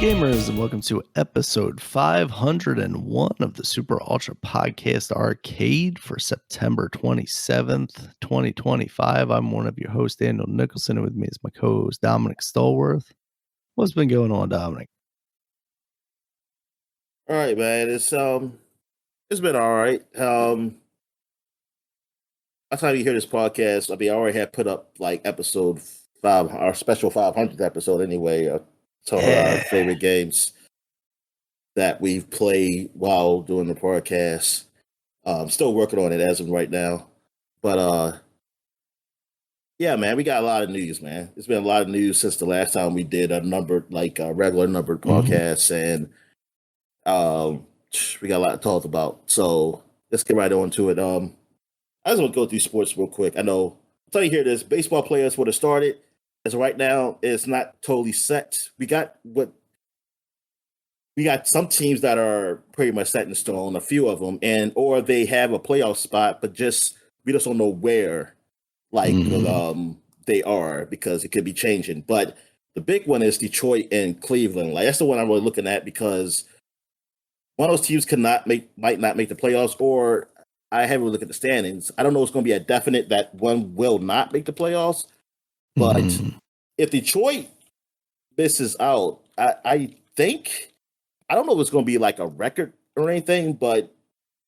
gamers, and welcome to episode 501 of the Super Ultra Podcast Arcade for September 27th, 2025. I'm one of your hosts, Daniel Nicholson, and with me is my co-host, Dominic Stallworth. What's been going on, Dominic? All right, man. It's been all right. By the time you hear this podcast, I already had put up like episode 5, our special 500th episode anyway. Some of our favorite games that we've played while doing the podcast. Still working on it as of right now, but yeah, man, we got a lot of news, man. It's been a lot of news since the last time we did a regular numbered podcast, and we got a lot to talk about. So let's get right on to it. I just want to go through sports real quick. I know, I'll tell you here, this baseball players would have started. As of right now, it's not totally set. We got some teams that are pretty much set in stone, a few of them, or they have a playoff spot, but we just don't know where they are, because it could be changing. But the big one is Detroit and Cleveland. Like, that's the one I'm really looking at, because one of those teams might not make the playoffs, or I haven't looked at the standings. I don't know if it's going to be a definite that one will not make the playoffs. But if Detroit misses out, I think, I don't know if it's going to be like a record or anything, but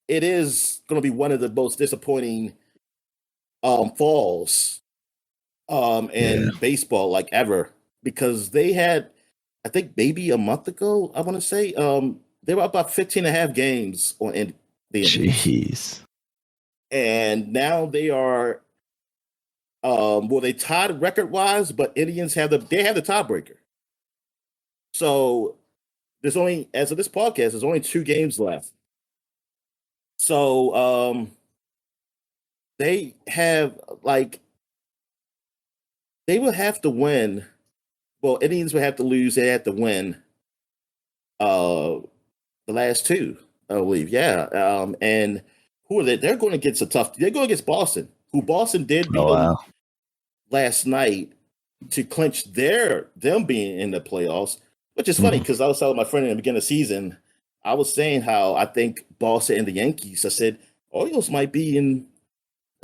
it is going to be one of the most disappointing falls in baseball like ever, because they had, I think maybe a month ago, I want to say, they were about 15 and a half games on the Indians. Jeez. And now they are, they tied record wise, but Indians have the tiebreaker. So there's only, as of this podcast, there's only 2 games left. So they have they will have to win. Well, Indians will have to lose. They have to win the last 2, I believe. Yeah. And who are they? They're going to get they're going against Boston, who Boston did beat them last night to clinch them being in the playoffs, which is funny, because I was telling my friend in the beginning of the season, I was saying how I think Boston and the Yankees, I said, Orioles might be in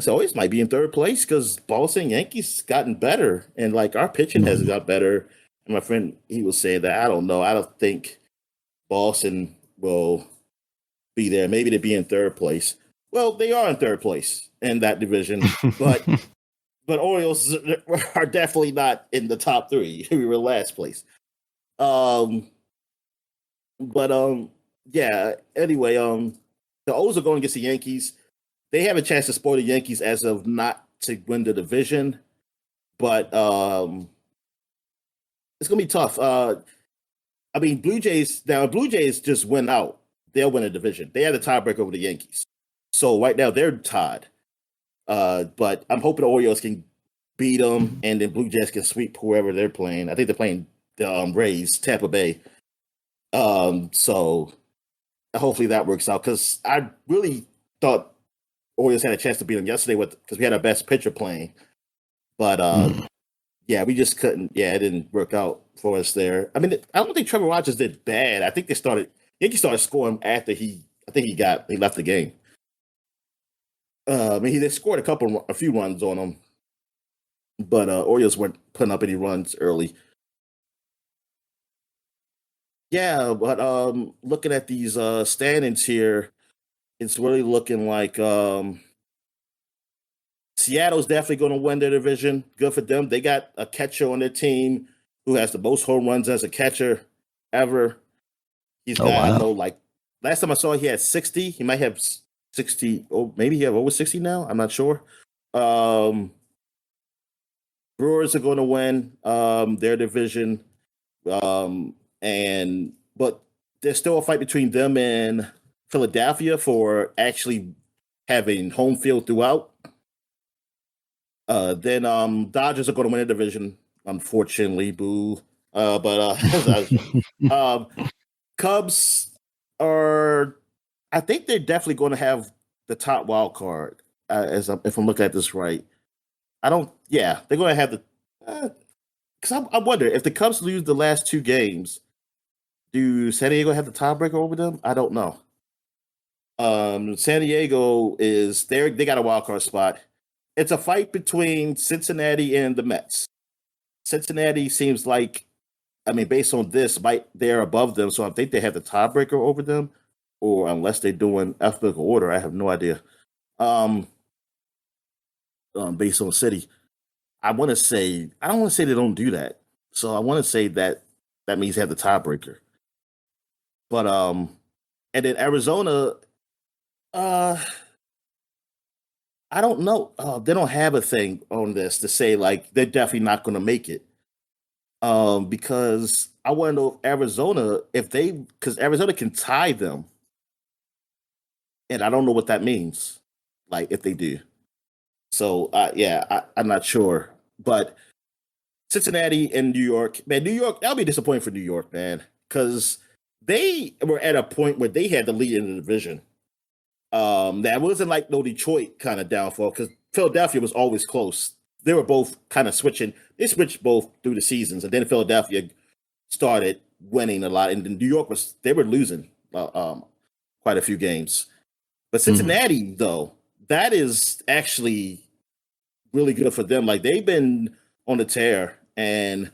3rd place, because Boston and Yankees gotten better, and like our pitching has got better. And my friend, he was saying that, I don't know, I don't think Boston will be there. Maybe they'd be in 3rd place. Well, they are in 3rd place in that division, but Orioles are definitely not in the top 3. We were last place. Yeah. Anyway, the O's are going against the Yankees. They have a chance to spoil the Yankees as of not to win the division, but it's gonna be tough. Blue Jays just went out. They'll win a division. They had a tiebreaker over the Yankees. So right now they're tied. But I'm hoping the Orioles can beat them, and then Blue Jays can sweep whoever they're playing. I think they're playing the Rays, Tampa Bay. So hopefully that works out, because I really thought Orioles had a chance to beat them yesterday because we had our best pitcher playing. But yeah, we just couldn't. Yeah, it didn't work out for us there. I don't think Trevor Rogers did bad. I think Yankees started scoring after he left the game. They scored a few runs on him, but Orioles weren't putting up any runs early. Yeah, but looking at these standings here, it's really looking like Seattle's definitely going to win their division. Good for them. They got a catcher on their team who has the most home runs as a catcher ever. He's got, I know, like, last time I saw he had 60. He might have 60, or maybe he have over 60 now. I'm not sure. Brewers are going to win their division. But there's still a fight between them and Philadelphia for actually having home field throughout. Then Dodgers are going to win the division, unfortunately. Boo. Cubs are, I think they're definitely going to have the top wild card. If I'm looking at this right, they're going to have the. Because I wonder if the Cubs lose the last 2 games, Do San Diego have the tiebreaker over them? I don't know. San Diego they got a wild card spot. It's a fight between Cincinnati and the Mets. Cincinnati seems like, I mean, based on this, they're above them, so I think they have the tiebreaker over them, or unless they're doing alphabetical order, I have no idea. Um, Based on city, I don't want to say they don't do that, so I want to say that that means they have the tiebreaker. But and then Arizona, uh, I don't know. They don't have a thing on this to say like they're definitely not going to make it. Because I want to know if Arizona, because Arizona can tie them, and I don't know what that means. Like if they do, so yeah, I'm not sure. But Cincinnati and New York, man, New York, that'll be disappointing for New York, man, because they were at a point where they had the lead in the division. That wasn't like no Detroit kind of downfall because Philadelphia was always close. They were both kind of switching. They switched both through the seasons, and then Philadelphia started winning a lot, and then New York they were losing quite a few games. But Cincinnati, though, that is actually really good for them. Like they've been on the tear, and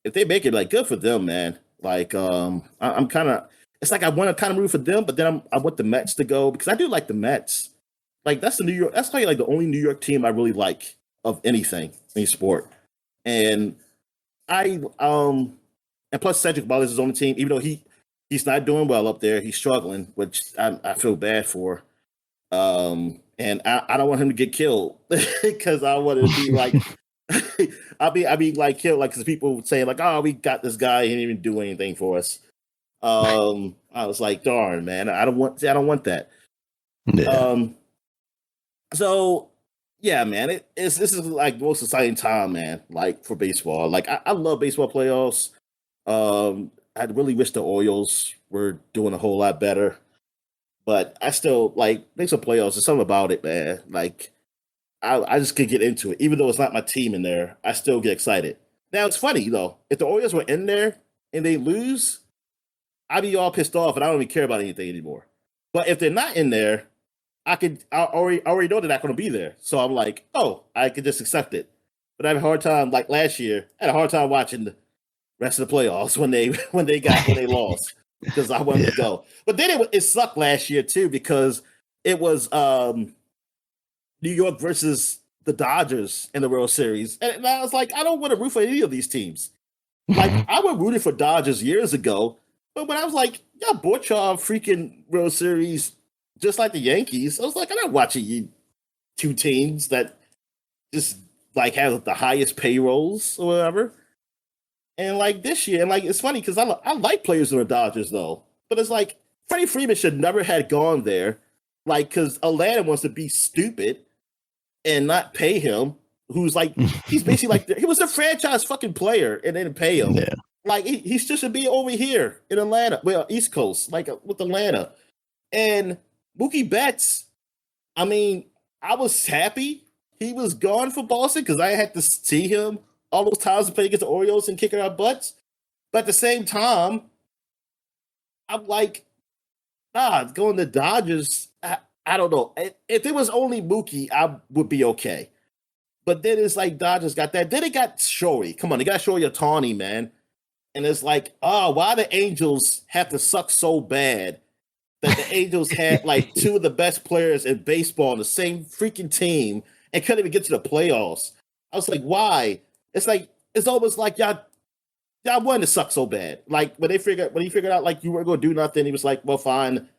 if they make it, like good for them, man. Like I'm kind of, it's like I want to kind of root for them, but then I want the Mets to go because I do like the Mets. Like that's the New York. That's probably like the only New York team I really like of anything, any sport. And I and plus Cedric Wallace is on the team, even though he's not doing well up there. He's struggling, which I feel bad for. And I don't want him to get killed because I want to be like, I'll be like killed, like because people saying like, oh, we got this guy, he didn't even do anything for us. I was like, darn, man, I don't want that. Yeah. So yeah, man, this is like the most exciting time, man. Like for baseball, like I love baseball playoffs. I really wish the Orioles were doing a whole lot better, but I still like baseball playoffs. There's something about it, man. Like I just could get into it, even though it's not my team in there. I still get excited. Now it's funny though. If the Orioles were in there and they lose, I'd be all pissed off, and I don't even care about anything anymore. But if they're not in there, I already know they're not going to be there. So I'm like, oh, I could just accept it. But I have a hard time, like last year, I had a hard time watching the rest of the playoffs when they lost because I wanted to go. But then it sucked last year too because it was New York versus the Dodgers in the World Series, and I was like, I don't want to root for any of these teams. Like I was rooting for Dodgers years ago, but when I was like, y'all bought y'all freaking World Series just like the Yankees, I was like, I'm not watching you two teams that just like have the highest payrolls or whatever. And like this year, and like it's funny because I like players in the Dodgers though, but it's like Freddie Freeman should never have gone there, like because Atlanta wants to be stupid and not pay him. Who's like he's basically like he was a franchise fucking player and they didn't pay him. Yeah. Like he should be over here in Atlanta, well East Coast, like with Atlanta. And Mookie Betts, I mean, I was happy he was gone for Boston because I had to see him all those times to play against the Orioles and kicking our butts. But at the same time, I'm like, going to Dodgers. I don't know. If it was only Mookie, I would be okay. But then it's like Dodgers got that. Then it got Shohei. Come on, they got Shohei Ohtani, man. And it's like, oh, why the Angels have to suck so bad that the Angels had like two of the best players in baseball on the same freaking team and couldn't even get to the playoffs? I was like, why? It's like it's almost like y'all wanted to suck so bad. Like when he figured out like you weren't going to do nothing, he was like, well, fine,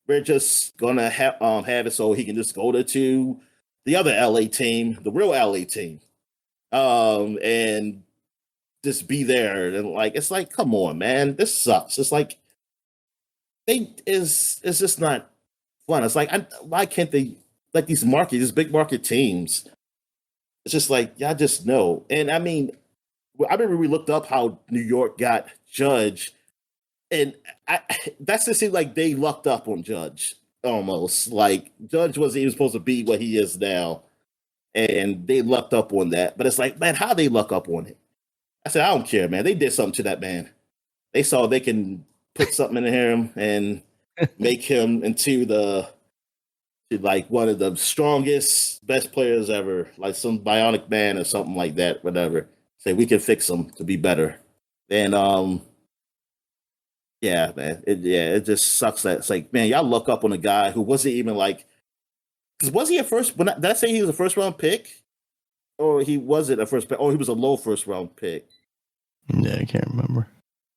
we're just gonna have it so he can just go to the other LA team, the real LA team, and just be there. And like it's like, come on, man, this sucks. It's like it's just not fun. It's like why can't they like these big market teams? It's just like y'all just know. And I mean, I remember we looked up how New York got Judge, and that's just seemed like they lucked up on Judge almost. Like Judge wasn't even supposed to be what he is now, and they lucked up on that. But it's like, man, how they luck up on it? I said, I don't care, man. They did something to that man. They saw they can put something in him and make him into like one of the strongest, best players ever, like some bionic man or something like that, whatever. Say we can fix him to be better. And yeah, man, it just sucks that it's like, man, y'all look up on a guy who wasn't even like, because was he a first? Did I say he was a first round pick, or he wasn't a first pick? Oh, he was a low first round pick. Yeah, I can't remember.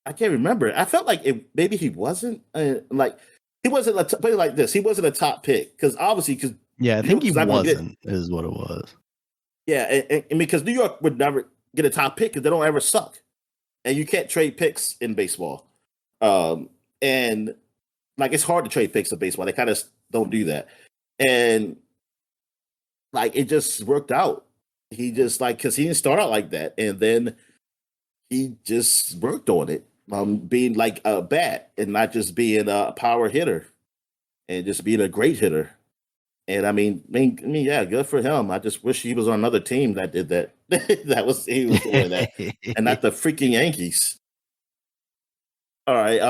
I can't remember. I felt like maybe he wasn't like he wasn't put it like this. He wasn't a top pick because obviously because yeah, I think he wasn't is what it was. Yeah, and because New York would never get a top pick because they don't ever suck, and you can't trade picks in baseball. And like it's hard to trade picks in baseball. They kind of don't do that, and like it just worked out. He just like because he didn't start out like that, and then he just worked on it, being like a bat and not just being a power hitter, and just being a great hitter. And I mean, yeah, good for him. I just wish he was on another team that did that. He was doing that, and not the freaking Yankees. All right,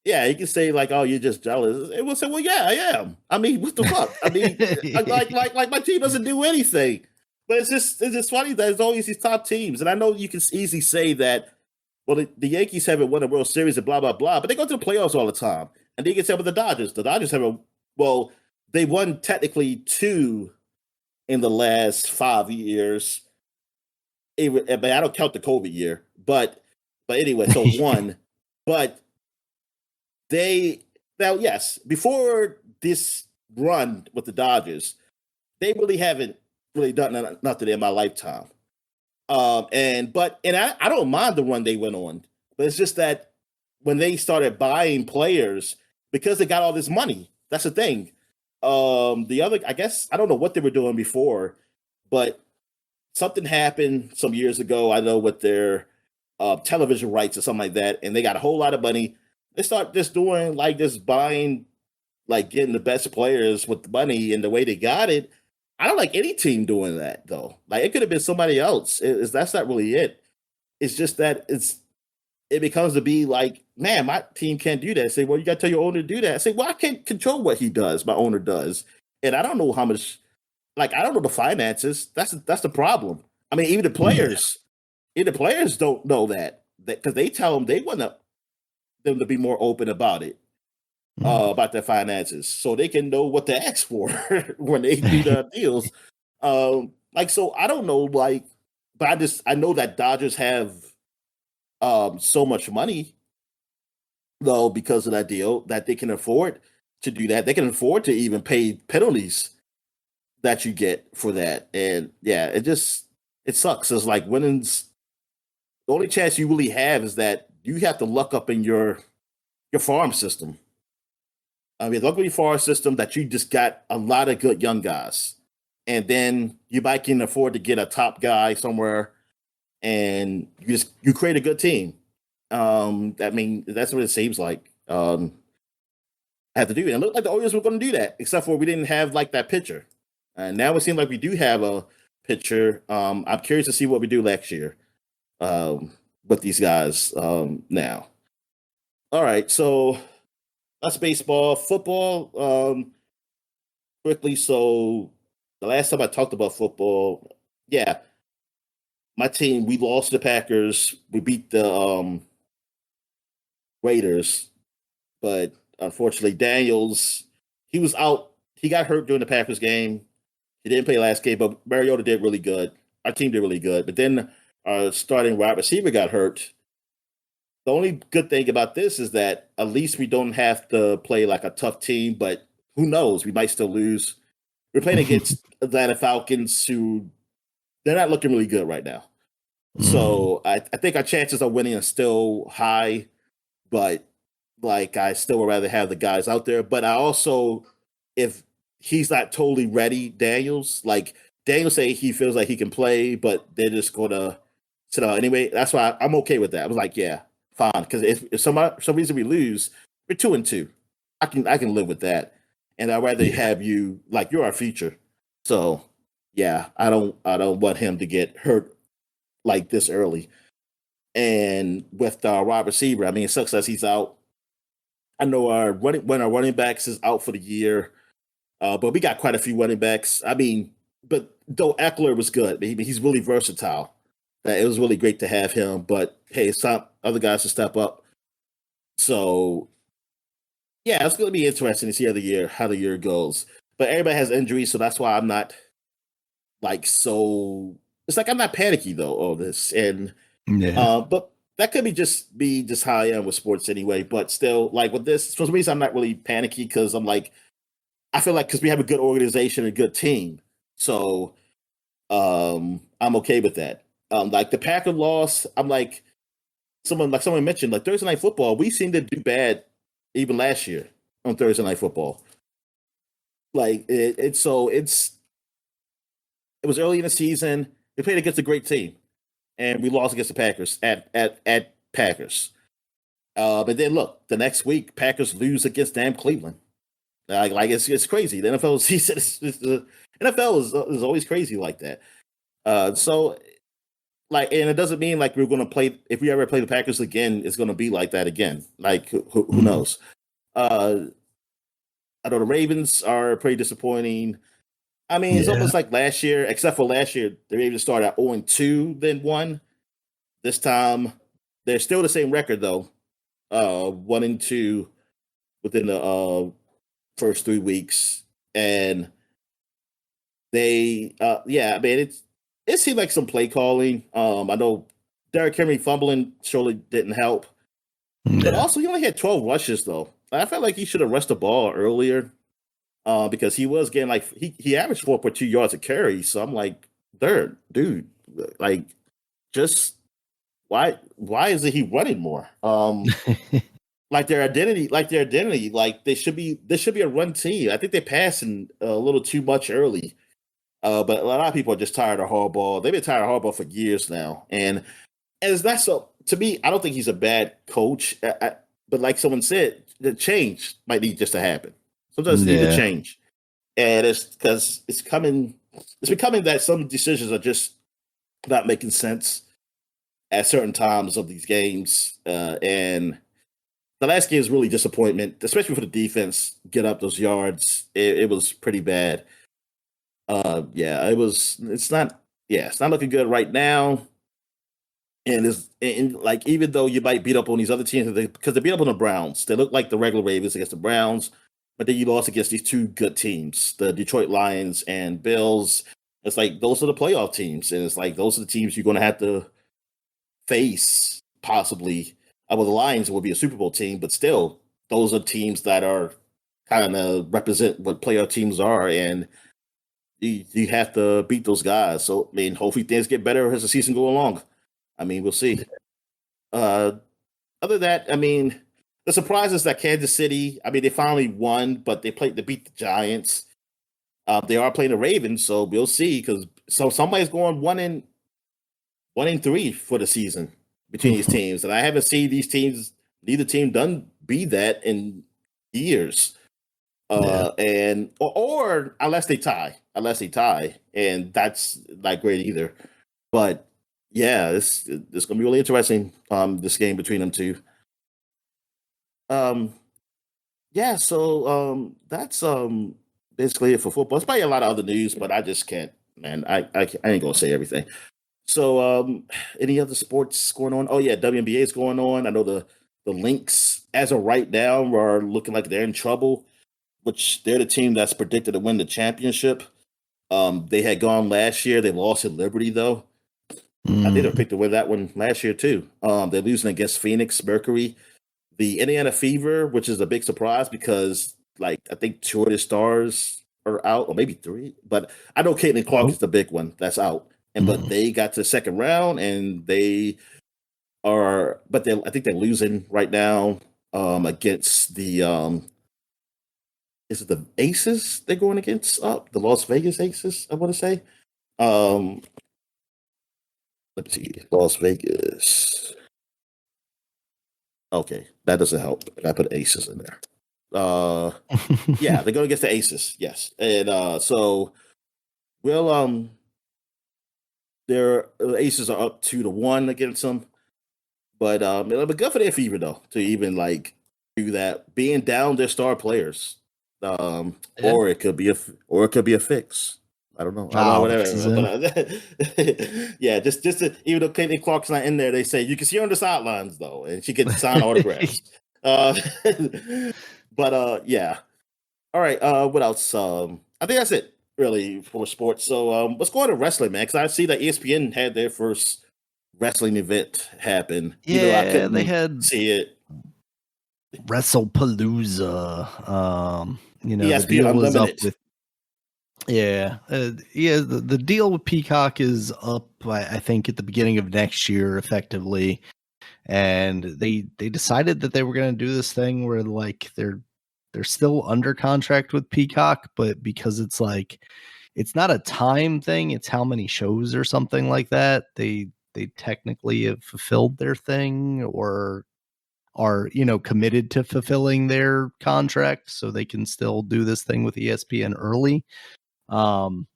yeah, you can say like, "Oh, you're just jealous." It will say, "Well, yeah, I am." I mean, what the fuck? I mean, like my team doesn't do anything, but it's just funny that there's always these top teams, and I know you can easily say that. Well, the Yankees haven't won a World Series and blah blah blah, but they go to the playoffs all the time, and they get set with the Dodgers. The Dodgers have they won technically 2 in the last 5 years. But I don't count the COVID year, but anyway, so 1, but. Yes, before this run with the Dodgers, they really haven't really done nothing in my lifetime. And I don't mind the run they went on, but it's just that when they started buying players because they got all this money, that's the thing. The other, I guess, I don't know what they were doing before, but something happened some years ago. I know with their television rights or something like that, and they got a whole lot of money. They start just doing like just buying, like getting the best players with the money and the way they got it. I don't like any team doing that though. Like it could have been somebody else. That's not really it. It's just that it becomes to be like, man, my team can't do that. I say, well, you got to tell your owner to do that. I say, well, I can't control what he does. My owner does, and I don't know how much. Like I don't know the finances. That's the problem. I mean, even the players don't know that because they tell them they want them to be more open about it, about their finances, so they can know what to ask for when they do the deals. Like so, I don't know, like, but I know that Dodgers have so much money though because of that deal that they can afford to do that. They can afford to even pay penalties that you get for that, and yeah, it sucks. It's like winning's the only chance you really have is that you have to luck up in your farm system. I mean, luck up in your farm system that you just got a lot of good young guys, and then you might can afford to get a top guy somewhere, and you create a good team. I mean, that's what it seems like. I have to do it. And it looked like the Orioles were going to do that, except for we didn't have like that pitcher. And now it seems like we do have a pitcher. I'm curious to see what we do next year with these guys now. All right, so that's baseball. Football, quickly. So the last time I talked about football, yeah, my team, we lost the Packers. We beat the Raiders, but unfortunately, Daniels, he was out. He got hurt during the Packers game. He didn't play last game, but Mariota did really good. Our team did really good. But then our starting wide receiver got hurt. The only good thing about this is that at least we don't have to play like a tough team, but who knows? We might still lose. We're playing against Atlanta Falcons, who they're not looking really good right now. So I think our chances of winning are still high, but like I still would rather have the guys out there. But I also, if he's not totally ready, Daniels say he feels like he can play, but they're just gonna sit out anyway. That's why I'm okay with that. I was like, yeah, fine, because if some reason we lose, we're 2-2. I can live with that, and I'd rather have you like you're our future. So yeah, I don't want him to get hurt like this early. And with our wide receiver, I mean, it sucks that he's out. I know our running backs is out for the year, but we got quite a few running backs. I mean, but though Eckler was good, he's really versatile. It was really great to have him. But hey, it's time other guys to step up. So yeah, it's going to be interesting to see how the year goes. But everybody has injuries, so that's why I'm not like so. It's like I'm not panicky though all this, and Yeah. but that could be just how I am with sports anyway. But still, like with this, for some reason, I'm not really panicky because I'm like I feel like because we have a good organization and a good team, so I'm okay with that. Like the Packer loss, I'm like someone mentioned like Thursday night football. We seem to do bad even last year on Thursday night football. Like it was early in the season. We played against a great team, and we lost against the Packers at Packers. But then look, the next week Packers lose against damn Cleveland. Like it's crazy. The NFL season the NFL is always crazy like that. So like, and it doesn't mean like we're going to play if we ever play the Packers again, it's going to be like that again. Like who Mhm. knows? I know the Ravens are pretty disappointing. I mean, it's Yeah. almost like last year, except for last year, the Ravens started at 0-2, then 1. This time, they're still the same record though. 1-2 within the first 3 weeks, and yeah, I mean, it seemed like some play calling. I know Derrick Henry fumbling surely didn't help, but Yeah. also he only had 12 rushes though. I felt like he should have rushed the ball earlier because he was getting like he averaged 4.2 yards a carry. So I'm like, dude, like just why isn't he running more? Like there should be a run team. I think they're passing a little too much early. But a lot of people are just tired of Harbaugh. They've been tired of Harbaugh for years now, and it's not so. To me, I don't think he's a bad coach. But like someone said, the change might need just to happen. Sometimes you need to Yeah. change, and it's because it's coming. It's becoming that some decisions are just not making sense at certain times of these games, and the last game is really disappointment, especially for the defense. Get up those yards. It was pretty bad. Yeah, it was. It's not. Yeah, it's not looking good right now. And it's and like even though you might beat up on these other teams because they beat up on the Browns, they look like the regular Ravens against the Browns, but then you lost against these two good teams, the Detroit Lions and Bills. It's like those are the playoff teams, and it's like those are the teams you're going to have to face possibly. Well, the Lions will be a Super Bowl team, but still, those are teams that are kind of represent what playoff teams are, and you have to beat those guys. So I mean, hopefully things get better as the season go along. I mean, we'll see. Uh, other than that, I mean, the surprise is that Kansas City. I mean, they finally won, but they beat the Giants. They are playing the Ravens, so we'll see. Because somebody's going 1-3 for the season between these teams, and I haven't seen these teams. Neither team done be that in years. Yeah. And or unless they tie, and that's not great either. But yeah, it's gonna be really interesting. This game between them two. Um, yeah, so that's basically it for football. There's probably a lot of other news, but I just can't, man. I ain't gonna say everything. So any other sports going on? Oh yeah, WNBA is going on. I know the Lynx as of right now are looking like they're in trouble, which they're the team that's predicted to win the championship. They had gone last year. They lost at Liberty though. I think they Mm. picked to win that one last year too. They're losing against Phoenix Mercury. The Indiana Fever, which is a big surprise because like I think two of the stars are out, or maybe three. But I know Caitlin Clark is Oh. the big one that's out. And but Mm. they got to the second round and I think they're losing right now against the is it the Aces they're going against? The Las Vegas Aces, I want to say. Um let me see. Las Vegas. Okay, that doesn't help. I put Aces in there. Uh Yeah, they're going against the Aces. Yes, and so well, their Aces are up 2-1 against them. But it'll be good for their fever though to even like do that, being down their star players. Yeah. Or it could be a fix. I don't know. I don't know Oh, this is whatever. in. But yeah, just to, even though Caitlin Clark's not in there, they say you can see her on the sidelines though, and she can sign autographs. Uh, but yeah. All right. What else? I think that's it really for sports. So let's go on to wrestling, man, because I see that ESPN had their first wrestling event happen. Even though I Yeah, they couldn't had see it. WrestlePalooza. The ESPN deal is up Unlimited. with. Yeah, The deal with Peacock is up. I think at the beginning of next year, effectively, and they decided that they were going to do this thing where like they're still under contract with Peacock, but because it's like it's not a time thing, it's how many shows or something like that. They technically have fulfilled their thing or are, committed to fulfilling their contract so they can still do this thing with ESPN early. Um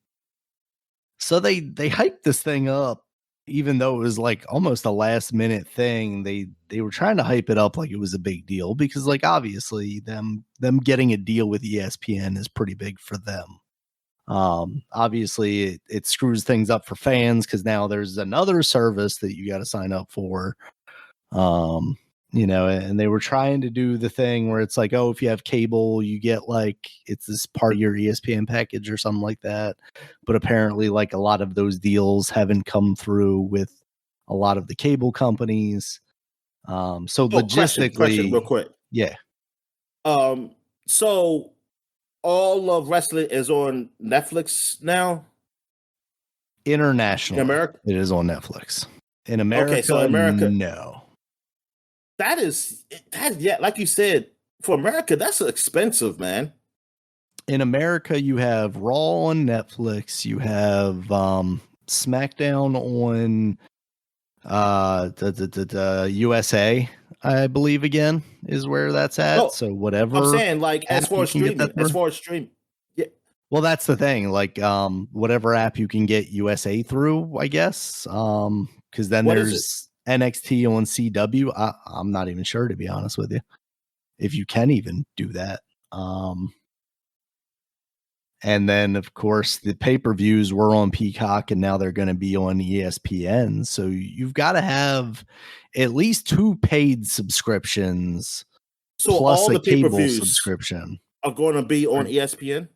so they hyped this thing up even though it was like almost a last minute thing. They were trying to hype it up like it was a big deal because like obviously them getting a deal with ESPN is pretty big for them. Obviously it screws things up for fans because now there's another service that you got to sign up for. um and they were trying to do the thing where it's like, oh, if you have cable you get like it's this part of your ESPN package or something like that, but apparently like a lot of those deals haven't come through with a lot of the cable companies. So Oh, question, real logistically, quick. yeah, So all of wrestling is on Netflix now in internationally America. it is on Netflix. In Okay, so America, America, no. yeah, like you said, for America, that's expensive, man. In America, you have Raw on Netflix, you have SmackDown on the USA, I believe again is where that's at. No, So I'm whatever saying like app you can get that through. yeah. Well, that's the thing. Like whatever app you can get USA through, I guess. Because then What is it? there's NXT on CW. I'm not even sure, to be honest with you, if you can even do that. And then, of course, the pay-per-views were on Peacock, and now they're going to be on ESPN. So you've got to have at least 2 paid subscriptions So plus all a the pay per cable views subscription. are going to be on Or- ESPN.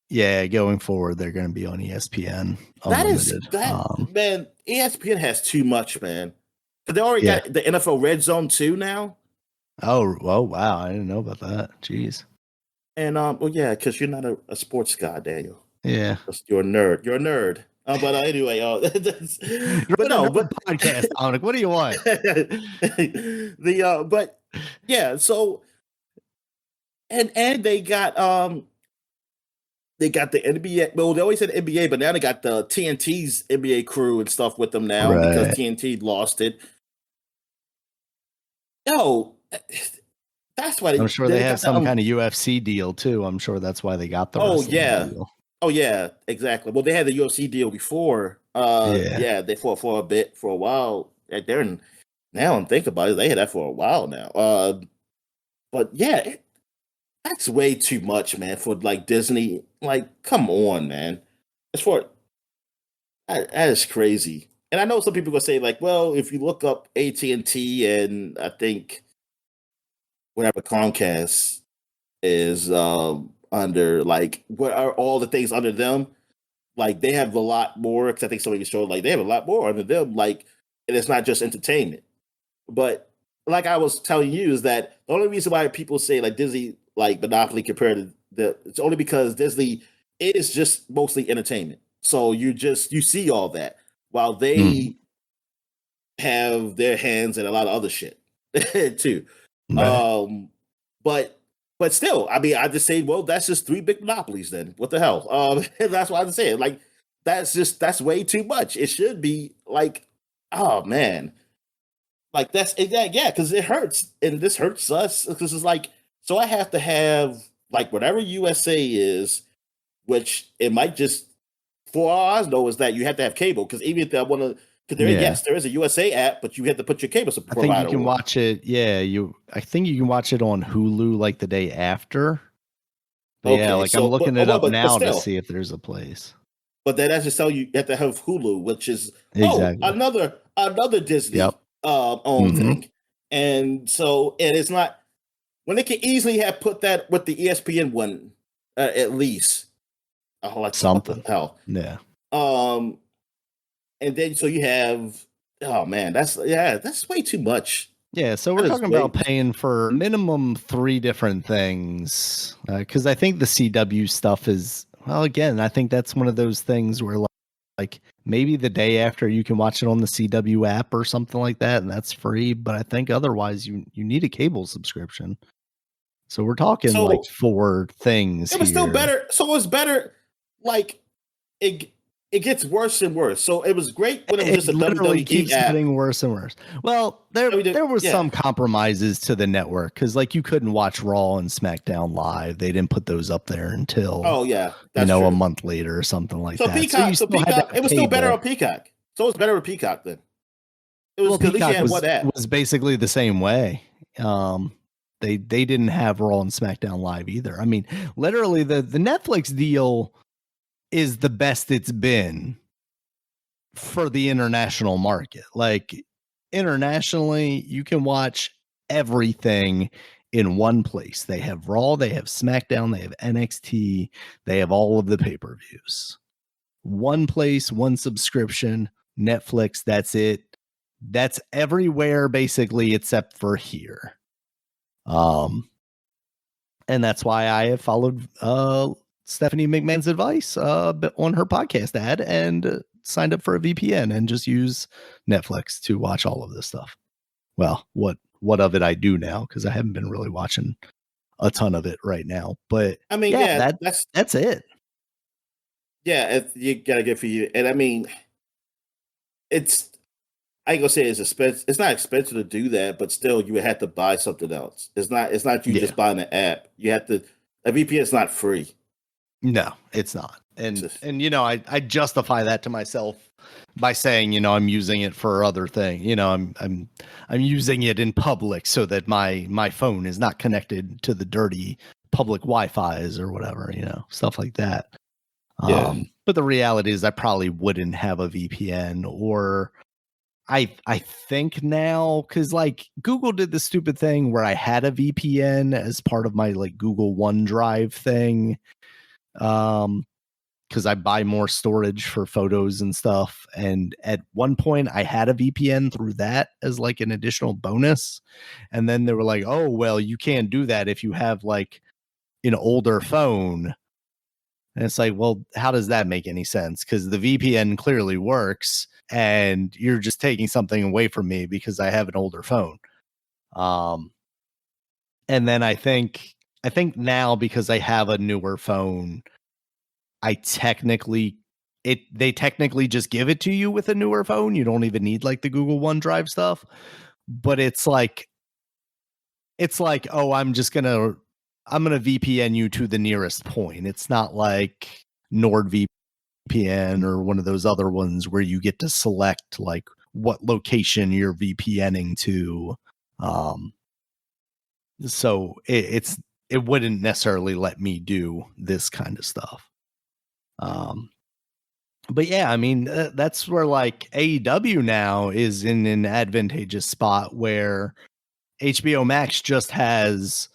yeah, going forward, they're going to be on ESPN That is Unlimited. that man. ESPN has too much, man. But they already Yeah. got the NFL Red Zone too now. Oh, wow! I didn't know about that. Jeez. And well, yeah, because you're not a sports guy, Daniel. Yeah. You're a nerd. You're a nerd. But anyway, You're but on no, another but podcast, Dominic. What do you want? but yeah, so and they got the NBA. Well, they always said NBA, but now they got the TNT's NBA crew and stuff with them now because Right. TNT lost it. Yo, that's why I'm sure they they have got the some kind of UFC deal too. I'm sure that's why they got the oh wrestling yeah. deal. Oh yeah, exactly. Well, they had the UFC deal before. Yeah. Yeah, they fought for a bit for a while. They're in, now I'm thinking about it. They had that for a while now. But yeah, that's way too much, man, for like Disney. Like, come on, man. As for that is crazy. And I know some people gonna say like, well, if you look up AT&T and I think whatever Comcast is under, like, what are all the things under them? Like they have a lot more because I think somebody showed like they have a lot more under them. Like, and it's not just entertainment. But like I was telling you, is that the only reason why people say like Disney like Monopoly compared to it's only because Disney is just mostly entertainment. So you see all that while Mm, they have their hands in a lot of other shit too. right. Um, but but still, I mean, I just say, well, that's just 3 big monopolies. Then what the hell? That's what I'm saying. Like that's way too much. It should be like, oh man, like that's yeah, because it hurts, and this hurts us because it's like, so I have to have like whatever USA is, which it might just for all I know is that you have to have cable because even if I want to Yeah. There is a USA app, but you have to put your cable I think you provider can on. watch it. Yeah, I think you can watch it on Hulu like the day after. But yeah, Okay, like I'm so looking it up but now to still, see if there's a place. but that doesn't tell you have to have Hulu, which is Exactly. another Disney Yep. own Hmm. thing, and so and it's not when they can easily have put that with the ESPN one at least. Oh, like what the Something. hell? Yeah. Um, and then so you have that's way too much. Yeah, so we're That is talking about way paying for minimum 3 different things, because I think the CW stuff is, well, again, I think that's one of those things where, like, maybe the day after you can watch it on the CW app or something like that, and that's free, but I think otherwise you need a cable subscription. So we're talking, like, so 4 things it was still here. better. So it was better. Like it it gets worse and worse. So it was great when it was just It a literally WWE keeps app. getting worse and worse. Well, there was Yeah. some compromises to the network because, like, you couldn't watch Raw and SmackDown live. They didn't put those up there until, Oh yeah, that's a true. month later or something like that. So you So still had to Peacock, have it was still better cable. on Peacock. So it was better with Peacock then. It was Well, because at least you Peacock had one app. was basically the same way. Um, they didn't have Raw and SmackDown live either. I mean, literally the Netflix deal is the best it's been for the international market. Like, internationally, you can watch everything in one place. They have Raw, they have SmackDown, they have NXT, they have all of the pay-per-views. One place, one subscription, Netflix, that's it. That's everywhere basically except for here. And that's why I have followed Stephanie McMahon's advice on her podcast ad and signed up for a VPN and just use Netflix to watch all of this stuff. Well, what of it I do now, because I haven't been really watching a ton of it right now. But I mean, yeah, yeah, that's it. you gotta get for you. And I mean, it's I ain't gonna say it's expensive. It's not expensive to do that, but still, you would have to buy something else. It's not you Yeah. just buying an app. You have to. A VPN is not free. No, it's not. It's And just, I justify that to myself by saying, I'm using it for other things. I'm using it in public so that my phone is not connected to the dirty public Wi-Fi's or whatever, stuff like that. yeah. But the reality is I probably wouldn't have a VPN, or I think now, because, like, Google did the stupid thing where I had a VPN as part of my, like, Google OneDrive thing. Because I buy more storage for photos and stuff. And at one point, I had a VPN through that as, like, an additional bonus. And then they were like, oh, well, you can't do that if you have, like, an older phone. And it's like, well, how does that make any sense? Because the VPN clearly works, and you're just taking something away from me because I have an older phone. And then I think now, because I have a newer phone, I technically they technically just give it to you with a newer phone. You don't even need, like, the Google OneDrive stuff. But it's like, oh, I'm gonna VPN you to the nearest point. It's not like NordVPN or one of those other ones where you get to select, like, what location you're VPNing to. So it wouldn't necessarily let me do this kind of stuff. But yeah, I mean, that's where, like, AEW now is in an advantageous spot where HBO Max just has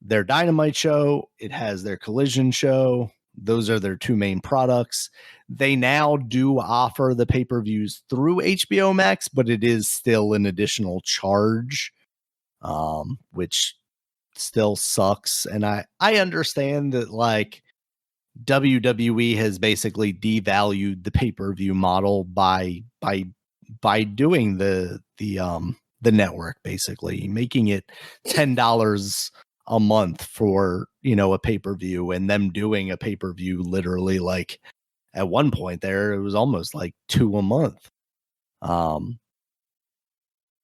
their Dynamite show, it has their Collision show. Those are their 2 main products. They now do offer the pay-per-views through HBO Max, but it is still an additional charge, which still sucks. And I understand that, like, WWE has basically devalued the pay-per-view model by doing the network, basically making it $10 a month for, a pay-per-view, and them doing a pay-per-view literally, like, at one point there it was almost like 2 a month.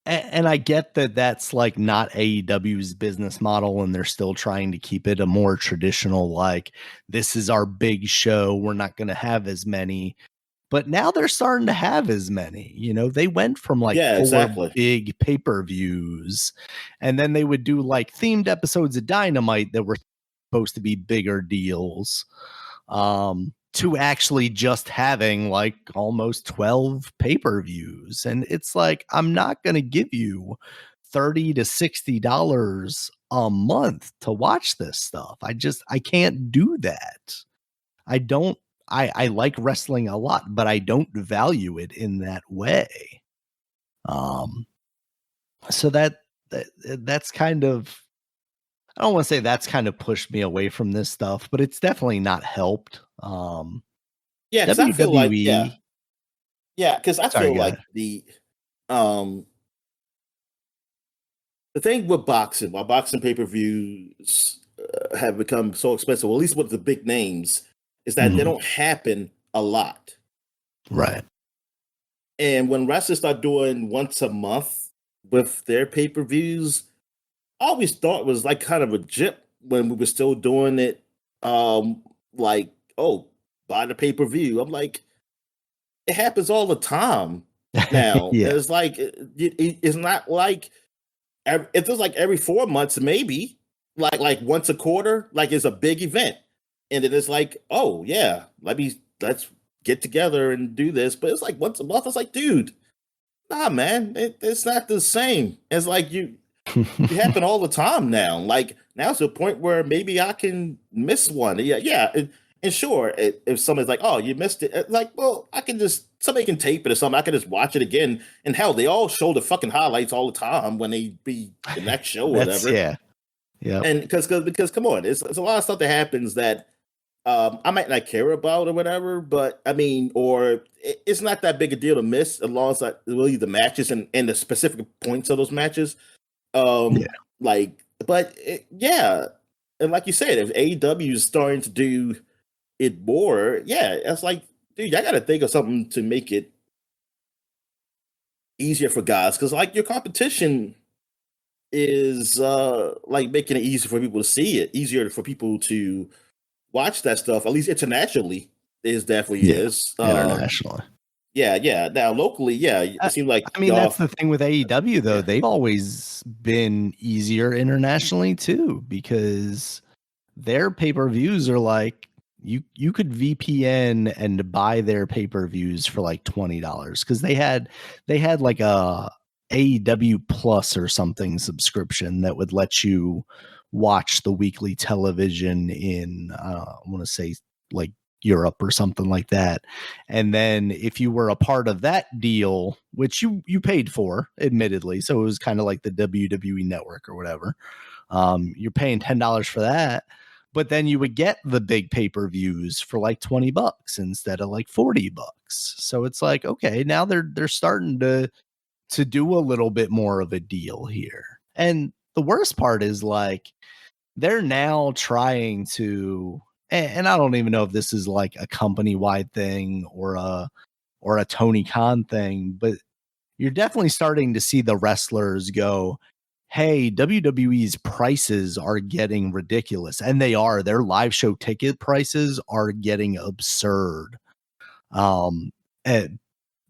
And I get that that's, like, not AEW's business model, and they're still trying to keep it a more traditional, like, this is our big show, we're not going to have as many. but now they're starting to have as many. They went from like Yeah, 4 exactly. big pay-per-views, and then they would do like themed episodes of Dynamite that were supposed to be bigger deals, to actually just having like almost 12 pay-per-views. And it's like, I'm not going to give you $30 to $60 a month to watch this stuff. I can't do that. I don't I like wrestling a lot, but I don't value it in that way. So that's kind of, I don't want to say that's kind of pushed me away from this stuff, but it's definitely not helped. Yeah, because I feel like WWE. because I Sorry, feel go like ahead. um the thing with boxing, why boxing pay per views have become so expensive, well, at least with the big names, is that they Mhm. don't happen a lot. Right. And when wrestlers start doing once a month with their pay per views, I always thought it was like kind of a jip when we were still doing it. Like, oh, buy the pay per view. I'm like, it happens all the time now. Yeah. It's like it's not like it feels like every 4 months, maybe like once a quarter, like it's a big event, and then it's like, oh yeah, let's get together and do this. But it's like once a month. It's like, dude, nah, man, it's not the same. It's like you happen all the time now. Like now it's to a point where maybe I can miss one. Yeah, yeah. And sure, if somebody's like, "Oh, you missed it," like, well, I can just somebody can tape it or something. I can just watch it again. And hell, they all show the fucking highlights all the time when they be the next show or That's, whatever. yeah. Yep. And because come on, it's a lot of stuff that happens that I might not care about or whatever. But I mean, or it's not that big a deal to miss as long as like really the matches and the specific points of those matches. Yeah. Like, but yeah, and like you said, if AEW is starting to do it more, yeah, it's like, dude, I got to think of something to make it easier for guys because like your competition is like making it easier for people to see it, easier for people to watch that stuff. At least internationally, is definitely Yeah. is. Internationally. Yeah, yeah. Now locally, yeah, it seems like I mean, that's y'all, the thing with AEW, though. yeah. They've always been easier internationally too, because their pay-per-views are like, you could VPN and buy their pay-per-views for like $20 because they had like a AEW Plus or something subscription that would let you watch the weekly television in, I want to say, like Europe or something like that. And then if you were a part of that deal, which you paid for, admittedly, so it was kind of like the WWE network or whatever, you're paying $10 for that, but then you would get the big pay-per-views for like $20 instead of like $40. So it's like, okay, now they're starting to do a little bit more of a deal here. And the worst part is like they're now trying to, and I don't even know if this is like a company-wide thing or a Tony Khan thing, but you're definitely starting to see the wrestlers go, hey, WWE's prices are getting ridiculous. And they are. Their live show ticket prices are getting absurd. Um, and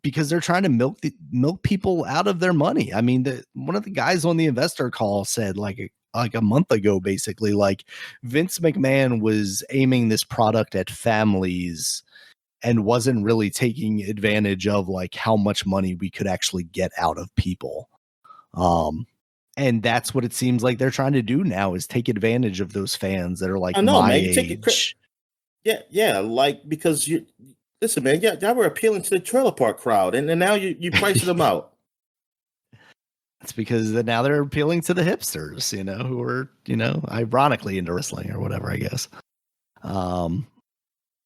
because they're trying to milk people out of their money. I mean, one of the guys on the investor call said like a month ago, basically, like Vince McMahon was aiming this product at families and wasn't really taking advantage of like how much money we could actually get out of people. Um, and that's what it seems like they're trying to do now is take advantage of those fans that are like I know, my man. You take it, age. yeah, yeah. Like because you listen, man. Yeah, y'all were appealing to the trailer park crowd, and now you pricing them out. It's because now they're appealing to the hipsters, who are, ironically into wrestling or whatever, I guess. Um,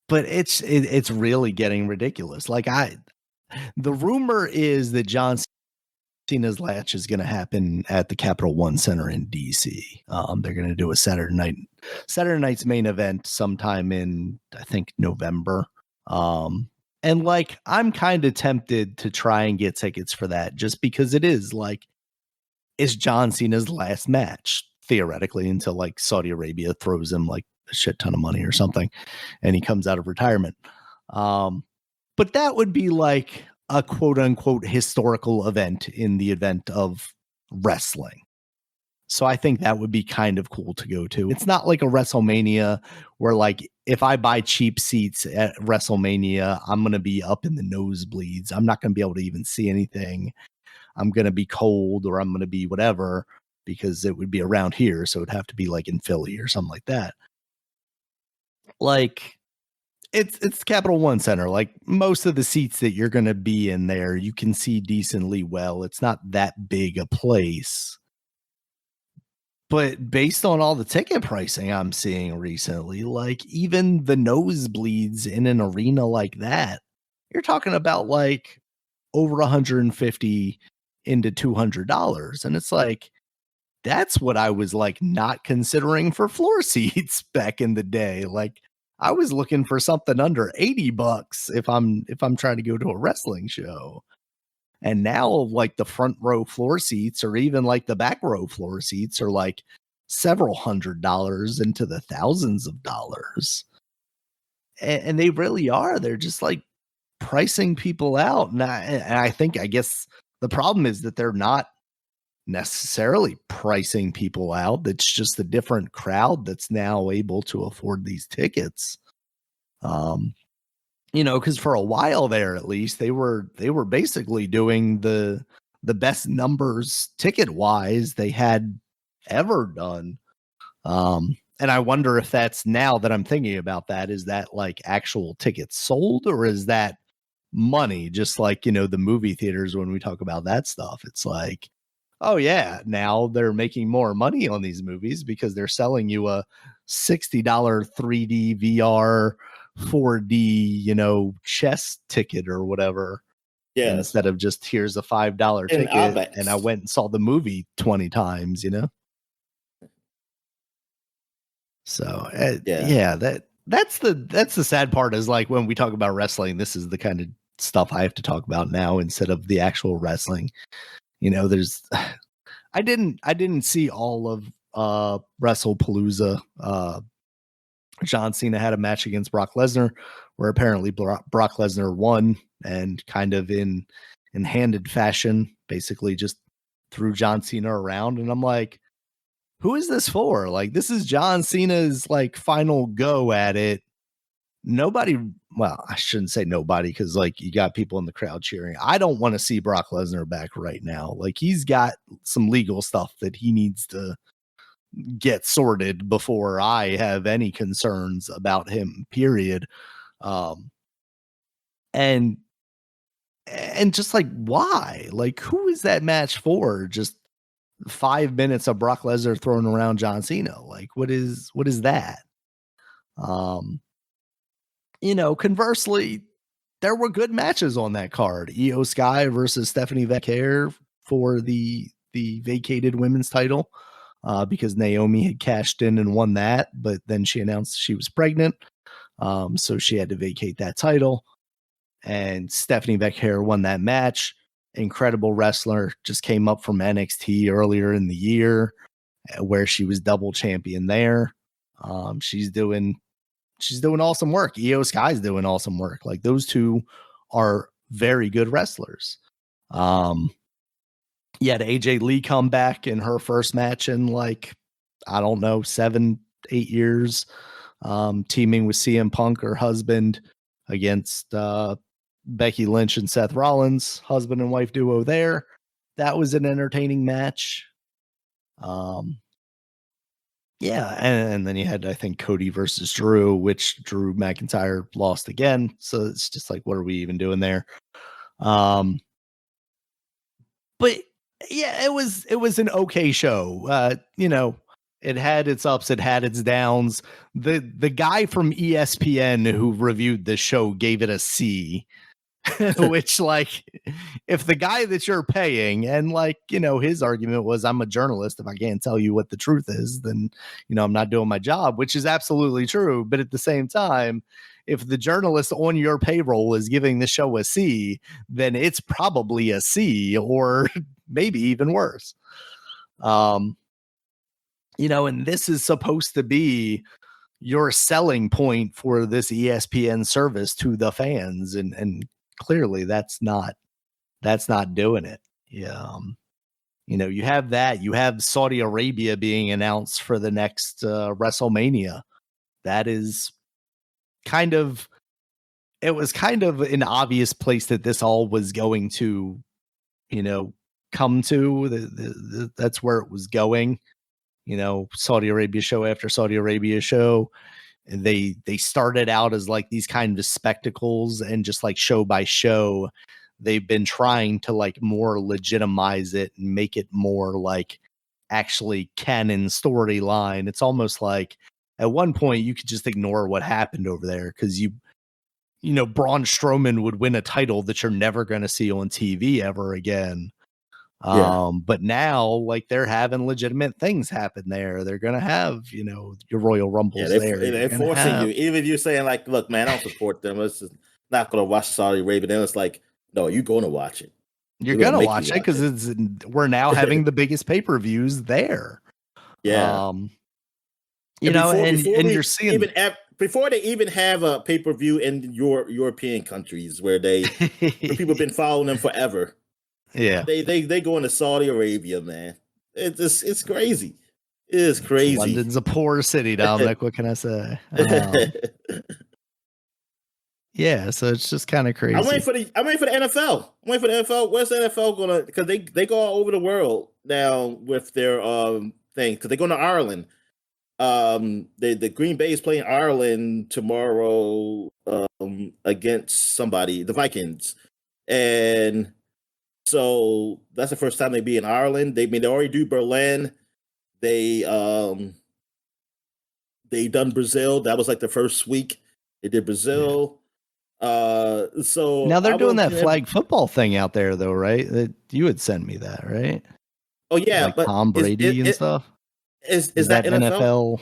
but it's really getting ridiculous. Like the rumor is that John Cena's latch is going to happen at the Capital One Center in DC. They're going to do a Saturday night's main event sometime in, I think, November. And like, I'm kind of tempted to try and get tickets for that just because it is like, it's John Cena's last match, theoretically, until like Saudi Arabia throws him like a shit ton of money or something and he comes out of retirement. But that would be like a quote unquote historical event in the event of wrestling. So I think that would be kind of cool to go to. It's not like a WrestleMania where, like, if I buy cheap seats at WrestleMania, I'm going to be up in the nosebleeds. I'm not going to be able to even see anything. I'm going to be cold, or I'm going to be whatever, because it would be around here. So it'd have to be like in Philly or something like that. Like, it's Capital One Center. Like, most of the seats that you're going to be in there, you can see decently well. It's not that big a place. But based on all the ticket pricing I'm seeing recently, like, even the nosebleeds in an arena like that, you're talking about like over 150 into $200. And it's like, that's what I was like not considering for floor seats back in the day. Like, I was looking for something under $80 if I'm trying to go to a wrestling show. And now, like, the front row floor seats, or even like the back row floor seats, are like several $100s into the thousands of dollars. And they really are. They're just like pricing people out. And I think, I guess the problem is that they're not necessarily pricing people out. It's just a different crowd that's now able to afford these tickets. Because for a while there, at least, they were basically doing the best numbers ticket wise they had ever done. And I wonder if that's, now that I'm thinking about that, is that like actual tickets sold, or is that money? Just like, the movie theaters, when we talk about that stuff, it's like, oh yeah, now they're making more money on these movies because they're selling you a $60 3D VR 4D, chess ticket or whatever. Yes. Instead of just, here's a $5 And ticket and I went and saw the movie 20 times, So yeah, that's the sad part, is like, when we talk about wrestling, this is the kind of stuff I have to talk about now instead of the actual wrestling. There's I didn't see all of WrestlePalooza. John Cena had a match against Brock Lesnar, where apparently Brock Lesnar won, and kind of in handed fashion, basically just threw John Cena around. And I'm like, who is this for? Like, this is John Cena's like final go at it. Nobody, well, I shouldn't say nobody, because like, you got people in the crowd cheering. I don't want to see Brock Lesnar back right now. Like, he's got some legal stuff that he needs to get sorted before I have any concerns about him, period. And just like, why? Like, who is that match for? Just 5 minutes of Brock Lesnar throwing around John Cena. Like, what is that? Conversely, there were good matches on that card. Io Sky versus Stephanie Vaquer for the vacated women's title, because Naomi had cashed in and won that, but then she announced she was pregnant. So she had to vacate that title. And Stephanie Vaquer won that match. Incredible wrestler, just came up from NXT earlier in the year, where she was double champion there. She's doing awesome work. Io Sky's doing awesome work. Like, those two are very good wrestlers. You had AJ Lee come back in her first match in, like, I don't know, 7-8 years, teaming with CM Punk, her husband, against Becky Lynch and Seth Rollins, husband and wife duo there. That was an entertaining match. Yeah, and then you had, I think, Cody versus Drew, which Drew McIntyre lost again. So it's just like, what are we even doing there? But yeah, it was an okay show. It had its ups, it had its downs. The guy from ESPN who reviewed the show gave it a C. Which, like, if the guy that you're paying, and like, his argument was, I'm a journalist, if I can't tell you what the truth is, then I'm not doing my job, which is absolutely true. But at the same time, if the journalist on your payroll is giving the show a C, then it's probably a C, or maybe even worse. And this is supposed to be your selling point for this ESPN service to the fans, and clearly that's not doing it. Yeah. You have that. You have Saudi Arabia being announced for the next WrestleMania. That is kind of, it was kind of an obvious place that this all was going to, come to. That's where it was going. Saudi Arabia show after Saudi Arabia show. And they started out as like these kind of spectacles, and just like show by show, they've been trying to like more legitimize it and make it more like actually canon storyline. It's almost like at one point you could just ignore what happened over there, because Braun Strowman would win a title that you're never going to see on TV ever again. Yeah. But now, like, they're having legitimate things happen there. They're gonna have, your Royal Rumbles there. They're forcing you. Even if you're saying like, "Look, man, I don't support them. It's just not going to watch Saudi Arabia." Then it's like, "No, you're going to watch it. You're We're gonna make you watch it because we're now having the biggest pay-per-views there. Yeah. And you're seeing even before they even have a pay-per-view in your European countries where where people have been following them forever. Yeah, they go into Saudi Arabia, man. It's crazy. It is crazy. London's a poor city, Dominic. What can I say? Yeah, so it's just kind of crazy. I'm waiting for the NFL. I'm waiting for the NFL. Where's the NFL gonna? Because they go all over the world now with their thing. Because they go to Ireland. The Green Bay is playing Ireland tomorrow against somebody, the Vikings, and so that's the first time they be in Ireland. They already do Berlin. They done Brazil. That was like the first week. They did Brazil. So now they're doing that flag football thing out there, though, right? You would send me that, right? Oh yeah, like but Tom Brady and stuff. Is that NFL?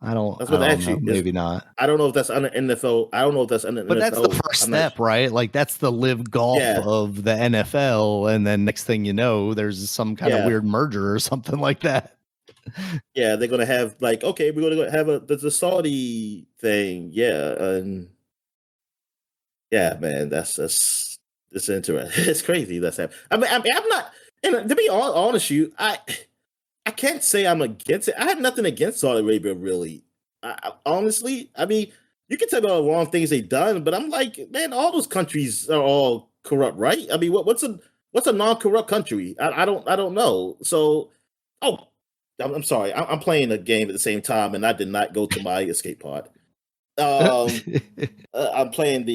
I don't. That's what I don't actually know. Maybe not. I don't know if that's under NFL. I don't know if that's under NFL. But that's the first step, right? Like that's the live golf of the NFL, and then next thing you know, there's some kind of weird merger or something like that. Yeah, they're gonna have like, okay, we're gonna have the Saudi thing, and yeah, man, that's interesting. It's crazy that's happening. I mean, I'm not. And to be honest, I can't say I'm against it. I have nothing against Saudi Arabia, really. Honestly, I mean, you can tell me all the wrong things they've done, but I'm like, man, all those countries are all corrupt, right? I mean, what's a non-corrupt country? I don't know. So, I'm sorry, I'm playing a game at the same time, and I did not go to my escape pod. I'm playing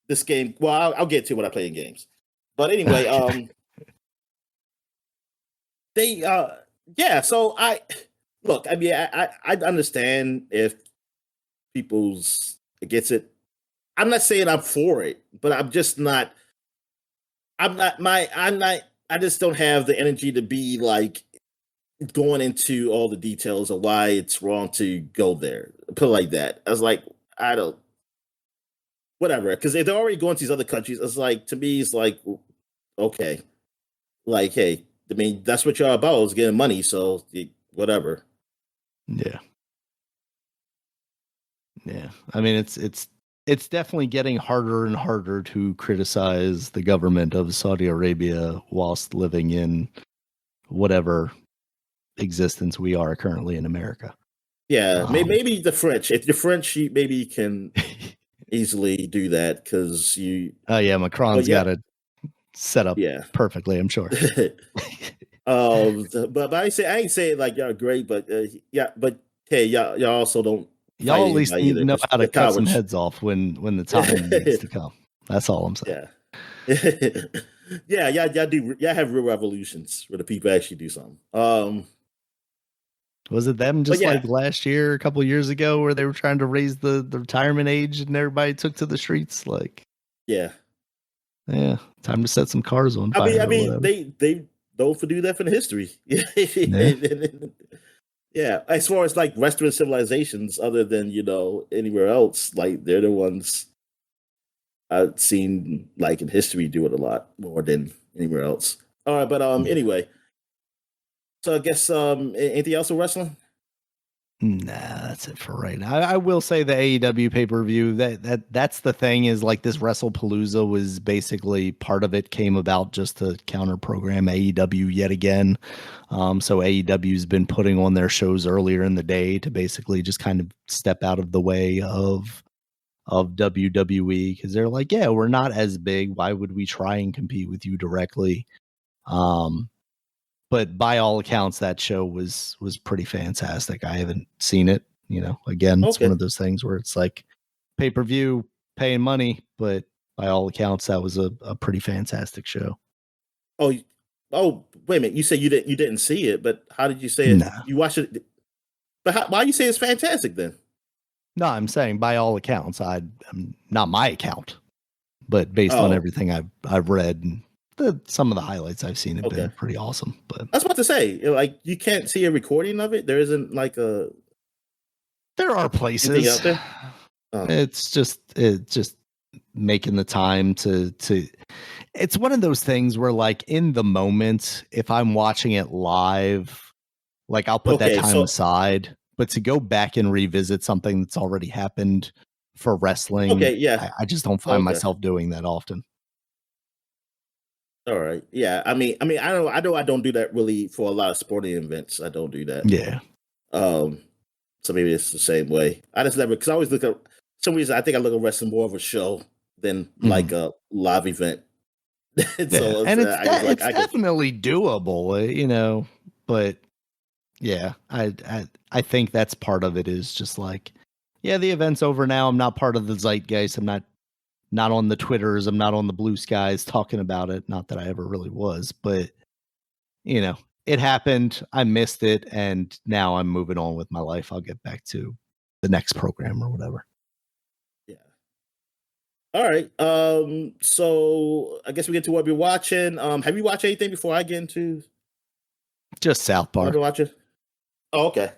this game. Well, I'll get to when I play in games. But anyway, so I look, I mean, I understand if people's gets it. I'm not saying I'm for it, but I'm just not. I just don't have the energy to be like going into all the details of why it's wrong to go there. Put it like that. I was like, I don't. Whatever, because they're already going to these other countries. It's like, to me, it's like, okay, like, hey, I mean, that's what y'all about, is getting money. So whatever. Yeah. I mean, it's definitely getting harder and harder to criticize the government of Saudi Arabia whilst living in whatever existence we are currently in America. Yeah, maybe the French. If you're French, you maybe can easily do that because you. Oh yeah, Macron's got it set up perfectly, I'm sure. But I ain't saying like y'all great, but but hey, y'all also don't. Y'all at least know how to cut some heads off when the time needs to come. That's all I'm saying. Yeah. Y'all do. Y'all have real revolutions where the people actually do something. Was it them just like last year, a couple of years ago, where they were trying to raise the retirement age and everybody took to the streets? Like, yeah, time to set some cars on fire. I mean, they don't do that for the history. Yeah, as far as like Western civilizations, other than anywhere else, like they're the ones I've seen like in history do it a lot more than anywhere else. All right, but anyway. So I guess anything else with wrestling? Nah, that's it for right now. I will say the AEW pay-per-view, that's the thing, is like this WrestlePalooza was basically part of it came about just to counter program AEW yet again. So AEW's been putting on their shows earlier in the day to basically just kind of step out of the way of WWE, because they're like, yeah, we're not as big. Why would we try and compete with you directly? But by all accounts, that show was pretty fantastic. I haven't seen it. Again, it's one Okay. of those things where it's like pay-per-view, paying money, but by all accounts, that was a pretty fantastic show. Oh, wait a minute. You said you didn't see it, but how did you say it? Nah. You watched it, but why you say it's fantastic then? No, I'm saying by all accounts, I'm not my account, but based on Oh, everything I've read and some of the highlights I've seen have okay. been pretty awesome. But I was about to say, like, you can't see a recording of it. There isn't like a there are anything places. out there. Oh, It's just making the time to it's one of those things where, like, in the moment, if I'm watching it live, like, I'll put that okay. time So, aside, but to go back and revisit something that's already happened for wrestling, okay, yeah, I just don't find okay, myself doing that often. all right, yeah. I don't do that really for a lot of sporting events. I don't do that. Yeah. Um, so maybe it's the same way. I just never because I always look at some reason. I think I look at wrestling more of a show than like Mhm. a live event. And Yeah, so and I guess like it's I could. definitely doable, but yeah, I think that's part of it, is just like, yeah, the event's over now. I'm not part of the zeitgeist. I'm not on the Twitters. I'm not on the blue skies talking about it. Not that I ever really was, but you know, it happened. I missed it, and now I'm moving on with my life. I'll get back to the next program or whatever. Yeah. All right. So I guess we get to what we're watching. Have you watched anything before I get into Just South what I've Park. been watching? Oh, okay.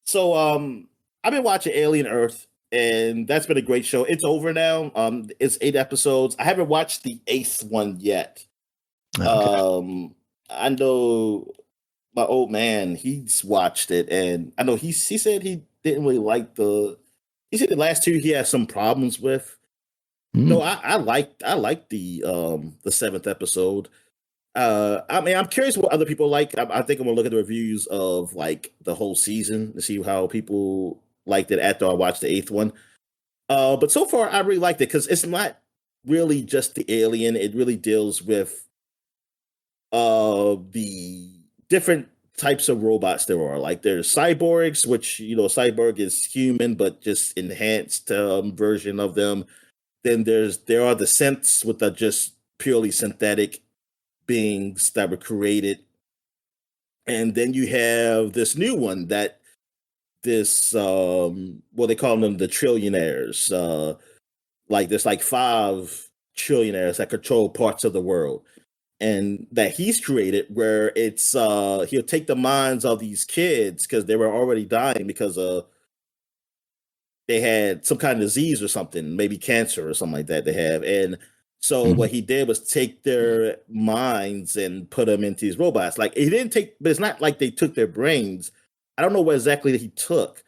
So I've been watching Alien Earth, and that's been a great show. It's over now. It's 8 episodes. I haven't watched the eighth one yet. Okay. I know my old man, he's watched it, and I know he said he didn't really like he said the last two he had some problems with. No, Mm. I like the seventh episode. I mean, I'm curious what other people like. I think I'm gonna look at the reviews of like the whole season to see how people liked it after I watched the eighth one. But so far I really liked it because it's not really just the alien. It really deals with the different types of robots there are. Like there's cyborgs, which cyborg is human but just enhanced version of them. Then there are the synths, with the just purely synthetic beings that were created. And then you have this new one that this well, they call them the trillionaires. Like there's like five trillionaires that control parts of the world. And that he's created, where it's he'll take the minds of these kids because they were already dying because they had some kind of disease or something, maybe cancer or something like that they have. And so Mhm. what he did was take their minds and put them into these robots. Like he didn't take, but it's not like they took their brains. I don't know what exactly he took.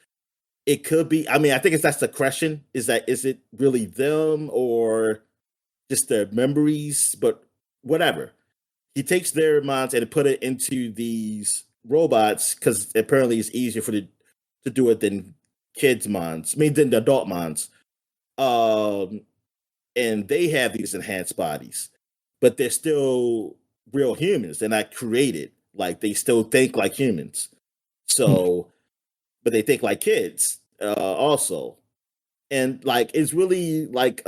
It could be. I mean, I think that's the question: is it really them or just their memories? But whatever. He takes their minds and put it into these robots because apparently it's easier to do it than kids' minds. I mean, than the adult minds. Um, and they have these enhanced bodies, but they're still real humans. They're not created. Like they still think like humans. So, but they think like kids also. And like it's really like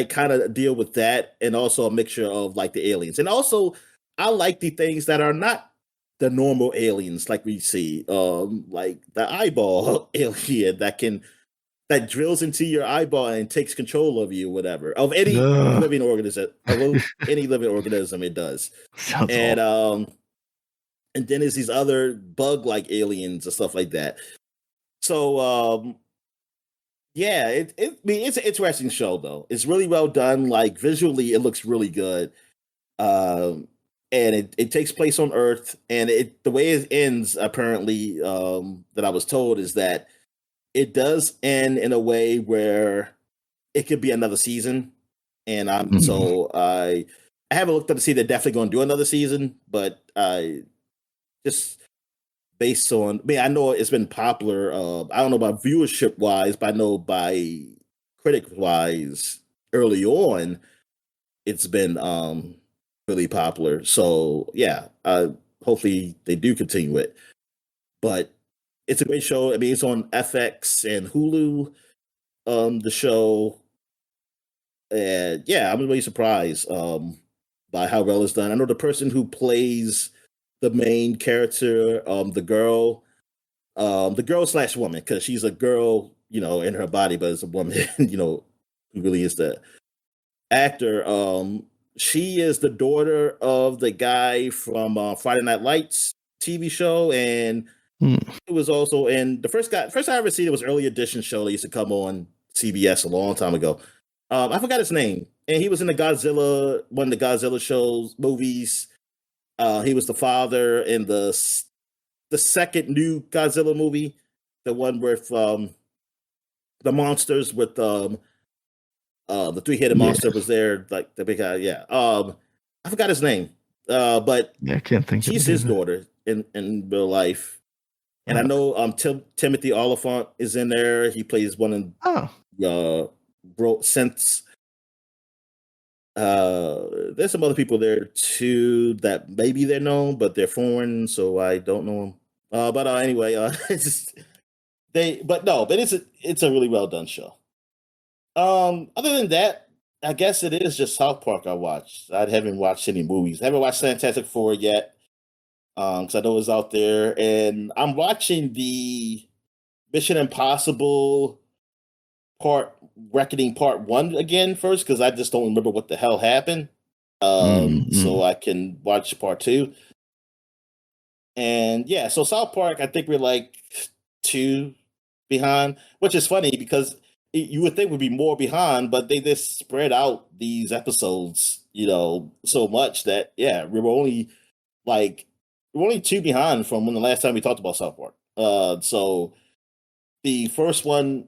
kind of deal with that, and also a mixture of like the aliens. And also I like the things that are not the normal aliens like we see. Like the eyeball alien that drills into your eyeball and takes control of you, whatever, of any Ugh. living organism, any living organism it does. Sounds And awful. and then there's these other bug like aliens and stuff like that. So yeah, I mean, it's an interesting show though. It's really well done. Like visually, it looks really good. Um, and it takes place on Earth. And the way it ends, apparently, that I was told, is that it does end in a way where it could be another season. And I haven't looked up to see they're definitely going to do another season, but I just based on, I mean, I know it's been popular. I don't know about viewership wise, but I know by critic wise, early on, it's been really popular. So yeah, hopefully they do continue it. But it's a great show. I mean, it's on FX and Hulu. The show, and yeah, I'm really surprised by how well it's done. I know the person who plays the main character, the girl slash woman, because she's a girl, in her body, but it's a woman, who really is the actor. She is the daughter of the guy from Friday Night Lights TV show, and it was also in the first I ever seen it was Early Edition show that used to come on CBS a long time ago. I forgot his name, and he was in one of the Godzilla shows movies. He was the father in the second new Godzilla movie, the one with the monsters with the three-headed monster was there, like the big guy. Yeah, I forgot his name, but I can't think. She's his daughter in real life. And I know Timothy Oliphant is in there. He plays one of since there's some other people there too that maybe they're known, but they're foreign, so I don't know them. But anyway, it's just, but it's a really well done show. Other than that, I guess it is just South Park I watched. I haven't watched any movies. I haven't watched Fantastic Four yet. Because I know it's out there, and I'm watching the Mission Impossible Reckoning Part 1 again first, because I just don't remember what the hell happened. So I can watch Part 2. And yeah, so South Park, I think we're like 2 behind, which is funny because you would think we'd be more behind, but they just spread out these episodes, so much that, yeah, we're only 2 behind from when the last time we talked about South Park. So the first one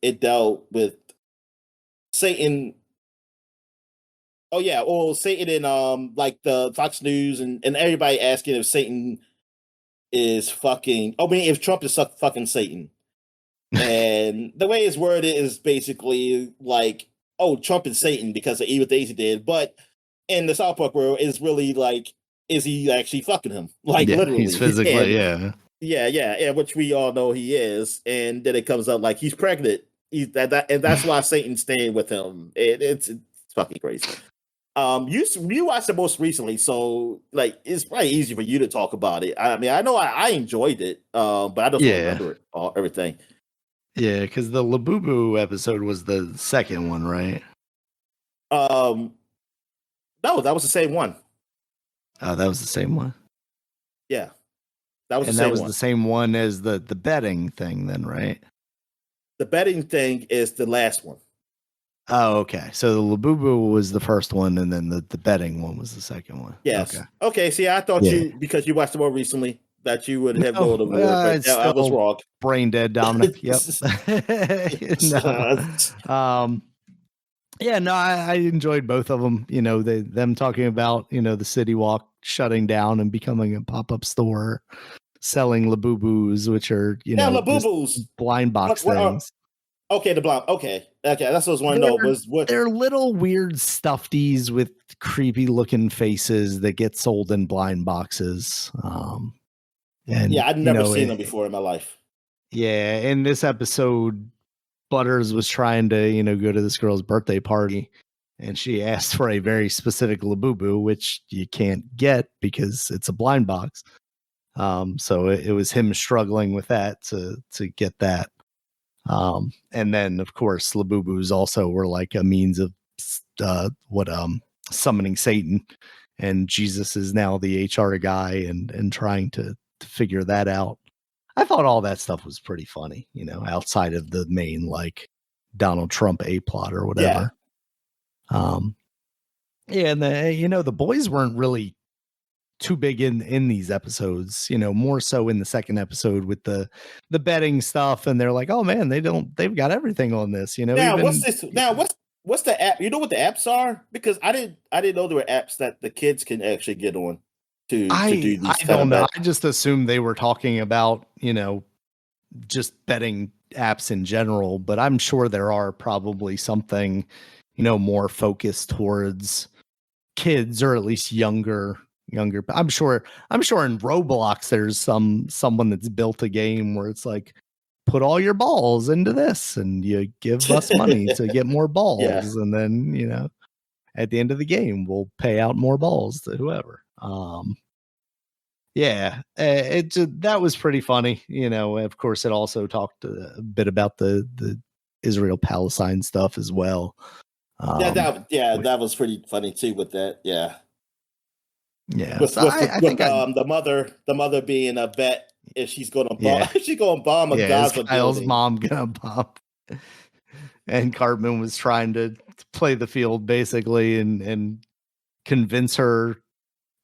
it dealt with Satan. Oh yeah, well, Satan and like the Fox News and everybody asking if Satan is fucking. I mean, if Trump is fucking Satan. And the way it's worded is basically like, oh, Trump is Satan because of evil things he did, but in the South Park world, is really like, is he actually fucking him? Like, literally. He's physically, yeah, which we all know he is. And then it comes out like he's pregnant. And that's why Satan's staying with him. It's fucking crazy. You watched it most recently, so like it's probably easy for you to talk about it. I mean, I know I enjoyed it, but I don't remember it everything. Yeah, because the Labubu episode was the second one, right? No, that was the same one. Oh, that was the same one. Yeah, that was the same one as the betting thing, then, right? The betting thing is the last one. Oh, okay. So the Labubu was the first one, and then the betting one was the second one. Yes. Okay. See, I thought you, because you watched it more recently, that you would have known the word, but I was wrong. Brain dead, Dominic. Yep. Yeah, no, I enjoyed both of them. Them talking about, the City Walk shutting down and becoming a pop-up store, selling Labubus, which are, Labubus, blind box things. Okay, the blind. Okay, that's what I was wanting to know. Was what they're little weird stuffies with creepy looking faces that get sold in blind boxes. And yeah, I'd never seen them before in my life. Yeah, in this episode, Butters was trying to, go to this girl's birthday party, and she asked for a very specific Labubu, which you can't get because it's a blind box. So it was him struggling with that to get that. And then of course Labubus also were like a means of summoning Satan, and Jesus is now the HR guy and trying to figure that out. I thought all that stuff was pretty funny, outside of the main like Donald Trump A plot or whatever. Yeah. Yeah, and the boys weren't really too big in these episodes, more so in the second episode with the betting stuff, and they're like, oh man, they've got everything on this, Now, what's even this? Now, what's the app? You know what the apps are? Because I didn't know there were apps that the kids can actually get on to I do I these kind don't of know. bet. I just assumed they were talking about, just betting apps in general, but I'm sure there are probably something, more focused towards kids, or at least younger. I'm sure in Roblox there's someone that's built a game where it's like, put all your balls into this and you give us money to get more Yeah, balls, and then at the end of the game we'll pay out more balls to whoever. Yeah, that was pretty funny. Of course, it also talked a bit about the Israel Palestine stuff as well. yeah, Which, that was pretty funny too. With that, yeah, yeah, with so with I with think I the mother being a vet if she's gonna bomb yeah, she's gonna bomb a yeah, is Gaza Kyle's building. mom gonna bump? And Cartman was trying to play the field basically, and convince her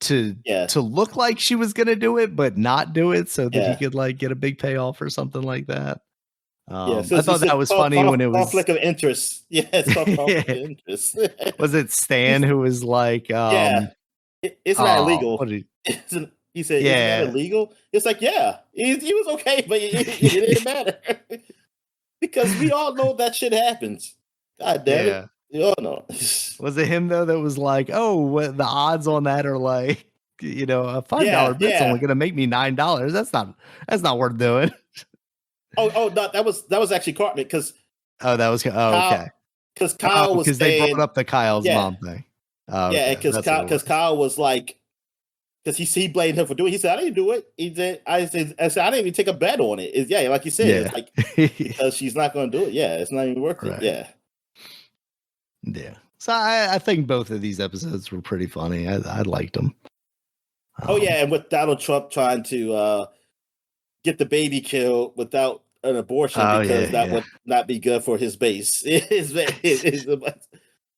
to Yeah, to look like she was gonna do it, but not do it, so that he yeah, could like get a big payoff or something like that. yeah. So I it's thought that a was funny when it was conflict of interest. Yeah, it's called conflict of interest. was it Stan He's, who was like, yeah, isn't that oh, illegal? what did He said, "Isn't that yeah, illegal?" It's like, yeah, he was okay, but it didn't matter because we all know that shit happens. God damn it, yeah. you all know. Was it him though that was like, oh, what the odds on that are like, a $5 Yeah, bet's only yeah. gonna make me $9. That's not worth doing. Oh, no, that was actually Cartman because Oh, that was okay. Kyle because Oh, Kyle was because they brought saying, up the Kyle's yeah, mom thing. Oh, yeah, okay, because that's what Kyle, it because was. Kyle was like, because he blamed him for doing it. He said, I didn't do it. I said, I didn't even take a bet on it. Yeah, like you said, Yeah. it's like, because she's not going to do it. Yeah, it's not even worth it. Right. Yeah. Yeah. So I think both of these episodes were pretty funny. I liked them. Oh, yeah. And with Donald Trump trying to get the baby killed without an abortion Oh because yeah, that yeah. would not be good for his base.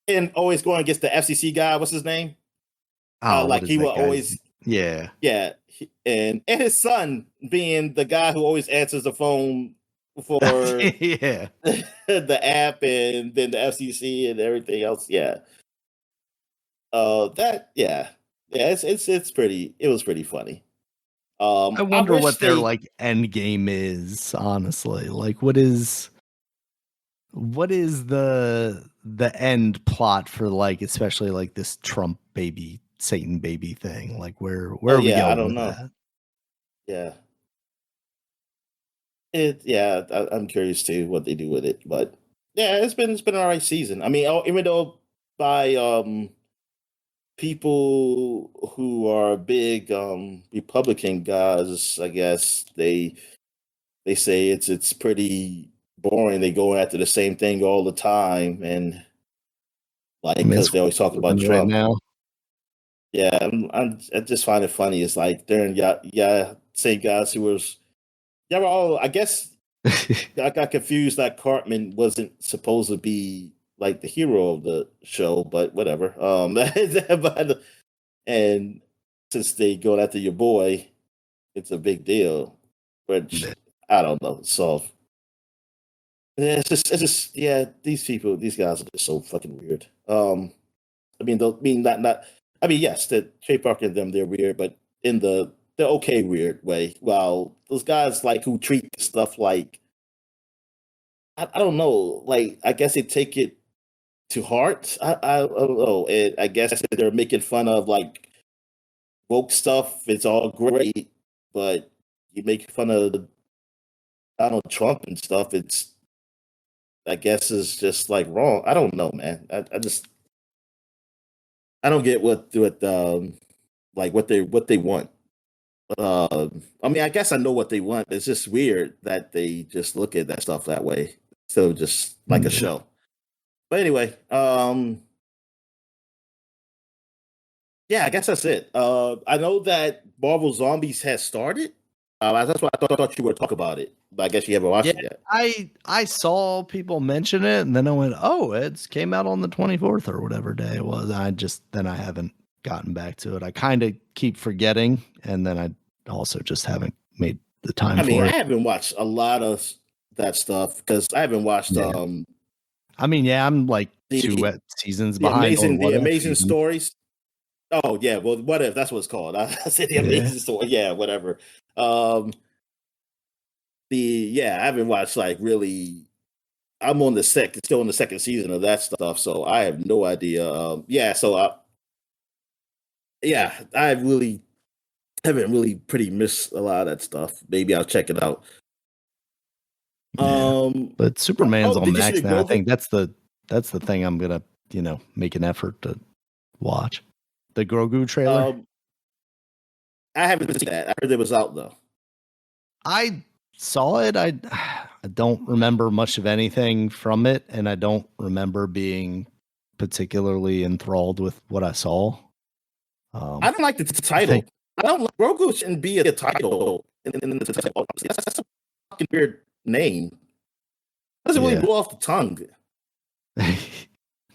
And always going against the FCC guy. What's his name? Oh, what Like is he will that guy's? always, Yeah. yeah. And his son being the guy who always answers the phone for Yeah. the app and then the FCC and everything else. Yeah. That yeah. Yeah, it's pretty it was pretty funny. I I wonder wish what their they like end game is, honestly. Like what is the end plot for, like, especially like this Trump baby, Satan baby thing? Like where oh are we yeah, I going don't with know. that? Yeah. I'm curious too what they do with it, but yeah, it's been an all right season. I mean, even though by people who are big Republican guys, I guess they say it's pretty boring. They go after the same thing all the time, and like I mean, because it's they always talk about right Trump. now. Yeah, I just find it funny. It's like they're yeah, same guys who was yeah, were all I guess I got confused that Cartman wasn't supposed to be like the hero of the show, but whatever. But, and since they go after your boy, it's a big deal. Which I don't know. So yeah, it's just yeah. These guys are just so fucking weird. I mean, not. I mean, yes, the Trey Parker and them they're weird, but in the okay weird way. While those guys like who treat stuff like I don't know, like I guess they take it to heart. I don't know. I guess they're making fun of like woke stuff. It's all great, but you make fun of Donald Trump and stuff. It's I guess is just like wrong. I don't know, man. I just I don't get what like what they want. I mean, I guess I know what they want. It's just weird that they just look at that stuff that way. So just like a Yeah. show. But anyway, yeah, I guess that's it. I know that Marvel Zombies has started. That's why I thought you were talking about it, but I guess you haven't watched it yet. I saw people mention it, and then I went, "Oh, it came out on the 24th or whatever day it was." I haven't gotten back to it. I kind of keep forgetting, and then I also just haven't made the time I mean, for I it. haven't watched a lot of that stuff because I haven't watched Yeah. I mean, yeah, I'm like two the seasons behind on the What If amazing even. stories. Oh yeah, well, what if that's what it's called? I said the Yeah. amazing story. Yeah, whatever. I haven't watched like really. I'm on still on the second season of that stuff, so I have no idea. I really haven't really pretty missed a lot of that stuff. Maybe I'll check it out. Yeah. But Superman's on Did you see Max the now. I Grogu? think that's the thing I'm gonna, make an effort to watch. The Grogu trailer. I haven't seen that. I heard it was out though. I saw it. I don't remember much of anything from it, and I don't remember being particularly enthralled with what I saw. I don't like the title. I don't like Grogu shouldn't be a title in the title. That's a fucking weird name. Doesn't really roll off the tongue.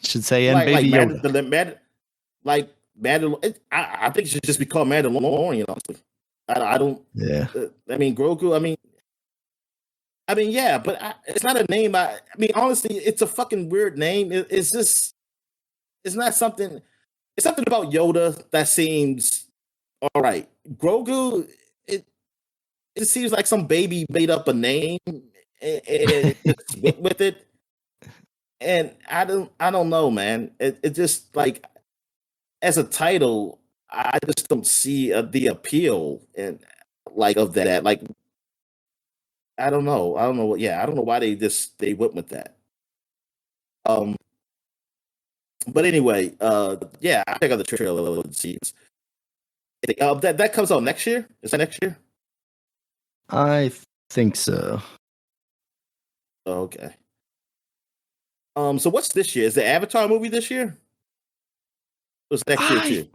Should say and Baby Yoda. I think it should just be called Mandalorian. Honestly, I don't. Yeah. I mean Grogu. Yeah, but it's not a name. I mean, honestly, it's a fucking weird name. It's just. It's not something. It's something about Yoda that seems all right. Grogu. It seems like some baby made up a name and just went with it. And I don't know, man. It just like as a title, I just don't see the appeal and like of that. Like I don't know. I don't know. Yeah, I don't know why they went with that. But anyway, I check out the trailer and see. That comes out next year. Is that next year? I think so. Okay. So what's this year? Is the Avatar movie this year? It's next year too.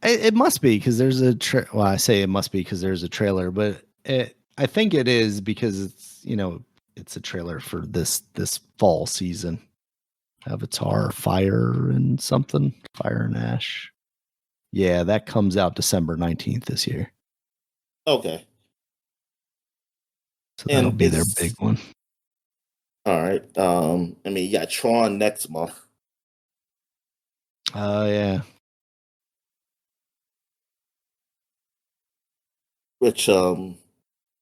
It must be because there's a well, I say it must be because there's a trailer, but I think it is because it's a trailer for this fall season. Avatar Fire and something. Fire and Ash. Yeah, that comes out December 19th this year. Okay. So that'll be their big one. All right. You got Tron next month. Oh, yeah. Which, I don't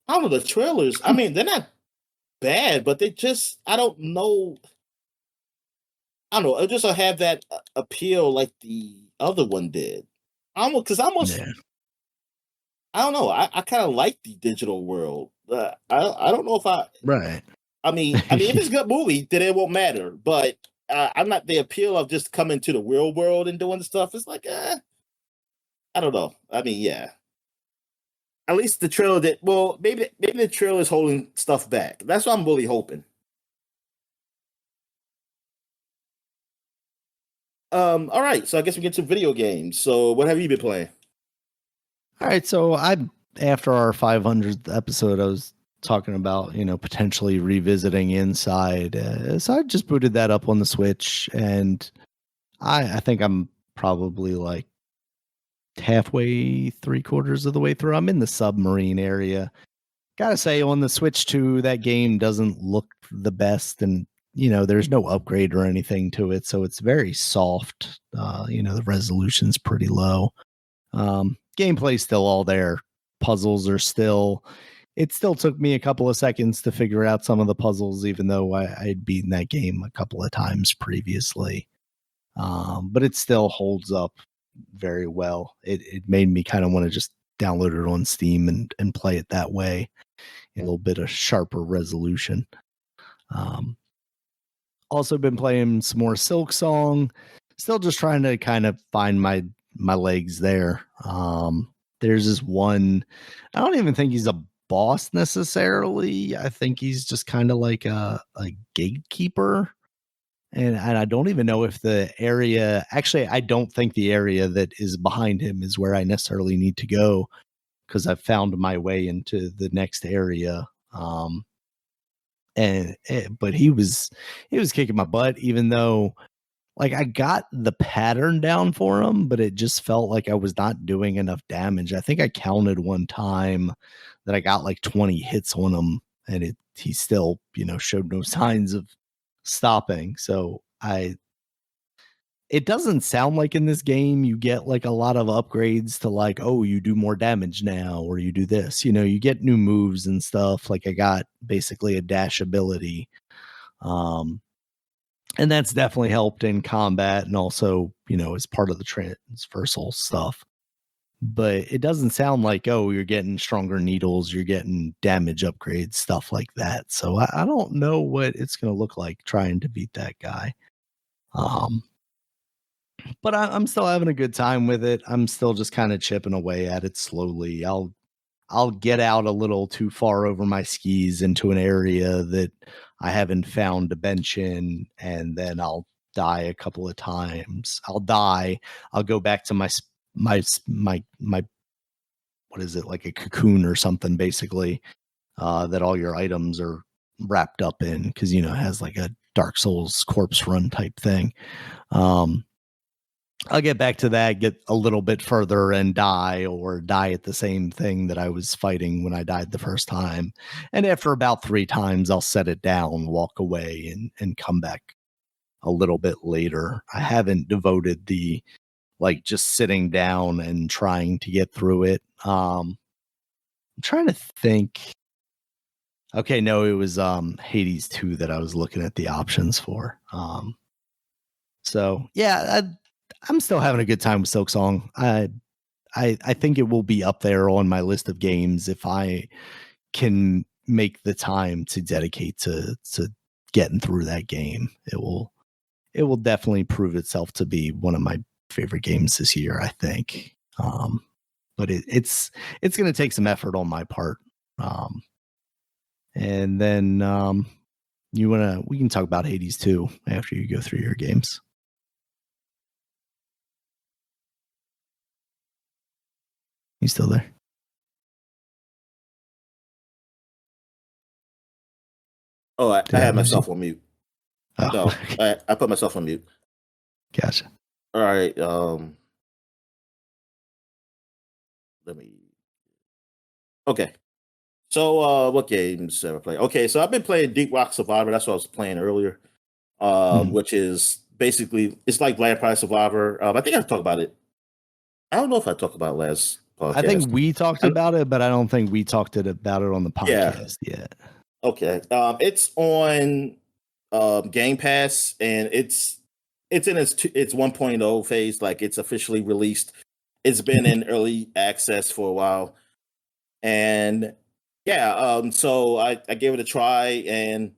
know, the trailers, I mean, they're not bad, but they just, I don't know. I don't know. It just don't have that appeal like the other one did. I don't know. I kind of like the digital world. I don't know if Right. I mean, if it's a good movie, then it won't matter. But I'm not the appeal of just coming to the real world and doing stuff. It's like, I don't know. I mean, yeah. At least the trailer maybe the trailer is holding stuff back. That's what I'm really hoping. All right. So I guess we get to video games. So what have you been playing? All right. So after our 500th episode, I was talking about, potentially revisiting Inside. So I just booted that up on the Switch, and I think I'm probably like halfway, 3/4 of the way through. I'm in the submarine area. Gotta say, on the Switch 2, that game doesn't look the best, and there's no upgrade or anything to it, so it's very soft. The resolution's pretty low. Gameplay's still all there. Puzzles are still. It still took me a couple of seconds to figure out some of the puzzles, even though I'd beaten that game a couple of times previously. But it still holds up very well. It made me kind of want to just download it on Steam and play it that way, a little bit of sharper resolution. Also been playing some more Silksong. Still just trying to kind of find my legs there. There's this one. I don't even think he's a boss necessarily. I think he's just kind of like a gatekeeper. And I don't even know if the area, actually, I don't think the area that is behind him is where I necessarily need to go because I found my way into the next area. But he was kicking my butt, even though like I got the pattern down for him, but it just felt like I was not doing enough damage. I think I counted one time that I got like 20 hits on him, and he still, showed no signs of stopping. So it doesn't sound like in this game you get like a lot of upgrades to like, oh, you do more damage now, or you do this. You get new moves and stuff. Like I got basically a dash ability. And that's definitely helped in combat and also, as part of the transversal stuff. But it doesn't sound like, oh, you're getting stronger needles, you're getting damage upgrades, stuff like that. So I don't know what it's going to look like trying to beat that guy. But I'm still having a good time with it. I'm still just kind of chipping away at it slowly. I'll get out a little too far over my skis into an area that I haven't found a bench in, and then I'll die a couple of times. I'll die. I'll go back to my what is it, like a cocoon or something, basically, that all your items are wrapped up in, because it has like a Dark Souls corpse run type thing. I'll get back to that, get a little bit further and die, or die at the same thing that I was fighting when I died the first time. And after about 3 times, I'll set it down, walk away, and come back a little bit later. I haven't devoted the like just sitting down and trying to get through it. I'm trying to think. Okay, no, it was Hades 2 that I was looking at the options for. So yeah, I'm still having a good time with Silksong. I think it will be up there on my list of games if I can make the time to dedicate to getting through that game. It will definitely prove itself to be one of my favorite games this year, I think. But it's going to take some effort on my part. And then we can talk about Hades 2 after you go through your games. You still there? Oh, I had myself on mute. Oh, No, I put myself on mute. Gotcha. All right. Let me. Okay. So, what games have I played? Okay, so I've been playing Deep Rock Survivor. That's what I was playing earlier. Which is basically it's like Vampire Survivor. I think I've talked about it. I don't know if I talked about it last podcast. I think we talked about it, but I don't think we talked about it on the podcast yet. Okay. It's on Game Pass, and it's in its 1.0 phase. Like it's officially released. It's been in early access for a while, and yeah. So I gave it a try, and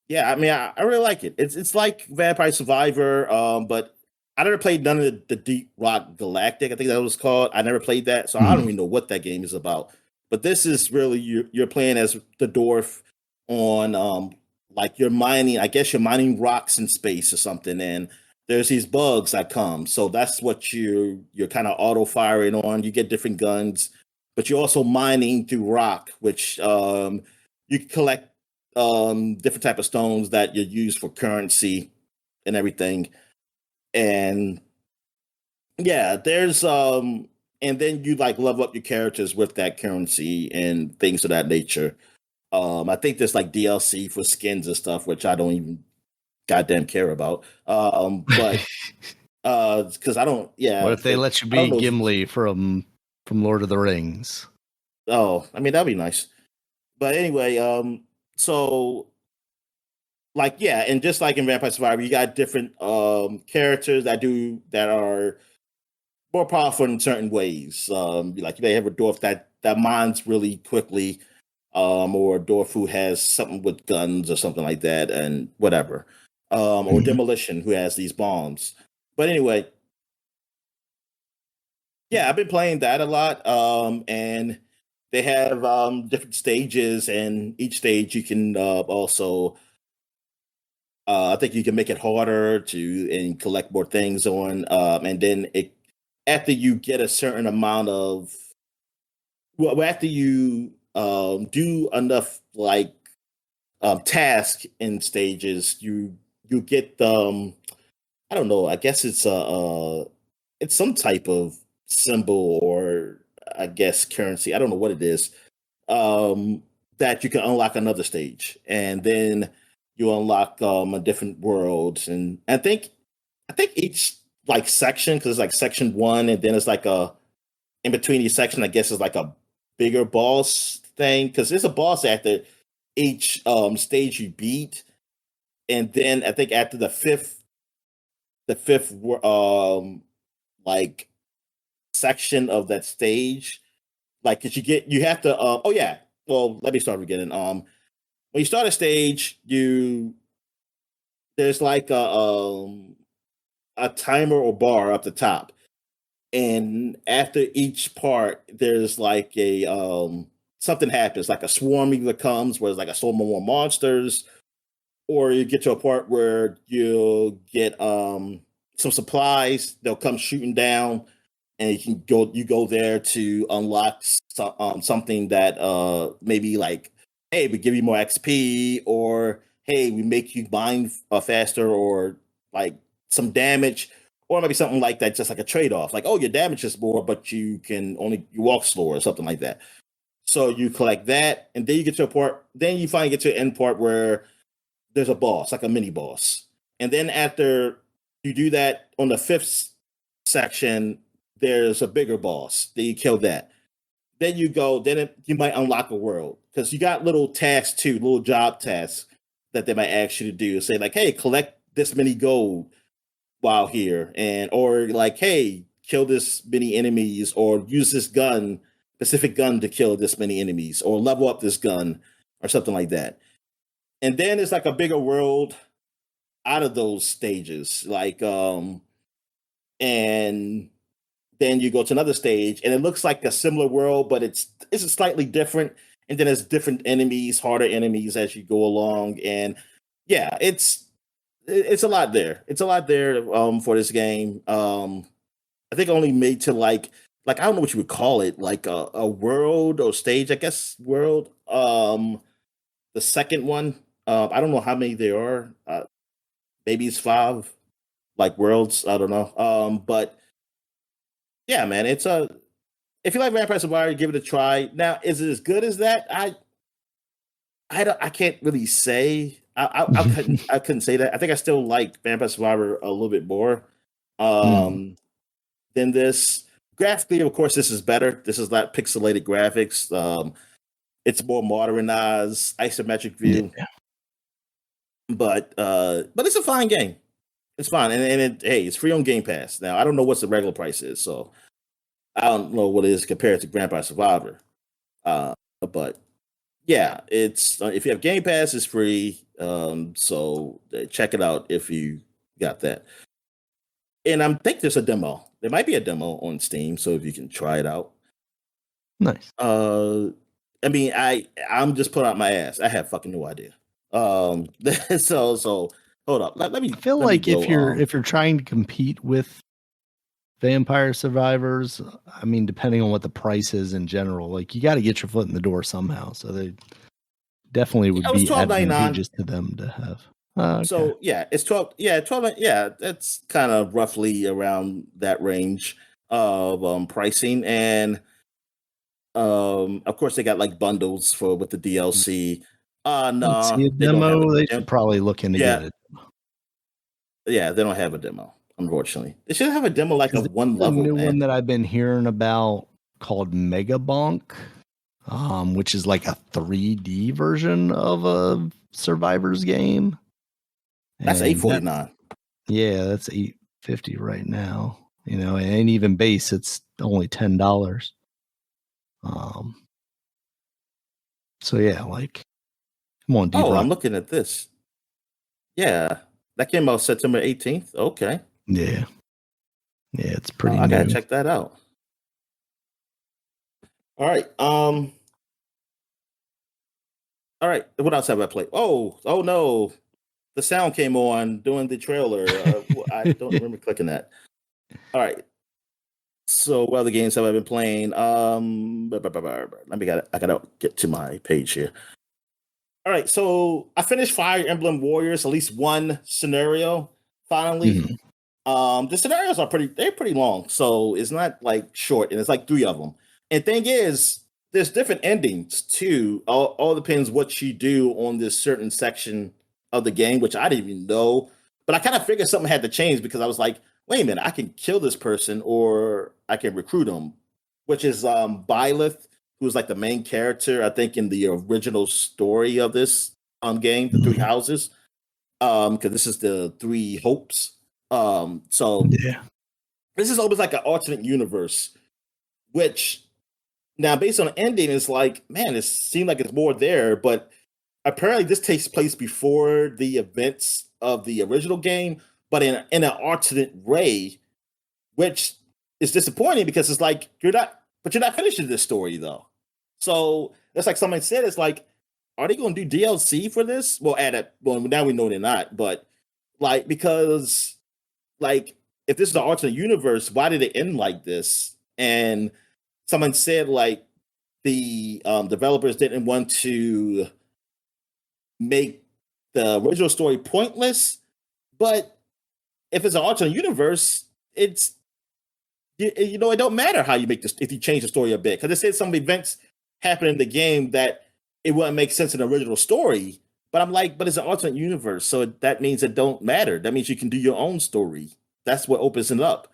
yeah, I mean, I really like it. It's like Vampire Survivor, but I never played none of the Deep Rock Galactic. I think that was called. I never played that, so I don't even know what that game is about. But this is really you're playing as the dwarf on like you're mining. I guess you're mining rocks in space or something, and there's these bugs that come. So that's what you're kind of auto firing on. You get different guns, but you're also mining through rock, which you collect different type of stones that you use for currency and everything. And yeah, there's and then you like level up your characters with that currency and things of that nature. I think there's like DLC for skins and stuff, which I don't even goddamn care about. But because I don't, yeah. What if they let you be Gimli from Lord of the Rings? Oh, I mean that'd be nice. But anyway, so like yeah, and just like in Vampire Survivor, you got different characters that are more powerful in certain ways. Like you may have a dwarf that mines really quickly, or a dwarf who has something with guns or something like that, and whatever. Or Demolition who has these bombs. But anyway, yeah, I've been playing that a lot. And they have different stages, and each stage you can also I think you can make it harder to and collect more things on, and then after you get a certain amount of well, after you do enough like task in stages, you get I don't know. I guess it's some type of symbol or I guess currency. I don't know what it is. Um, that you can unlock another stage, and then you unlock a different world. And I think each like section because it's like section one, and then it's like a in between each section. I guess is like a bigger boss thing because there's a boss after each stage you beat, and then I think after the fifth like section of that stage, like cause you have to oh yeah, well let me start beginning. When you start a stage, there's like a timer or bar up the top, and after each part there's like a something happens, like a swarm either comes where it's like a storm of more monsters, or you get to a part where you'll get some supplies. They'll come shooting down, and you go there to unlock something that maybe like, hey, we give you more XP, or hey, we make you mine faster, or like some damage, or maybe something like that, just like a trade off. Like, oh, your damage is more, but you walk slower, or something like that. So you collect that, and then you get to a part. Then you finally get to an end part where there's a boss, like a mini boss. And then after you do that on the fifth section, there's a bigger boss. Then you kill that. Then you go, you might unlock a world because you got little tasks too, little job tasks that they might ask you to do. Say like, hey, collect this many gold while here, and or like, hey, kill this many enemies, or use this gun, specific gun to kill this many enemies, or level up this gun, or something like that. And then it's like a bigger world out of those stages, like and then you go to another stage and it looks like a similar world, but it's slightly different, and then there's different enemies, harder enemies as you go along. And yeah, it's a lot there. It's a lot there for this game. I think only made to like I don't know what you would call it, like a world or stage, I guess world. The second one, I don't know how many there are. Maybe it's five, like worlds. I don't know. But yeah, man, it's a if you like Vampire Survivor, give it a try. Now, is it as good as that? I can't really say. I couldn't say that. I think I still like Vampire Survivor a little bit more Mm, um, than this. Graphically, of course, this is better. This is not pixelated graphics. It's more modernized, isometric view, yeah, but it's a fine game. It's fine, and hey, it's free on Game Pass. Now, I don't know what the regular price is, so I don't know what it is compared to Vampire Survivor. But yeah, it's if you have Game Pass, it's free. So check it out if you got that. And I think there's a demo. There might be a demo on Steam, so if you can try it out. nice. Uh, I mean, I'm just put out my ass. I have fucking no idea. Um, so hold up. Let I me feel let me like if go. you're trying to compete with Vampire Survivors, I mean, depending on what the price is in general, like you got to get your foot in the door somehow. So they definitely Yeah, would it was be 12.99. advantageous to them to have. Okay. So yeah, it's 12. Yeah, 12. Yeah, that's kind of roughly around that range of pricing. And of course they got like bundles for with the DLC. Let's see No, a they don't have demo. They it. should probably look into Yeah, get it yeah, they don't have a demo, unfortunately. They should have a demo like because of one there's a level, new one man. that I've been hearing about called Mega Bonk, which is like a 3D version of a Survivors game, That's and that 849. yeah, that's 850 right now. You know, it ain't even base; it's only $10. Um, so yeah, like come on, Deep Oh, Rock. I'm looking at this. Yeah. That came out September 18th. Okay. Yeah, yeah, it's pretty I gotta new. check that out. All right. All right. What else have I played? Oh no. The sound came on during the trailer. I don't remember clicking that. All right. So what other games have I been playing? I gotta get to my page here. All right, so I finished Fire Emblem Warriors, at least one scenario finally. Mhm. The scenarios are they're pretty long, so it's not like short, and it's like three of them. And thing is, there's different endings too. All depends what you do on this certain section of the game, which I didn't even know. But I kind of figured something had to change because I was like, wait a minute, I can kill this person or I can recruit them, which is Byleth, who's like the main character, I think, in the original story of this game, the Three Mhm. Houses. Because this is the Three Hopes. So Yeah. this is almost like an alternate universe, which now based on the ending, is like, man, it seemed like it's more there, but apparently this takes place before the events of the original game, but in an alternate way, which is disappointing because it's like you're not finishing this story though. So that's like somebody said, it's like, are they going to do DLC for this? Well, well, now we know they're not, but like because like if this is an alternate universe, why did it end like this? And someone said like the developers didn't want to make the original story pointless, but if it's an alternate universe, it's it don't matter how you make this if you change the story a bit because it said some events happen in the game that it wouldn't make sense in the original story. But I'm like, but it's an alternate universe, so that means it don't matter. That means you can do your own story. That's what opens it up,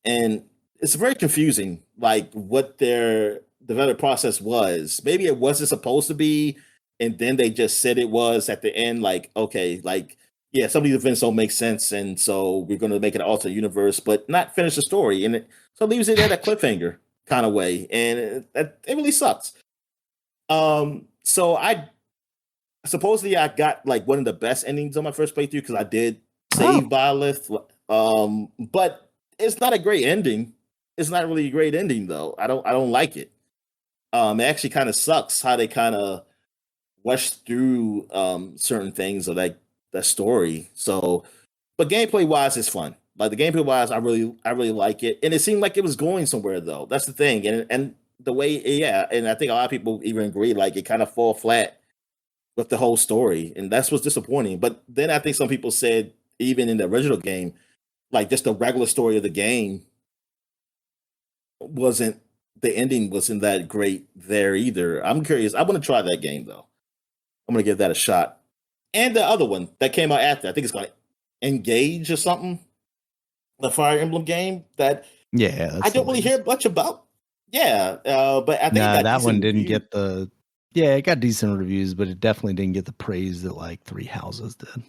and it's very confusing, like what their development process was. Maybe it wasn't supposed to be, and then they just said it was at the end. Like, okay, like yeah, some of these events don't make sense, and so we're going to make an alternate universe, but not finish the story, and so it leaves it at a cliffhanger kind of way, and it really sucks. So I supposedly I got like one of the best endings on my first playthrough because I did Oh. save Byleth. But it's not a great ending. It's not really a great ending though. I don't like it. It actually kind of sucks how they kind of rush through certain things of that story. So, but gameplay wise, it's fun. Like the gameplay wise, I really like it, and it seemed like it was going somewhere though. That's the thing, and the way, yeah, and I think a lot of people even agree, like it kind of fall flat with the whole story, and that's what's disappointing. But then I think some people said even in the original game, like just the regular story of the game wasn't the ending wasn't that great there either. I'm curious. I want to try that game though. I'm gonna give that a shot. And the other one that came out after, I think it's called Engage or something, the Fire Emblem game that Yeah, I that's the don't really latest. hear much about. Yeah, but I think it Nah, got that one decent didn't reviews. get the yeah, it got decent reviews, but it definitely didn't get the praise that like Three Houses did.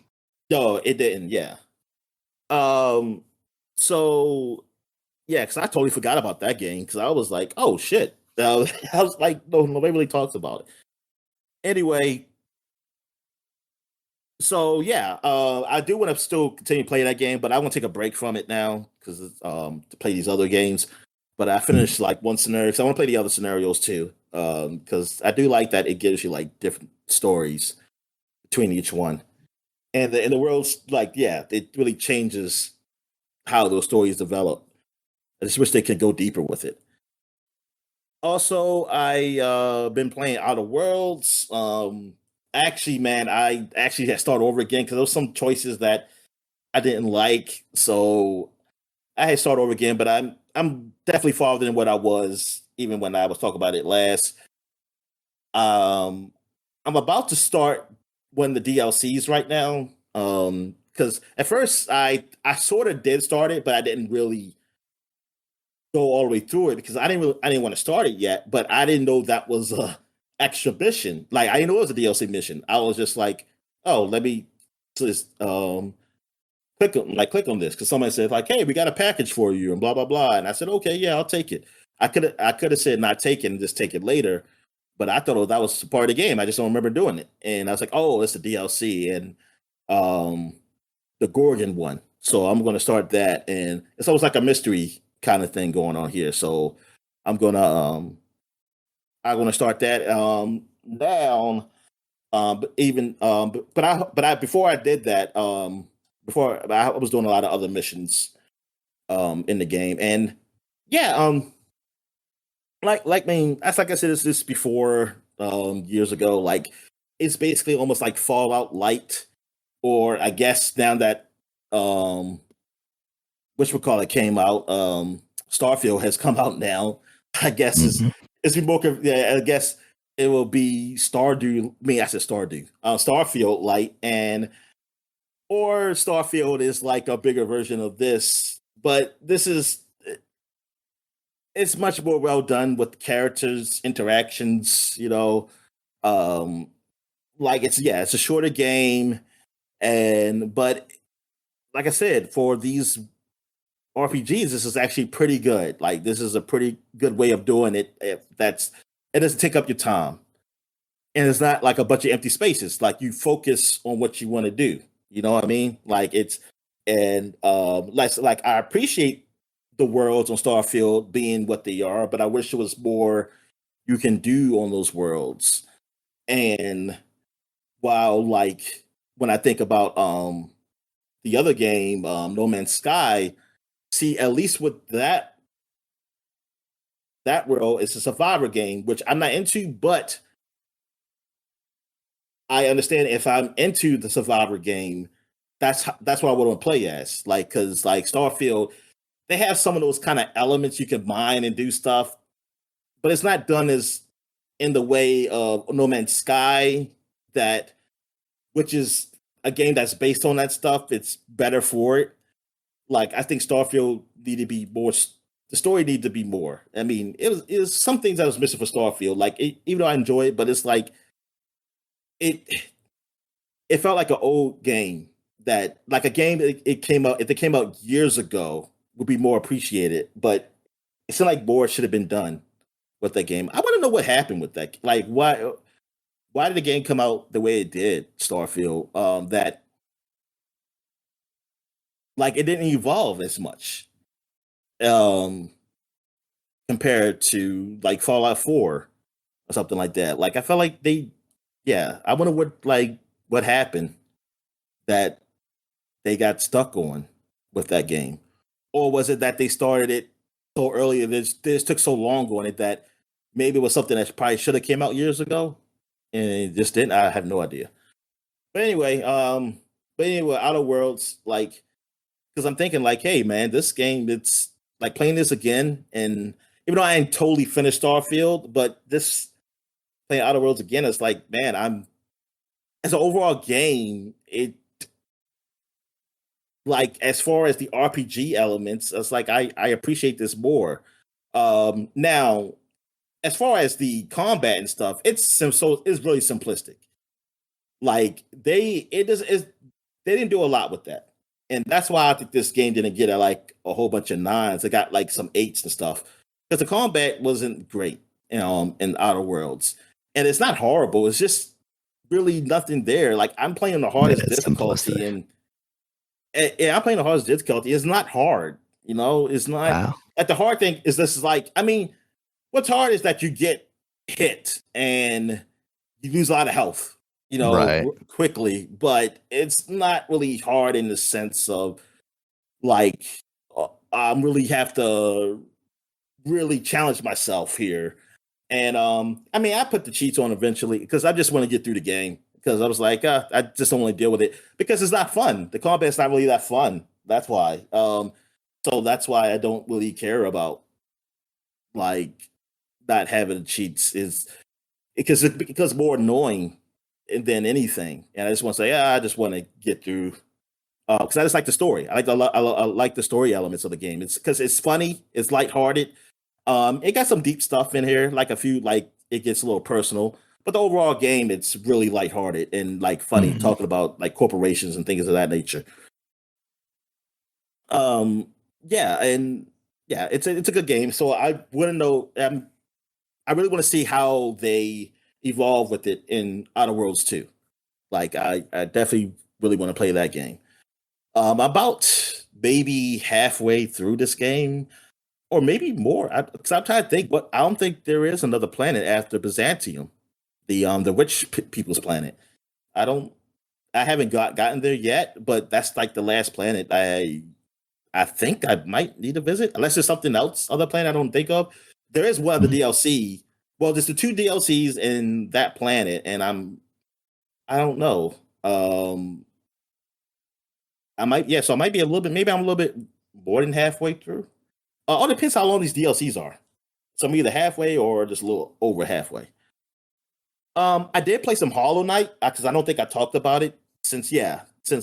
No, it didn't. Yeah. Um. So yeah, because I totally forgot about that game because I was like, oh shit. I was like, no, nobody really talks about it. Anyway, so yeah, I do want to still continue playing that game, but I want to take a break from it now because to play these other games. But I Mhm. finished like one scenario because I want to play the other scenarios too. Because I do like that it gives you like different stories between each one, and the world's like yeah, it really changes how those stories develop. I just wish they could go deeper with it. Also, I been playing Outer Worlds. Actually, man, I actually had to start over again because there was some choices that I didn't like, so I had to start over again. But I'm definitely farther than what I was even when I was talking about it last. Um, I'm about to start one of the DLCs right now. Because at first I sort of did start it, but I didn't really go all the way through it because I didn't want to start it yet, but I didn't know that was a extra mission. Like I didn't know it was a DLC mission. I was just like, oh, let me just click on this because somebody said like, hey, we got a package for you and blah blah blah, and I said, okay, yeah, I'll take it. I could have said not take it and just take it later, but I thought that was part of the game. I just don't remember doing it, and I was like, oh, it's a DLC and um the Gorgon one. So I'm going to start that, and it's almost like a mystery kind of thing going on here. So I'm gonna I'm gonna start that now. But even but I before I did that before I was doing a lot of other missions in the game, and Yeah, I mean, that's like I said this before, years ago. Like, it's basically almost like Fallout Light, or I guess now that um which we call it came out, Starfield has come out now. I guess Mhm. it's be more. Yeah, I guess it will be Stardew. I mean, I said Stardew. Starfield Light, and or Starfield is like a bigger version of this, but this is it's much more well done with characters interactions. Um, like it's a shorter game, and but like I said, for these RPGs, this is actually pretty good. Like, this is a pretty good way of doing it. It doesn't take up your time, and it's not like a bunch of empty spaces. Like, you focus on what you want to do. You know what I mean? Like, it's and like I appreciate the worlds on Starfield being what they are, but I wish there was more you can do on those worlds. And while like when I think about the other game, No Man's Sky, see, at least with that world, it's a survivor game, which I'm not into, but I understand if I'm into the survivor game, that's what I want to play as. Like, because like Starfield, they have some of those kind of elements you can mine and do stuff, but it's not done as in the way of No Man's Sky, that which is a game that's based on that stuff. It's better for it. Like, I think Starfield need to be more. The story needs to be more. I mean, it was some things that was missing for Starfield. Like, even though I enjoy it, but it's like it it felt like an old game, that like a game that it came out if it came out years ago would be more appreciated. But it seemed like more should have been done with that game. I want to know what happened with that. Like, why did the game come out the way it did, Starfield? That like it didn't evolve as much. Um, Compared to like Fallout 4 or something like that. Like, I felt like yeah, I wonder what happened that they got stuck on with that game. Or was it that they started it so early and this took so long on it that maybe it was something that probably should have came out years ago and it just didn't? I have no idea. But anyway, Outer Worlds, like, because I'm thinking like, hey man, this game, it's like playing this again, and even though I ain't totally finished Starfield, but this playing Outer Worlds again, it's like, man, I'm as an overall game, it like as far as the RPG elements, it's like I appreciate this more. Now, as far as the combat and stuff, it's really simplistic. Like, they didn't do a lot with that, and that's why I think this game didn't get like a whole bunch of nines. It got like some eights and stuff because the combat wasn't great, in Outer Worlds, and it's not horrible. It's just really nothing there. Like, I'm playing the Yeah, hardest it's difficulty, simplistic. and yeah, I'm playing the hardest difficulty. It's not hard, It's not Wow. like the hard thing is this is like, I mean, what's hard is that you get hit and you lose a lot of health, Right. quickly, but it's not really hard in the sense of like, I'm really have to really challenge myself here. And I mean, I put the cheats on eventually because I just want to get through the game, because I was like, I just don't want to deal with it because it's not fun. The combat's not really that fun. That's why. So that's why I don't really care about like not having the cheats, is because it becomes more annoying than anything. And I just want to say, I just want to get through because I just like the story. I like the story elements of the game. It's because it's funny, it's lighthearted. It got some deep stuff in here, like a few, like it gets a little personal. But the overall game, it's really lighthearted and like funny, Mhm. talking about like corporations and things of that nature. Um, yeah, and yeah, it's a good game. So I want to know. I really want to see how they evolve with it in Outer Worlds 2. Like, I definitely really want to play that game. About maybe halfway through this game, or maybe more. Because I'm trying to think. What I don't think there is another planet after Byzantium, the people's planet. I don't. I haven't gotten there yet, but that's like the last planet I think I might need to visit, unless there's something else other planet I don't think of. There is one of the DLC. Well, there's the 2 DLCs in that planet, and I don't know. So I might be a little bit. Maybe I'm a little bit more than halfway through. All depends how long these DLCs are. So I'm either halfway or just a little over halfway. I did play some Hollow Knight because I don't think I talked about it since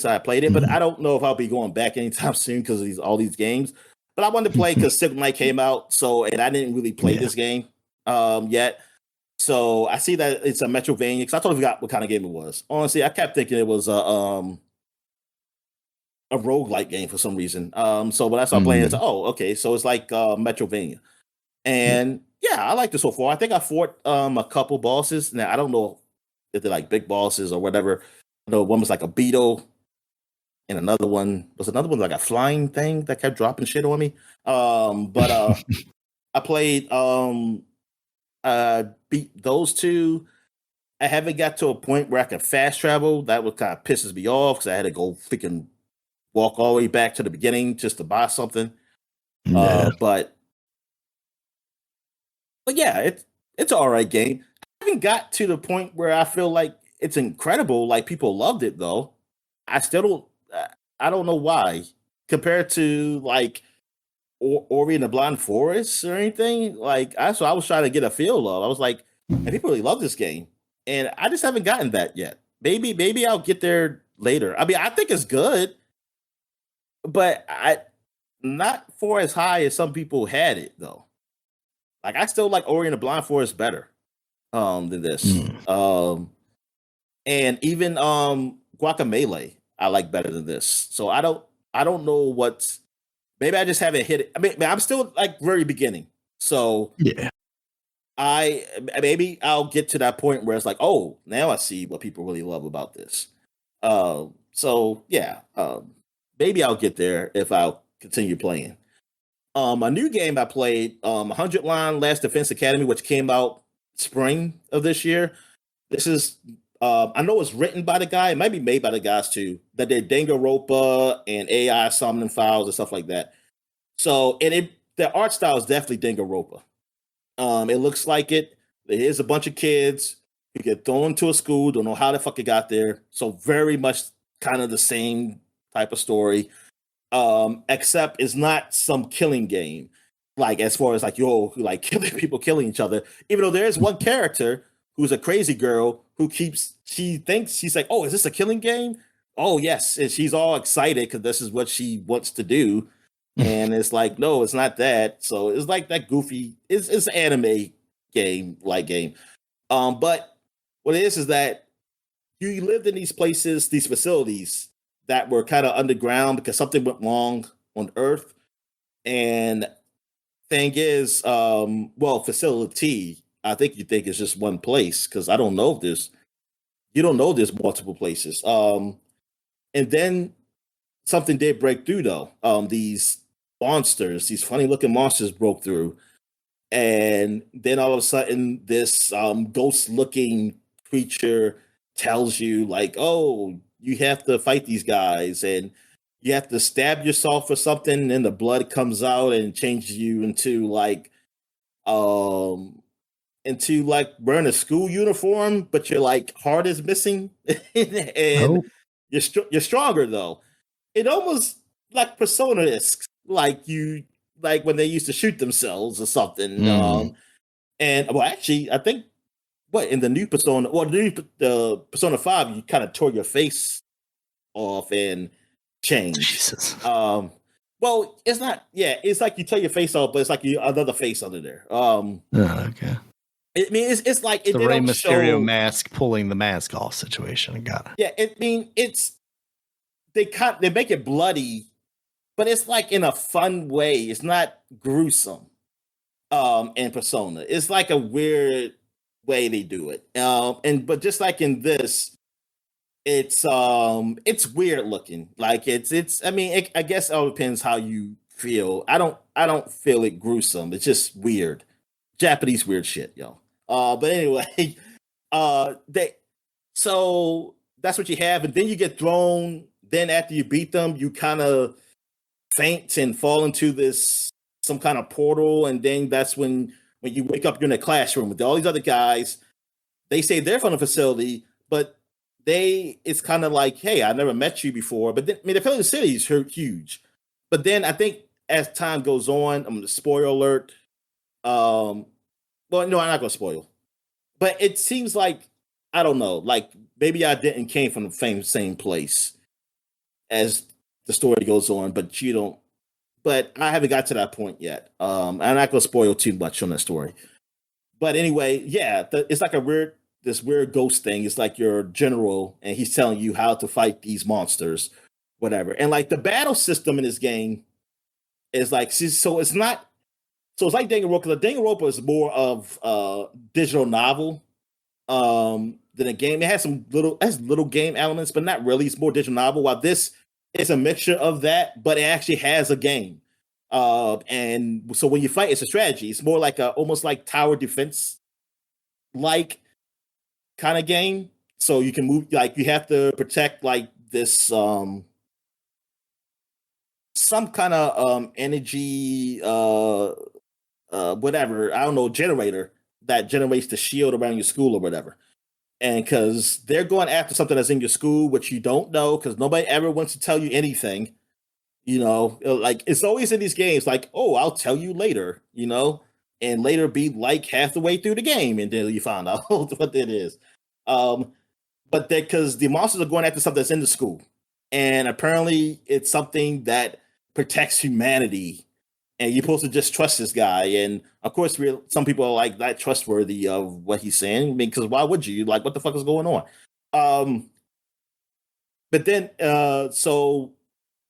I played it, but I don't know if I'll be going back anytime soon because of all these games. But I wanted to play because Siksong Knight came out, and I didn't really play this game yet. So I see that it's a Metrovania because I totally forgot what kind of game it was. Honestly, I kept thinking it was a roguelike game for some reason. So when I started playing, it's okay, so it's like Metrovania. And yeah, I liked it so far. I think I fought a couple bosses. Now I don't know if they're like big bosses or whatever. I know one was like a beetle, and another one like a flying thing that kept dropping shit on me. But I played beat those two. I haven't got to a point where I can fast travel. That would kind of pisses me off because I had to go freaking walk all the way back to the beginning just to buy something. But yeah, it's an all right game. I haven't got to the point where I feel like it's incredible. Like people loved it though. I still don't. I don't know why. Compared to like Ori and the Blind Forest or anything, like I was trying to get a feel of. I was like, and people really love this game, and I just haven't gotten that yet. Maybe I'll get there later. I mean, I think it's good, but I not for as high as some people had it though. Like I still like Ori and the Blind Forest better than this. And even Guacamelee I like better than this. So I don't know what's maybe I just haven't hit it. I mean I'm still like very beginning. So yeah. Maybe I'll get to that point where it's like, oh, now I see what people really love about this. So yeah, maybe I'll get there if I'll continue playing. A new game I played, 100 Line Last Defense Academy, which came out spring of this year. This is, I know it's written by the guy. It might be made by the guys too. That did Danganronpa and AI Summoning Files and stuff like that. So, the art style is definitely Danganronpa. It looks like it. Here's a bunch of kids who get thrown into a school, don't know how the fuck it got there. So very much kind of the same type of story. Except it's not some killing game. Like as far as like like killing each other. Even though there is one character who's a crazy girl she thinks she's like, oh, is this a killing game? Oh yes, and she's all excited because this is what she wants to do. And it's like, no, it's not that. So it's like that goofy. It's an anime game. But what it is that you lived in these places, these facilities that were kind of underground because something went wrong on Earth. And thing is, facility. I think you think it's just one place because I don't know if you don't know there's multiple places. And then something did break through though. These monsters, these funny looking monsters broke through. And then all of a sudden, this ghost looking creature tells you, like, oh, you have to fight these guys and you have to stab yourself or something, and the blood comes out and changes you into like wearing a school uniform, but your like heart is missing, and you're stronger though. It almost like Persona is like when they used to shoot themselves or something. And well, actually, I think in the new Persona, the Persona 5, you kind of tore your face off and changed. Jesus. Well, it's not. Yeah, it's like you tear your face off, but it's like another face under there. Okay. I mean, it's like the Rey Mysterio mask pulling the mask off situation. Got it. Yeah, they make it bloody, but it's like in a fun way. It's not gruesome. In Persona, it's like a weird way they do it. But just like in this, it's weird looking. Like it's. I mean, I guess it all depends how you feel. I don't feel it gruesome. It's just weird, Japanese weird shit, yo. But anyway, so that's what you have, and then you get thrown. Then after you beat them, you kind of faint and fall into this some kind of portal, and then that's when you wake up, you're in a classroom with all these other guys. They say they're from the facility, but it's kind of like, hey, I never met you before. But then, I mean, the facility city is huge. But then I think as time goes on, I'm gonna spoiler alert. Well, no, I'm not gonna spoil. But it seems like I don't know, like maybe I didn't came from the same place as the story goes on, but you don't. But I haven't got to that point yet. I'm not gonna spoil too much on that story. But anyway, yeah, it's like this weird ghost thing. It's like your general, and he's telling you how to fight these monsters, whatever. And like the battle system in this game is like, so it's not, so it's like Danganronpa. The Danganronpa is more of a digital novel than a game. It has little game elements, but not really. It's more digital novel. While this is a mixture of that, but it actually has a game. And so when you fight, it's a strategy. It's more like almost like tower defense like kind of game. So you can move, like you have to protect like this some kind of energy whatever, I don't know, generator that generates the shield around your school or whatever. And because they're going after something that's in your school, which you don't know, because nobody ever wants to tell you anything. Like it's always in these games, like, oh, I'll tell you later, and later be like half the way through the game, and then you find out what that is. But that because the monsters are going after something that's in the school, and apparently it's something that protects humanity, and you're supposed to just trust this guy. And of course, some people are like not trustworthy of what he's saying. I mean, because why would you? Like, what the fuck is going on? But then, so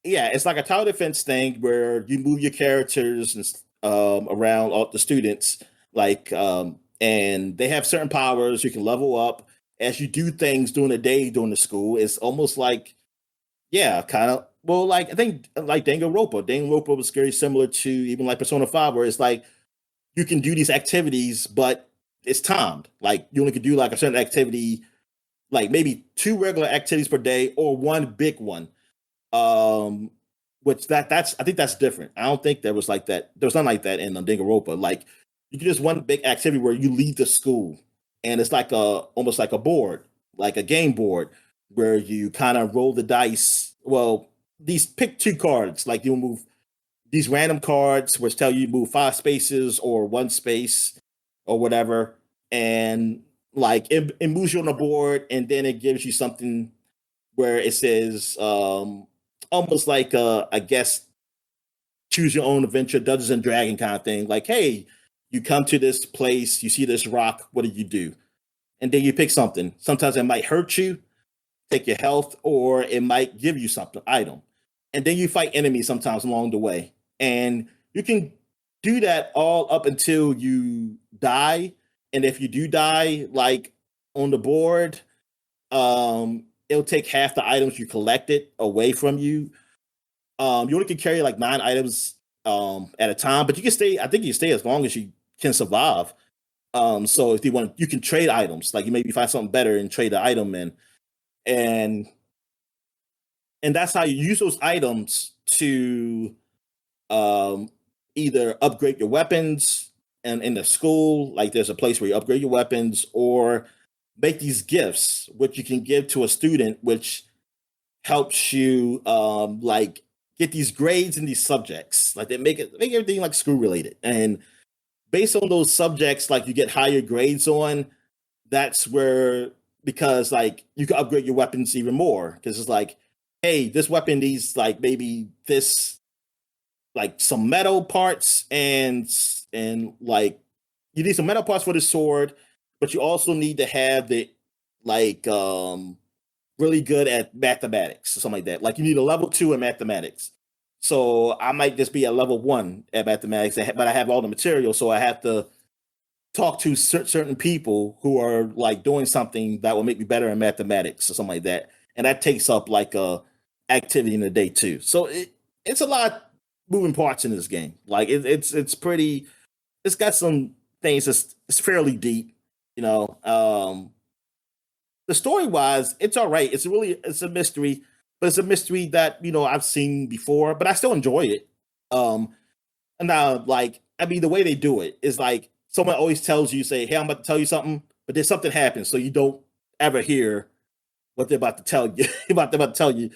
yeah, it's like a tower defense thing where you move your characters and around all the students, like, and they have certain powers. You can level up as you do things during the day during the school. It's almost like, yeah, kind of. Well, like I think like Danganronpa. Danganronpa was very similar to even like Persona 5, where it's like you can do these activities, but it's timed. Like you only can do like a certain activity, like maybe 2 regular activities per day or one big one. Um, which that's I think that's different. I don't think there was like that. There was nothing like that in Danganronpa. Like you can just one big activity where you leave the school, and it's like almost like a board, like a game board, where you kind of roll the dice. Well, these pick 2 cards, like you move these random cards, which tell you move 5 spaces or 1 space or whatever, and like it moves you on the board, and then it gives you something where it says almost like I guess choose your own adventure, Dungeons and Dragon kind of thing. Like, hey, you come to this place, you see this rock, what do you do? And then you pick something. Sometimes it might hurt you, take your health, or it might give you something, item. And then you fight enemies sometimes along the way. And you can do that all up until you die. And if you do die, like on the board, it'll take half the items you collected away from you. You only can carry like 9 items at a time, but you can stay. I think you stay as long as you can survive. So if you want, you can trade items. Like you maybe find something better and trade the item in, and and that's how you use those items to um, either upgrade your weapons and in the school, like there's a place where you upgrade your weapons, or make these gifts, which you can give to a student, which helps you like get these grades in these subjects. Like they make everything like school related. And based on those subjects, like you get higher grades on, that's where because like you can upgrade your weapons even more. Because it's like, hey, this weapon needs like maybe this like some metal parts and like you need some metal parts for the sword, but you also need to have the like really good at mathematics or something like that. Like you need a level 2 in mathematics. So I might just be a level 1 at mathematics, but I have all the material, so I have to talk to certain people who are like doing something that will make me better in mathematics or something like that, and that takes up like a activity in the day too. So it's a lot of moving parts in this game. Like it's pretty. It's got some things that's it's fairly deep. You know, the story wise, it's all right. It's a mystery. but it's a mystery that I've seen before, but I still enjoy it. And now, like, I mean, the way they do it is like someone always tells you, say, "Hey, I'm about to tell you something," but then something happens, so you don't ever hear what they're about to tell you. about to tell you,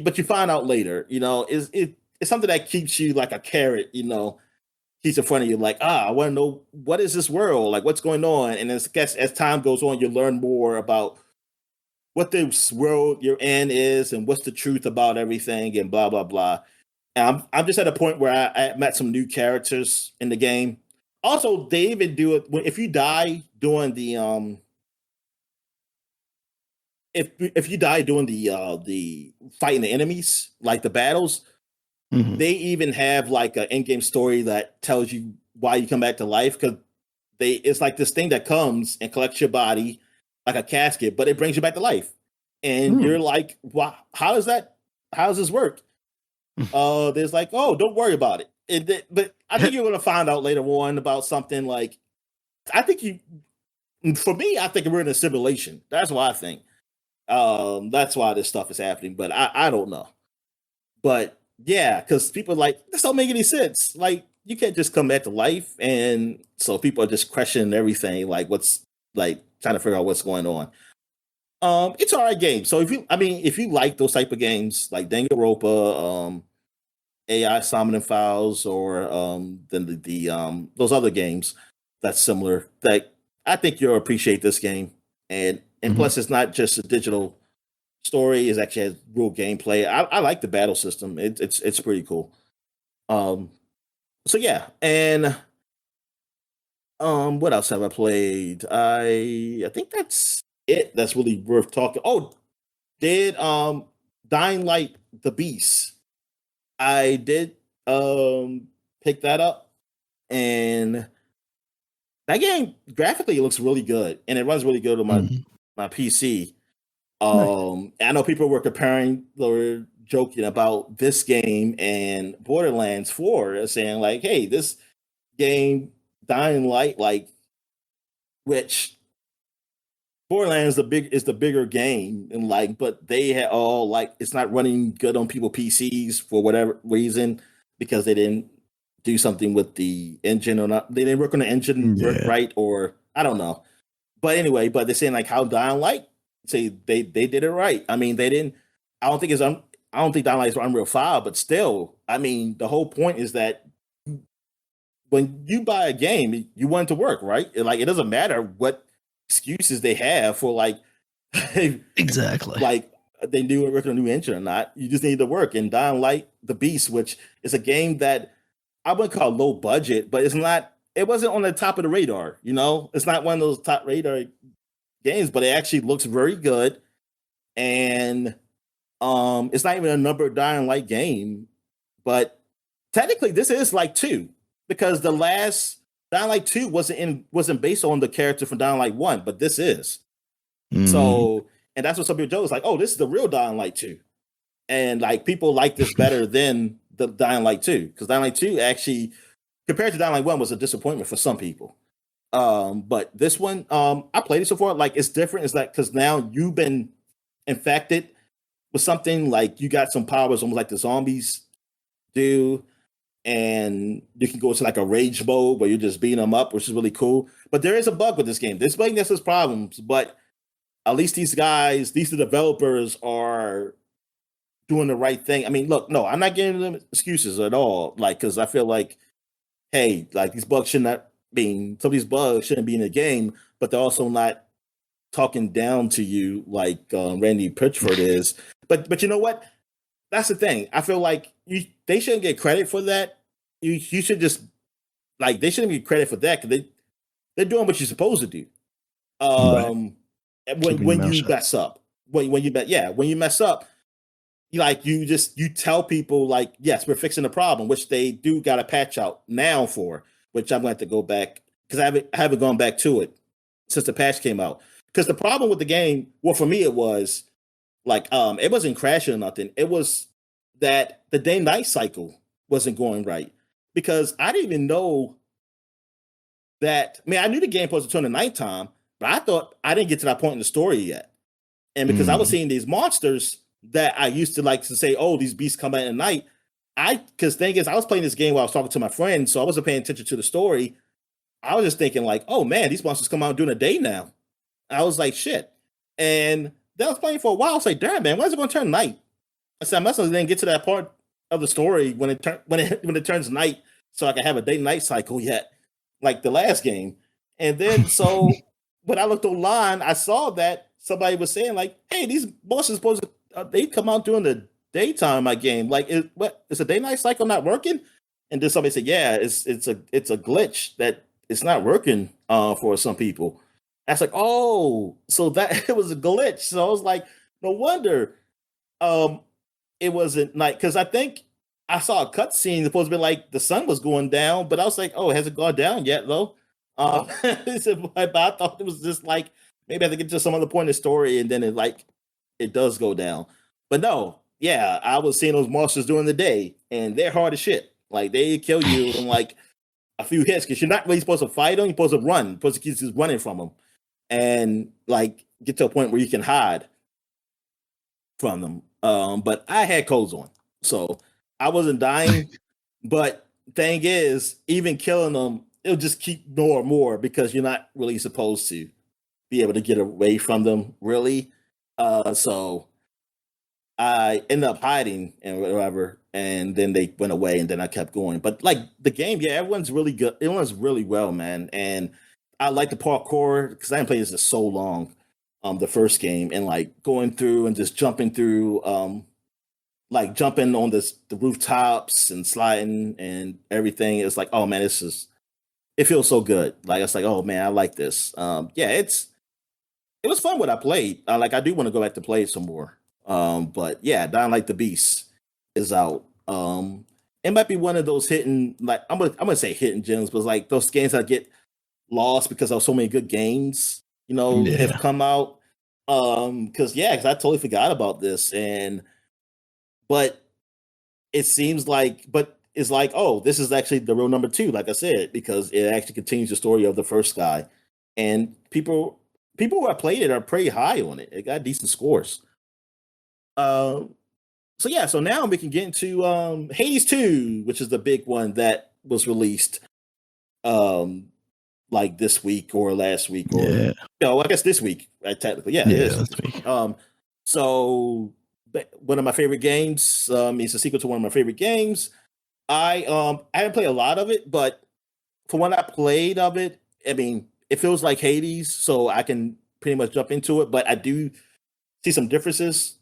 but you find out later. It's something that keeps you like a carrot. Keeps in front of you, like, I want to know what is this world, like, what's going on, and as time goes on, you learn more about what this world you're in is and what's the truth about everything and blah blah blah. And I'm just at a point where I met some new characters in the game. Also, they even do it if you die doing the if you die doing the fighting the enemies, like the battles, they even have like an in-game story that tells you why you come back to life, because it's like this thing that comes and collects your body like a casket, but it brings you back to life. And you're like, wow, how does this work? There's like, oh, don't worry about it. But I think you're going to find out later on about something like, for me, I think we're in a simulation. That's what I think. That's why this stuff is happening, but I don't know. But yeah, because people are like, this don't make any sense. Like, you can't just come back to life. And so people are just questioning everything, like what's like trying to figure out what's going on. It's an alright game. So if you like those type of games like Danganronpa, AI Summoning Files, or then the those other games that's similar, that I think you'll appreciate this game. And plus, it's not just a digital story; it actually has real gameplay. I like the battle system; it's pretty cool. So yeah, and what else have I played? I think that's it. That's really worth talking. Oh, did Dying Light the Beast? I did pick that up, and that game graphically looks really good, and it runs really good on my PC. Nice. I know people were joking about this game and Borderlands 4, saying like, "Hey, this game, Dying Light, like, which Borderlands is the bigger game, and like, but they had all like it's not running good on people PCs for whatever reason because they didn't do something with the engine, or not. They didn't work on the engine right, or I don't know. But anyway, but they're saying like how Dying Light say they did it right. I mean, they didn't. I don't think I don't think Dying Light is Unreal 5, but still, I mean, the whole point is that when you buy a game, you want it to work, right? Like, it doesn't matter what excuses they have for like Exactly. like they knew it worked on a new engine or not. You just need to work. And Dying Light the Beast, which is a game that I wouldn't call low budget, but it wasn't on the top of the radar, It's not one of those top radar games, but it actually looks very good. And it's not even a number Dying Light game, but technically this is like 2, because the last Dying Light 2 wasn't based on the character from Dying Light 1, but this is. So, and that's what some people joke is like, oh, this is the real Dying Light 2. And like people like this better than the Dying Light 2, because Dying Light 2 actually, compared to Dying Light 1, was a disappointment for some people. But this one, I played it so far, like it's different. It's like, because now you've been infected with something, like you got some powers almost like the zombies do, and you can go into like a rage mode where you're just beating them up, which is really cool. But there is a bug with this game. This game has its problems, but at least these developers are doing the right thing. I mean, look, no, I'm not giving them excuses at all. Like, because I feel like, hey, like these bugs should not be, some of these bugs shouldn't be in the game, but they're also not talking down to you like Randy Pitchford is. But you know what? That's the thing. I feel like they shouldn't get credit for that. You should just, like, they shouldn't get credit for that, because they're doing what you're supposed to do. Right. When you mess up, when you mess up, you tell people like, yes, we're fixing the problem, which they do got a patch out now for, which I'm going to have to go back, because I haven't gone back to it since the patch came out. Because the problem with the game, well, for me, it was like, it wasn't crashing or nothing. It was that the day-night cycle wasn't going right, because I didn't even know that. I mean, I knew the game was supposed to turn to nighttime, but I thought I didn't get to that point in the story yet. And because I was seeing these monsters that I used to like to say, oh, these beasts come out at night. Because thing is, I was playing this game while I was talking to my friend, so I wasn't paying attention to the story. I was just thinking like, oh man, these monsters come out during the day now. I was like, shit. And then I was playing for a while. I was like, damn man, why is it going to turn night? I said, I must have didn't get to that part of the story when it turns night, so I can have a day night cycle yet, like the last game. And then so when I looked online, I saw that somebody was saying like, hey, these monsters supposed to they come out during the daytime. My game, like, is a day night cycle not working? And then somebody said, yeah, it's a glitch that it's not working for some people. I was like, oh, so that it was a glitch. So I was like, no wonder um it wasn't night, because I think I saw a cutscene supposed to be like the sun was going down, but I was like, oh, it hasn't gone down yet though. But I thought it was just like maybe I have to get to some other point in the story and then it does go down. But no, yeah, I was seeing those monsters during the day and they're hard as shit. Like they kill you in like a few hits because you're not really supposed to fight them. You're supposed to run. You're supposed to keep just running from them and like get to a point where you can hide from them. But I had codes on, so I wasn't dying. But thing is, even killing them, it'll just keep more and more because you're not really supposed to be able to get away from them, really. So I ended up hiding and whatever, and then they went away, and then I kept going. But like the game, yeah, everyone's really good. Everyone's really well, man, and I like the parkour because I haven't played this in so long. The first game and like going through and just jumping through, like jumping on the rooftops and sliding and everything. It's like, oh man, it feels so good. Like it's like, oh man, I like this. Yeah, it was fun what I played. Like I do want to go back to play it some more. But yeah, Dying Like the Beast is out. It might be one of those hidden, like I'm gonna say hidden gems, but like those games that get lost because of so many good games, Yeah. have come out. Because I totally forgot about this, but it seems like, but it's like, oh, this is actually the real number two, like I said, because it actually continues the story of the first guy, and people who have played it are pretty high on it. It got decent scores. Um, so yeah, so now we can get into Hades 2, which is the big one that was released um like this week or last week or Yeah. I guess this week, right? Technically. Yeah, it Yeah, is. this week. So one of my favorite games, it's a sequel to one of my favorite games. I haven't played a lot of it, but for what I played of it, I mean, it feels like Hades, so I can pretty much jump into it, but I do see some differences.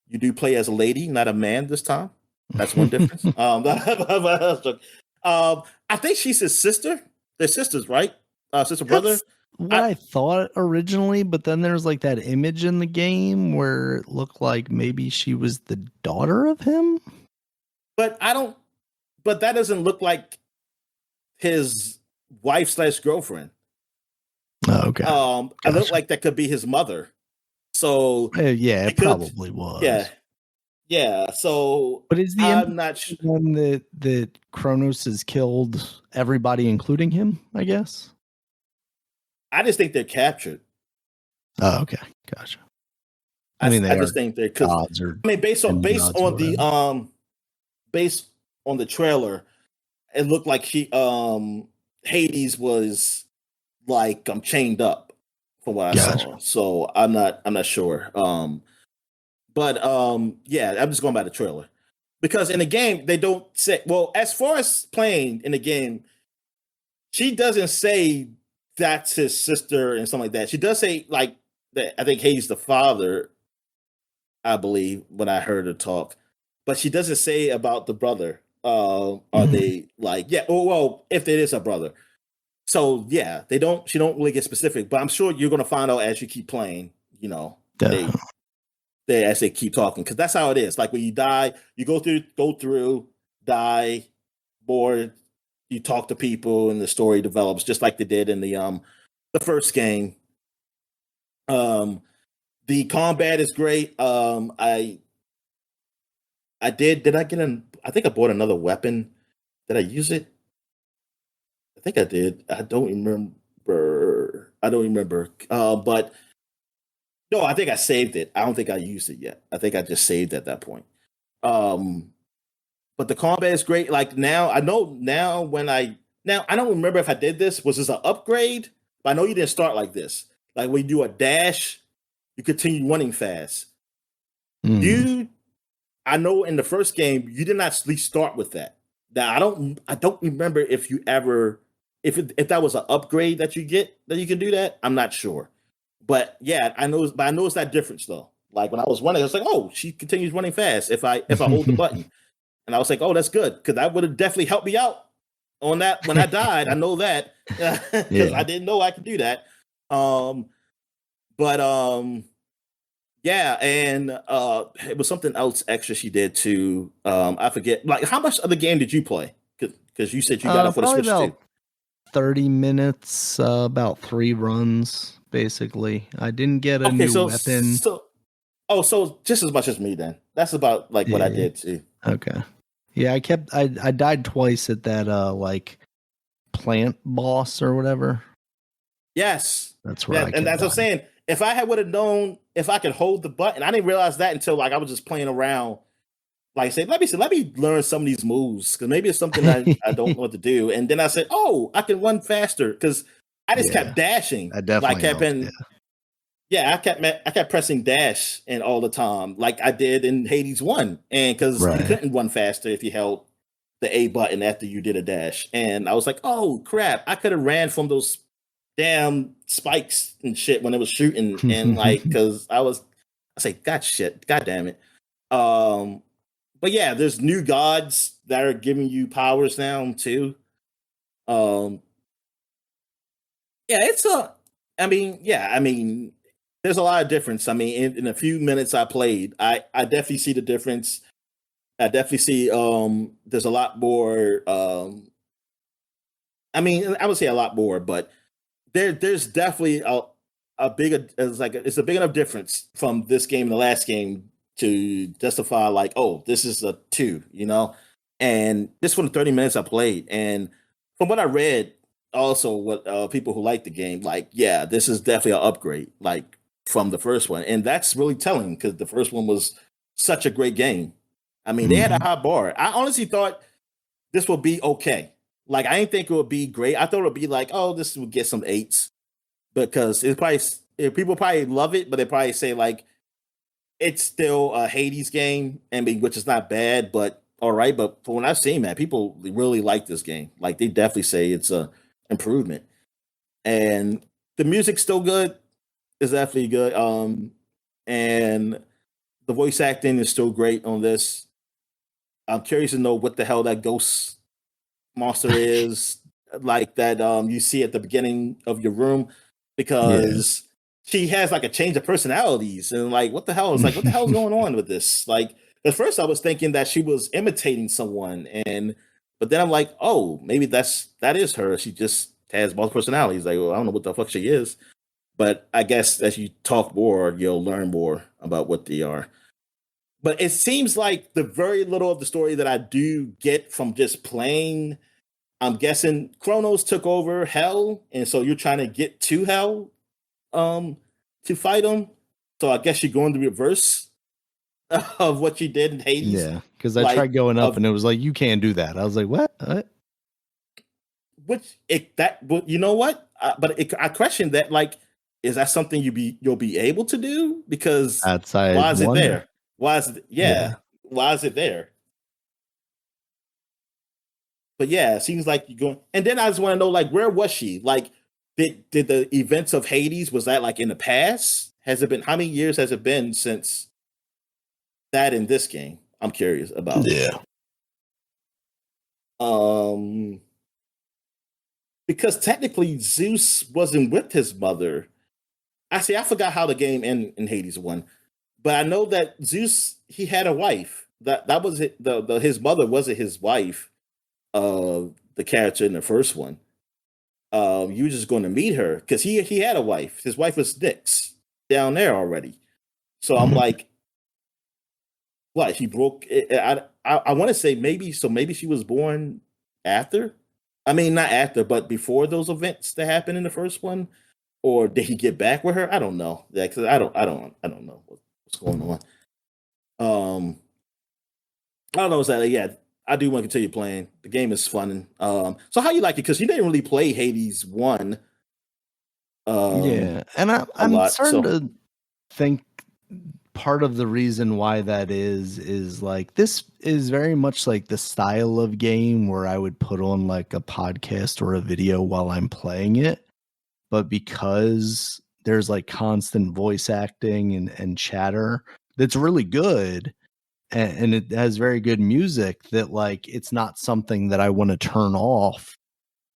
You do play as a lady, not a man this time. That's one difference. I think she's his sister. They're sisters, right? Sister brother. That's what I I thought originally, but then there's like that image in the game where it looked like maybe she was the daughter of him. but I don't. But that doesn't look like his wife slash girlfriend. Oh, okay. I look Gotcha. like that could be his mother. So Yeah, it it could. probably Yeah, was. yeah. So But is the I'm not. one that Kronos has killed everybody, including him? I guess. I just think they're captured. Oh, okay, gotcha. I mean, they I are just think they're because gods or I mean, demigods or whatever. based on the trailer, it looked like Hades was like chained up from what I Gotcha. saw. So I'm not sure. But yeah, I'm just going by the trailer because in the game they don't say. Well, as far as playing in the game, she doesn't say that's his sister and something like that. She does say like that. I think Hades the father, I believe, when I heard her talk, but she doesn't say about the brother. Are Mhm. they like, yeah? Well, if it is a brother, so yeah, they don't. She don't really get specific, but I'm sure you're gonna find out as you keep playing. They Definitely. as they keep talking because that's how it is. Like when you die, you go through, die, bored. You talk to people, and the story develops just like they did in the first game. Um, the combat is great. I did I get an I think I bought another weapon. Did I use it? I think I did. I don't remember. But No, I think I saved it. I don't think I used it yet. I think I just saved at that point. Um, but the combat is great. Like now, I know now now I don't remember if I did this. Was this an upgrade? But I know you didn't start like this. Like when you do a dash, you continue running fast. Mm. You, I know in the first game you did not at least start with that. Now I don't remember if you ever if that was an upgrade that you get that you can do that. I'm not sure. But yeah, I know it's that difference though. Like when I was running, I was like, oh, she continues running fast if I hold the button. And I was like, oh, that's good. Because that would have definitely helped me out on that when I died. I know that. Because I Yeah. didn't know I could do that. Um, but yeah, and it was something else extra she did too. I forget. Like, how much of the game did you play? Because you said you got it for the Probably Switch too. about 30 minutes, about 3 runs, basically. I didn't get a Okay, new weapon. so just as much as me then. That's about like what I Yeah. did too. Okay. Yeah, I died twice at that like plant boss or whatever. Yes. That's where That, I and kept that's what I'm dying. saying. If I would have known if I could hold the button, I didn't realize that until like I was just playing around. Like say, let me learn some of these moves because maybe it's something I don't know what to do. And then I said, oh, I can run faster because I just kept Yeah, dashing. that Like definitely kept helps. in, yeah, I kept pressing dash and all the time, like I did in Hades 1. And because you Right. couldn't run faster if you held the A button after you did a dash. And I was like, oh crap, I could have ran from those damn spikes and shit when it was shooting. And like, because I say, God shit, God damn it. Um, but yeah, there's new gods that are giving you powers now too. Um, yeah, I mean, there's a lot of difference. I mean, in a few minutes I played, I definitely see the difference. I definitely see there's a lot more I mean, I would say a lot more, but there's definitely a big it's a big enough difference from this game and the last game to justify like, oh, this is a two, you know. And this for the 30 minutes I played, and from what I read, also what people who like the game, like, yeah, this is definitely an upgrade, like from the first one, and that's really telling because the first one was such a great game. I mean, they had a Mhm. high bar. I honestly thought this would be okay. Like, I didn't think it would be great. I thought it would be like, oh, this would get some eights because it's probably people probably love it, but they probably say like it's still a Hades game, I mean, which is not bad, but all right. But from what I've seen, man, people really like this game. Like they definitely say it's a improvement, and the music's still good. It's definitely good. And the voice acting is still great on this. I'm curious to know what the hell that ghost monster is like that you see at the beginning of your room Yeah. because she has like a change of personalities and like what the hell is like what the hell is going on with this like at first I was thinking that she was imitating someone and but then I'm like oh maybe that is her she just has multiple personalities like well, I don't know what the fuck she is but I guess as you talk more you'll learn more about what they are but it seems like the very little of the story that I do get from just playing I'm guessing Kronos took over Hell, and so you're trying to get to Hell um, to fight him. So I guess you're going the reverse of what you did in Hades, Yeah, because I like tried going up of and it was like, you can't do that. I was like, what? which it that. But you know what? I question that. Like, is that something you'll be able to do? Because That's I why is it wonder. there? Why is it? Yeah. Yeah, why is it there? But yeah, it seems like you're going. And then I just want to know, like, where was she? Like, did the events of Hades was that like in the past? Has it been how many years has it been since that in this game? I'm curious about. Yeah. Um, because technically Zeus wasn't with his mother. I forgot how the game in Hades won, but I know that Zeus he had a wife. That was it. The his mother wasn't his wife. The character in the first one. You were just going to meet her because he had a wife. His wife was Nyx down there already. So I'm Mhm. like, what? He broke. I want to say maybe so. Maybe she was born after. I mean, not after, but before those events that happened in the first one. or did he get back with her? I don't know. Yeah, because I don't know what's going on. I don't know. Is that yeah? I do want to continue playing. The game is fun. So how you like it? Because you didn't really play Hades 1 Yeah, and a I'm lot. starting So to think part of the reason why that is like this is very much like the style of game where I would put on like a podcast or a video while I'm playing it, but because there's like constant voice acting and chatter that's really good and it has very good music, that like it's not something that I want to turn off,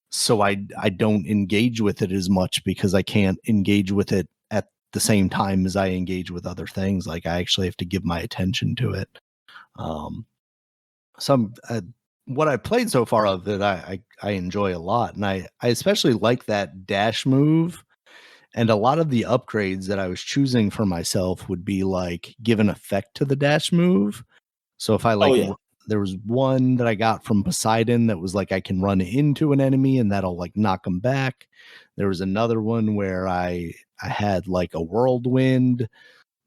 so I don't engage with it as much because I can't engage with it at the same time as I engage with other things. Like I actually have to give my attention to it. Um, some what I played so far of it, I enjoy a lot, and I especially like that dash move. And a lot of the upgrades that I was choosing for myself would be like give an effect to the dash move. So if I oh like, yeah. there was one that I got from Poseidon that was like I can run into an enemy and that'll like knock them back. There was another one where I had like a whirlwind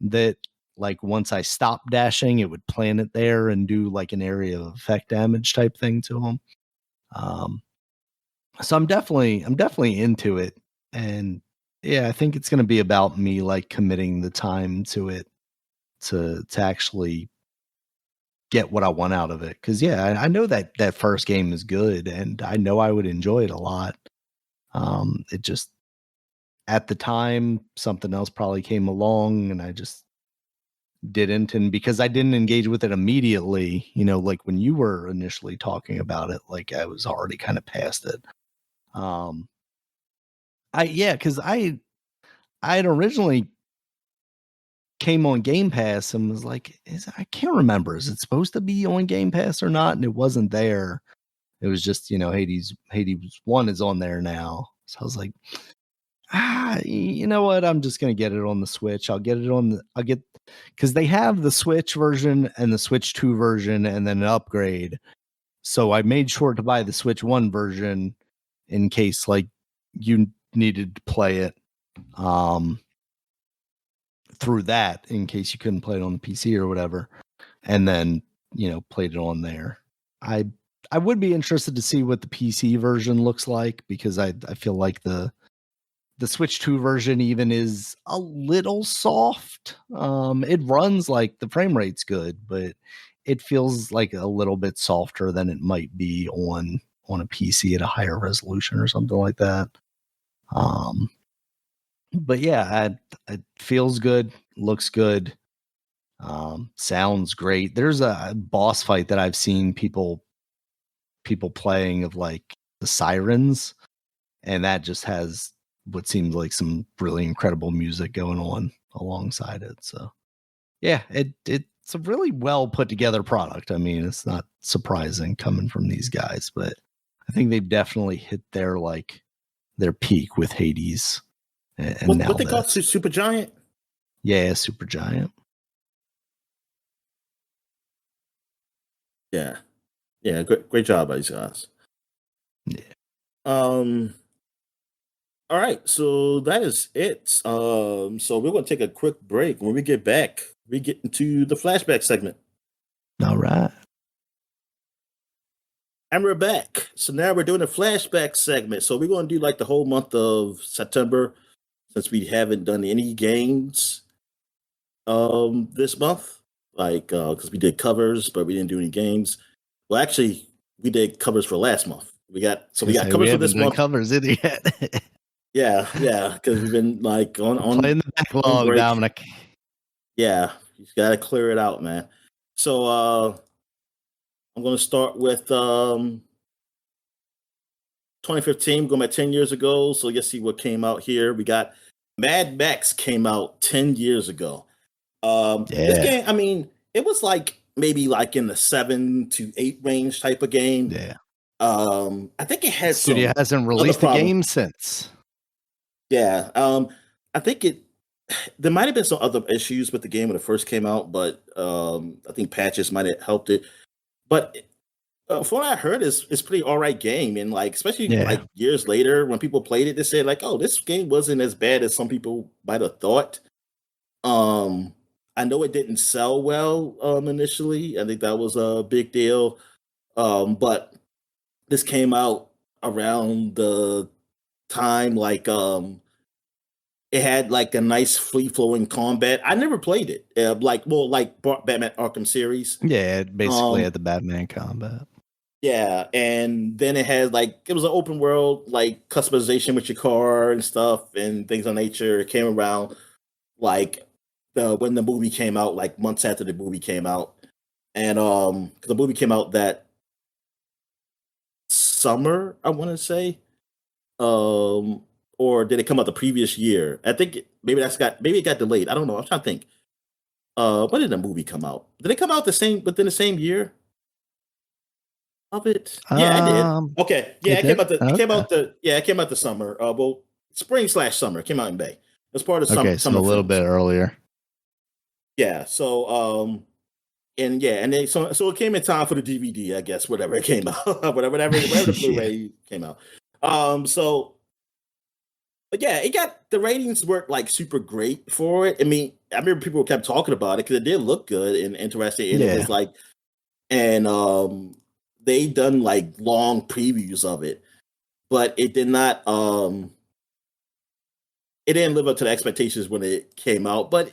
that like once I stopped dashing, it would plant it there and do like an area of effect damage type thing to them. Um, so I'm definitely into it, and yeah, I think it's going to be about me like committing the time to it to actually get what I want out of it. Cause yeah, I know that that first game is good and I know I would enjoy it a lot. It just at the time something else probably came along and I just didn't. And because I didn't engage with it immediately, you know, like when you were initially talking about it, like I was already kind of past it. Um, cause I had originally came on Game Pass and was like, I can't remember. Is it supposed to be on Game Pass or not? And it wasn't there. It was just, you know, Hades 1 is on there now. So I was like, you know what? I'm just gonna get it on the Switch. I'll get because they have the Switch version and the Switch 2 version and then an upgrade. So I made sure to buy the Switch 1 version in case like you needed to play it um through that in case you couldn't play it on the PC or whatever. And then, you know, played it on there. I I would be interested to see what the PC version looks like because I feel like the Switch 2 version even is a little soft. It runs like the frame rate's good, but it feels like a little bit softer than it might be on a PC at a higher resolution or something like that. Um, but yeah, it feels good, looks good, sounds great. There's a boss fight that I've seen people playing of like the sirens, and that just has what seems like some really incredible music going on alongside it. So yeah, it's a really well put together product. I mean, it's not surprising coming from these guys, but I think they've definitely hit their like their peak with Hades, and now What they call this. Super Giant? Yeah, Super Giant. Yeah, yeah. Great job, by these guys. Yeah. Um. All right, so that is it. So we're going to take a quick break. When we get back, we get into the flashback segment. All right. And we're back. So now we're doing a flashback segment. So we're going to do like the whole month of September since we haven't done any games this month. Like because we did covers, but we didn't do any games. Well, actually, we did covers for last month. We got Say we covers for haven't this done month. covers either yet. Yeah, yeah, because we've been like Playing the on backlog, break. Dominic. Yeah, you got to clear it out, man. So I'm going to start with 2015, going back 10 years ago. So let's see what came out here. We got Mad Max came out 10 years ago. This Yeah. game, I mean, it was like maybe like in the 7 to 8 range type of game. Yeah. I think it had Studio some hasn't other released a problems. game since. Yeah. I think there might have been some other issues with the game when it first came out, but I think patches might have helped it. But From what I heard, it's pretty all right game, and like especially Yeah. like years later when people played it, they said like, "Oh, this game wasn't as bad as some people might have thought." Um, I know it didn't sell well initially. I think that was a big deal. But this came out around the time like it had like a nice free flowing combat. I never played it. Like Batman Arkham series. Yeah, it basically Um, had the Batman combat. yeah, and then it had like it was an open world like customization with your car and stuff and things of nature. It came around like the when the movie came out, like months after the movie came out, and 'cause the movie came out that summer, I want to say, um, or did it come out the previous year? I think maybe it got delayed. I don't know. I'm trying to think. When did the movie come out? Did it come out the same within the same year of it? Yeah, it did. Um, Okay, yeah, it did? Okay. it came out the summer. Well, spring/summer. It came out in May. It was part of Okay, so summer a little films. bit earlier. Yeah, so and yeah, and they so it came in time for the DVD, I guess, whatever it came out, whatever the Yeah. Blu-ray came out. So but yeah, it got the ratings weren't like super great for it. I mean, I remember people kept talking about it because it did look good and interesting, and it Yeah. was like, and they done like long previews of it, but it did not it didn't live up to the expectations when it came out. But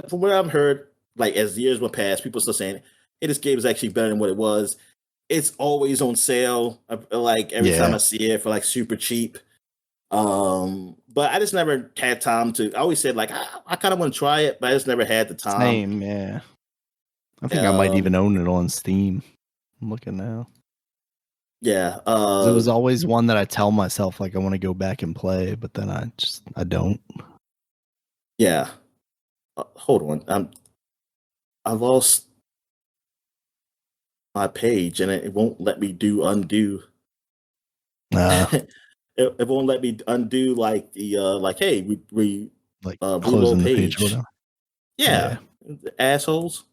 from what I've heard, like as years went past, people still saying, "Hey, this game is actually better than what it was." It's always on sale. Like every time Yeah. I see it for like super cheap. But I just never had time to. I always said like I kind of want to try it, but I just never had the time. Same, yeah. I think I might Um, even own it on Steam. I'm looking now. yeah. 'Cause it was always one that I tell myself like I want to go back and play, but then I don't. Yeah. Hold on. I lost my page and it won't let me do undo. Uh, It won't let me undo like the like hey we like reload closing the page or page. whatever. Yeah, Yeah. assholes.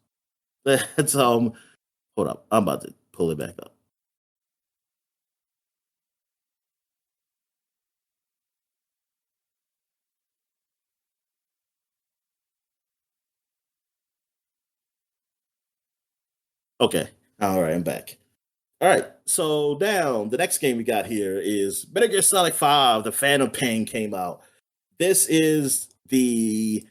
That's hold up, I'm about to pull it back up. Okay, all right, I'm back. All right, so now the next game we got here is Metal Gear Solid 5. The Phantom Pain came out. This is the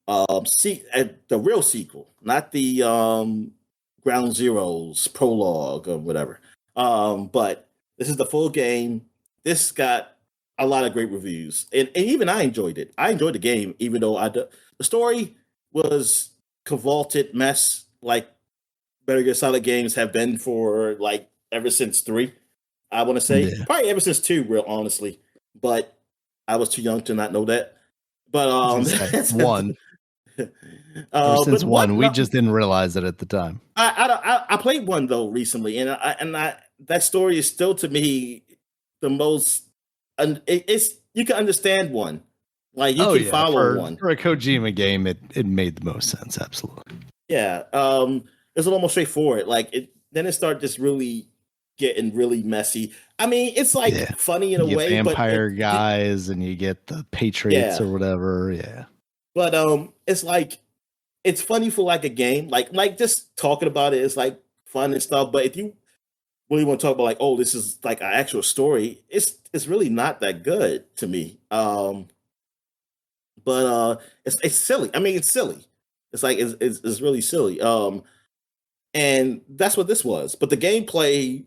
real sequel, not the Ground Zeroes prologue or whatever. But this is the full game. This got a lot of great reviews, and even I enjoyed it. I enjoyed the game, even though the story was cavalted mess like Better Gear Solid games have been for like ever since three. I want to say Yeah. probably ever since two, real honestly. But I was too young to not know that. But I was gonna say one. Ever but since what? one, we just didn't realize it at the time. I played one though recently, and I that story is still to me the most. And it's you can understand one, like you Oh can yeah, follow for one. for a Kojima game, it made the most sense. Absolutely. Yeah, it's a little more straightforward. Like it, then it started just really getting really messy. I mean, it's like Yeah. funny in a You get way, but vampire guys and you get the Patriots yeah, or whatever. Yeah. but it's like it's funny for like a game, like just talking about it is like fun and stuff. But if you really want to talk about like, oh, this is like an actual story, it's really not that good to me. But it's silly. I mean, it's silly. It's like it's really silly. And that's what this was. But the gameplay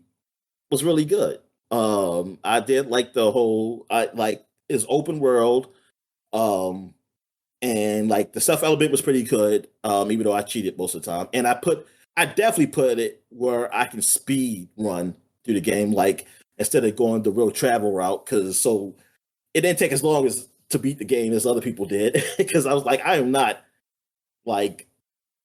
was really good. I did like the whole I like is open world. Um, and like the stuff element was pretty good. Even though I cheated most of the time, and I definitely put it where I can speed run through the game, like instead of going the real travel route, because so it didn't take as long as to beat the game as other people did. Because I was like, I am not like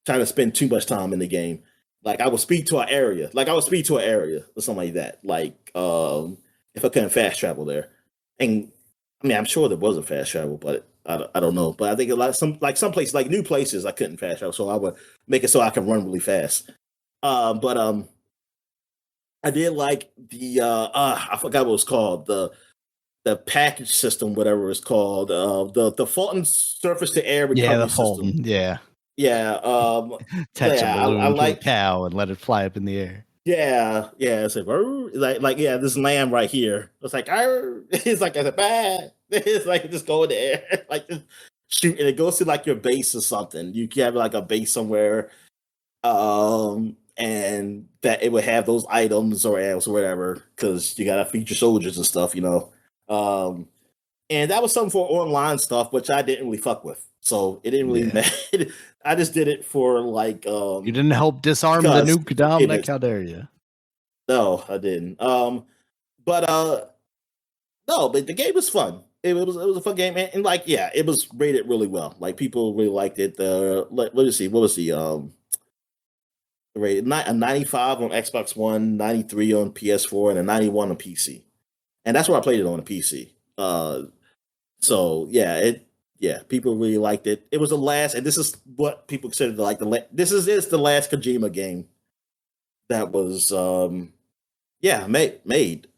trying to spend too much time in the game. Like I would speed to an area, like I would speed to an area or something like that. Like if I couldn't fast travel there, and I mean I'm sure there was a fast travel, but I don't know. But I think a lot some places like new places I couldn't fast travel, so I would make it so I can run really fast. But I did like the I forgot what it was called, the package system, whatever it's called, the Fulton surface to air Yeah, the recovery system. Fulton. Yeah. Yeah, Attach a yeah, I balloon to a like. cow and let it fly up in the air. Yeah, yeah. It's like yeah, this lamb right here. It's like it's like a bad. It's like just go in the air, like just shoot, and it goes to like your base or something. You can have like a base somewhere, and that it would have those items or else or whatever, because you gotta feature soldiers and stuff, and that was something for online stuff, which I didn't really fuck with. So it didn't really Yeah. matter. I just did it for like You didn't help disarm the because nuke, Dominic. How dare you? no, I didn't. But no, but the game was fun. It was a fun game, and like yeah, it was rated really well. Like people really liked it. Let me see, what was the rated? A 95 on Xbox One, 93 on PS4, and a 91 on PC. And that's where I played it on the PC. So yeah, people really liked it. It was the last, and this is what people consider like this is the last Kojima game that was with Yeah, and he didn't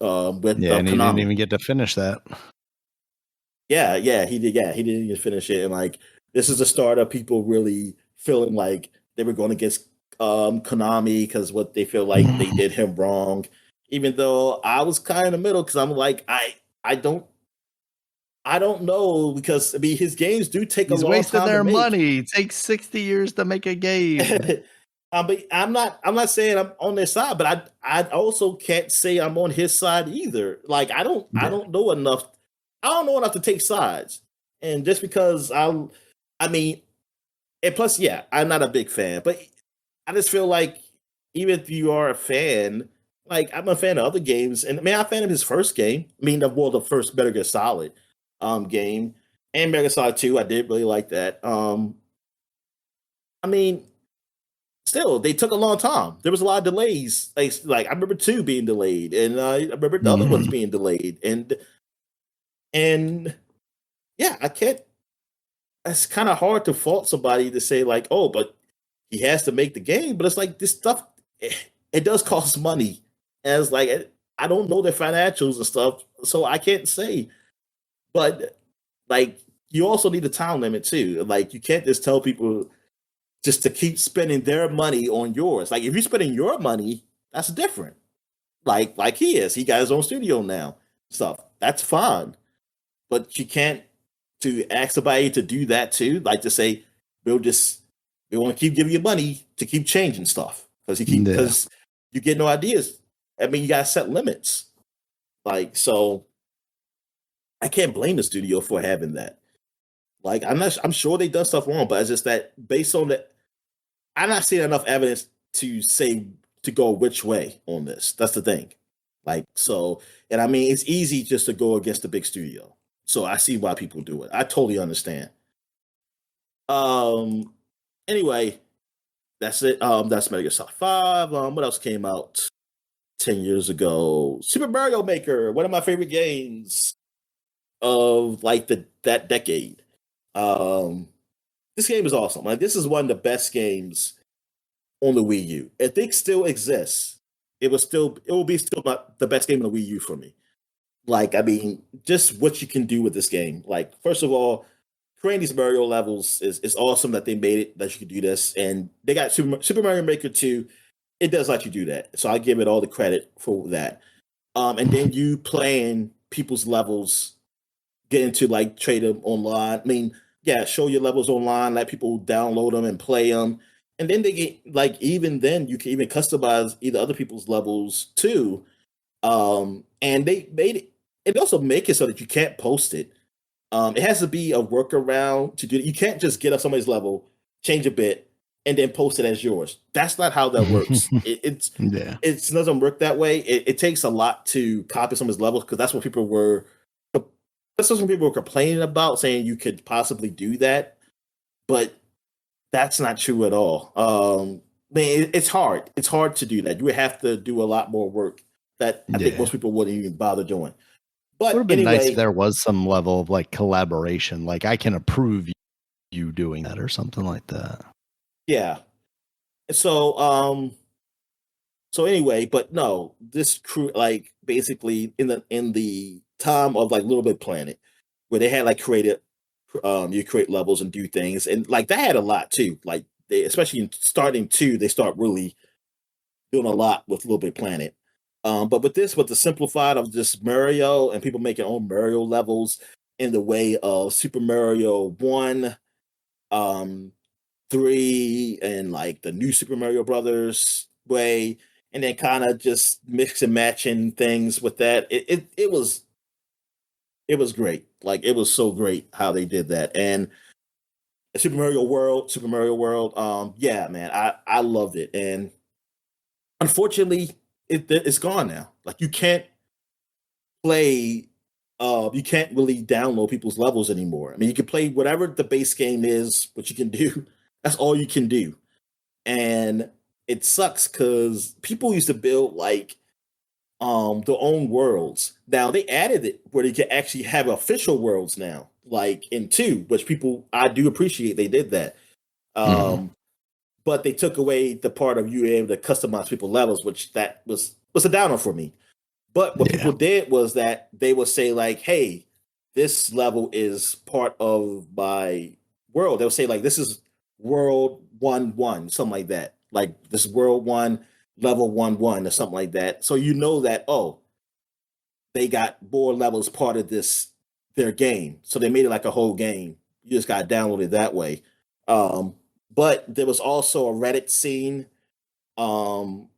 Konami. even get to finish that. Yeah, he did. Yeah, he didn't even finish it, and like this is the start of people really feeling like they were going against Konami because what they feel like they did him wrong. Even though I was kind of in the middle because I'm like I don't know because I mean his games do take He's a long wasting time to their make. money. It takes 60 years to make a game. But I'm not saying I'm on their side, but I also can't say I'm on his side either. Like I don't know enough. I don't know enough to take sides. And just because I mean, and plus, yeah, I'm not a big fan, but I just feel like even if you are a fan, like I'm a fan of other games, and I mean, I'm a fan of his first game. I mean, the first Metal Gear Solid game, and Metal Gear Solid 2. I did really like that. I mean, still, they took a long time. There was a lot of delays. Like I remember 2 being delayed, and I remember the other ones being delayed, and yeah, I can't. It's kind of hard to fault somebody to say like, oh, but he has to make the game. But it's like this stuff, it does cost money, and it's like I don't know their financials and stuff, so I can't say. But like, you also need a time limit too. Like, you can't just tell people just to keep spending their money on yours. Like, if you're spending your money, that's different. Like he is. He got his own studio now. Stuff. That's fine. But you can't to ask somebody to do that too, like to say, we want to keep giving you money to keep changing stuff. Because you get no ideas. I mean, you gotta set limits. Like, so I can't blame the studio for having that. Like, I'm sure they done stuff wrong, but it's just that based on that, I'm not seeing enough evidence to say to go which way on this. That's the thing. Like, so, and I mean, it's easy just to go against the big studio. So I see why people do it. I totally understand. Um. Anyway, that's it. That's Metal Gear Solid 5. What else came out 10 years ago? Super Mario Maker, one of my favorite games of like that decade. Um, this game is awesome. Like, this is one of the best games on the Wii U. If it still exists, it will be still the best game on the Wii U for me. Like, I mean, just what you can do with this game. Like, first of all, creating these Mario levels is awesome that they made it that you can do this, and they got Super Mario Maker 2. It does let you do that, so I give it all the credit for that. And then you playing people's levels, getting to like trade them online. I mean, yeah, show your levels online, let people download them and play them, and then they get like even then you can even customize either other people's levels too. And they made it. It also make it so that you can't post it. It has to be a workaround to do it. You can't just get up somebody's level, change a bit, and then post it as yours. That's not how that works. It doesn't work that way. It takes a lot to copy somebody's levels because that's what people were. That's what some people were complaining about, saying you could possibly do that, but that's not true at all. Man, it's hard. It's hard to do that. You would have to do a lot more work that I think most people wouldn't even bother doing. But it would have been anyway, nice if there was some level of like collaboration. Like I can approve you doing that or something like that. Yeah. So So anyway, but no, this crew like basically in the time of like Little Big Planet, where they had like created you create levels and do things, and like that had a lot too. Like they, especially in starting two, they start really doing a lot with Little Big Planet. But with this, with the simplified of just Mario and people making own Mario levels in the way of Super Mario One, um, three, and like the new Super Mario Brothers way, and then kind of just mix and matching things with that. It was great. Like it was so great how they did that. And Super Mario World, yeah, man, I loved it. And unfortunately, it's gone now. Like play you can't really download people's levels anymore. I mean, you can play whatever the base game is, what you can do. That's all you can do. And it sucks because people used to build like their own worlds. Now they added it where they can actually have official worlds now, like in two, which people I do appreciate they did that. Mhm. But they took away the part of you able to customize people levels, which that was a downer for me. But what Yeah. people did was that they would say like, "Hey, this level is part of my world." They'll say like, "This is world 1-1," something like that. Like this world one, level 1-1, or something like that. So you know that they got more levels part of their game. So they made it like a whole game. You just got downloaded that way. Um, but there was also a Reddit scene. Um,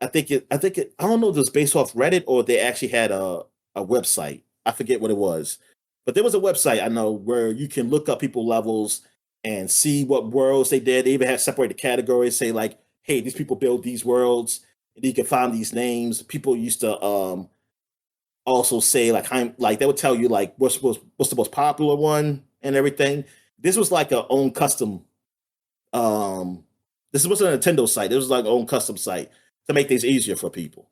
I don't know if it was based off Reddit or they actually had a website. I forget what it was. But there was a website I know where you can look up people levels and see what worlds they did. They even have separated categories, say like, hey, these people build these worlds, and you can find these names. People used to also say like I'm like they would tell you like what's the most popular one and everything. This was like a own custom this wasn't a Nintendo site. This was like own custom site to make things easier for people.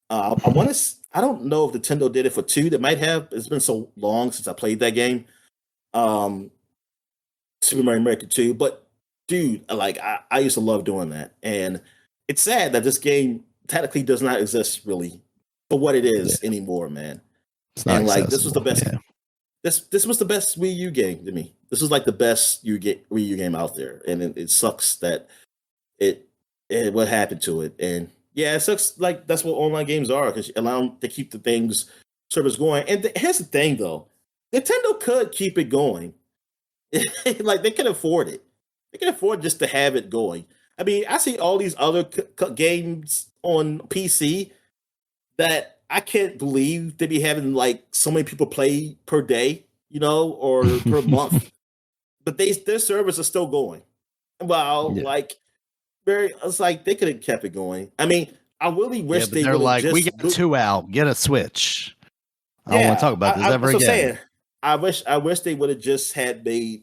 I want to. I don't know if Nintendo did it for two. That might have. It's been so long since I played that game. Um, Super Mario Maker 2. But dude, like I used to love doing that. And it's sad that this game technically does not exist really for what it Yeah. is anymore, man. It's not And like this was the accessible. best Yeah. this was the best Wii U game to me. This was like the best Wii U game out there. And it sucks that it, what happened to it. And yeah, it sucks like that's what online games are because you allow them to keep the things servers going. And here's the thing though. Nintendo could keep it going like they can afford it. They can afford just to have it going. I mean, I see all these other games on PC that I can't believe they be having like so many people play per day, or per month. But their servers are still going. Well, Yeah. like it's like they could have kept it going. I mean, I really Yeah, wish but they they're would have like, we just got two out. Get a Switch. I don't want to yeah. talk about this ever So again. saying, I wish they would have just had made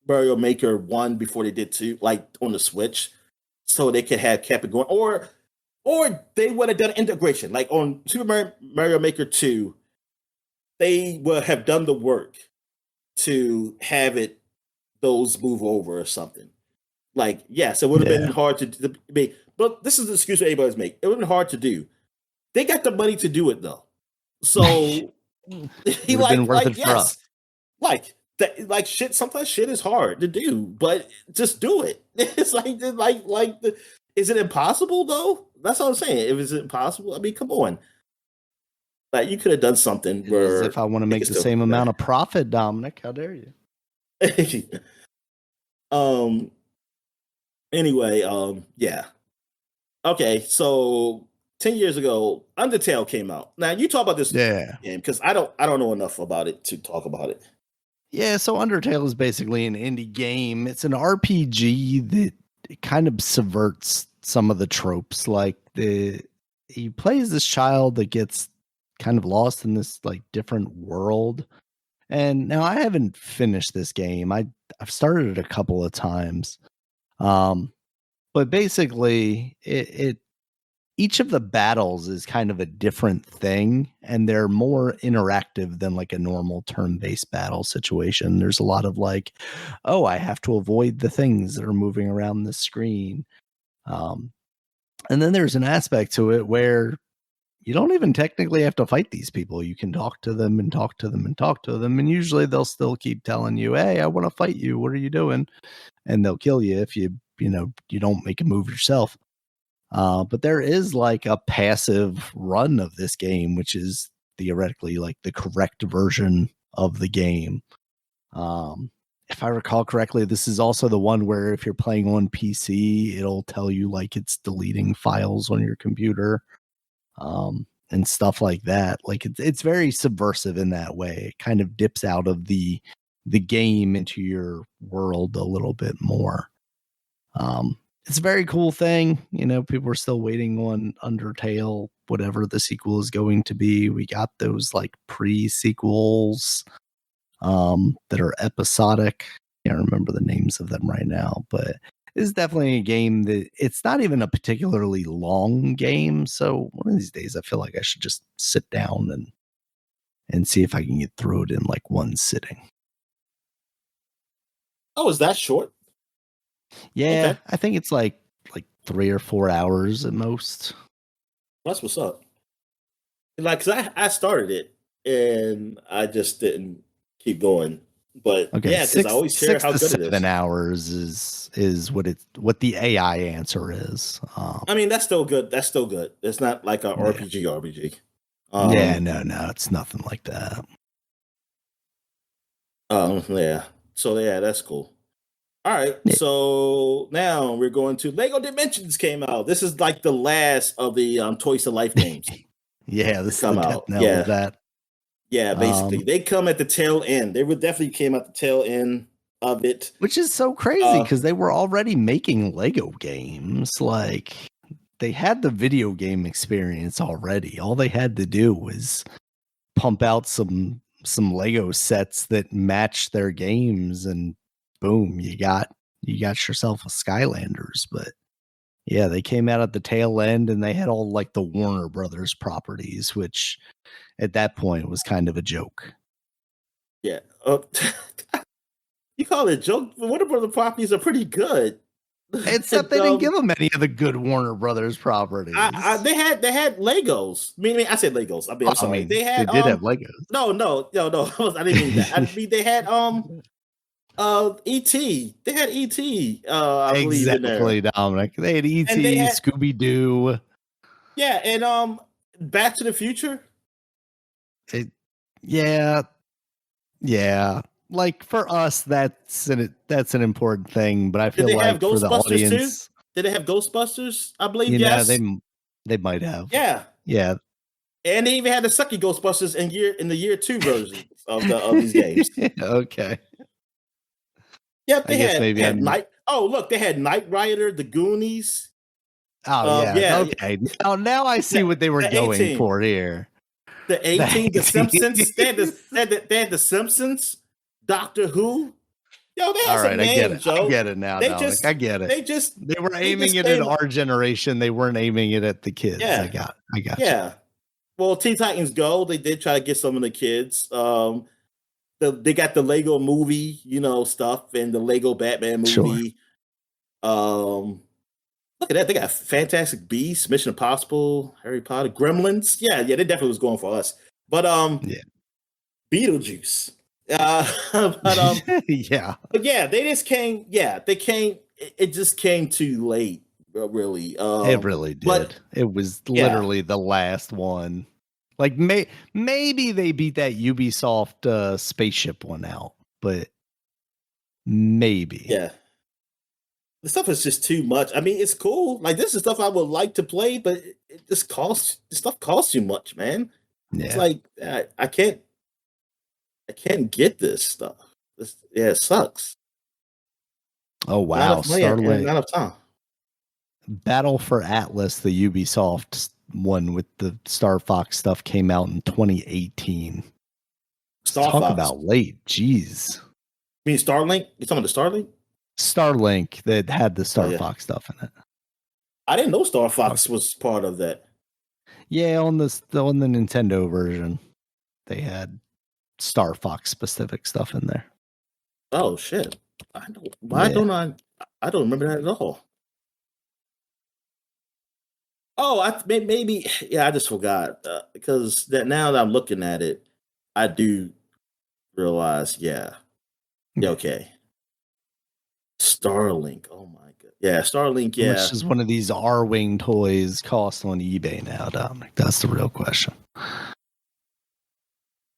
Mario Maker 1 before they did 2, like on the Switch, so they could have kept it going. Or they would have done integration. Like on Mario Maker 2, they would have done the work to have it those move over or something. Like, yes, it would have been Yeah. hard to make, but this is the excuse anybody's make. It would have been hard to do. They got the money to do it though. So he Would have been worth it like for us. yes, like that like shit. Sometimes shit is hard to do, but just do it. It's is it impossible though? That's what I'm saying. If it's impossible, I mean, come on. Like you could have done something It is where if I want to it make could the still same be amount of profit, Dominic. How dare you? better. um. Anyway. Yeah. Okay. So 10 years ago, Undertale came out. Now you talk about this Yeah. game because I don't know enough about it to talk about it. Yeah, so Undertale is basically an indie game. It's an RPG that it kind of subverts some of the tropes. Like he plays this child that gets kind of lost in this like different world. And now I haven't finished this game. I've started it a couple of times. Um, but basically it each of the battles is kind of a different thing, and they're more interactive than like a normal turn-based battle situation. There's a lot of like, oh, I have to avoid the things that are moving around the screen. Um, And then there's an aspect to it where you don't even technically have to fight these people. You can talk to them and talk to them and talk to them. And usually they'll still keep telling you, hey, I want to fight you. What are you doing? And they'll kill you if you don't make a move yourself. But there is like a passive run of this game, which is theoretically like the correct version of the game. If I recall correctly, this is also the one where if you're playing on PC, it'll tell you like it's deleting files on your computer, and stuff like that. Like it's very subversive in that way. It kind of dips out of the game into your world a little bit more. It's a very cool thing. People are still waiting on Undertale, whatever the sequel is going to be. We got those like pre-sequels that are episodic. I can't remember the names of them right now, but it's definitely a game that it's not even a particularly long game. So one of these days I feel like I should just sit down and see if I can get through it in like one sitting. Oh, is that short? Yeah, Okay. I think it's like 3 or 4 hours at most. That's what's up. Like, cause I started it and I just didn't keep going. But Okay, yeah, because I always hear six how to good it is. 7 hours is what the AI answer is. I mean, that's still good. That's still good. It's not like a RPG. Yeah, no, it's nothing like that. Yeah. So yeah, that's cool. All right. Yeah. So now we're going to Lego Dimensions came out. This is like the last of the Toys to Life games. Yeah, this is come the death out. knell Yeah. of that. Yeah, basically. They come at the tail end. They would definitely came at the tail end of it. Which is so crazy because they were already making Lego games. Like they had the video game experience already. All they had to do was pump out some Lego sets that match their games, and boom, you got yourself a Skylanders. But yeah, they came out at the tail end and they had all like the Warner Brothers properties, which at that point was kind of a joke. Yeah. You call it a joke? Warner Brothers properties are pretty good. Except they didn't give them any of the good Warner Brothers properties. They had Legos. I mean, I said Legos. I'm sorry. They did have Legos. No. I didn't mean that. I mean they had E.T. They had E.T. I believe in there. Exactly, Dominic. They had E.T., Scooby Doo. Yeah, and Back to the Future. Yeah. Like for us, that's an important thing. But I feel like for the audience, too? Did they have Ghostbusters? I believe yes. They might have. Yeah. And they even had the sucky Ghostbusters in the year 2 version of these games. Okay. Yeah, they had Night. Oh, look, they had Knight Rider, the Goonies. Oh yeah. Okay. Now I see what they were going 18. for here. The 18, the Simpsons. They had the Simpsons, Doctor Who. Yo, they had some names, Joe. I get it now, Dominic. I get it. They were aiming it at our generation. They weren't aiming it at the kids. Yeah. I got Yeah. you. Well, Teen Titans Go, they did try to get some of the kids. They got the Lego movie, stuff, and the Lego Batman movie. Sure. Look at that. They got Fantastic Beasts, Mission Impossible, Harry Potter, Gremlins. Yeah, they definitely was going for us. But Beetlejuice. But yeah, they just came. Yeah, they came. It just came too late, really. It really did. But, it was literally the last one. Like maybe they beat that Ubisoft spaceship one out, but maybe. Yeah. The stuff is just too much. I mean, it's cool. Like this is stuff I would like to play, but it just costs. This stuff costs too much, man. Yeah. It's like I can't get this stuff. It sucks. Oh wow, Starlink. Not enough time. Battle for Atlas, the Ubisoft one with the Star Fox stuff, came out in 2018. Talk about late. Jeez. You mean Starlink? You talking about the Starlink? Starlink that had the Star Fox stuff in it. I didn't know Star Fox was part of that. Yeah, on the Nintendo version, they had Star Fox specific stuff in there. Oh shit! I don't remember that at all. Maybe yeah, I just forgot because that now that I'm looking at it, I do realize, yeah, okay, Starlink. Oh my god, yeah, Starlink. How much Yeah, does one of these R-Wing toys cost on eBay now, Dominic? That's the real question.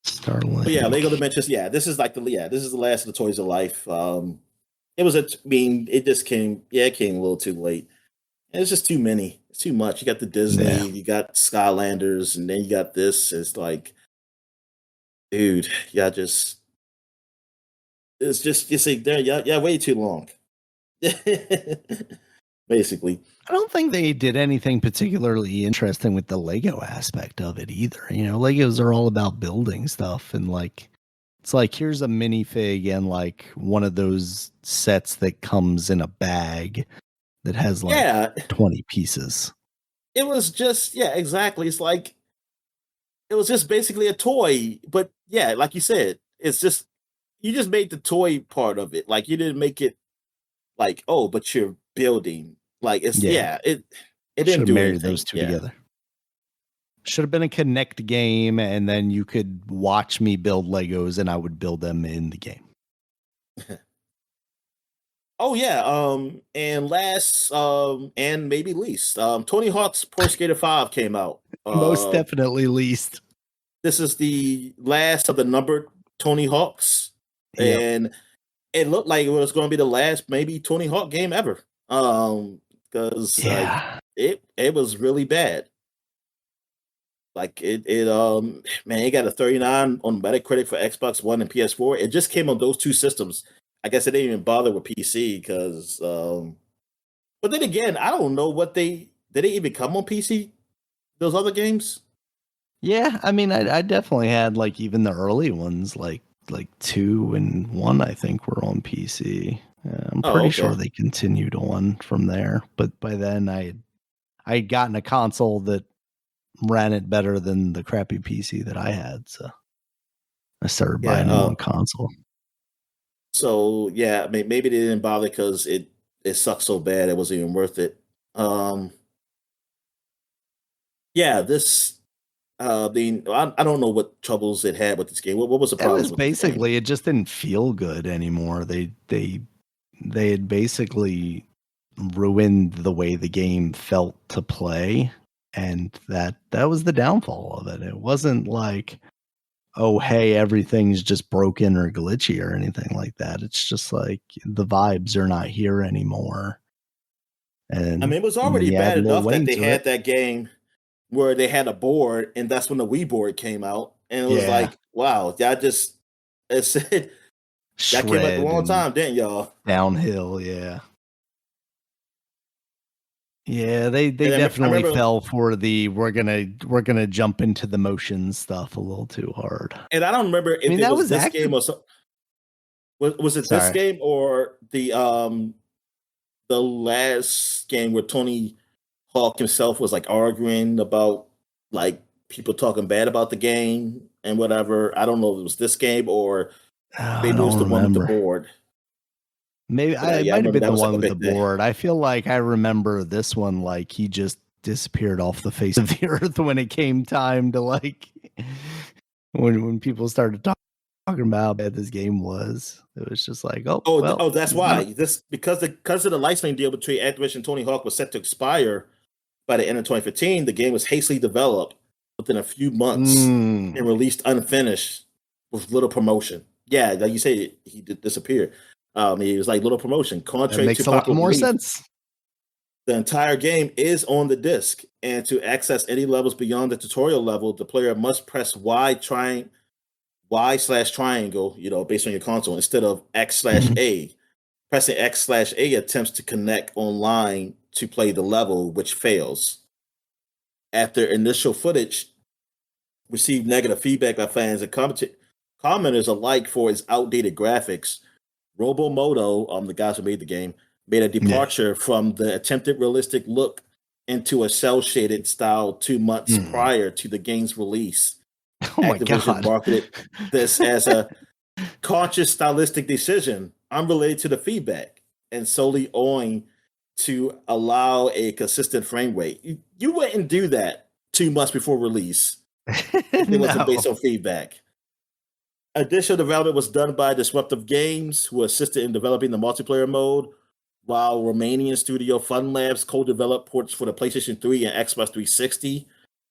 Starlink. but yeah, Lego Dimensions. Yeah, this is this is the last of the toys of life. It was it just came. Yeah, it came a little too late. And it's just too many. It's too much. You got the Disney, Yeah. you got Skylanders, and then you got this. It's like, dude, it's just you see there, yeah, way too long. Basically. I don't think they did anything particularly interesting with the Lego aspect of it either. You know, Legos are all about building stuff and like it's like here's a minifig and like one of those sets that comes in a bag that has like Yeah, 20 pieces. it was just yeah, exactly. It's like it was just basically a toy, but yeah, like you said, it's just you just made the toy part of it. Like you didn't make it like oh, but you're building. Like it's Yeah. it Should didn't have do married those anything. two Yeah. together. Should have been a Connect game and then you could watch me build Legos and I would build them in the game. Oh yeah, and last and maybe least, Tony Hawk's Pro Skater 5 came out. Most definitely least. This is the last of the numbered Tony Hawks, Yep. and it looked like it was going to be the last maybe Tony Hawk game ever. Because Yeah. it was really bad. Like man, it got a 39 on Metacritic for Xbox One and PS4. It just came on those two systems. I guess it didn't even bother with PC because but then again, I don't know what did they even come on PC? Those other games? Yeah, I mean, I definitely had like even the early ones, like 2 and 1, I think were on PC. I'm Oh, pretty okay. sure they continued on from there, but by then I had gotten a console that ran it better than the crappy PC that I had, so I started Yeah. buying them on console. So yeah, maybe they didn't bother because it sucked so bad it wasn't even worth it. Yeah, this I don't know what troubles it had with this game. What was the That problem was with this game? basically it. Just didn't feel good anymore. They had basically ruined the way the game felt to play, and that was the downfall of it. It wasn't like, oh hey, everything's just broken or glitchy or anything like that. It's just like the vibes are not here anymore. I And mean, it was then already you add bad Lil enough that Wayne they to it. had that game where they had a board, and that's when the Wii board came out, and it was Yeah. like, wow, y'all just it's y'all came at the Shred wrong and time, didn't y'all? downhill, yeah. Yeah, they And I definitely remember, fell for the we're gonna jump into the motion stuff a little too hard. and I don't remember I if mean, it that was was this game actually or was it this sorry. game or the last game where Tony Hawk himself was like arguing about like people talking bad about the game and whatever. I don't know if it was this game or Oh, I maybe it was don't the one with the remember. board. Maybe But it yeah, I might have remember been that the was like one a with the big thing. board. I feel like I remember this one like he just disappeared off the face of the earth when it came time to like when people started talking about how bad this game was. It was just like, oh well, That's why. This because of the licensing deal between Activision and Tony Hawk was set to expire by the end of 2015. The game was hastily developed within a few months and released unfinished with little promotion. Yeah, like you say, he did disappear. He was like little promotion. that Contrary to makes a lot popular more belief, sense. the entire game is on the disc, and to access any levels beyond the tutorial level, the player must press Y/triangle, based on your console, instead of X/A. Pressing X/A attempts to connect online to play the level, which fails. After initial footage received negative feedback by fans and commenters alike for its outdated graphics, Robomoto, the guys who made the game, made a Yeah. departure from the attempted realistic look into a cell shaded style 2 months prior to the game's release. Oh my Activision god. marketed this as a conscious stylistic decision unrelated to the feedback and solely owing to allow a consistent frame rate. You wouldn't do that 2 months before release. It wasn't based on feedback. Additional development was done by Disruptive Games, who assisted in developing the multiplayer mode, while Romanian studio Fun Labs co-developed ports for the PlayStation 3 and Xbox 360,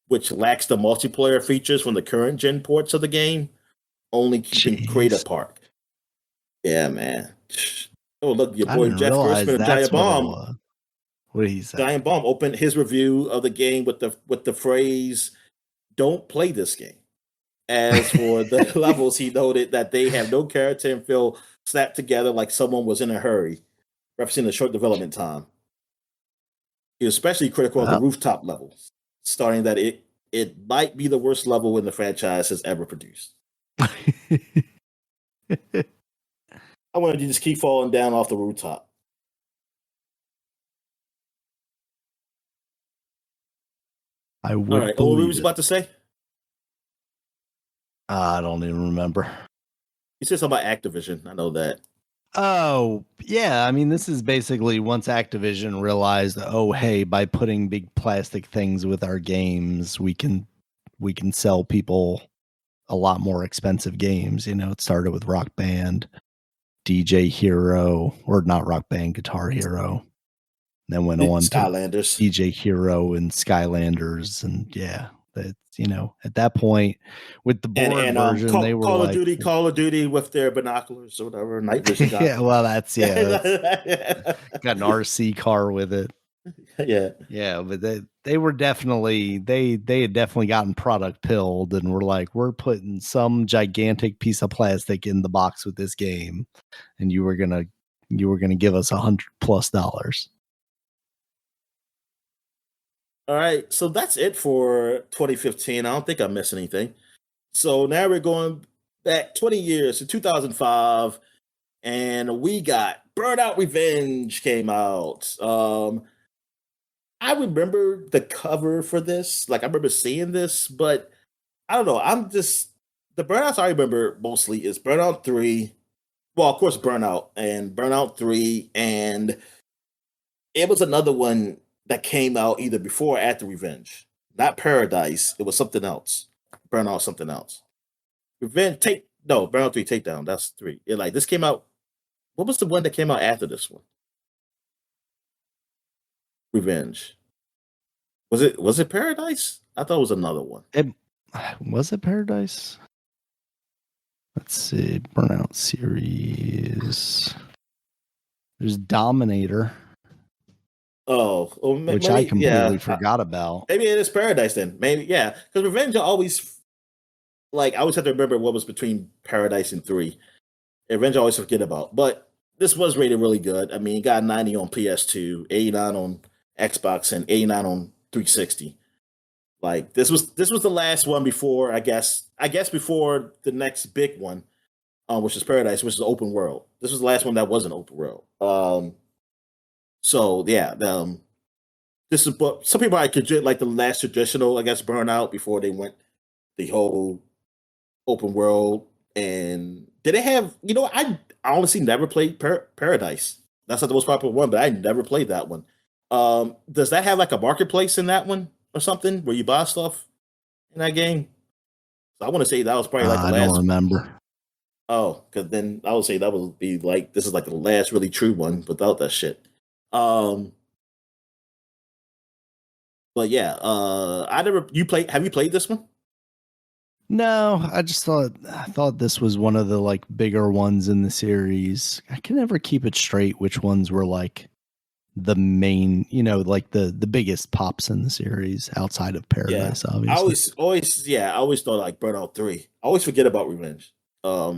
which lacks the multiplayer features from the current gen ports of the game, only keeping Crater Park. Yeah, man. Oh, look, your boy Jeff Gerstmann of Giant Bomb. What did he say? Giant Bomb opened his review of the game with the phrase, "Don't play this game." As for the levels, he noted that they have no character and feel slapped together like someone was in a hurry, referencing the short development time. He was especially critical of the rooftop levels, starting that it might be the worst level in the franchise has ever produced. I wanted to just keep falling down off the rooftop. I would. All right. What were you about to say? I don't even remember. You said something about Activision. I know that. Oh, yeah. I mean, this is basically once Activision realized, oh, hey, by putting big plastic things with our games, we can sell people a lot more expensive games. You know, it started with Rock Band, DJ Hero, or not Rock Band, Guitar Hero. Then went on Skylanders. to DJ Hero and Skylanders, and yeah, that's, you know, at that point with the board version, they were Call of Duty with their binoculars or whatever, night vision. Yeah, well, that's got an RC car with it. Yeah, but they were definitely they had definitely gotten product pilled and were like, we're putting some gigantic piece of plastic in the box with this game, and you were gonna give us $100+. All right, so that's it for 2015. I don't think I missed anything. So now we're going back 20 years to 2005, and we got Burnout Revenge came out. I remember the cover for this. Like, I remember seeing this, but I don't know. The Burnouts I remember mostly is Burnout 3. Well, of course, Burnout and Burnout 3, and it was another one that came out either before or after Revenge. Not Paradise. It was something else. Burnout something else. Burnout 3 Takedown. That's 3. This came out. What was the one that came out after this one? Revenge. Was it Paradise? I thought it was another one. Was it Paradise? Let's see. Burnout series. There's Dominator. Which I completely forgot about. Maybe it is Paradise then. Maybe, yeah. Because Revenge I always have to remember what was between Paradise and 3. Revenge I always forget about. But this was rated really good. I mean, it got 90 on PS2, 89 on Xbox, and 89 on 360. Like, this was the last one before, I guess before the next big one, which is Paradise, which is open world. This was the last one that wasn't open world. So yeah, this is, but some people consider like the last traditional, I guess, Burnout before they went the whole open world. And did they have? You know, I honestly never played Paradise. That's not the most popular one, but I never played that one. Does that have like a marketplace in that one or something where you buy stuff in that game? So I want to say that was probably like the last. I don't remember. Oh, because then I would say that would be like this is like the last really true one without that shit. But yeah, have you played this one? No, I thought this was one of the like bigger ones in the series. I can never keep it straight which ones were like the main, you know, like the biggest pops in the series outside of Paradise, obviously. I always thought like Burnout 3. I always forget about Revenge. But I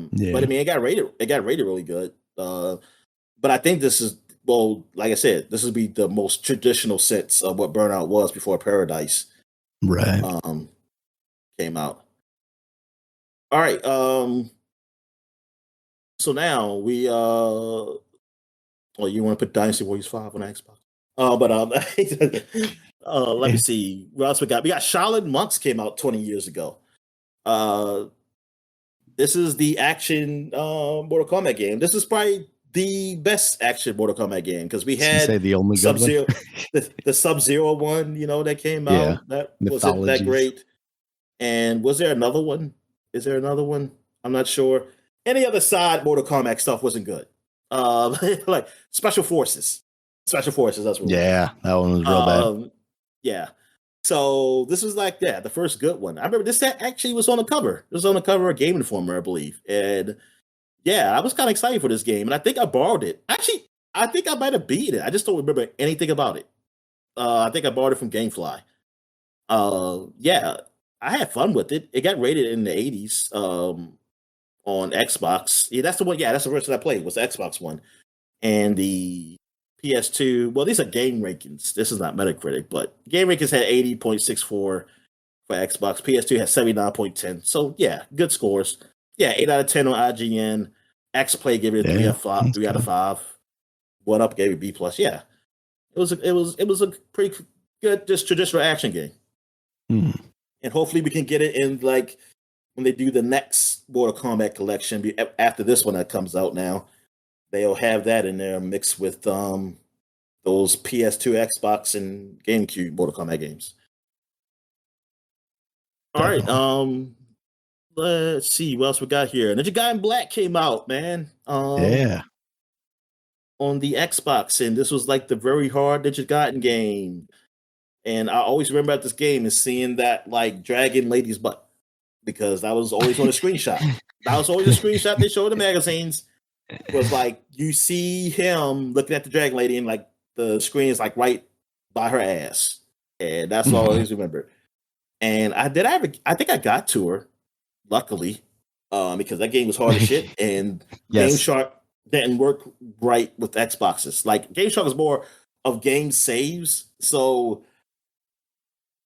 mean it got rated really good. But I think this is, well, like I said, this would be the most traditional sense of what Burnout was before Paradise came out. All right. So now we you want to put Dynasty Warriors 5 on Xbox? Let me see. What else we got? We got Shaolin Monks came out 20 years ago. This is the action Mortal Kombat game. This is probably the best action Mortal Kombat game because we Say had the only good one. Sub-Zero, the Sub-Zero one, that came Yeah. out. That wasn't that Mythologies. great. And was there another one? Is there another one? I'm not sure. Any other side Mortal Kombat stuff wasn't good. Like Special Forces. Special Forces, that's what it was. Yeah, that one was real bad. Yeah. So this was like the first good one. I remember this actually was on the cover. It was on the cover of Game Informer, I believe. And yeah, I was kind of excited for this game. And I think I borrowed it. Actually, I think I might have beat it. I just don't remember anything about it. I think I borrowed it from Gamefly. Yeah, I had fun with it. It got rated in the 80s on Xbox. Yeah, that's the one. Yeah, that's the version I played was the Xbox one. And the PS2, well, these are game rankings. This is not Metacritic, but game rankings had 80.64 for Xbox. PS2 had 79.10. So yeah, good scores. Yeah, 8 out of 10 on IGN. XPlay gave it a 3 out of 5. 1UP gave it B+. Yeah. It was a pretty good just traditional action game. And hopefully we can get it in like when they do the next Mortal Kombat collection after this one that comes out now. They'll have that in there mixed with those PS2, Xbox, and GameCube Mortal Kombat games. Definitely. All right. Let's see what else we got here. Ninja Gaiden Black came out, man. Yeah. On the Xbox, and this was like the very hard Ninja Gaiden game. And I always remember at this game is seeing that like dragon lady's butt because that was always on a screenshot. That was always a screenshot they showed in the magazines. Was like you see him looking at the dragon lady and like the screen is like right by her ass, and that's all I always remember. And I think I got to her, luckily, because that game was hard as shit, and Game Shark didn't work right with Xboxes. Like Game Shark is more of game saves, so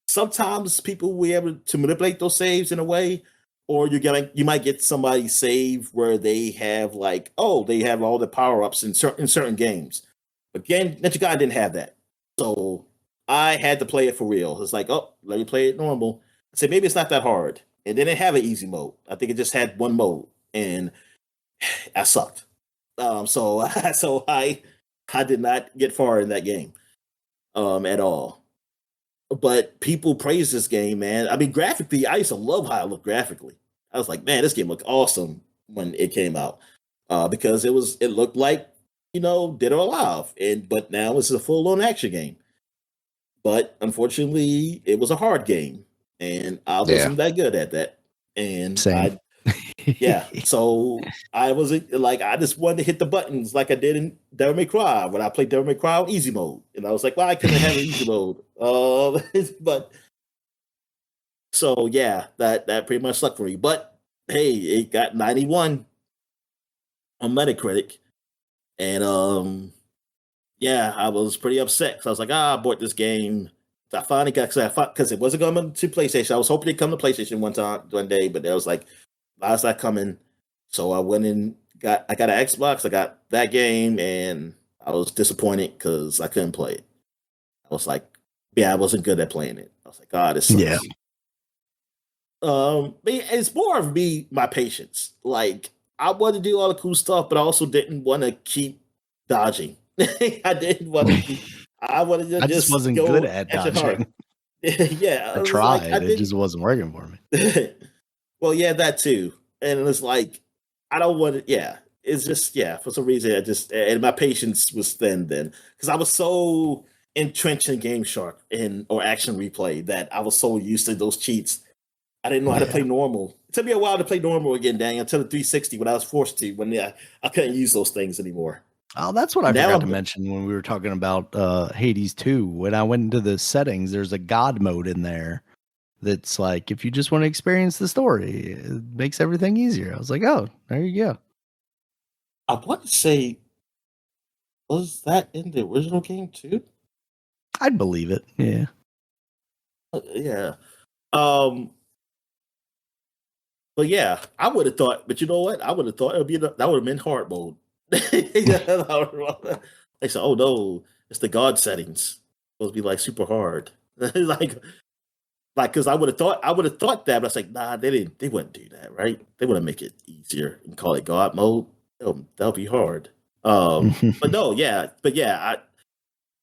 sometimes people will be able to manipulate those saves in a way. Or you might get somebody save where they have like, they have all the power-ups in certain games. But Ninja Gaiden didn't have that. So I had to play it for real. It's like, let me play it normal. I said, maybe it's not that hard. And they didn't have an easy mode. I think it just had one mode. And I sucked. So I did not get far in that game at all. But people praise this game, man. I mean, graphically, I used to love how it looked graphically. I was like, man, this game looked awesome when it came out because it looked like, Dead or Alive. But now it's a full-on action game. But unfortunately, it was a hard game, and I wasn't that good at that. And same. So I wasn't like I just wanted to hit the buttons like I did in Devil May Cry when I played Devil May Cry on easy mode, and I was like, well, I couldn't have an easy mode. But so yeah, that pretty much sucked for me. But hey, it got 91 on Metacritic, and I was pretty upset because I was like, I bought this game. I finally got because it wasn't coming to PlayStation. I was hoping it'd come to PlayStation one day, but I was like, why's that coming? So I went and I got an Xbox. I got that game, and I was disappointed because I couldn't play it. I was like, I wasn't good at playing it. I was like, this sucks. Yeah. It's more of my patience. Like I wanted to do all the cool stuff, but I also didn't want to keep dodging. I didn't want to. I wanted to just wasn't good at dodging. Yeah, I tried. It just wasn't working for me. Well, yeah, that too. And it's like I don't want to. Yeah, it's just for some reason and my patience was thin then because I was so entrenched in Game Shark or Action Replay that I was so used to those cheats. I didn't know how to play normal. It took me a while to play normal again, Daniel, until the 360 when I was forced to, when I couldn't use those things anymore. Oh, that's what I forgot to mention when we were talking about Hades 2. When I went into the settings, there's a God mode in there that's like, if you just want to experience the story, it makes everything easier. I was like, oh, there you go. I want to say, was that in the original game too? I'd believe it. Yeah. Yeah. But yeah, I would have thought, but you know what? I would have thought that would have been hard mode. They said, oh no, it's the God settings. It's supposed to be like super hard. like because I would have thought that, but I was like, nah, they wouldn't do that, right? They wouldn't make it easier and call it God mode. That'll be hard. But no, yeah,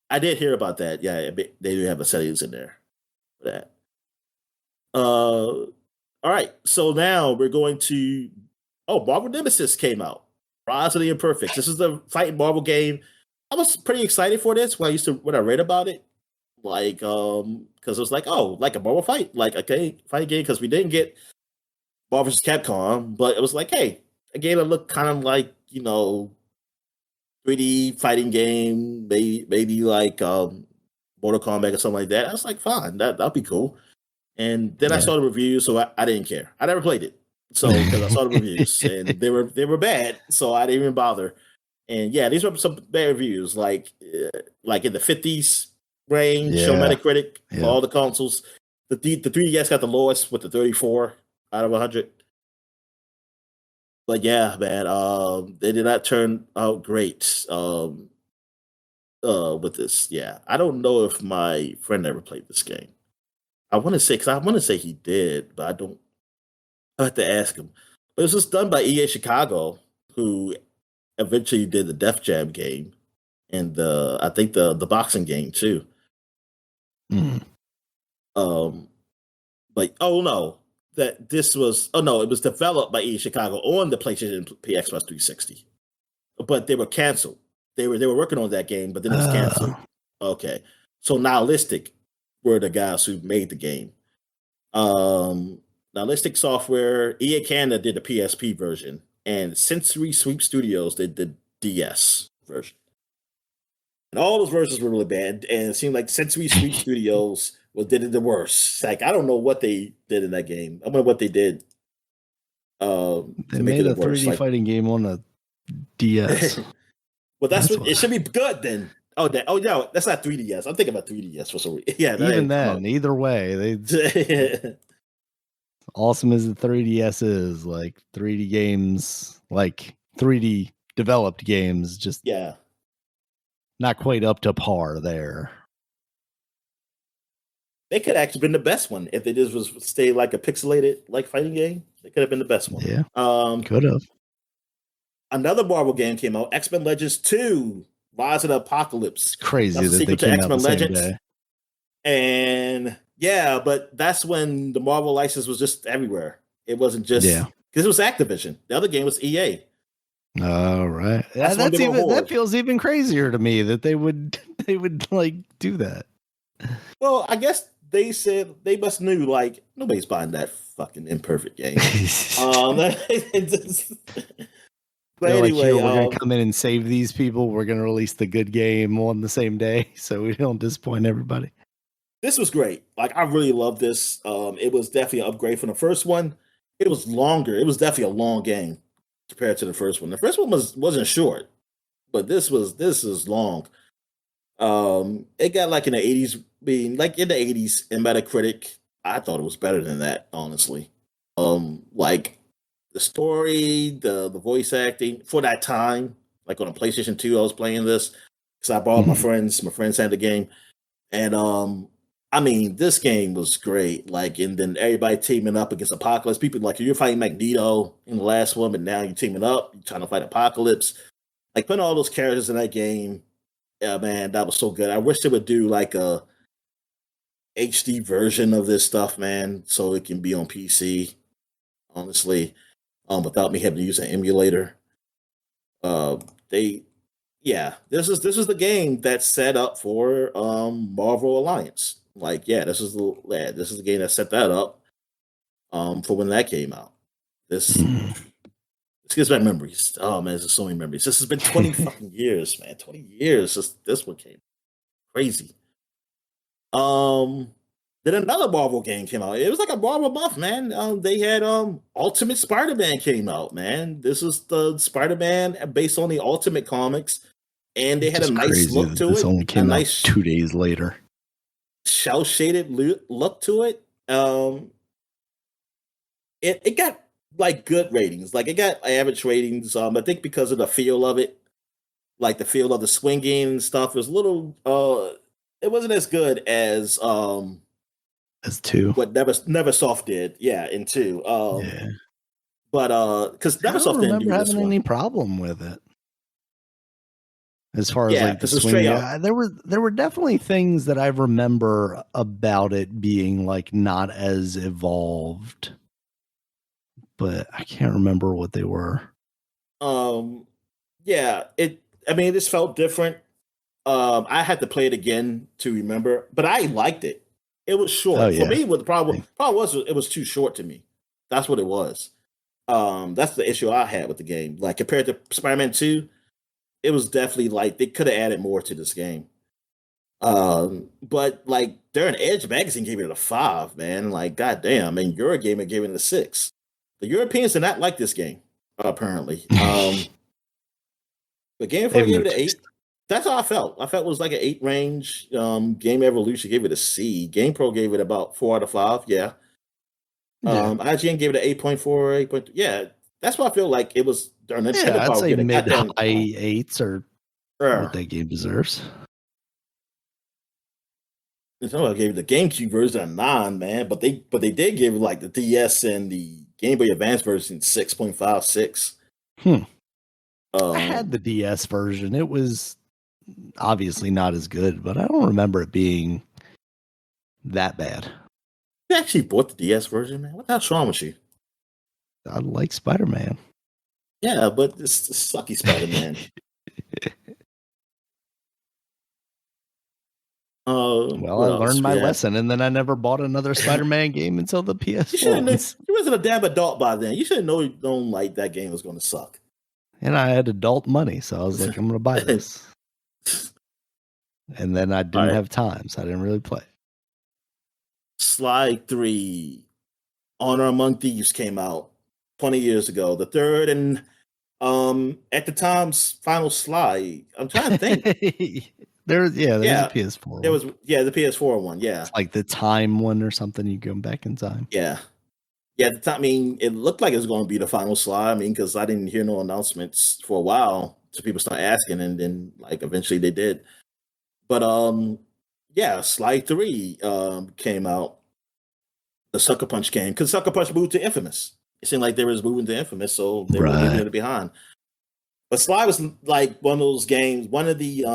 I did hear about that. Yeah, they do have a settings in there for that. All right, so now we're going to. Oh, Marvel Nemesis came out. Rise of the Imperfects. This is the fighting Marvel game. I was pretty excited for this when I read about it, like because it was like, oh, like a Marvel fight, like okay, fighting game, because we didn't get Marvel vs. Capcom, but it was like, hey, a game that looked kind of like 3D fighting game, maybe like Mortal Kombat or something like that. I was like, fine, that'd be cool. And then I Yeah. saw the reviews, so I didn't care. I never played it, so because I saw the reviews and they were bad, so I didn't even bother. And yeah, these were some bad reviews, like in the 50s range, show Yeah. Metacritic for Yeah. all the consoles. The 3DS got the lowest with the 34 out of 100. But yeah, man, they did not turn out great with this. Yeah, I don't know if my friend ever played this game. I want to say he did, but I don't. I have to ask him. But it was just done by EA Chicago, who eventually did the Def Jam game and I think the boxing game too. Mm. Um, but oh no, it was developed by EA Chicago on the PlayStation Xbox 360, but they were canceled. They were working on that game, but then it was canceled. Okay, so Nihilistic were the guys who made the game. Um, Nihilistic Software, EA Canada did the PSP version, and Sensory Sweep Studios did the DS version. And all those versions were really bad, and it seemed like Sensory Sweep Studios did it the worst. Like I don't know what they did in that game. I wonder what they did They to make made it a worse. 3D fighting game on a DS. Well, that's what it should be good then. Oh, no, that's not 3DS. I'm thinking about 3DS for some reason. Yeah, even then, either way, they awesome as the 3DS is, like 3D games, like 3D developed games, just yeah. not quite up to par there. They could actually been the best one if they just was stay like a pixelated like fighting game. They could have been the best one. Yeah, could have. Another Marvel game came out, X-Men Legends 2, Rise of the Apocalypse. It's crazy that they came out the same day. And yeah, but that's when the Marvel license was just everywhere. It wasn't just because it was Activision. The other game was EA. All right. That feels even crazier to me that they would like do that. Well, I guess they said they must knew like nobody's buying that fucking imperfect game. But anyway, like, we're gonna come in and save these people. We're gonna release the good game on the same day, so we don't disappoint everybody. This was great. Like I really love this. It was definitely an upgrade from the first one. It was longer. It was definitely a long game compared to the first one. The first one wasn't short, but this is long. It got like in the 80s, being like in the 80s in Metacritic. I thought it was better than that, honestly. Like the story, the voice acting for that time, like on a PlayStation 2, I was playing this because I borrowed my friends had the game. And I mean, this game was great. Like, and then everybody teaming up against Apocalypse. People like you're fighting Magneto in the last one, but now you're teaming up, you're trying to fight Apocalypse. Like putting all those characters in that game, yeah, man, that was so good. I wish they would do like a HD version of this stuff, man, so it can be on PC. Honestly, without me having to use an emulator. They, yeah, this is the game that's set up for Marvel Alliance. Like, yeah, this is the game that set that up for when that came out. This gives back memories. Oh man, there's so many memories. This has been 20 fucking years, man. 20 years since this one came. Crazy. Then another Marvel game came out. It was like a Marvel month, man. They had Ultimate Spider-Man came out, man. This is the Spider-Man based on the Ultimate comics, and they had a nice look to it. This only came out 2 days later. Shell shaded look to it. It got like good ratings. Like it got average ratings. I think because of the feel of it, like the feel of the swinging and stuff, it was a little. It wasn't as good as 2. What Neversoft did, yeah, in 2. Yeah. But because Neversoft didn't do this one. Having any problem with it. as far as Yeah, like the because it's swing. straight up. Yeah, there were definitely things that I remember about it being like not as evolved, but I can't remember what they were. Yeah, I mean, it just felt different. I had to play it again to remember, but I liked it. It was Oh short for yeah. me. What the problem was it was too short to me. That's what it was. That's the issue I had with the game. Like compared to Spider-Man 2, it was definitely like they could have added more to this game. But like during Edge magazine gave it a 5, man. Like goddamn, and Eurogamer gave it a 6. The Europeans did not like this game, apparently. But Game They Pro have gave no it an taste. 8. That's how I felt. I felt it was like an 8 range. Game Evolution gave it a C. Game Pro gave it about 4 out of 5. Yeah. Yeah. IGN gave it an 8.4, 8. Yeah, that's what I feel like it was. Darn Nintendo Yeah, I'd probably say get a mid high goddamn. eights are what Uh, that game deserves. Nintendo gave the GameCube version a 9, man. But they did give like the DS and the Game Boy Advance version 6.56. I had Um, the DS version. It was obviously not as good, but I don't remember it being that bad. you actually bought the DS version, man. What the hell's wrong with you? I like Spider-Man. Yeah, but this sucky Spider-Man. Well, I What learned else we my have? lesson, and then I never bought another Spider-Man game until the You should have PS4 known. ones. You wasn't a damn adult by then. You should have known like that game was going to suck. And I had adult money, so I was like, I'm going to buy this. And then I didn't All right. have time, so I didn't really play. Slide 3, Honor Among Thieves came out 20 years ago. The third and at the time's final slide. I'm trying to think. there's a Yeah, PS4 there one. was the PS4 one. Yeah, It's like the time one or something. You go back in time. yeah. Yeah, at the time, I mean, it looked like it was going to be the final slide. I mean, because I didn't hear no announcements for a while, so people start asking, and then like eventually they did. But yeah, Slide 3 came out. The Sucker Punch game because Sucker Punch moved to Infamous. It seemed like they was moving to Infamous, so they were leaving Right. it behind. But Sly was like one of those games, one of the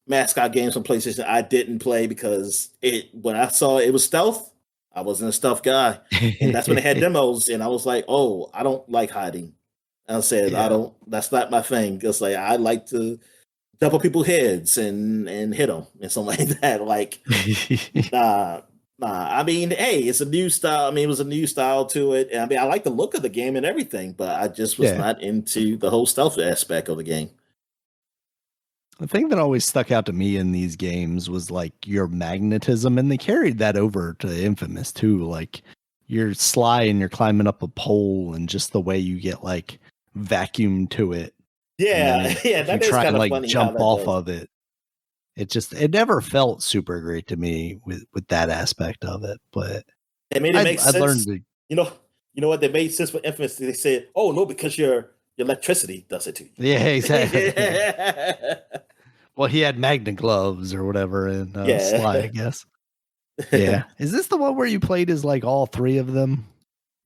mascot games from PlayStation I didn't play because when I saw it was stealth, I wasn't a stealth guy. And that's when they had demos, and I was like, oh, I don't like hiding. And I said, Yeah. that's not my thing. Because like I like to double people's heads and hit them and something like that. Like, nah, I mean, hey, it's a new style. I mean, it was a new style to it. And I mean, I like the look of the game and everything, but I just was Yeah. not into the whole stealth aspect of the game. The thing that always stuck out to me in these games was like your magnetism, and they carried that over to Infamous too. Like you're sly and you're climbing up a pole, and just the way you get like vacuum to it. And then Yeah, yeah, if you that is try kind and of like funny how jump that off does. of it, it never felt super great to me with that aspect of it. But It made it make I learned sense. to, You know, what? They made sense for Infamous. They said, "Oh no, because your electricity does it to you." yeah, exactly. yeah, Well, he had magnet gloves or whatever in Sly, I yeah. guess. Yeah. Is this the one where you played as like all three of them?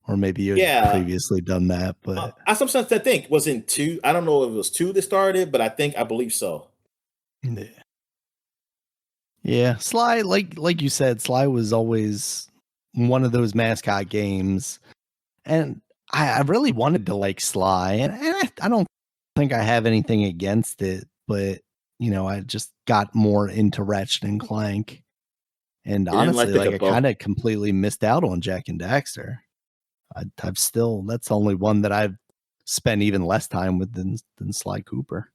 Or maybe you had Yeah. previously done that, but I sometimes think was in 2. I don't know if it was 2 that started, but I believe so. yeah. Yeah. Sly, like you said, Sly was always one of those mascot games. And I really wanted to like Sly, and I don't think I have anything against it, but I just got more into Ratchet and Clank. And You didn't like honestly, the like I capo. kind of completely missed out on Jack and Daxter. I've still that's the only one that I've spent even less time with than Sly Cooper.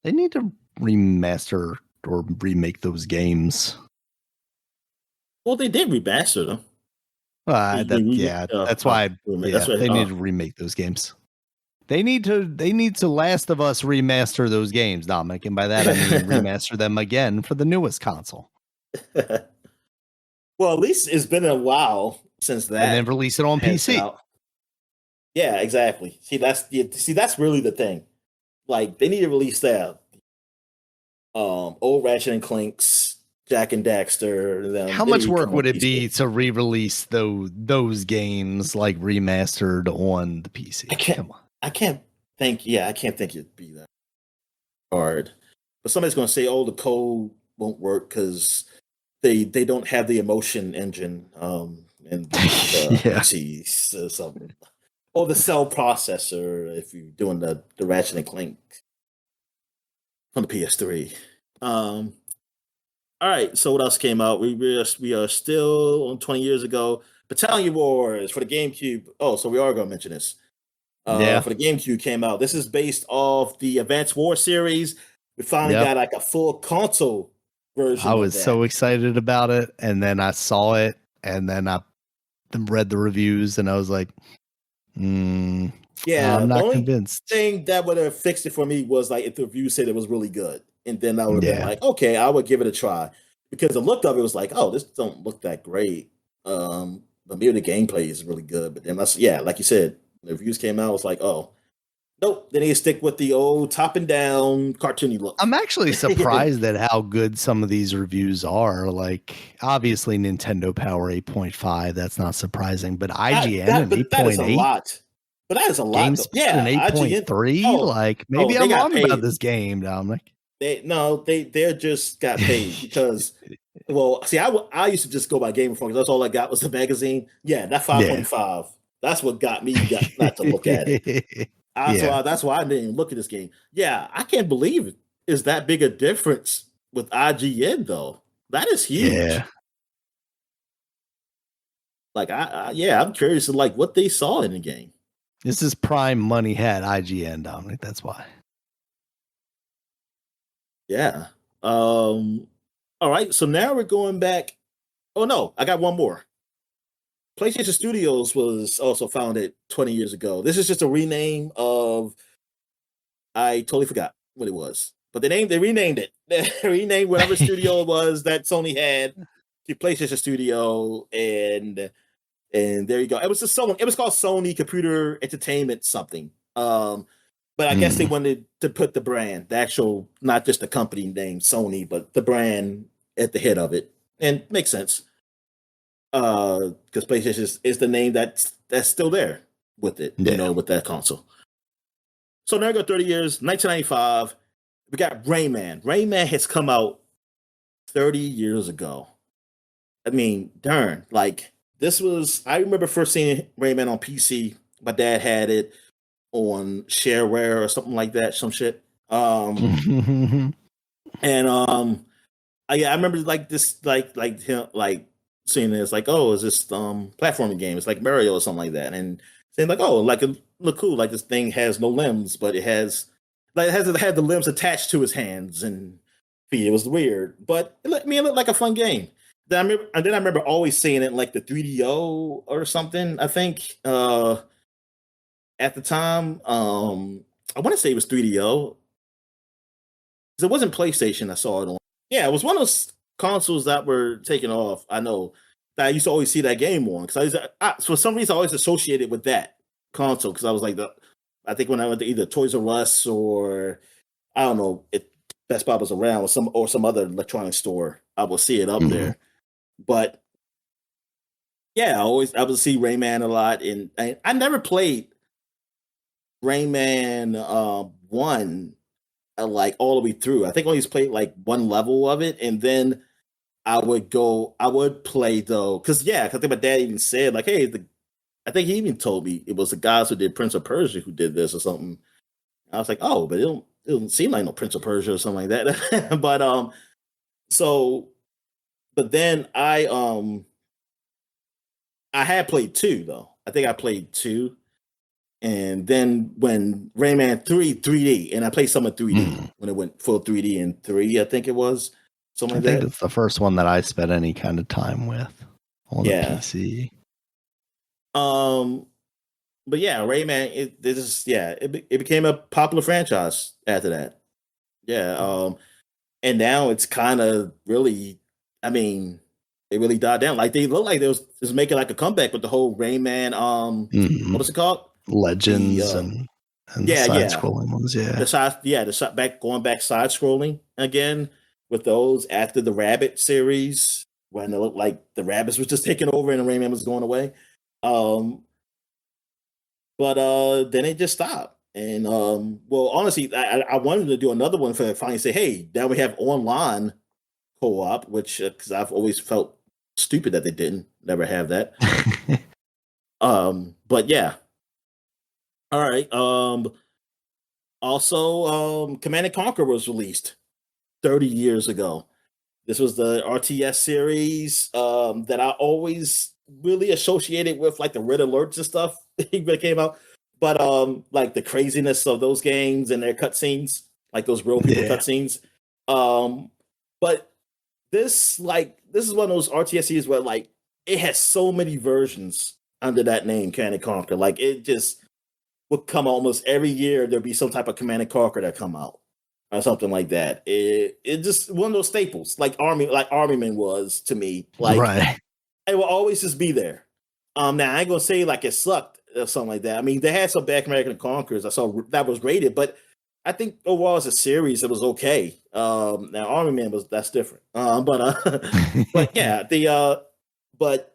They need to remaster or remake those games. Well, they did remaster them. That's why. That's Yeah, right. they need to remake those games. They need to Last of Us remaster those games, Dominic, and by that I mean remaster them again for the newest console, Well, at least it's been a while since and then that release it on has been PC. out. Yeah, exactly. That's really the thing. Like they need to release that. Old Ratchet and Clanks, Jack and Daxter. How They much need to work come on would it PC. be to re-release those games like remastered on the PC? I can't. Come on. I can't think. Yeah, I can't think it'd be that. hard. But somebody's going to say, "Oh, the code won't work because they don't have the emotion engine in the Yeah. PCs or something, or the cell processor if you're doing the Ratchet and Clank on the PS3." All right, so what else came out? We are still on 20 years ago. Battalion Wars for the GameCube. Oh, so we are going to mention this. Yeah. For the GameCube came out. This is based off the Advanced War series. We finally Yep. got like a full console version I of was that. so excited about it, and then I saw it, and then I read the reviews, and I was like, Yeah, I'm the not only convinced. thing that would have fixed it for me was like if the review said it was really good, and then I would have been Yeah. like, okay, I would give it a try because the look of it was like, oh, this don't look that great. But maybe the gameplay is really good. But then yeah, like you said, the reviews came out, it was like, oh, nope, they need to stick with the old top and down cartoony look. I'm actually surprised at how good some of these reviews are. Like, obviously, Nintendo Power 8.5, that's not surprising, but IGN an But that is a 8.8, lot. But that is a lot, though. GameSpot an Yeah, IGN. 8.3. Like, maybe They I'm got wrong about paid. this game, Dominic. They just got paid because. Well, see, I used to just go by Game Informer because that's all I got was the magazine. Yeah, that 5.5. That's what got me not to look at it. That's why I didn't even look at this game. Yeah, I can't believe it is that big a difference with IGN though. That is huge. Yeah. Like I'm curious to like what they saw in the game. This is prime money hat IGN, Dominic. That's why. Yeah. All right. So now we're going back. Oh no, I got one more. PlayStation Studios was also founded 20 years ago. This is just a rename of. I totally forgot what it was, but they renamed it. They renamed whatever studio it was that Sony had to PlayStation Studio, and there you go. It was It was called Sony Computer Entertainment something. But I guess they wanted to put the brand, the actual, not just the company name Sony, but the brand at the head of it, and makes sense. Because PlayStation is the name that's still there with it, with that console. So now we go 30 years, 1995. We got Rayman. Rayman has come out 30 years ago. I mean, darn, like I remember first seeing Rayman on PC. My dad had it on shareware or something like that, some shit. And I remember like this, like him, like seeing this, like, oh, is this platforming game? It's like Mario or something like that, and saying like, oh, like it look cool, like this thing has no limbs, but it had the limbs attached to his hands and feet. It was weird, but it looked like a fun game. Then I remember always seeing it in like the 3DO or something. I think at the time, I want to say it was 3DO. It wasn't PlayStation. I saw it on. Yeah, it was one of those consoles that were taken off. I know that I used to always see that game on because for some reason I always associated with that console because I was like I think when I went to either Toys R Us or I don't know if Best Buy was around or some other electronic store, I will see it up there. But yeah, I would see Rayman a lot, and I never played Rayman 1 like all the way through. I think I only played like one level of it, and then I would play though, because I think my dad even said like, hey, I think he even told me it was the guys who did Prince of Persia who did this or something. I was like, oh, but it don't seem like no Prince of Persia or something like that. But then I had played 2 though. I think I played 2. And then when Rayman 3D, and I played some of 3D when it went full 3D in 3, I think it was something like that. I think it's the first one that I spent any kind of time with on the PC. But yeah, Rayman, it became a popular franchise after that. Yeah. And now it's kind of really, I mean, it really died down. Like they look like they was making like a comeback with the whole Rayman. What was it called? Legends and side scrolling ones. Going back side scrolling again with those after the Rabbit series when it looked like the rabbits was just taking over and Rayman was going away. But then it just stopped. And well, honestly, I wanted to do another one for finally say, hey, now we have online co-op, which because I've always felt stupid that they didn't never have that. But yeah, all right. Also, Command and Conquer was released 30 years ago. This was the RTS series that I always really associated with like the red alerts and stuff that came out. But like the craziness of those games and their cutscenes, like those real people cutscenes. But this is one of those RTS series where like it has so many versions under that name, Command and Conquer. Like it just would come almost every year. There'd be some type of Command and Conquer that come out or something like that. It just one of those staples, like Army Man was to me. Like Right. it will always just be there. Now I ain't gonna say like it sucked or something like that. I mean, they had some bad American Conquerors I saw that was rated, but I think overall as a series it was okay. Now Army Man that's different. But yeah, but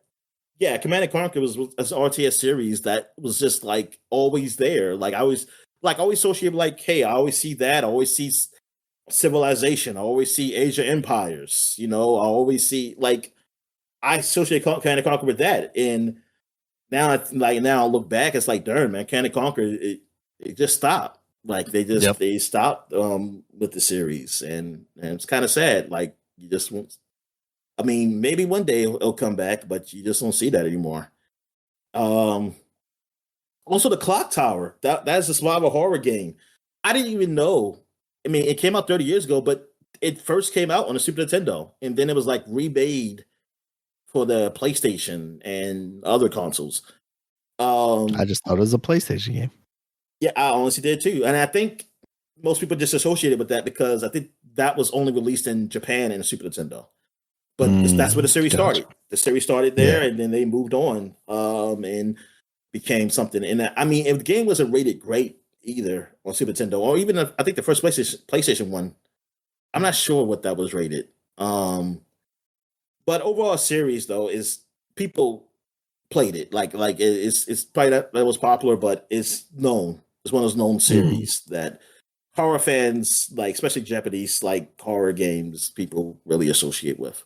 yeah, Command and Conquer was an RTS series that was just like always there. Like I always associate like, hey, I always see that. I always see Civilization. I always see Asia Empires. You know, I always see like I associate Command and Conquer with that. And now, now I look back, it's like, darn man, Command and Conquer, it just stopped. Like they stopped with the series, and it's kind of sad. Like you just won't. I mean, maybe one day it'll come back, but you just don't see that anymore. Um, Also, the Clock Tower. That's a survival horror game. I didn't even know. I mean, it came out 30 years ago, but it first came out on the Super Nintendo, and then it was like remade for the PlayStation and other consoles. I just thought it was a PlayStation game. Yeah, I honestly did too, and I think most people just associated with that because I think that was only released in Japan and the Super Nintendo. But that's where the series started. The series started there, and then they moved on and became something. And I mean, if the game wasn't rated great either on Super Nintendo, or even I think the first PlayStation one, I'm not sure what that was rated. But overall, series though is people played it like it's probably that was popular, but it's known. It's one of those known series that horror fans like, especially Japanese like horror games, people really associate with.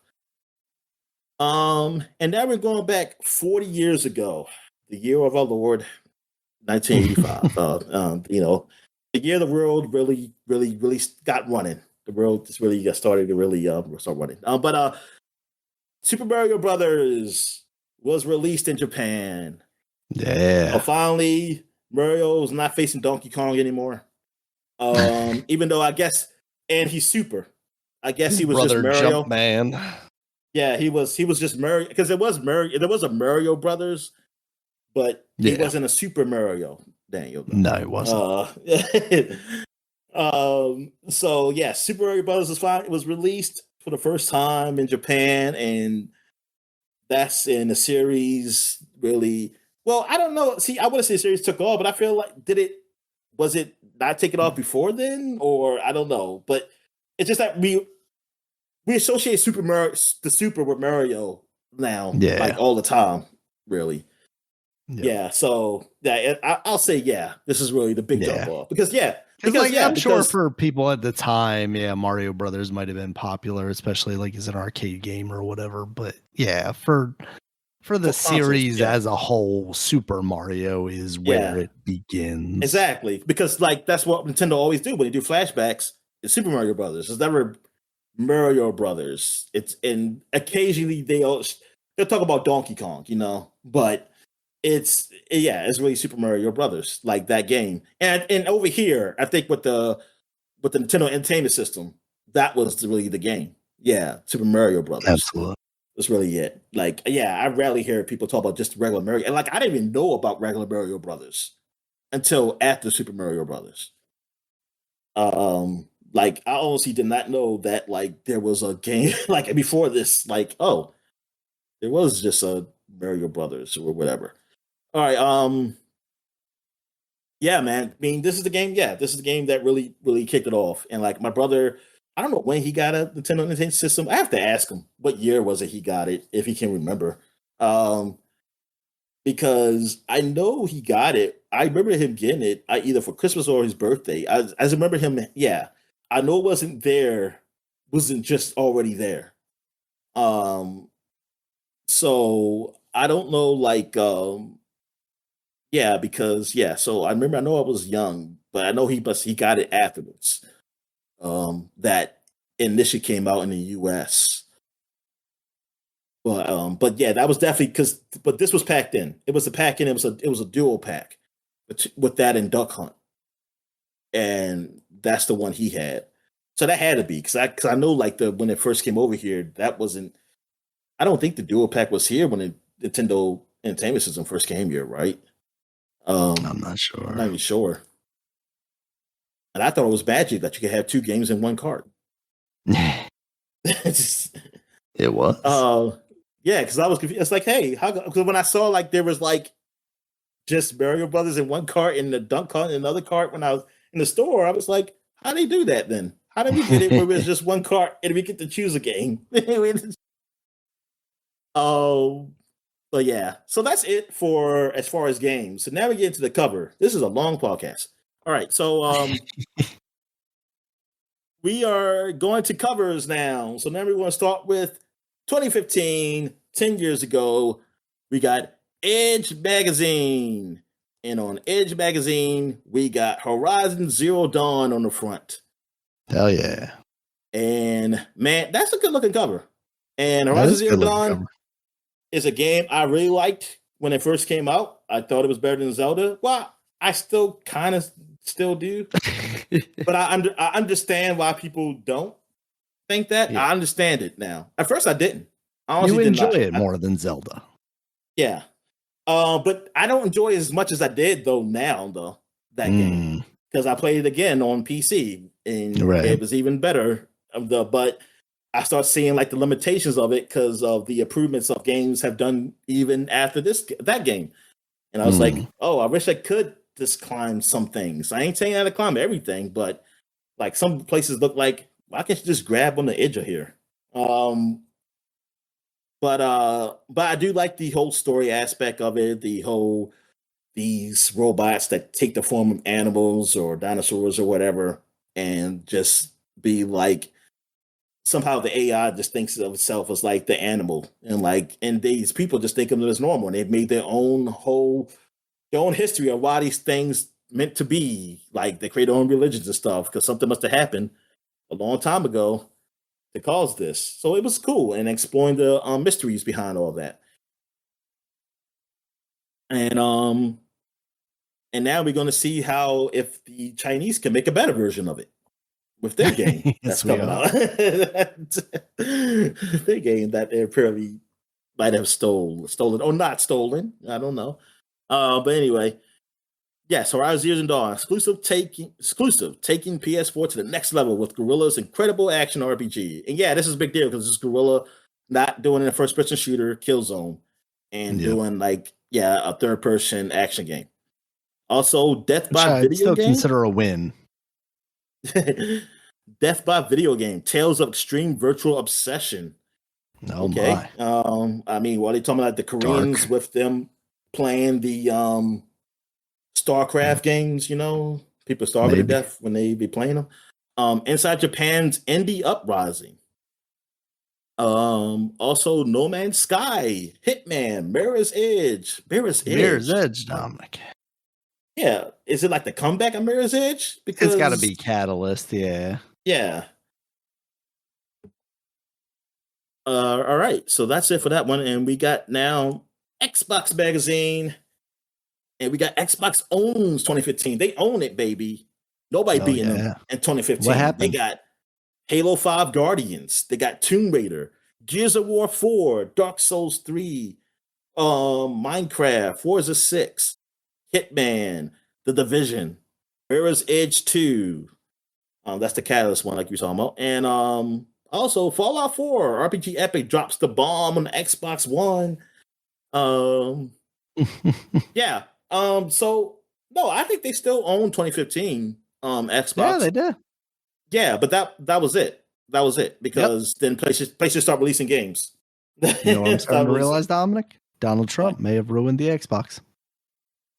And now we're going back 40 years ago, the year of our Lord, 1985. You know, the year the world really got running. The world just really got started to really start running. But Super Mario Brothers was released in Japan. Yeah. Finally, Mario's not facing Donkey Kong anymore. Even though I guess, and he's super. I guess he was just Mario. Man. Yeah, he was just Mario because there was a Mario Brothers, but he wasn't a Super Mario, Daniel. Though. No, he wasn't. So yeah, Super Mario Brothers was fine. It was released for the first time in Japan, and that's in the series really well. I don't know. See, I would have said the series took off, but I feel like was it not taken off before then, or I don't know. But it's just that we associate the Super with Mario now, like all the time, really. Yeah. So I'll say this is really the big jump off because I'm sure for people at the time, Mario Brothers might have been popular, especially like as an arcade game or whatever. But for the series as a whole, Super Mario is where it begins. Exactly, because like that's what Nintendo always do when they do flashbacks. It's Super Mario Brothers. It's never Mario Brothers. It's and occasionally they'll talk about Donkey Kong, you know, but it's really Super Mario Brothers, like that game. And over here, I think with the Nintendo Entertainment System, that was really the game. Yeah, Super Mario Brothers. Absolutely. That's really it. Like, I rarely hear people talk about just regular Mario. And like I didn't even know about regular Mario Brothers until after Super Mario Brothers. Like I honestly did not know that like there was a game like before this, like, oh, there was just a Mario Brothers or whatever. All right. Yeah, man. I mean, this is the game. Yeah, this is the game that really, really kicked it off. And like my brother, I don't know when he got a Nintendo Entertainment System. I have to ask him what year was it he got it, if he can remember. because I know he got it. I remember him getting it either for Christmas or his birthday. I remember him. Yeah, I know it wasn't there. Wasn't just already there. Um, so I don't know. Like, yeah, because yeah. So I remember. I know I was young, but I know he got it afterwards. That initially came out in the U.S. But yeah, that was definitely because. But this was packed in. It was a pack in. It was a dual pack, with that and Duck Hunt, and that's the one he had. So that had to be because I know like the when it first came over here, that wasn't. I don't think the dual pack was here when the Nintendo Entertainment System first came here, right? I'm not I'm not sure. even sure. And I thought it was magic that you could have two games in one cart. It was. Yeah, because I was confused. It's like, hey, how? Because when I saw like there was like just Mario Brothers in one cart and the Dunk Cart in another cart when I was in the store, I was like, how they do that then? How did we get it where it's just one cart and we get to choose a game? Oh, but yeah. So that's it for as far as games. So now we get into the cover. This is a long podcast. All right, so we are going to covers now. So now we want to start with 2015, 10 years ago. We got Edge Magazine. And on Edge Magazine, we got Horizon Zero Dawn on the front. Hell yeah. And man, that's a good looking cover. And Horizon Zero Dawn is a game I really liked when it first came out. I thought it was better than Zelda. Well, I still kind of still do. But I understand why people don't think that. Yeah. I understand it now. At first, I didn't. I honestly enjoy it more than Zelda. Yeah. But I don't enjoy it as much as I did that game. Because I played it again on PC and it was even better. But I start seeing like the limitations of it because of the improvements of games have done even after that game. And I was like, oh, I wish I could just climb some things. I ain't saying how to climb everything, but like some places look like I can just grab on the edge of here. But I do like the whole story aspect of it, these robots that take the form of animals or dinosaurs or whatever, and just be like somehow the AI just thinks of itself as like the animal, and these people just think of it as normal, and they've made their own history of why these things meant to be. Like they create their own religions and stuff because something must have happened a long time ago to cause this. So it was cool and exploring the mysteries behind all that. And now we're going to see how if the Chinese can make a better version of it with their game that's coming out. Their game that they apparently might have stolen or not stolen. I don't know. But anyway, yes, Horizon Zero Dawn exclusive taking PS4 to the next level with Guerrilla's incredible action RPG. And yeah, this is a big deal because this is Guerrilla not doing a first person shooter Killzone and doing a third person action game. Also, Death by Video Game. Consider a win. Death by Video Game. Tales of Extreme Virtual Obsession. Oh okay. My. I mean, what are they talking about? The Koreans with them playing the StarCraft games, people starving to death when they be playing them. Inside Japan's Indie Uprising. Also No Man's Sky, Hitman, Mirror's Edge, Dominic. Yeah, is it like the comeback of Mirror's Edge? Because it's got to be Catalyst, yeah. Yeah. All right, so that's it for that one, and we got now Xbox Magazine. And we got Xbox owns 2015. They own it, baby. Nobody beating them in 2015. What happened? They got Halo 5 Guardians. They got Tomb Raider, Gears of War 4, Dark Souls 3, Minecraft, Forza 6, Hitman, The Division, Mirror's Edge 2. That's the Catalyst one, like you were talking about. And also Fallout 4, RPG Epic drops the bomb on the Xbox One. Yeah. So no, I think they still own 2015 Xbox. Yeah, they did. Yeah, but that was it. That was it because then PlayStation start releasing games. You know what I'm starting to realize, Dominic? Donald Trump may have ruined the Xbox.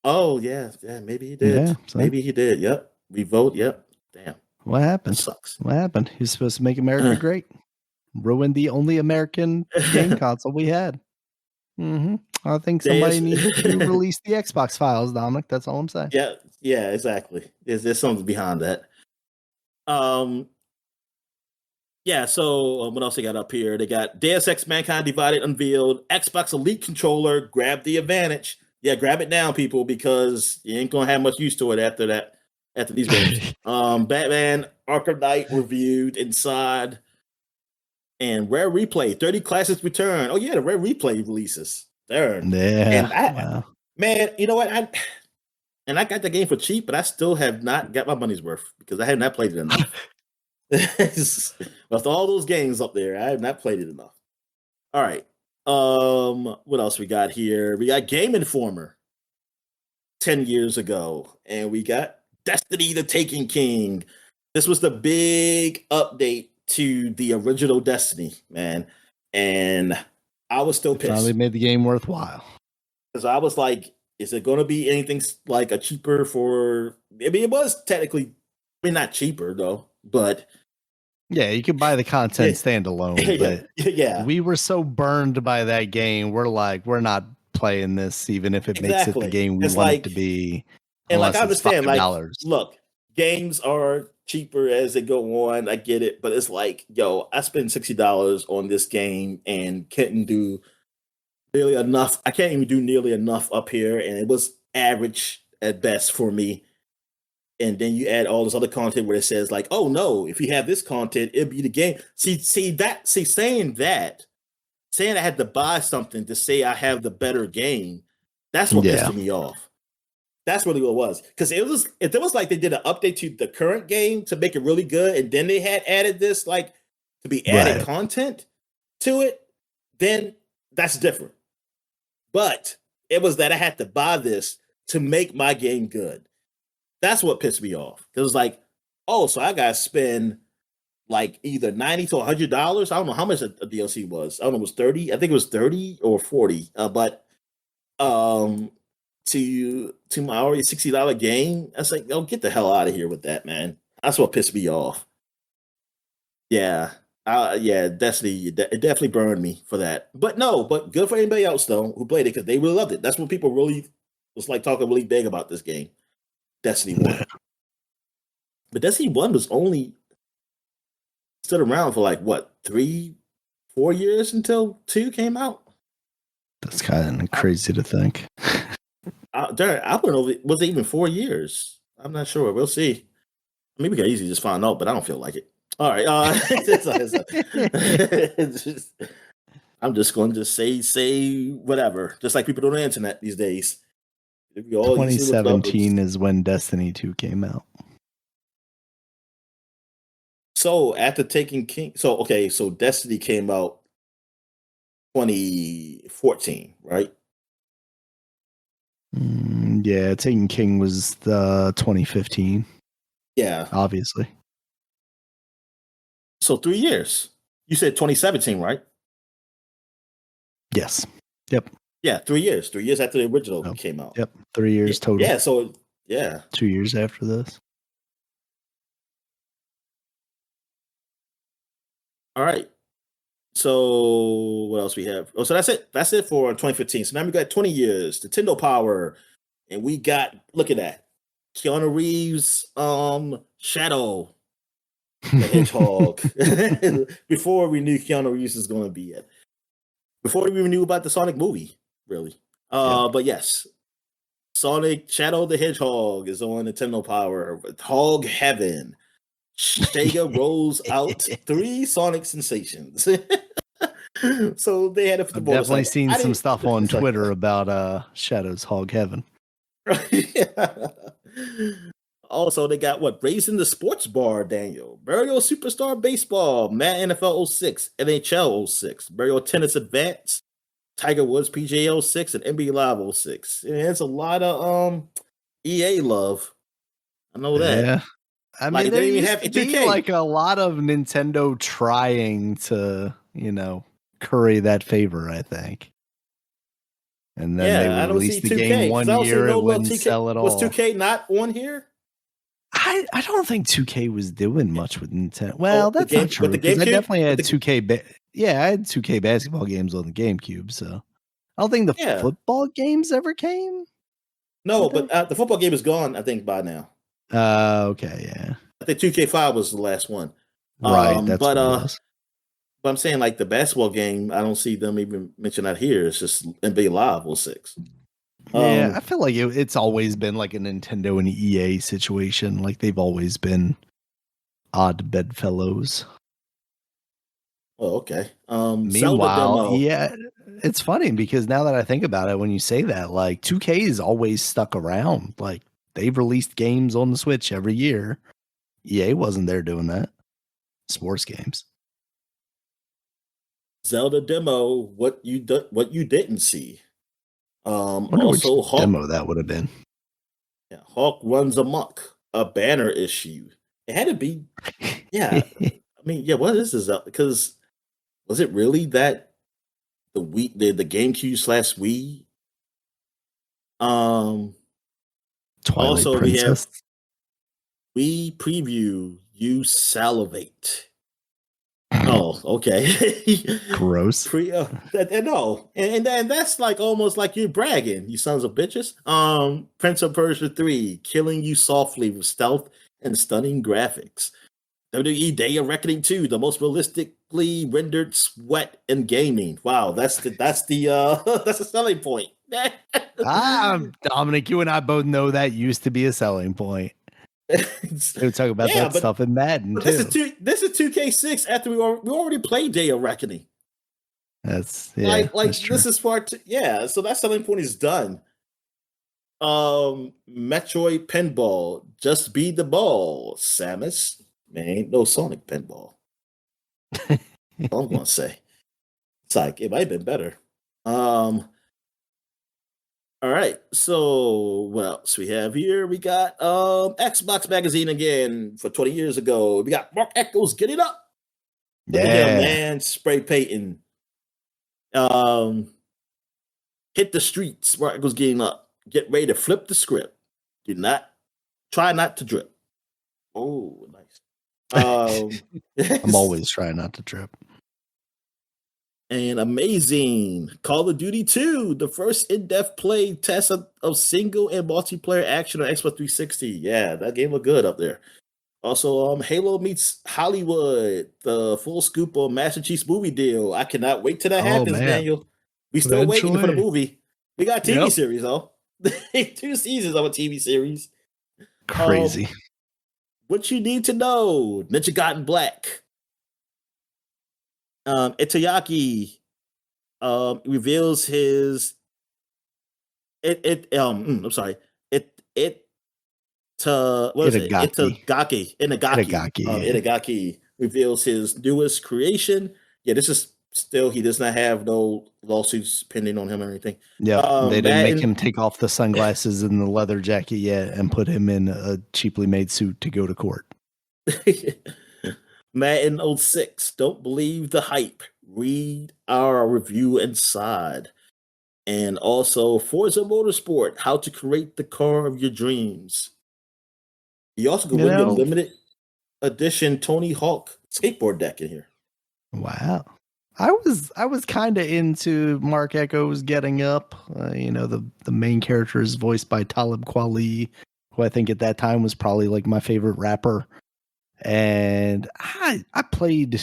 Oh yeah, maybe he did. Yeah, so. Maybe he did. Yep. Revote. Yep. Damn. What happened? That sucks. What happened? He's supposed to make America great. Ruined the only American game console we had. I think somebody needs to release the Xbox files, Dominic. That's all I'm saying. Yeah, exactly. There's something behind that. Yeah, so what else they got up here? They got Deus Ex Mankind Divided unveiled, Xbox Elite controller, grab the advantage. Yeah, grab it now, people, because you ain't gonna have much use to it after these games. Batman Arkham Knight reviewed inside. And Rare Replay, 30 Classics return. Oh yeah, the Rare Replay releases. There. Yeah. Man, you know what? I got the game for cheap, but I still have not got my money's worth because I have not played it enough. With all those games up there, I have not played it enough. All right. What else we got here? We got Game Informer 10 years ago, and we got Destiny the Taken King. This was the big update to the original Destiny, man. And I was still pissed. Finally made the game worthwhile. Because I was like, is it going to be anything like a cheaper for... I mean, it was technically... I mean, not cheaper, though, but... Yeah, you could buy the content standalone, but yeah, we were so burned by that game. We're like, we're not playing this, even if it makes it the game we want it to be. And like, I understand, like, look, games are cheaper as they go on. I get it, but it's like, yo, I spent $60 on this game and couldn't do nearly enough. I can't even do nearly enough up here, and it was average at best for me. And then you add all this other content where it says like, oh no, if you have this content, it'll be the game. Saying I had to buy something to say I have the better game, that's what pissed me off. That's really what it was. Because it was like they did an update to the current game to make it really good, and then they had added this like to be added content to it, then that's different. But it was that I had to buy this to make my game good. That's what pissed me off. It was like, oh, so I gotta spend like either $90 to $100. I don't know how much a DLC was. I don't know, it was 30. I think it was 30 or 40. But to my already $60 game, I was like, oh, get the hell out of here with that, man. That's what pissed me off. Yeah. Destiny, it definitely burned me for that. But good for anybody else though who played it because they really loved it. That's what people really was like talking really big about this game. Destiny 1. But Destiny 1 was only stood around for like what, 3-4 years until 2 came out? That's kind of crazy to think. I don't know, was it even 4 years? I'm not sure. We'll see. Maybe we can easily just find out, but I don't feel like it. All right. I'm just going to say whatever, just like people do on the internet these days. 2017 is when Destiny 2 came out. So after Taken King, so Destiny came out 2014, right? Yeah, Taken King was the 2015. Yeah, obviously. So 3 years. You said 2017, right? Yes. Yep. Yeah, 3 years. 3 years after the original came out. Yep. 3 years total. Yeah, so 2 years after this. All right. So what else we have? Oh, so that's it. That's it for 2015. So now we got 20 years, Nintendo Power, and we got, look at that, Keanu Reeves, Shadow the Hedgehog. Before we knew Keanu Reeves was going to be it. Before we even knew about the Sonic movie, really. But yes, Sonic Shadow the Hedgehog is on Nintendo Power with Hog Heaven. Sega rolls out 3 Sonic sensations. So they had I've definitely seen some stuff on Twitter about Shadow's Hog Heaven. Also, they got Raising the Sports Bar, Daniel. Mario Superstar Baseball, Madden NFL 06, NHL 06, Mario Tennis Advance, Tiger Woods PGA 06, and NBA Live 06. And it's a lot of EA love. I know that. Yeah. I mean, there used to be like a lot of Nintendo trying to, curry that favor, I think. And then they Yeah, would I don't release see the game 2K because one I don't see year, no it wouldn't 2K. sell at Was all. 2K not on here? I don't think 2K was doing much with Nintendo. Well, Oh, the that's game not with true the because I GameCube. definitely With had the 2K. Yeah, I had 2K basketball games on the GameCube. So I don't think the yeah, football games ever came. no, Did but they? the football game is gone. I think by now. Okay, yeah, I think 2K5 was the last one. right. That's But what it was. but I'm saying like the basketball game, I don't see them even mention that here. It's just NBA Live 06. Yeah, I Um, feel like it's always been like a Nintendo and EA situation. Like they've always been odd bedfellows. oh, okay. Zelda Meanwhile, demo. yeah, it's funny because now that I think about it, when you say that, like 2K is always stuck around. Like they've released games on the Switch every year. EA wasn't there doing that. Sports games. Zelda demo. What you didn't see. Wonder which Also Hawk. demo that would have been. Yeah, Hawk runs amok. A banner issue. It had to be. Yeah, I mean, yeah. What is this? Because was it really that the GameCube/Wii? Um. Twilight Also, we have Princess. Wii preview. You salivate. Oh, okay. Gross. No, and that's like almost like you're bragging, you sons of bitches. Prince of Persia 3, killing you softly with stealth and stunning graphics. WWE Day of Reckoning 2, the most realistically rendered sweat in gaming. Wow, that's the that's a selling point. Dominic, you and I both know that used to be a selling point. They would talk about Yeah, that stuff in Madden but too. this is 2K6 after we already played Day of Reckoning. That's that's true. This is part two. Yeah, so that selling point is done. Metroid Pinball, just be the ball, Samus. Man, ain't no Sonic Pinball. All I'm gonna say. It's like it might have been better. All right. So what else we have here? We got Xbox Magazine again for 20 years ago. We got Mark Echoes, get it up. Look at him, Yeah. man. Spray painting. Um, hit the streets. Mark Echoes getting up. Get ready to flip the script. Try not to drip. Oh, nice. I'm always trying not to trip. And amazing. Call of Duty 2, the first in-depth play test of single and multiplayer action on Xbox 360. Yeah, that game looked good up there. Also, Halo meets Hollywood, the full scoop on Master Chief's movie deal. I cannot wait till that happens, Man. Daniel. We still waiting for the Eventually. movie. We got a TV series, though. 2 seasons of a TV series. Crazy. What you need to know. Ninja Gaiden Black. Itayaki reveals his I'm sorry. What is it? Itagaki reveals his newest creation. Yeah, this is still he does not have no lawsuits pending on him or anything. Yeah, they didn't make him take off the sunglasses and the leather jacket yet and put him in a cheaply made suit to go to court. Madden 06, don't believe the hype. Read our review inside. And also Forza Motorsport, how to create the car of your dreams. You also can win your limited edition Tony Hawk skateboard deck in here. Wow. I was kind of into Mark Echoes getting up. The main character is voiced by Talib Kweli, who I think at that time was probably like my favorite rapper. And I played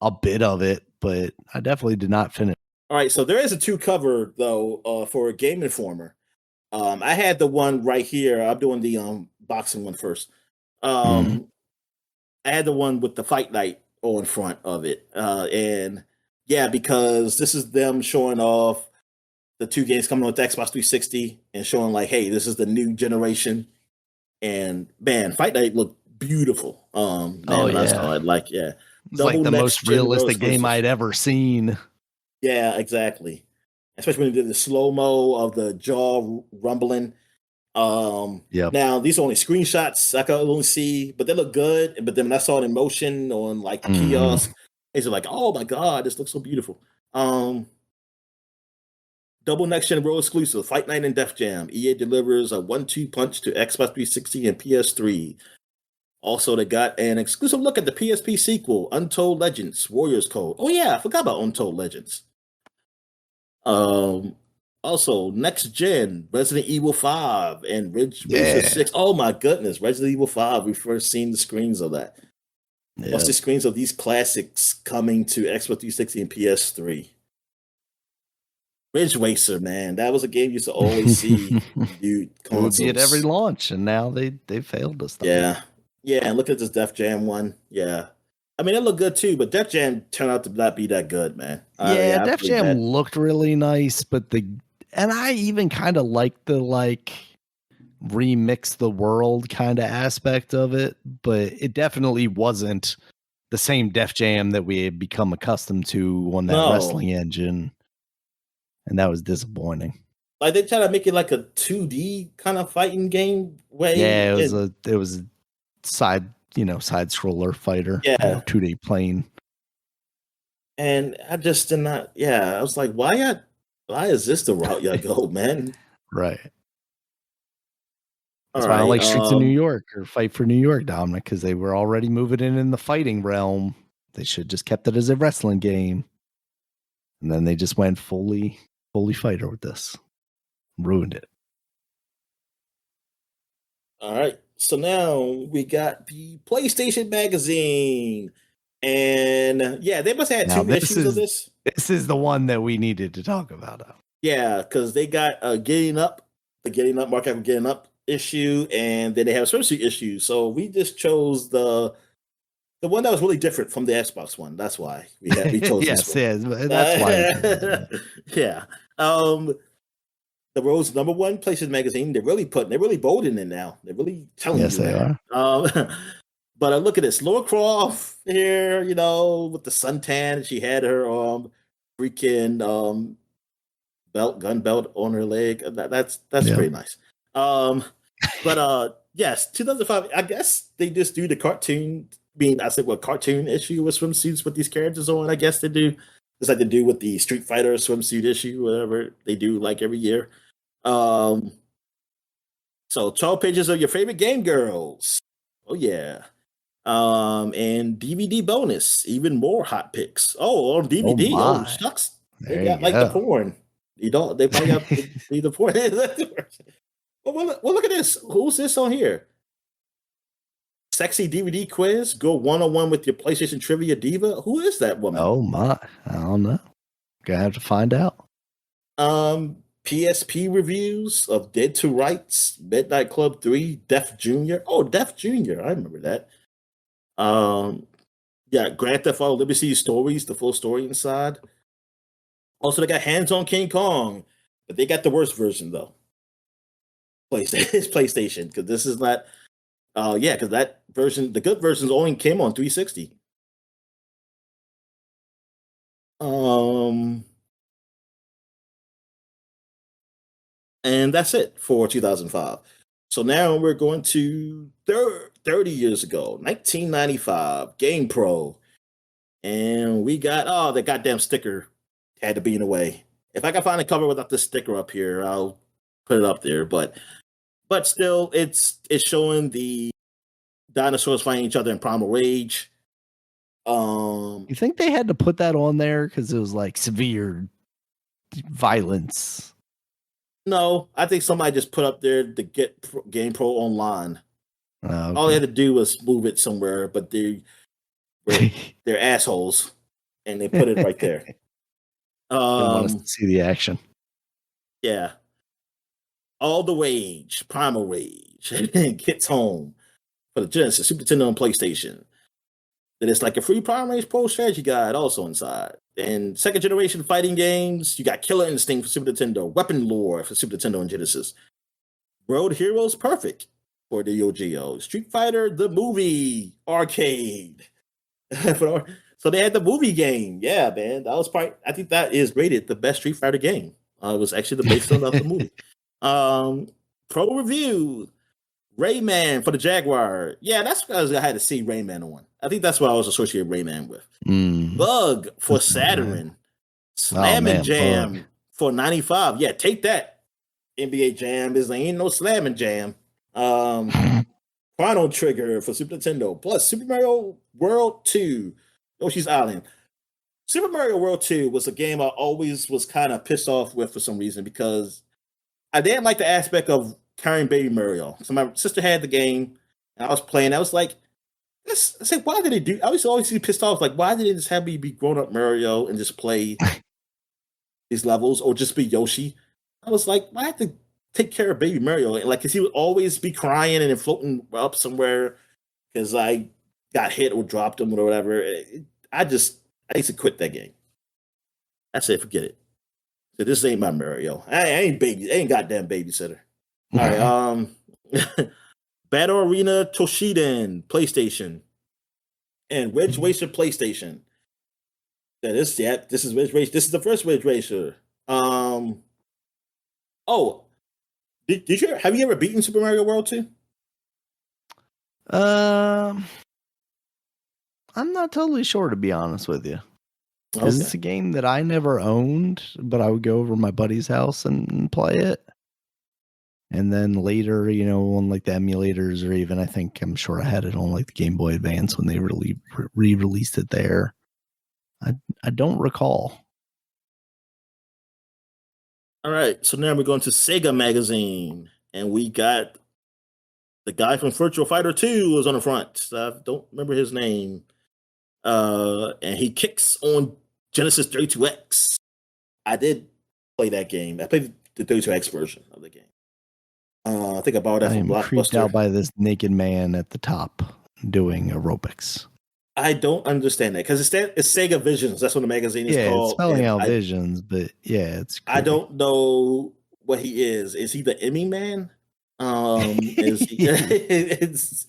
a bit of it, but I definitely did not finish. All right, so there is a 2 cover though for Game Informer. I had the one right here. I'm doing the boxing one first. I had the one with the Fight Night on front of it, and yeah, because this is them showing off the 2 games coming with the Xbox 360 and showing like, hey, this is the new generation. And man, Fight Night looked beautiful. I saw it, like, yeah, it's like the most realistic game I'd ever seen. Yeah, exactly. Especially when they did the slow mo of the jaw rumbling. Now these are only screenshots I could only see, but they look good. But then when I saw it in motion on like the kiosk, it's like, oh my god, this looks so beautiful. Double next gen world exclusive, Fight Night and Def Jam. EA delivers a 1-2 punch to Xbox 360 and PS3. Also, they got an exclusive look at the PSP sequel, Untold Legends, Warriors Code. Oh yeah, I forgot about Untold Legends. Also, next gen, Resident Evil 5 and Ridge Racer 6. Oh my goodness, Resident Evil 5. We first seen the screens of that. Yeah. What's the screens of these classics coming to Xbox 360 and PS3? Ridge Racer, man, that was a game you used to always see. Dude, it would be at every launch, and now they failed us. Yeah, and look at this Def Jam one. Yeah, I mean it looked good too, but Def Jam turned out to not be that good, man. Yeah, Def Jam looked really nice, but I even kind of liked the remix the world kind of aspect of it, but it definitely wasn't the same Def Jam that we had become accustomed to on that wrestling engine. And that was disappointing. Like they try to make it like a 2D kind of fighting game way. Yeah, it was a side scroller fighter. Yeah, 2D plane. And I just did not. Yeah, I was like, why is this the route y'all go, man? Right. That's why I like Streets of New York or Fight for New York, Dominic, because they were already moving in the fighting realm. They should just kept it as a wrestling game. And then they just went fully fighter with this. Ruined it. All right. So now we got the PlayStation Magazine. And yeah, they must have had two issues of this. This is the one that we needed to talk about. Yeah, because they got the Getting Up Mark Getting Up issue, and then they have a swimsuit issue. So we just chose the one that was really different from the Xbox one. That's why we chose this one. Yes, that's why. Yeah. The Rose #1 PlayStation Magazine. They're really bold in it now. They're really telling you. Yes, they are. But I look at this, Lara Croft here, with the suntan. She had her freaking gun belt on her leg. That's pretty nice. But yes, 2005. I guess they just do the cartoon. Cartoon issue with swimsuits with these characters on. I guess they do. It's like they do with the Street Fighter swimsuit issue, whatever they do like every year. So 12 pages of your favorite game girls. Oh yeah. And DVD bonus, even more hot picks. Oh, on DVD. Oh shucks. They got the porn. They probably got the porn. Well, look at this. Who's this on here? Sexy DVD quiz. Go 1-on-1 with your PlayStation Trivia Diva. Who is that woman? Oh my. I don't know. Gonna have to find out. PSP reviews of Dead to Rights, Midnight Club 3, Def Jr. Oh, Def Jr. I remember that. Yeah, Grand Theft Auto Liberty Stories, the full story inside. Also, they got Hands on King Kong, but they got the worst version though. PlayStation, because this is not. Because that version, the good versions only came on 360. And that's it for 2005. So now we're going to 30 years ago, 1995, Game Pro. And we got, the goddamn sticker had to be in the way. If I can find a cover without this sticker up here, I'll put it up there. But still, it's showing the dinosaurs fighting each other in primal rage. You think they had to put that on there because it was like severe violence? No, I think somebody just put up there to get Game Pro online. Okay. All they had to do was move it somewhere, but they're assholes, and they put it right there. They want us to see the action. Yeah. All the Rage, Primal Rage, gets home for the Genesis, Super Nintendo, and PlayStation. Then it's like a free Primal Rage Pro strategy guide also inside. And second generation fighting games, you got Killer Instinct for Super Nintendo, Weapon Lore for Super Nintendo and Genesis, Road Heroes Perfect for the Neo Geo, Street Fighter the movie arcade. So they had the movie game. Yeah, man, that was I think that is rated the best Street Fighter game. It was actually the based on the movie. Pro review, Rayman for the Jaguar. Yeah, that's because I had to see Rayman on. I think that's what I was associating Rayman with. Bug for Saturn. Slam and Jam for 95. Yeah, take that. NBA Jam is ain't no slamming jam. Chrono Trigger for Super Nintendo, plus Super Mario World 2, Yoshi's Island. Super Mario World 2 was a game I always was kind of pissed off with for some reason because I didn't like the aspect of carrying Baby Mario. So my sister had the game, and I was playing. I was like, I said, why did they do? I was always be pissed off. Like, why did they just have me be grown up Mario and just play these levels, or just be Yoshi? I was like, why have to take care of Baby Mario? Like, cause he would always be crying and then floating up somewhere because I got hit or dropped him or whatever. I used to quit that game. I said, forget it. So this ain't my Mario. I ain't goddamn babysitter. All right. Battle Arena Toshiden PlayStation and Wedge Racer PlayStation. This is Wedge Racer. This is the first Wedge Racer. Oh, did you have you ever beaten Super Mario World 2? I'm not totally sure, to be honest with you. Because it's a game that I never owned, but I would go over to my buddy's house and play it. And then later, on like the emulators, or even I'm sure I had it on like the Game Boy Advance when they re-released it there. I don't recall. All right, so now we're going to Sega Magazine, and we got the guy from Virtual Fighter 2 was on the front. I don't remember his name. And he kicks on Genesis 32X. I did play that game. I played the 32X version of the game. I think I bought that from Blockbuster. Creeped out by this naked man at the top doing aerobics. I don't understand that because it's Sega Visions. That's what the magazine is called. It's spelling out Visions, but yeah, it's creepy. I don't know what he is. Is he the Emmy man? Is he, it's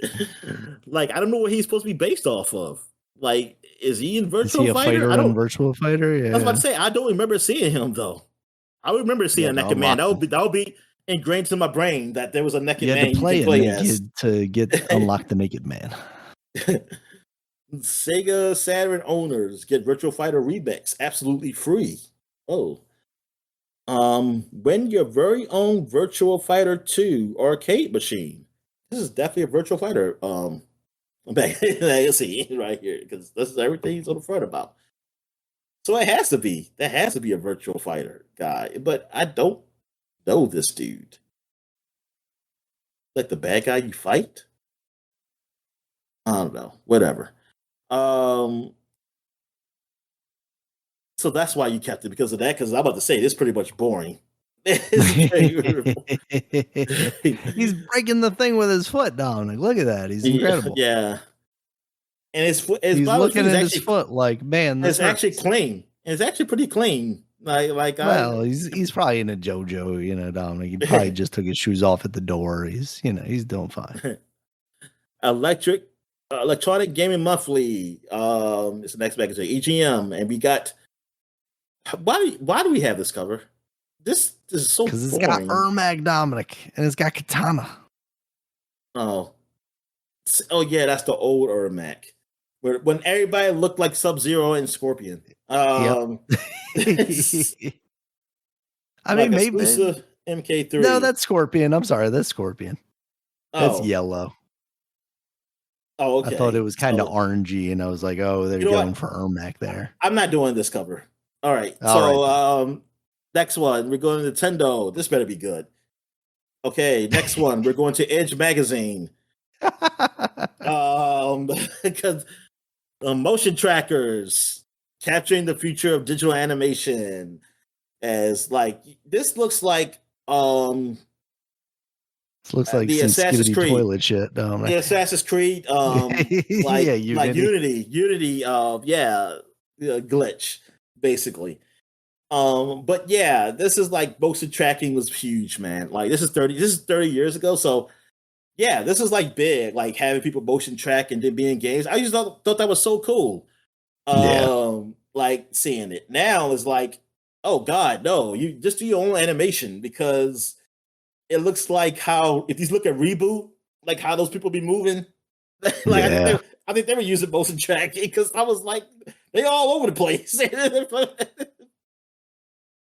like I don't know what he's supposed to be based off of. Like, is he in Virtual Fighter? I don't Virtual Fighter. Yeah, I was about to say I don't remember seeing him though. I remember seeing a naked man. That would be ingrained in my brain that there was a naked man you could play naked to unlock the naked man. Sega Saturn owners get Virtual Fighter remix absolutely free. Oh. Win your very own Virtual Fighter 2 arcade machine. This is definitely a Virtual Fighter. Let's see right here because this is everything he's on the front about. So it has to be. That has to be a Virtual Fighter guy, but I don't know this dude. Like the bad guy you fight? I don't know. Whatever. So that's why you kept it because of that. Because I'm about to say this is pretty much boring. He's breaking the thing with his foot, Dominic. Look at that. He's incredible. Yeah. And he's looking at his foot like, man, it's actually clean. It's actually pretty clean. He's probably in a JoJo, Dominic. He probably just took his shoes off at the door. He's doing fine. Electronic Gaming Monthly. It's the next magazine, EGM, and we got. Why do we have this cover? This is so because it's got Ermac, Dominic, and it's got Katana. Oh yeah, that's the old Ermac. When everybody looked like Sub-Zero and Scorpion. Yep. I mean, maybe MK3. No, that's Scorpion. I'm sorry, that's Scorpion. That's yellow. Oh, okay. I thought it was kind of orangey, and I was like, "Oh, they're going for Ermac there." I'm not doing this cover. All right. Next one, we're going to Nintendo. This better be good. Okay, next one, we're going to Edge Magazine. Because motion trackers capturing the future of digital animation as this looks like the Assassin's Creed toilet shit. The Assassin's Creed Unity glitch basically. But yeah, this is like motion tracking was huge, man. Like this is 30 years ago, so yeah, this is like big, like having people motion track and then be in games. I just thought that was so cool. Like seeing it now is like, oh God, no, you just do your own animation because it looks like how if you look at Reboot, like how those people be moving. I think they were using motion tracking because I was like, they all over the place.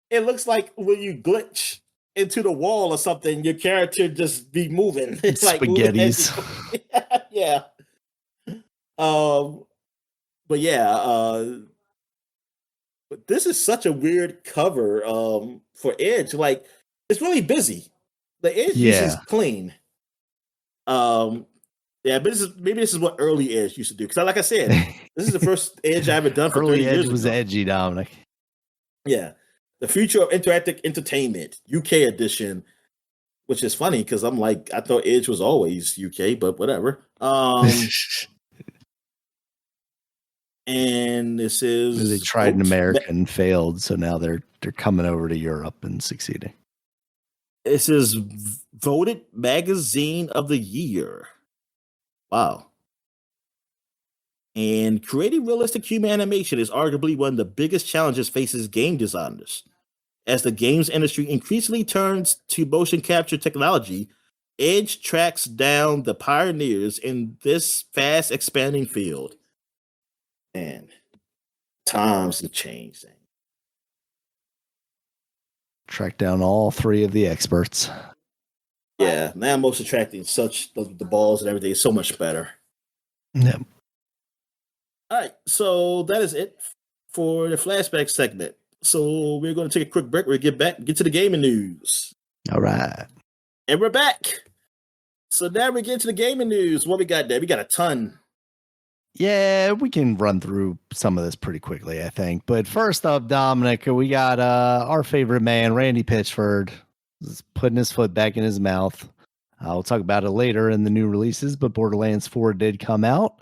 it looks like when you glitch into the wall or something, your character just be moving, like moving Spaghettis. yeah. Um, but yeah, but this is such a weird cover for Edge. Like it's really busy. The Edge usually is Yeah. clean. Um, yeah, but maybe this is what early Edge used to do. Because like I said, this is the first Edge I ever done for 30 Early Edge years was ago. edgy, Dominic. Yeah. The Future of Interactive Entertainment, UK edition, which is funny because I'm like, I thought Edge was always UK, but whatever. And this is They tried in America and failed, so now they're coming over to Europe and succeeding. This is voted magazine of the year. Wow. And creating realistic human animation is arguably one of the biggest challenges faces game designers. As the games industry increasingly turns to motion capture technology, Edge tracks down the pioneers in this fast expanding field. And times have changed. Track down all three of the experts. Yeah, now motion tracking, such the balls and everything is so much better. Yep. All right, so that is it for the flashback segment. So we're going to take a quick break. We'll get to the gaming news. All right. And we're back. So now we get to the gaming news. What we got there? We got a ton. Yeah, we can run through some of this pretty quickly, I think. But first up, Dominic, we got our favorite man, Randy Pitchford, is putting his foot back in his mouth. We'll talk about it later in the new releases, but Borderlands 4 did come out,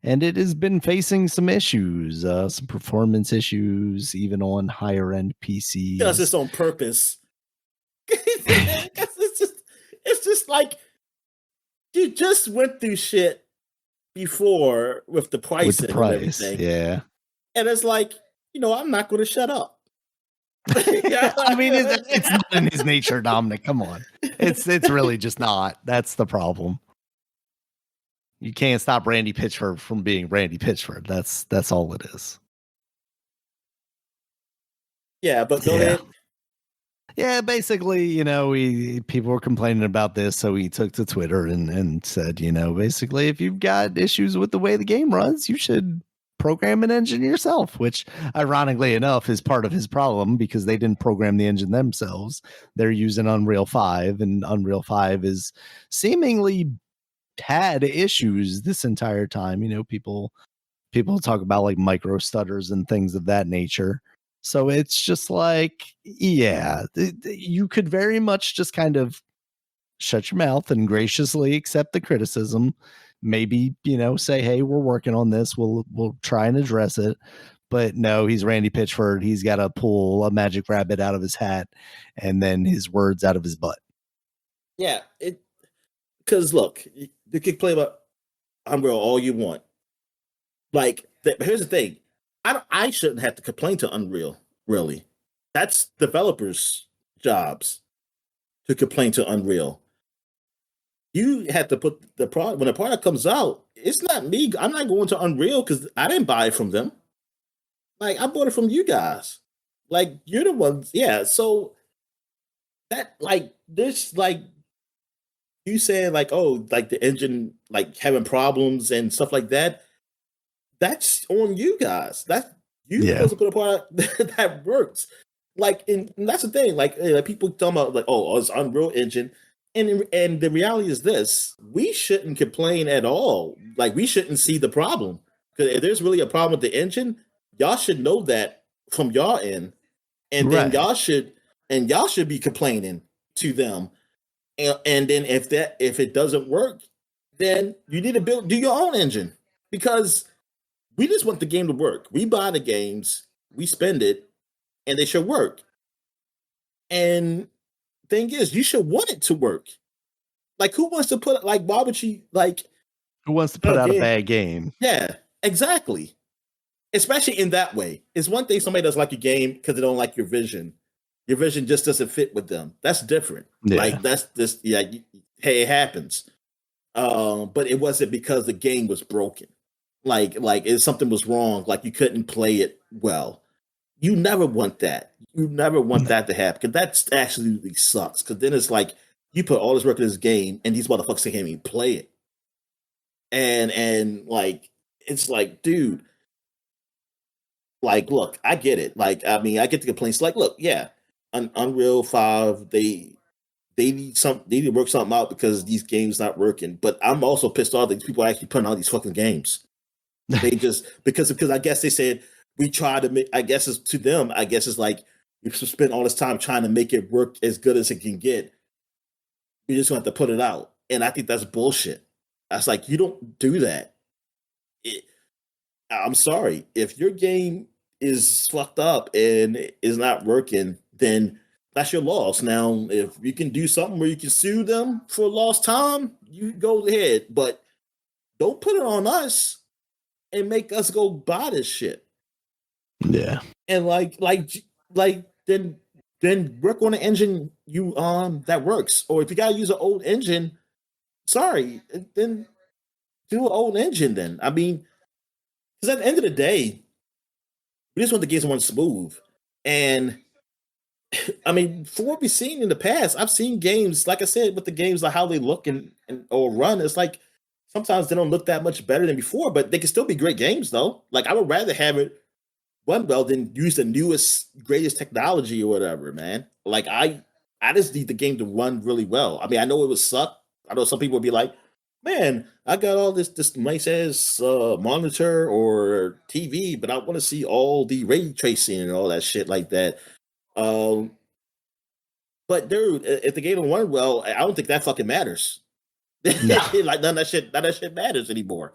and it has been facing some issues, some performance issues, even on higher-end PCs. Does this on purpose. it's just like you just went through shit before with the price and everything. Yeah. And it's like, I'm not going to shut up. I mean, it's not in his nature, Dominic. Come on. It's really just not. That's the problem. You can't stop Randy Pitchford from being Randy Pitchford. That's all it is. Yeah, but go ahead. Yeah, basically, people were complaining about this, so he took to Twitter and said, basically, if you've got issues with the way the game runs, you should program an engine yourself, which ironically enough is part of his problem because they didn't program the engine themselves. They're using Unreal 5, and Unreal 5 is seemingly had issues this entire time. People talk about like micro stutters and things of that nature. So it's just like, yeah, you could very much just kind of shut your mouth and graciously accept the criticism. Maybe, say, hey, we're working on this. We'll try and address it. But no, he's Randy Pitchford. He's got to pull a magic rabbit out of his hat and then his words out of his butt. Yeah, because look, you can play about Unreal all you want. Like, here's the thing. I shouldn't have to complain to Unreal, really. That's developers' jobs to complain to Unreal. You have to put the product, when the product comes out, it's not me. I'm not going to Unreal because I didn't buy it from them. Like, I bought it from you guys. Like, you're the ones. Yeah, so that, like, this, like, you saying, like, oh, like, the engine, like, having problems and stuff like that, that's on you guys. You're supposed to put a product that works. Like, and that's the thing. Like people talking about like, oh, it's Unreal Engine, and the reality is this: we shouldn't complain at all. Like, we shouldn't see the problem because if there's really a problem with the engine, y'all should know that from y'all end, and then y'all should be complaining to them. And then if it doesn't work, then you need to do your own engine because we just want the game to work. We buy the games, we spend it, and they should work. And thing is, you should want it to work. Like, who wants to put like? Why would you like? Who wants to put out a bad game? Yeah, exactly. Especially in that way. It's one thing somebody doesn't like your game because they don't like your vision. Your vision just doesn't fit with them. That's different. Yeah. Like that's just hey, it happens. But it wasn't because the game was broken. Like if something was wrong, like you couldn't play it well. You never want that. You never want that to happen, because that's actually sucks. Because then it's like you put all this work in this game, and these motherfuckers can't even play it. And like it's like, dude, like, look, I get it. Like, I mean, I get the complaints. Like, look, yeah, Unreal 5, they need to work something out because these games not working. But I'm also pissed off that these people are actually putting out these fucking games. They just because I guess they said we try to make. I guess it's to them. I guess it's like we spent all this time trying to make it work as good as it can get. We just want to put it out, and I think that's bullshit. I was like, you don't do that. I'm sorry if your game is fucked up and is not working, then that's your loss. Now, if you can do something where you can sue them for lost time, you go ahead, but don't put it on us and make us go buy this shit. Yeah. And like then work on an engine you that works. Or if you gotta use an old engine, sorry, then do an old engine then. I mean, because at the end of the day, we just want the games to run smooth. And I mean, for what we've seen in the past, I've seen games, like I said, with the games, like how they look and or run. It's like sometimes they don't look that much better than before, but they can still be great games though. Like I would rather have it run well than use the newest, greatest technology or whatever, man. Like I just need the game to run really well. I mean, I know it would suck. I know some people would be like, man, I got all this nice ass monitor or TV, but I want to see all the ray tracing and all that shit like that. Um, but dude, if the game don't run well, I don't think that fucking matters. No. Like none of that shit matters anymore.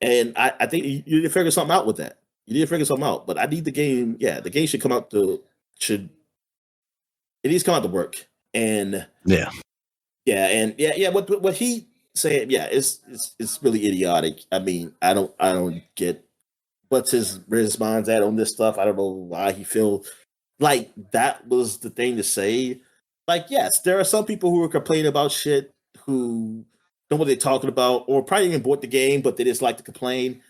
And I think you need to figure something out with that. You need to figure something out. But I need the game. Yeah, the game should come out to it needs to come out to work. And yeah. What he said, yeah, it's really idiotic. I mean, I don't get what's where his mind's at on this stuff. I don't know why he feel like that was the thing to say. Like, yes, there are some people who are complaining about shit who know what they're talking about, or probably even bought the game, but they just like to complain.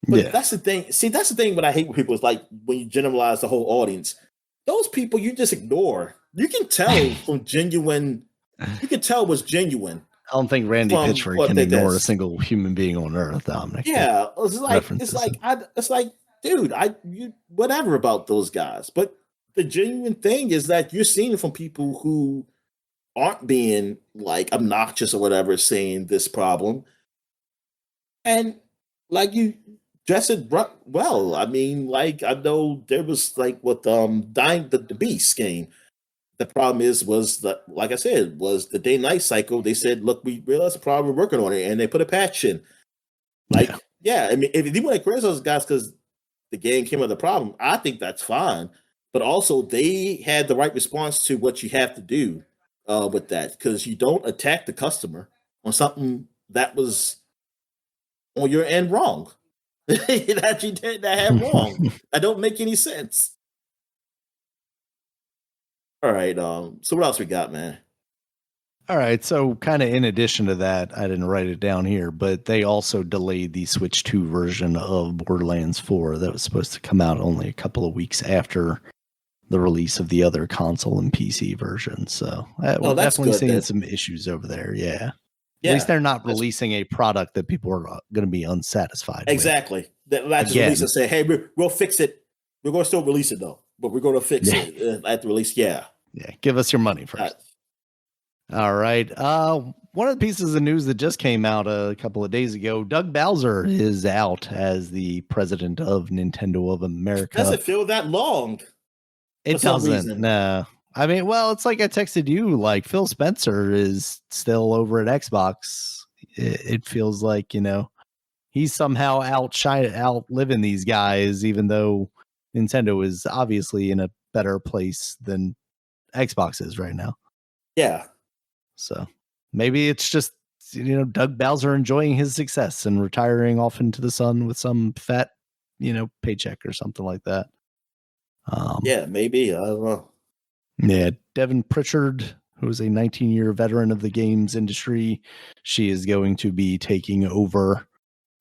But that's the thing. See, that's the thing. What I hate with people is like when you generalize the whole audience. Those people you just ignore. You can tell from genuine. You can tell what's genuine. I don't think Randy Pitchford can ignore a single human being on Earth, Dominic. Yeah, it's like, dude, you whatever about those guys. But the genuine thing is that you're seeing it from people who aren't being like obnoxious or whatever, saying this problem, and like you dress it well. I mean, like I know there was like with Dying the Beast game. The problem was that, like I said, was the day-night cycle. They said, look, we realized the problem, we're working on it, and they put a patch in. Like, yeah, I mean, if you want to criticize those guys because the game came with a problem, I think that's fine. But also, they had the right response to what you have to do with that, because you don't attack the customer on something that was on your end wrong. That you did that have wrong. That don't make any sense. All right. So what else we got, man? All right. So kind of in addition to that, I didn't write it down here, but they also delayed the Switch 2 version of Borderlands 4 that was supposed to come out only a couple of weeks after the release of the other console and PC versions. So we're definitely seeing some issues over there. Yeah. At least they're not releasing a product that people are going to be unsatisfied with. That just release and say, hey, we'll fix it. We're going to still release it though, but we're going to fix it at the release. Yeah. Give us your money first. All right. One of the pieces of news that just came out a couple of days ago, Doug Bowser is out as the president of Nintendo of America. Doesn't feel that long. It doesn't. No. I mean, well, it's like I texted you, like Phil Spencer is still over at Xbox. It feels like, he's somehow outliving these guys, even though Nintendo is obviously in a better place than Xbox is right now. Yeah. So maybe it's just, Doug Bowser enjoying his success and retiring off into the sun with some fat, paycheck or something like that. Yeah, maybe. I don't know. Yeah. Devin Pritchard, who is a 19-year veteran of the games industry, she is going to be taking over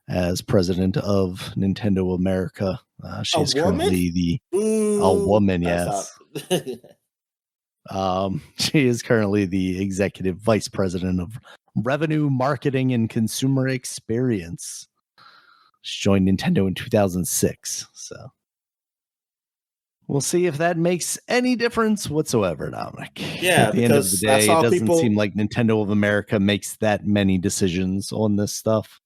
as president of Nintendo America. She A is woman? currently a Ooh, woman, that's yes. She is currently the executive vice president of revenue, marketing, and consumer experience. She joined Nintendo in 2006. So we'll see if that makes any difference whatsoever, Dominic. Yeah, At the end of the because I day, it saw doesn't seem people. like Nintendo of America makes that many decisions on this stuff,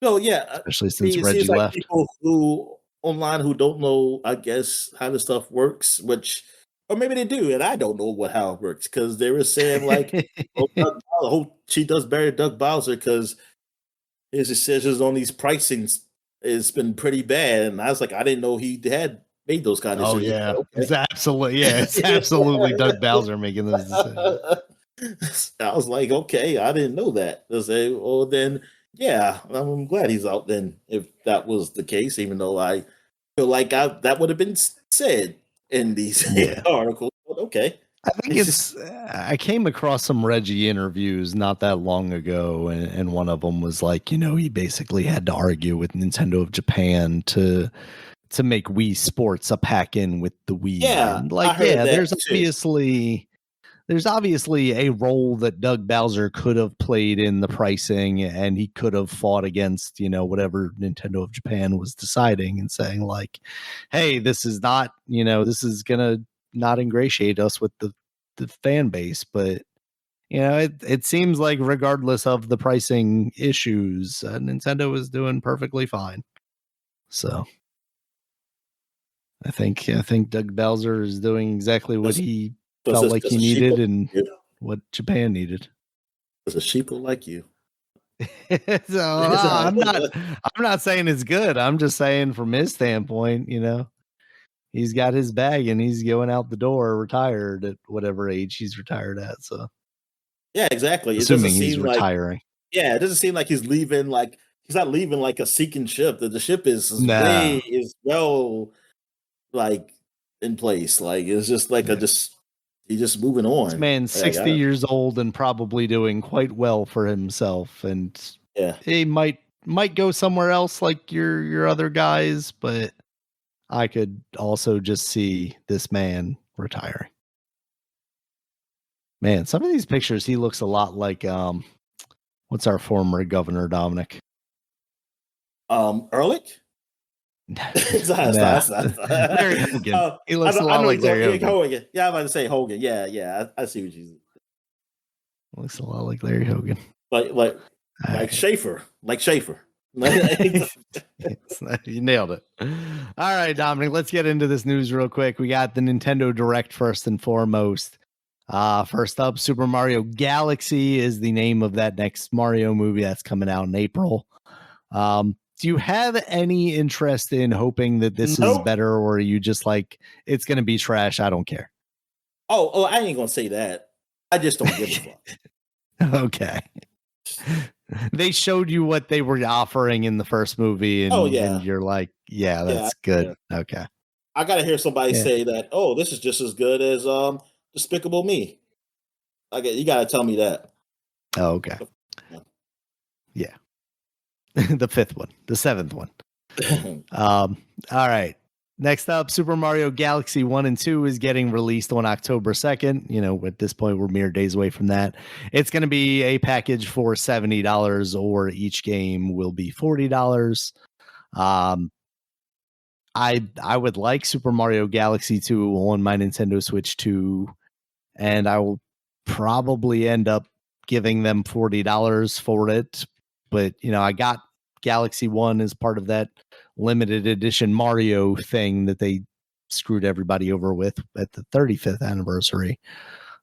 No, yeah. especially I mean, since it seems Reggie like left. people who online who don't know, I guess, how this stuff works, which, or maybe they do, and I don't know how it works because they were saying like, oh, she does bury Doug Bowser because his decisions on these pricings has been pretty bad, and I was like, I didn't know he had made those kind of Oh decisions. yeah, Okay. it's absolutely Doug Bowser making those decisions. I was like, okay, I didn't know that. I say, well, then, yeah, I'm glad he's out. Then, if that was the case, even though I feel like that would have been said in these Yeah. articles. But okay, I think it's just I came across some Reggie interviews not that long ago, and one of them was like, he basically had to argue with Nintendo of Japan to make Wii Sports a pack in with the Wii. yeah. And I like, heard yeah, that too. there's obviously a role that Doug Bowser could have played in the pricing, and he could have fought against, whatever Nintendo of Japan was deciding and saying like, hey, this is not, this is gonna not ingratiate us with the fan base. But it seems like regardless of the pricing issues, Nintendo is doing perfectly fine. So I think Doug Bowser is doing exactly what Does he does felt this like does he a sheeple needed and like you? what Japan needed. Does a sheeple like you? So I'm not saying it's good. I'm just saying from his standpoint, he's got his bag and he's going out the door retired at whatever age he's retired at. So Yeah, exactly. It doesn't assuming he's seem like retiring. yeah, it doesn't seem like he's leaving. Like he's not leaving like a sinking ship. The ship No. is well like in place. Like it's just like a Yeah. just he's just moving This on. man's Like 60 years old and probably doing quite well for himself. And yeah, he might go somewhere else like your other guys, but I could also just see this man retiring. Man, some of these pictures, he looks a lot like what's our former governor, Dominic? Ehrlich. Nah, Larry Hogan. He looks a I lot know like he's Larry Hogan. Hogan. Yeah, I'm about to say Hogan. Yeah, yeah, I see what you Looks a lot like Larry Hogan. like All like right. Schaefer, like Schaefer. You nailed it. All right, Dominic, let's get into this news real quick. We got the Nintendo Direct first and foremost. First up, Super Mario Galaxy is the name of that next Mario movie that's coming out in April. Do you have any interest in hoping that this is Nope. better, or are you just like, it's going to be trash? I don't care. Oh, I ain't gonna say that. I just don't give a fuck. Okay. They showed you what they were offering in the first movie, Oh and yeah, you're like, yeah, yeah, that's good. yeah. Okay. I gotta hear somebody Yeah. say that. Oh, this is just as good as Despicable Me. You gotta tell me that. Oh, okay. Yeah. The fifth one, the seventh one. All right. Next up, Super Mario Galaxy 1 and 2 is getting released on October 2nd. At this point, we're mere days away from that. It's going to be a package for $70, or each game will be $40. Um, I would like Super Mario Galaxy 2 on my Nintendo Switch 2, and I will probably end up giving them $40 for it. But, I got Galaxy 1 as part of that limited edition Mario thing that they screwed everybody over with at the 35th anniversary.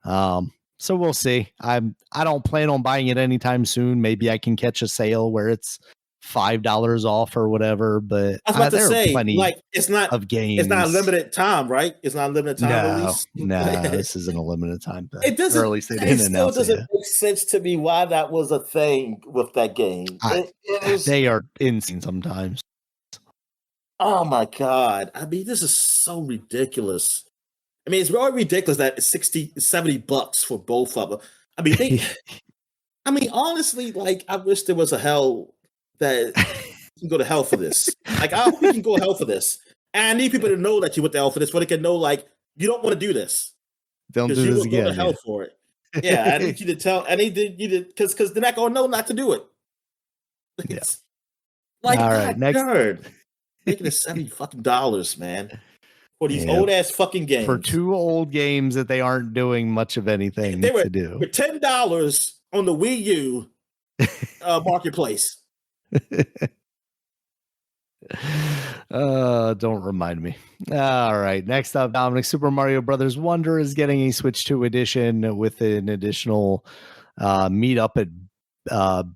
So we'll see. I don't plan on buying it anytime soon. Maybe I can catch a sale where it's $5 off or whatever, but I was about to there are say, plenty like, of it's not a games. limited time, right? It's not a limited time No, release. no, this isn't a limited time thing. It Or at doesn't. least they It didn't still announce it doesn't yet. make sense to me why that was a thing with that game. It was. They are insane sometimes. Oh my god! I mean, this is so ridiculous. I mean, it's really ridiculous that it's 60, $70 for both of them. I mean, they. I mean, honestly, like, I wish there was a hell that can go to hell for this. Like, I hope you can go to hell for this. And I need people to know that you went to hell for this, so they can know, like, you don't want to do this. Don't Because do you this will go to again. hell for it. Yeah, I need you to tell. I need you to, because they're not going to know not to do it. Yeah. Like, all right, next. Making it $70 man, for these Yeah. old ass fucking games. For two old games that they aren't doing much of anything to do. For $10 on the Wii U marketplace. Don't remind me. All right, next up, Dominic, Super Mario Brothers Wonder is getting a Switch 2 edition with an additional meetup at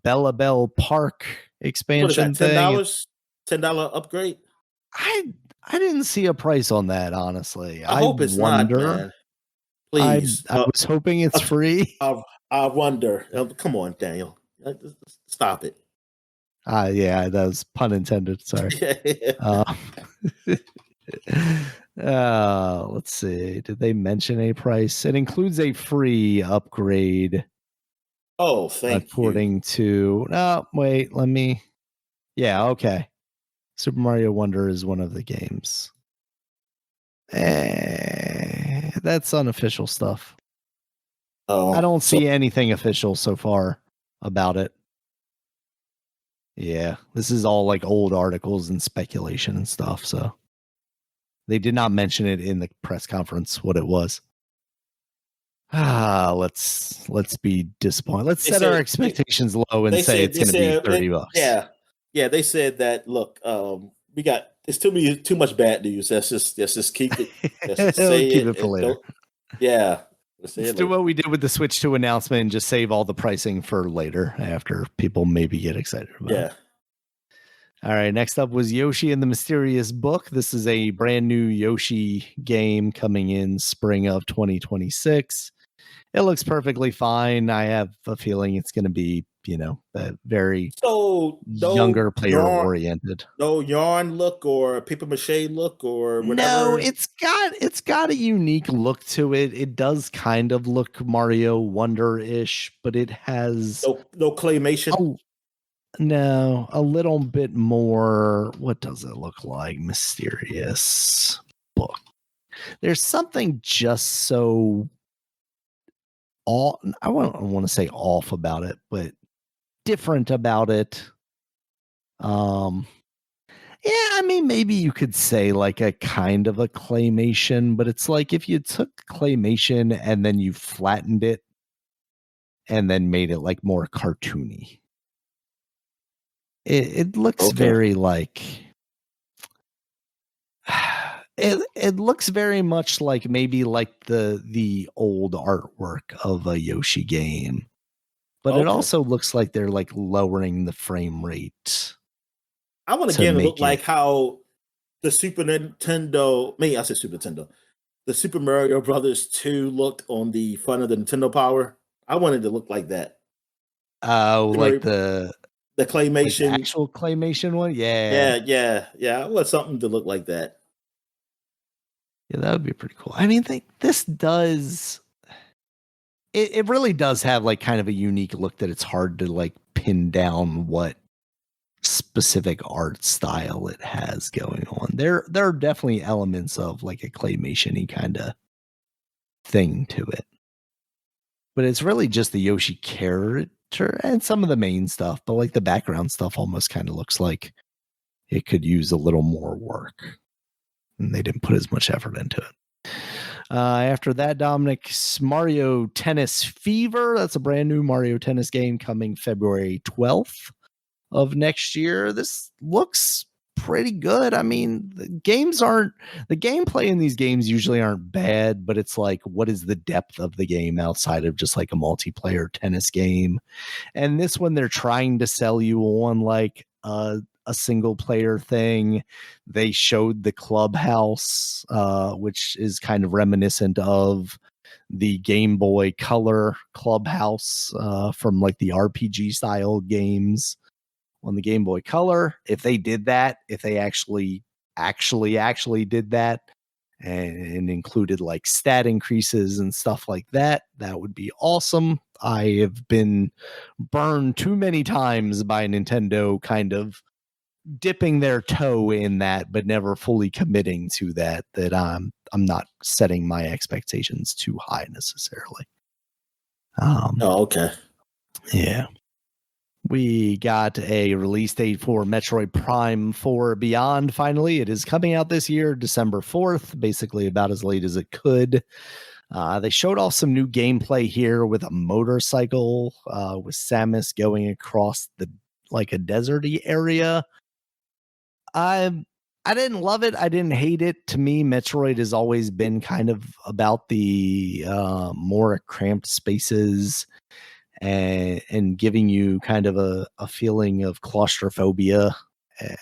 Bella Bell Park expansion. What is that, $10? $10 upgrade? I didn't see a price on that, honestly. I hope it's not, man. Please. I was hoping it's free. I wonder. Come on, Daniel. Stop it. Yeah, that was pun intended. Sorry. Let's see. Did they mention a price? It includes a free upgrade. Oh, thank you. According to... No, wait, let me... Yeah, okay. Super Mario Wonder is one of the games. That's unofficial stuff. Oh, I don't see anything official so far about it. Yeah, this is all like old articles and speculation and stuff. So they did not mention it in the press conference what it was. Let's be disappointed. Let's set our expectations low and say it's going to be $30. Yeah. They said that. Look, it's too much bad news. Let's just keep it. Let's just say keep it for later. Yeah. Let's do what we did with the Switch 2 announcement and just save all the pricing for later after people maybe get excited about it. All right, next up was Yoshi and the Mysterious Book. This is a brand new Yoshi game coming in spring of 2026. It looks perfectly fine. I have a feeling it's going to be, very younger player oriented. No yarn look or paper mache look or whatever. No, it's got a unique look to it. It does kind of look Mario Wonder-ish, but it has no claymation. No, a little bit more. What does it look like? Mysterious Book. There's something just so I want to say off about it, but different about it. Yeah, I mean, maybe you could say like a kind of a claymation, but it's like if you took claymation and then you flattened it and then made it like more cartoony. It looks very like it looks very much like maybe like the old artwork of a Yoshi game. But it also looks like they're like lowering the frame rate. I want to get it look like how the Super Nintendo, the Super Mario Brothers 2 looked on the front of the Nintendo Power. I wanted to look like that. Like the claymation, like the actual claymation one. Yeah. I want something to look like that. Yeah, that would be pretty cool. I mean, this does. It really does have like kind of a unique look that it's hard to like pin down what specific art style it has going on. There are definitely elements of like a claymation-y kind of thing to it. But it's really just the Yoshi character and some of the main stuff, but like the background stuff almost kind of looks like it could use a little more work. And they didn't put as much effort into it. After that, Dominic's Mario Tennis Fever. That's a brand new Mario Tennis game coming February 12th of next year. This looks pretty good. I mean, the gameplay in these games usually aren't bad, but it's like, what is the depth of the game outside of just like a multiplayer tennis game? And this one, they're trying to sell you on like a single player thing. They showed the clubhouse, which is kind of reminiscent of the Game Boy Color clubhouse from like the RPG style games on the Game Boy Color. If they did that, if they actually did that and included like stat increases and stuff like that, that would be awesome. I have been burned too many times by Nintendo kind of dipping their toe in that, but never fully committing to that I'm not setting my expectations too high necessarily. Okay. Yeah. We got a release date for Metroid Prime 4 Beyond. Finally, it is coming out this year, December 4th, basically about as late as it could. They showed off some new gameplay here with a motorcycle, with Samus going across a deserty area. I didn't love it. I didn't hate it. To me, Metroid has always been kind of about the more cramped spaces and giving you kind of a feeling of claustrophobia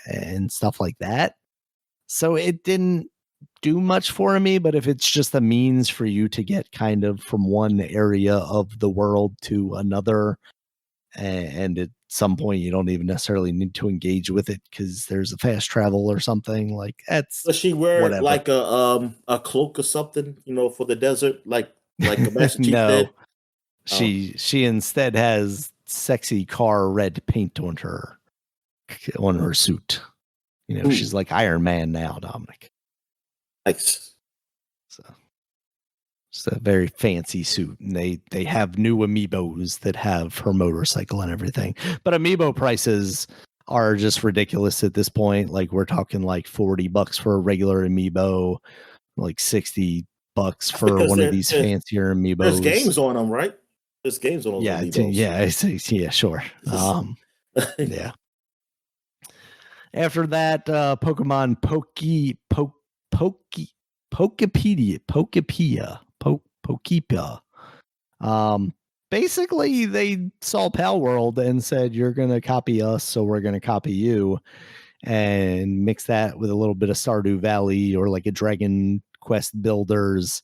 and stuff like that. So it didn't do much for me, but if it's just a means for you to get kind of from one area of the world to another, and at some point you don't even necessarily need to engage with it because there's a fast travel or something, like that's Does she wear whatever. like a cloak or something, for the desert, like a Master Chief No, did? she instead has sexy car red paint on her suit. Ooh. She's like Iron Man now, Dominic. Nice. So it's a very fancy suit, and they have new amiibos that have her motorcycle and everything. But amiibo prices are just ridiculous at this point. Like we're talking like $40 for a regular amiibo, like $60 for one of these fancier amiibos. There's games on them, right? There's games on those amiibos. Yeah, sure. Yeah. After that, Pokemon Pokepedia. Basically, they saw Pal World and said, "You're going to copy us, so we're going to copy you," and mix that with a little bit of Stardew Valley or like a Dragon Quest Builders.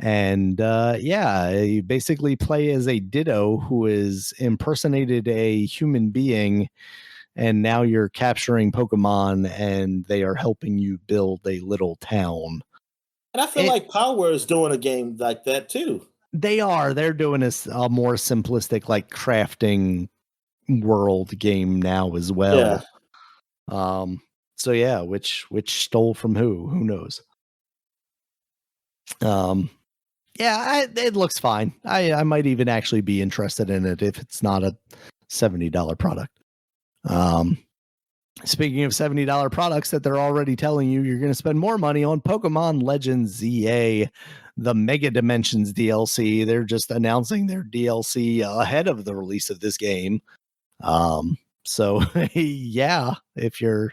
And you basically play as a Ditto who is impersonated a human being, and now you're capturing Pokemon and they are helping you build a little town. And I feel like Power is doing a game like that too. They're doing a more simplistic, like crafting world game now as well. Yeah. So yeah, which stole from who knows? It looks fine. I might even actually be interested in it if it's not a $70 product. Speaking of $70 products that they're already telling you're going to spend more money on, Pokemon Legends ZA, the Mega Dimensions DLC. They're just announcing their DLC ahead of the release of this game. So yeah, if you're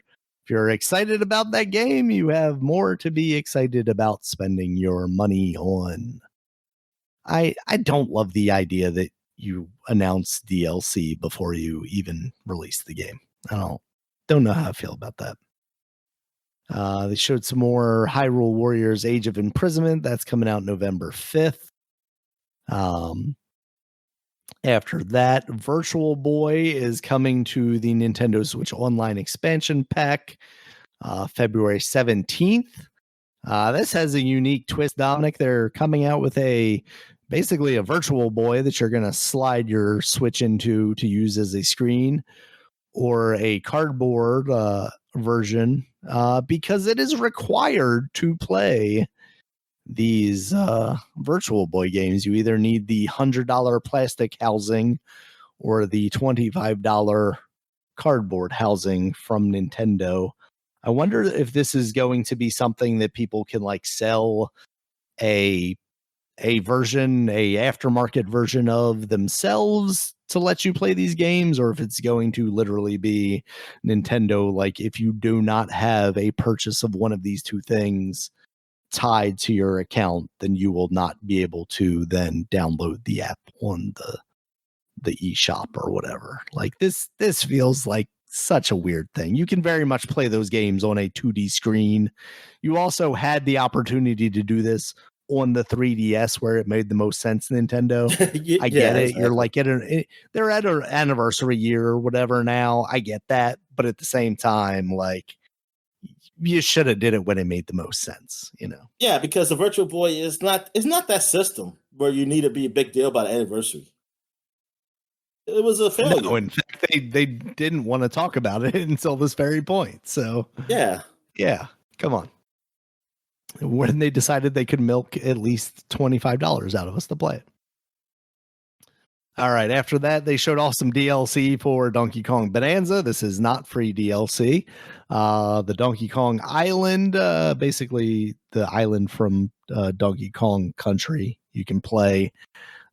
excited about that game, you have more to be excited about spending your money on. I don't love the idea that you announce DLC before you even release the game. I don't know how I feel about that. They showed some more Hyrule Warriors Age of Imprisonment. That's coming out November 5th. After that, Virtual Boy is coming to the Nintendo Switch Online expansion pack February 17th. This has a unique twist, Dominic. They're coming out with basically a Virtual Boy that you're going to slide your Switch into to use as a screen, or a cardboard version, because it is required to play these Virtual Boy games. You either need the $100 plastic housing or the $25 cardboard housing from Nintendo. I wonder if this is going to be something that people can like sell a aftermarket version of themselves to let you play these games, or if it's going to literally be Nintendo, like if you do not have a purchase of one of these two things tied to your account, then you will not be able to then download the app on the eShop or whatever. Like this feels like such a weird thing. You can very much play those games on a 2D screen. You also had the opportunity to do this on the 3DS where it made the most sense, Nintendo. I get it. Exactly. You're like they're at an anniversary year or whatever now. I get that. But at the same time, like you should have did it when it made the most sense, Yeah, because the Virtual Boy is not that system where you need to be a big deal about an anniversary. It was a failure. No, in fact, they didn't want to talk about it until this very point. So Yeah. Come on. When they decided they could milk at least $25 out of us to play it. All right. After that, they showed off some DLC for Donkey Kong Bonanza. This is not free DLC. The Donkey Kong Island, basically the island from Donkey Kong Country, you can play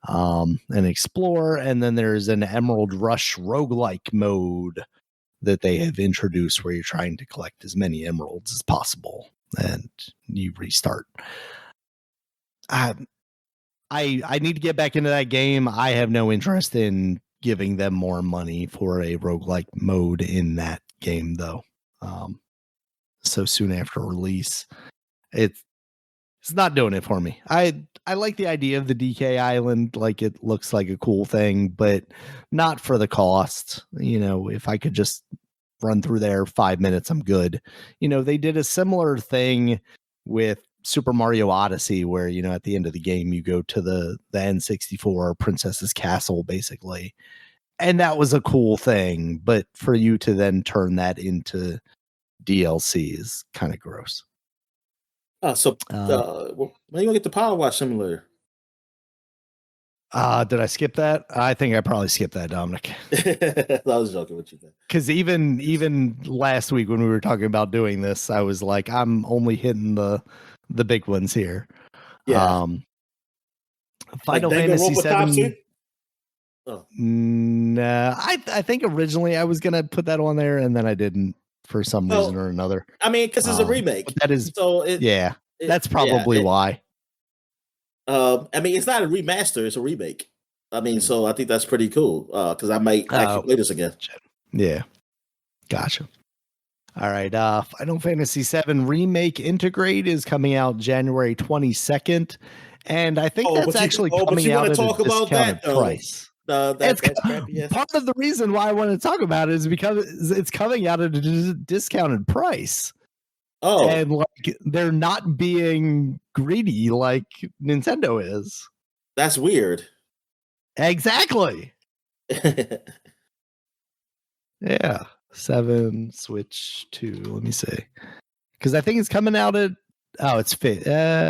and explore. And then there's an Emerald Rush roguelike mode that they have introduced where you're trying to collect as many emeralds as possible and you restart. I need to get back into that game. I have no interest in giving them more money for a roguelike mode in that game, though. So soon after release, it's not doing it for me. I like the idea of the DK Island, like it looks like a cool thing, but not for the cost. You know, if I could just run through there 5 minutes, I'm good. You know, they did a similar thing with Super Mario Odyssey, where, you know, at the end of the game, you go to the N64 Princess's Castle, basically. And that was a cool thing. But for you to then turn that into DLC is kind of gross. When are you going to get the Power Wash Simulator? Did I skip that? I think I probably skipped that, Dominic. I was joking with you. Because even last week when we were talking about doing this, I was like, I'm only hitting the big ones here. Yeah. Final Fantasy VII. Oh. Nah, I think originally I was gonna put that on there, and then I didn't for some reason or another. I mean, because it's a remake. That is that's probably why. I mean, it's not a remaster; it's a remake. I mean, so I think that's pretty cool because I might actually play this again. Yeah, gotcha. All right, Final Fantasy VII Remake Integrate is coming out January 22nd, and I think that's actually coming out at a discounted price. That's crappy, yes. Part of the reason why I want to talk about it is because it's coming out at a discounted price. Oh, and like they're not being greedy like Nintendo is. That's weird. Exactly. Yeah. 7 Switch 2. Let me see. Because I think it's coming out at it's fit.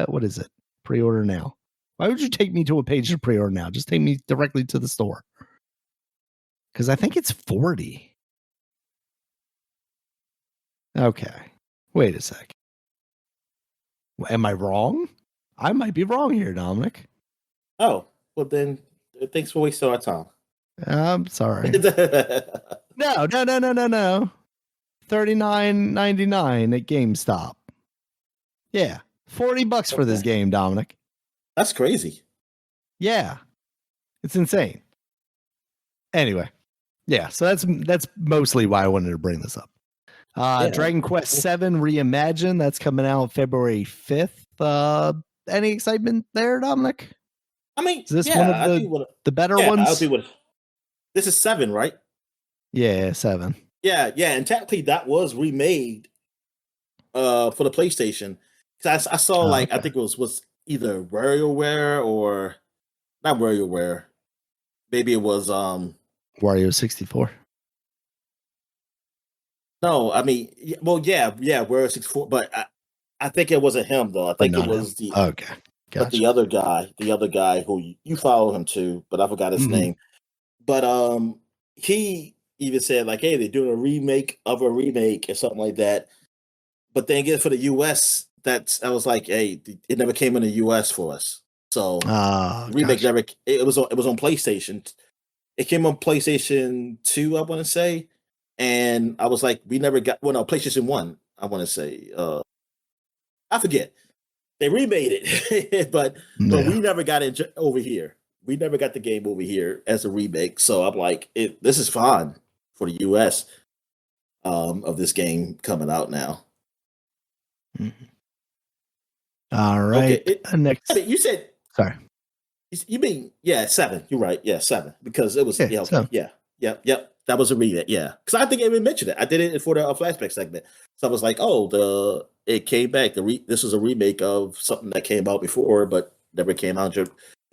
What is it? Pre-order now. Why would you take me to a page to pre-order now? Just take me directly to the store. Because I think it's 40. Okay. Wait a sec. Am I wrong? I might be wrong here, Dominic. Oh, well then, thanks for wasting our time. I'm sorry. No. $39.99 at GameStop. Yeah. $40 for this game, Dominic. That's crazy. Yeah. It's insane. Anyway. Yeah, so that's mostly why I wanted to bring this up. Dragon Quest VII Reimagined, that's coming out February 5th. Any excitement there, Dominic? I mean, is this one of the better ones? This is 7, right? Yeah, 7. Yeah, and technically that was remade for the PlayStation. Because I saw I think it was either WarioWare or not WarioWare. Maybe it was Wario 64. No, I mean, Wario 64, but I think it wasn't him though. I think it was the gotcha. But the other guy who you follow him too, but I forgot his name. But he even said like, hey, they're doing a remake of a remake or something like that. But then again, for the US, I was like, hey, it never came in the US for us. So remake never. It was on PlayStation. It came on PlayStation 2, I want to say, and I was like, we never got. Well, no, PlayStation 1, I want to say. I forget. They remade it, but we never got it over here. We never got the game over here as a remake. So I'm like, this is fine for the US of this game coming out now. Mm-hmm. All right. Okay, next, I mean, you said sorry. You mean 7? You're right. Yeah, 7 because it was Yep. That was a remake. Yeah, because I think I even mentioned it. I did it for the flashback segment. So I was like, it came back. This was a remake of something that came out before, but never came out in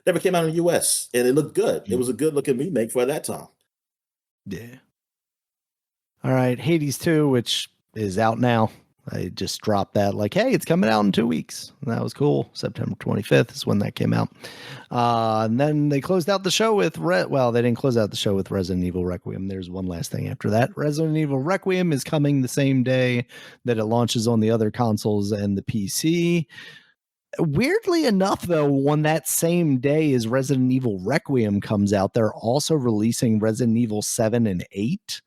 the US, and it looked good. It was a good looking remake for that time. Yeah. All right, Hades 2, which is out now. I just dropped that like, hey, it's coming out in 2 weeks. And that was cool. September 25th is when that came out. And then they closed out the show with, well, they didn't close out the show with Resident Evil Requiem. There's one last thing after that. Resident Evil Requiem is coming the same day that it launches on the other consoles and the PC. Weirdly enough, though, on that same day as Resident Evil Requiem comes out, they're also releasing Resident Evil 7 and 8.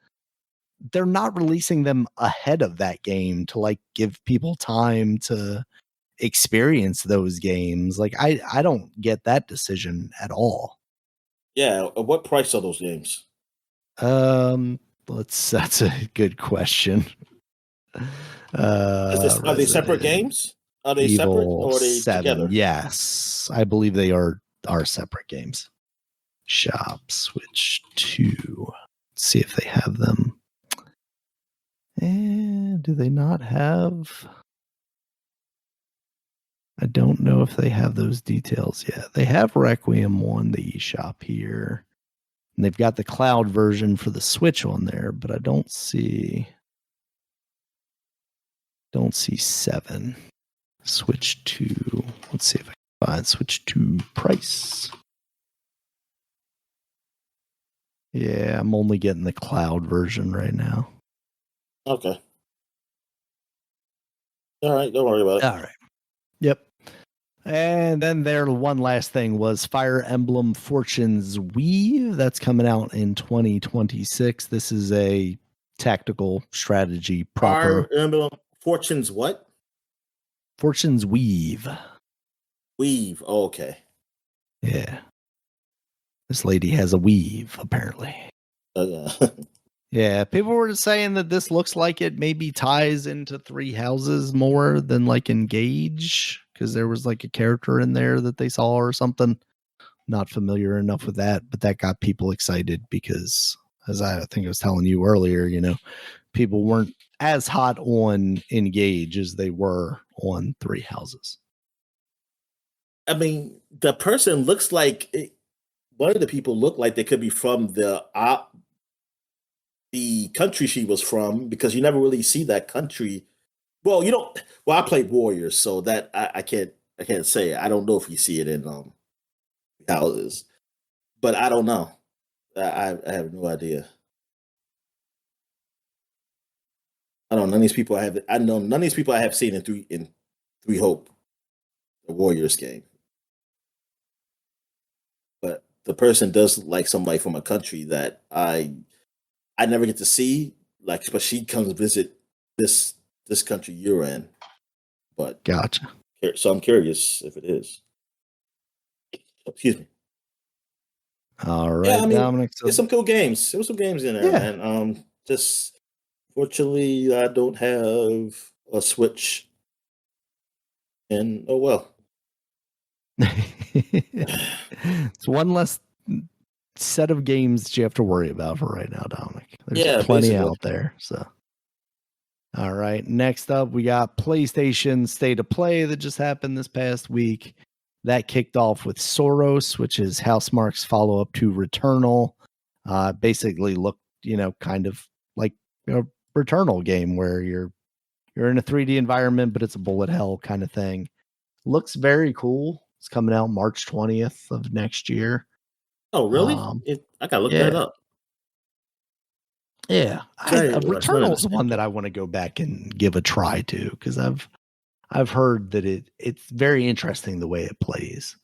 They're not releasing them ahead of that game to like give people time to experience those games. Like I don't get that decision at all. Yeah, what price are those games? That's a good question. Are they separate games? Are they separate Evil or are they 7, together? yes. I believe they are separate games. Shop Switch 2. Let's see if they have them. And do they not have? I don't know if they have those details yet. They have Requiem on the eShop here. And they've got the cloud version for the Switch on there, but I don't see 7. Switch 2. Let's see if I can find Switch 2 price. Yeah, I'm only getting the cloud version right now. Okay. All right, don't worry about it. All right. Yep. And then their one last thing was Fire Emblem Fortune's Weave. That's coming out in 2026. This is a tactical strategy proper. Fire Emblem Fortune's what? Fortune's Weave. Weave. Oh, okay. Yeah. This lady has a weave, apparently. Yeah. Yeah, people were saying that this looks like it maybe ties into Three Houses more than like Engage, because there was like a character in there that they saw or something. Not familiar enough with that, but that got people excited because, as I think I was telling you earlier, people weren't as hot on Engage as they were on Three Houses. I mean, the person looks like one of the people look like they could be from the country she was from, because you never really see that country. Well, you don't. Well, I played Warriors, so that I can't say. I don't know if you see it in Houses, but I don't know. I have no idea. I don't know. None of these people I know none of these people I have seen in Three Hope, the Warriors game. But the person does look like somebody from a country that I never get to see. Like, but she comes visit this country you're in. But Gotcha. So I'm curious if it is. Excuse me. All right, yeah, I mean, Dominic. there's some cool games. There was some games in there, Yeah. man. Just fortunately, I don't have a Switch, and oh well. It's one less set of games that you have to worry about for right now, Dominic. There's plenty basically out there. So, all right. Next up, we got PlayStation State of Play that just happened this past week. That kicked off with Soros, which is Housemarque's follow-up to Returnal. Basically looked, kind of like a Returnal game where you're in a 3D environment, but it's a bullet hell kind of thing. Looks very cool. It's coming out March 20th of next year. Oh, really? I gotta look that up. Yeah, Returnal is one that I want to go back and give a try to, because I've heard that it's very interesting the way it plays.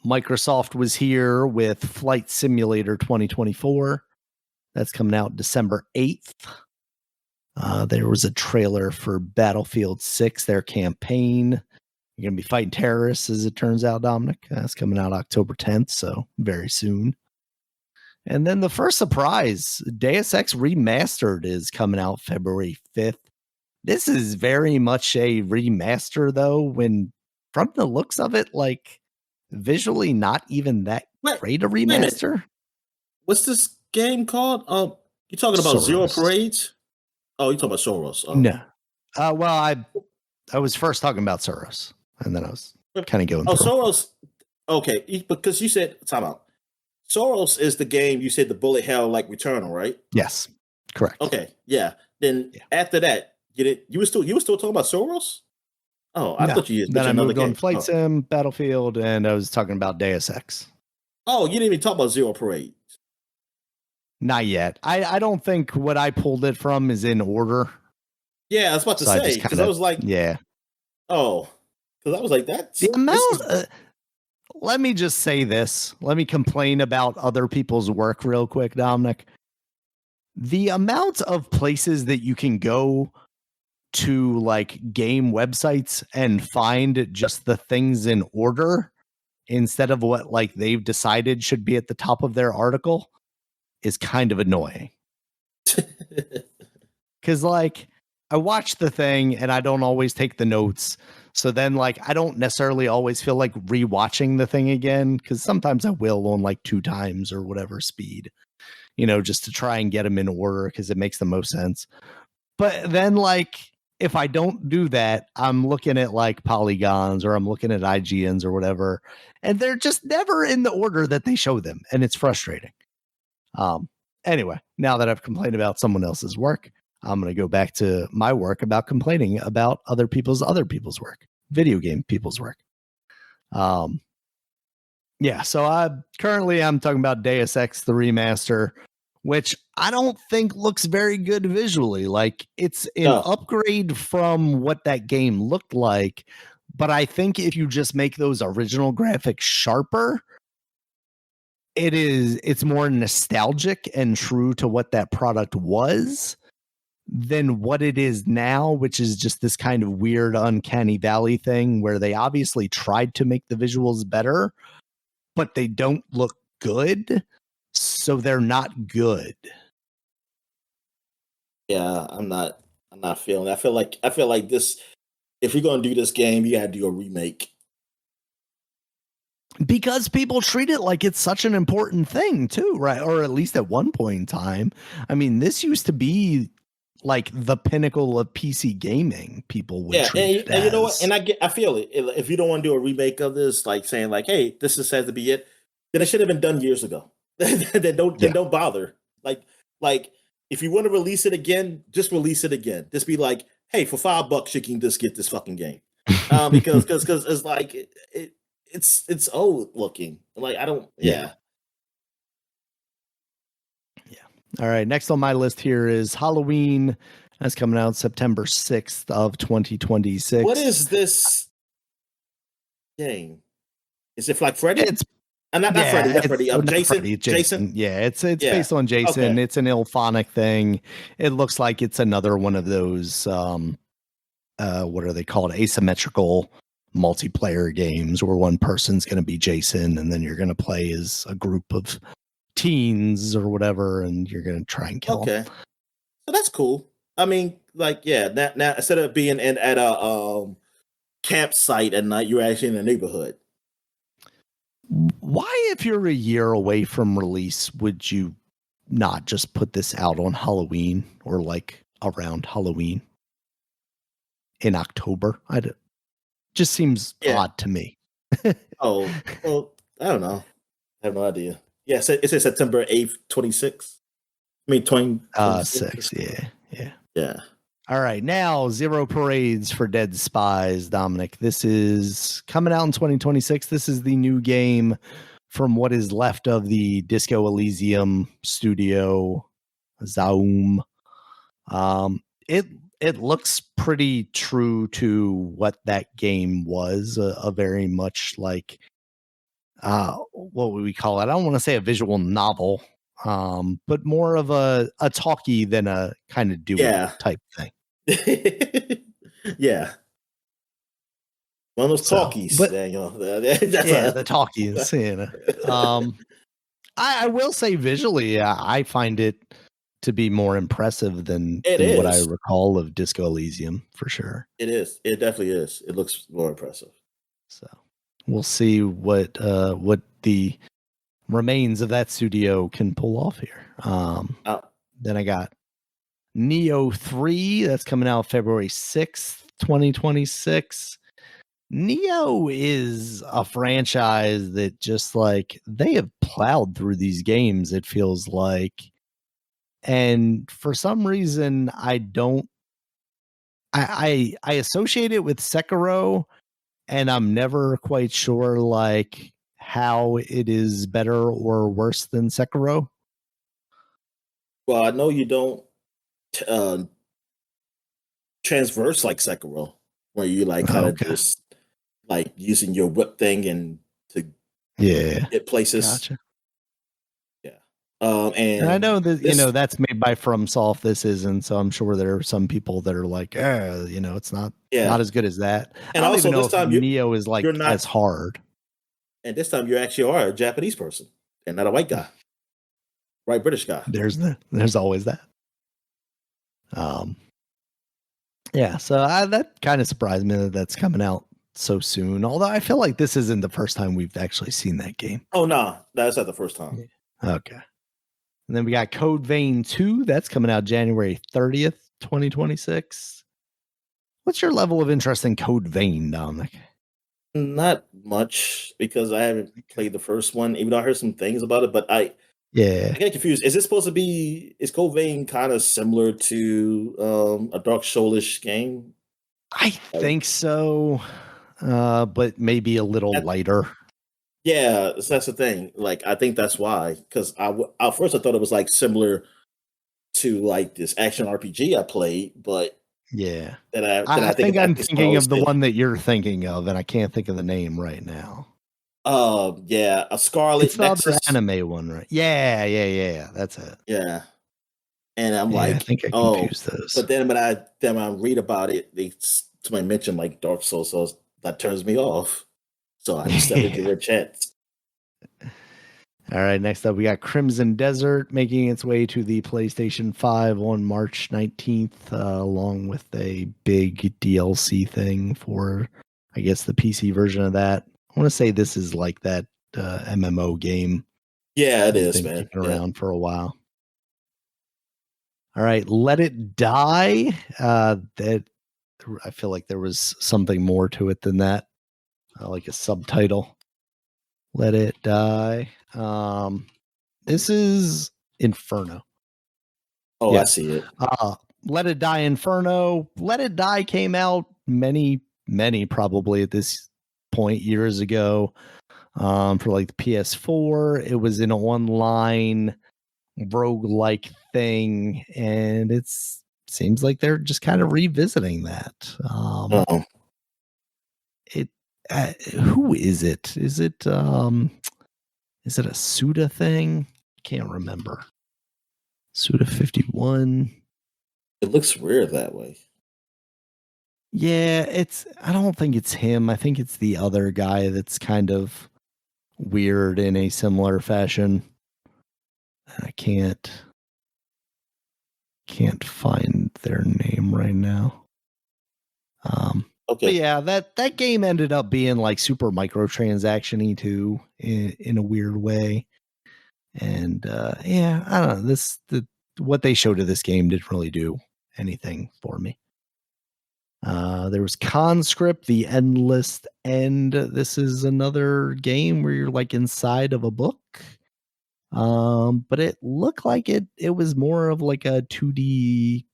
Microsoft was here with Flight Simulator 2024. That's coming out December 8th. There was a trailer for Battlefield 6, their campaign. You're going to be fighting terrorists, as it turns out, Dominic. That's coming out October 10th, so very soon. And then the first surprise, Deus Ex Remastered is coming out February 5th. This is very much a remaster, though, when from the looks of it, like visually not even that great a remaster. What's this game called? You talking about Soros. Zero Parades? Oh, you talking about Soros? Oh. No. Well, I was first talking about Soros, and then I was kind of going. Oh, Soros. Okay, because you said time out. Soros is the game you said the bullet hell like Returnal, right? Yes, correct. Okay, yeah. Then after that, get it? You were still talking about Soros? Oh, I thought you just Then I mentioned another moved on game. to Flight Sim, Battlefield, and I was talking about Deus Ex. Oh, you didn't even talk about Zero Parade. Not yet. I don't think what I pulled it from is in order. Yeah, I was about to say because I was like, yeah. Oh, because I was like, that's the amount. Let me just say this. Let me complain about other people's work real quick, Dominic. The amount of places that you can go to like game websites and find just the things in order instead of what like they've decided should be at the top of their article is kind of annoying. Because like I watch the thing and I don't always take the notes. So then like I don't necessarily always feel like rewatching the thing again, because sometimes I will on like 2 times or whatever speed, just to try and get them in order because it makes the most sense. But then like if I don't do that, I'm looking at like polygons or I'm looking at IGNs or whatever, and they're just never in the order that they show them. And it's frustrating. Anyway, now that I've complained about someone else's work, I'm going to go back to my work about complaining about other people's work, video game people's work. Yeah, so I'm talking about Deus Ex the remaster, which I don't think looks very good visually. Like it's an upgrade from what that game looked like, but I think if you just make those original graphics sharper, it's more nostalgic and true to what that product was than what it is now, which is just this kind of weird uncanny valley thing where they obviously tried to make the visuals better, but they don't look good, so they're not good. Yeah, I'm not feeling it. I feel like this, if you're going to do this game, you got to do a remake. Because people treat it like it's such an important thing too, right? Or at least at one point in time. I mean, this used to be like the pinnacle of PC gaming. People would treat it and you know what? And I feel it. If you don't want to do a remake of this, like saying like, "Hey, this just has to be it," then it should have been done years ago. then don't bother. Like if you want to release it again, just release it again. Just be like, "Hey, for $5 you can just get this fucking game," because it's like it's old looking. Like I don't. Yeah. All right. Next on my list here is Halloween. That's coming out September 6th of 2026. What is this game? Is it like Freddy? It's not Freddy. Not Freddy. Jason. Freddy, Jason. Yeah, it's based on Jason. Okay. It's an ilphonic thing. It looks like it's another one of those. What are they called? Asymmetrical multiplayer games where one person's going to be Jason, and then you're going to play as a group of teens or whatever, and you're going to try and kill them. So that's cool. I mean, like, now instead of being at a campsite at night, you're actually in a neighborhood. Why, if you're a year away from release, would you not just put this out on Halloween or like around Halloween in October? Just seems odd to me. Oh, well, I don't know. I have no idea. Yeah, it says September 8th, 26. I mean, 26. Yeah. All right, now Zero Parades for Dead Spies, Dominic. This is coming out in 2026. This is the new game from what is left of the Disco Elysium studio, Zaum. It looks pretty true to what that game was, a very much like what would we call it? I don't want to say a visual novel, but more of a talkie than a kind of duo type thing. Yeah. One of those talkies. But, the talkies. I will say visually, I find it to be more impressive than what I recall of Disco Elysium, for sure. It is. It definitely is. It looks more impressive. So we'll see what the remains of that studio can pull off here. Then I got Neo 3. That's coming out February 6th, 2026. Neo is a franchise that just like they have plowed through these games, it feels like. And for some reason, I associate it with Sekiro, and I'm never quite sure like how it is better or worse than Sekiro. Well, I know you don't uh, transverse like Sekiro, where you like kind of Okay. just like using your whip thing and to Yeah. get places. Gotcha. Yeah. And I And know that, this, that's made by FromSoft. This isn't, so I'm sure there are some people that are like, it's not yeah. as good as that. I And don't even also know this if time Neo is you're like as not, hard. and this time you actually are a Japanese person and not a white guy, right? British guy. There's always that. Um, yeah, so that kind of surprised me that that's coming out so soon. Although I feel like this isn't the first time we've actually seen that game. Oh no, that's not the first time. Yeah. Okay. And then we got Code Vein 2. That's coming out January 30th, 2026. What's your level of interest in Code Vein, Dominic? Not much because I haven't Okay. played the first one, even though I heard some things about it. But Yeah, I get confused. Is this supposed to be? Is Code Vein kind of similar to a Dark Soulish game? I Like, think so, but maybe a little that, lighter. yeah, that's the thing. Like, I think that's why. Because at first I thought it was like similar to like this action RPG I played, but Yeah. then I I think think about I'm this one, I thinking always of the say, one that you're thinking of, and I can't think of the name right now. yeah, a It's Scarlet the other Nexus. anime one, right? Yeah. That's it. Yeah, and I'm Yeah, I like, think I oh, confused those. but then when I read about it, somebody mentioned like Dark Souls, so that turns me off. So I just never give Yeah. it a chance. All right, next up we got Crimson Desert making its way to the PlayStation 5 on March 19th, along with a big DLC thing for, I guess, the PC version of that. I want to say this is like that MMO game Yeah, it that's is, been man. kicking Yeah. around for a while. All right, Let It Die. That I feel like there was something more to it than that, like a subtitle. Let It Die. This is Inferno. Oh, I Yeah. see it. Let It Die Inferno. Let It Die came out many probably at this point years ago, for like the PS4. It was an online roguelike thing, and it's seems like they're just kind of revisiting that. Oh, It who is it? Is it a Suda thing? Can't remember. Suda 51. it looks weird that way. Yeah, I don't think it's him. I think it's the other guy that's kind of weird in a similar fashion. I can't find their name right now. But Okay. yeah, that game ended up being like super microtransaction-y too, in a weird way. And yeah, I don't know. What they showed of this game didn't really do anything for me. There was Conscript, The Endless End. This is another game where you're like inside of a book. But it looked like it was more of like a 2D,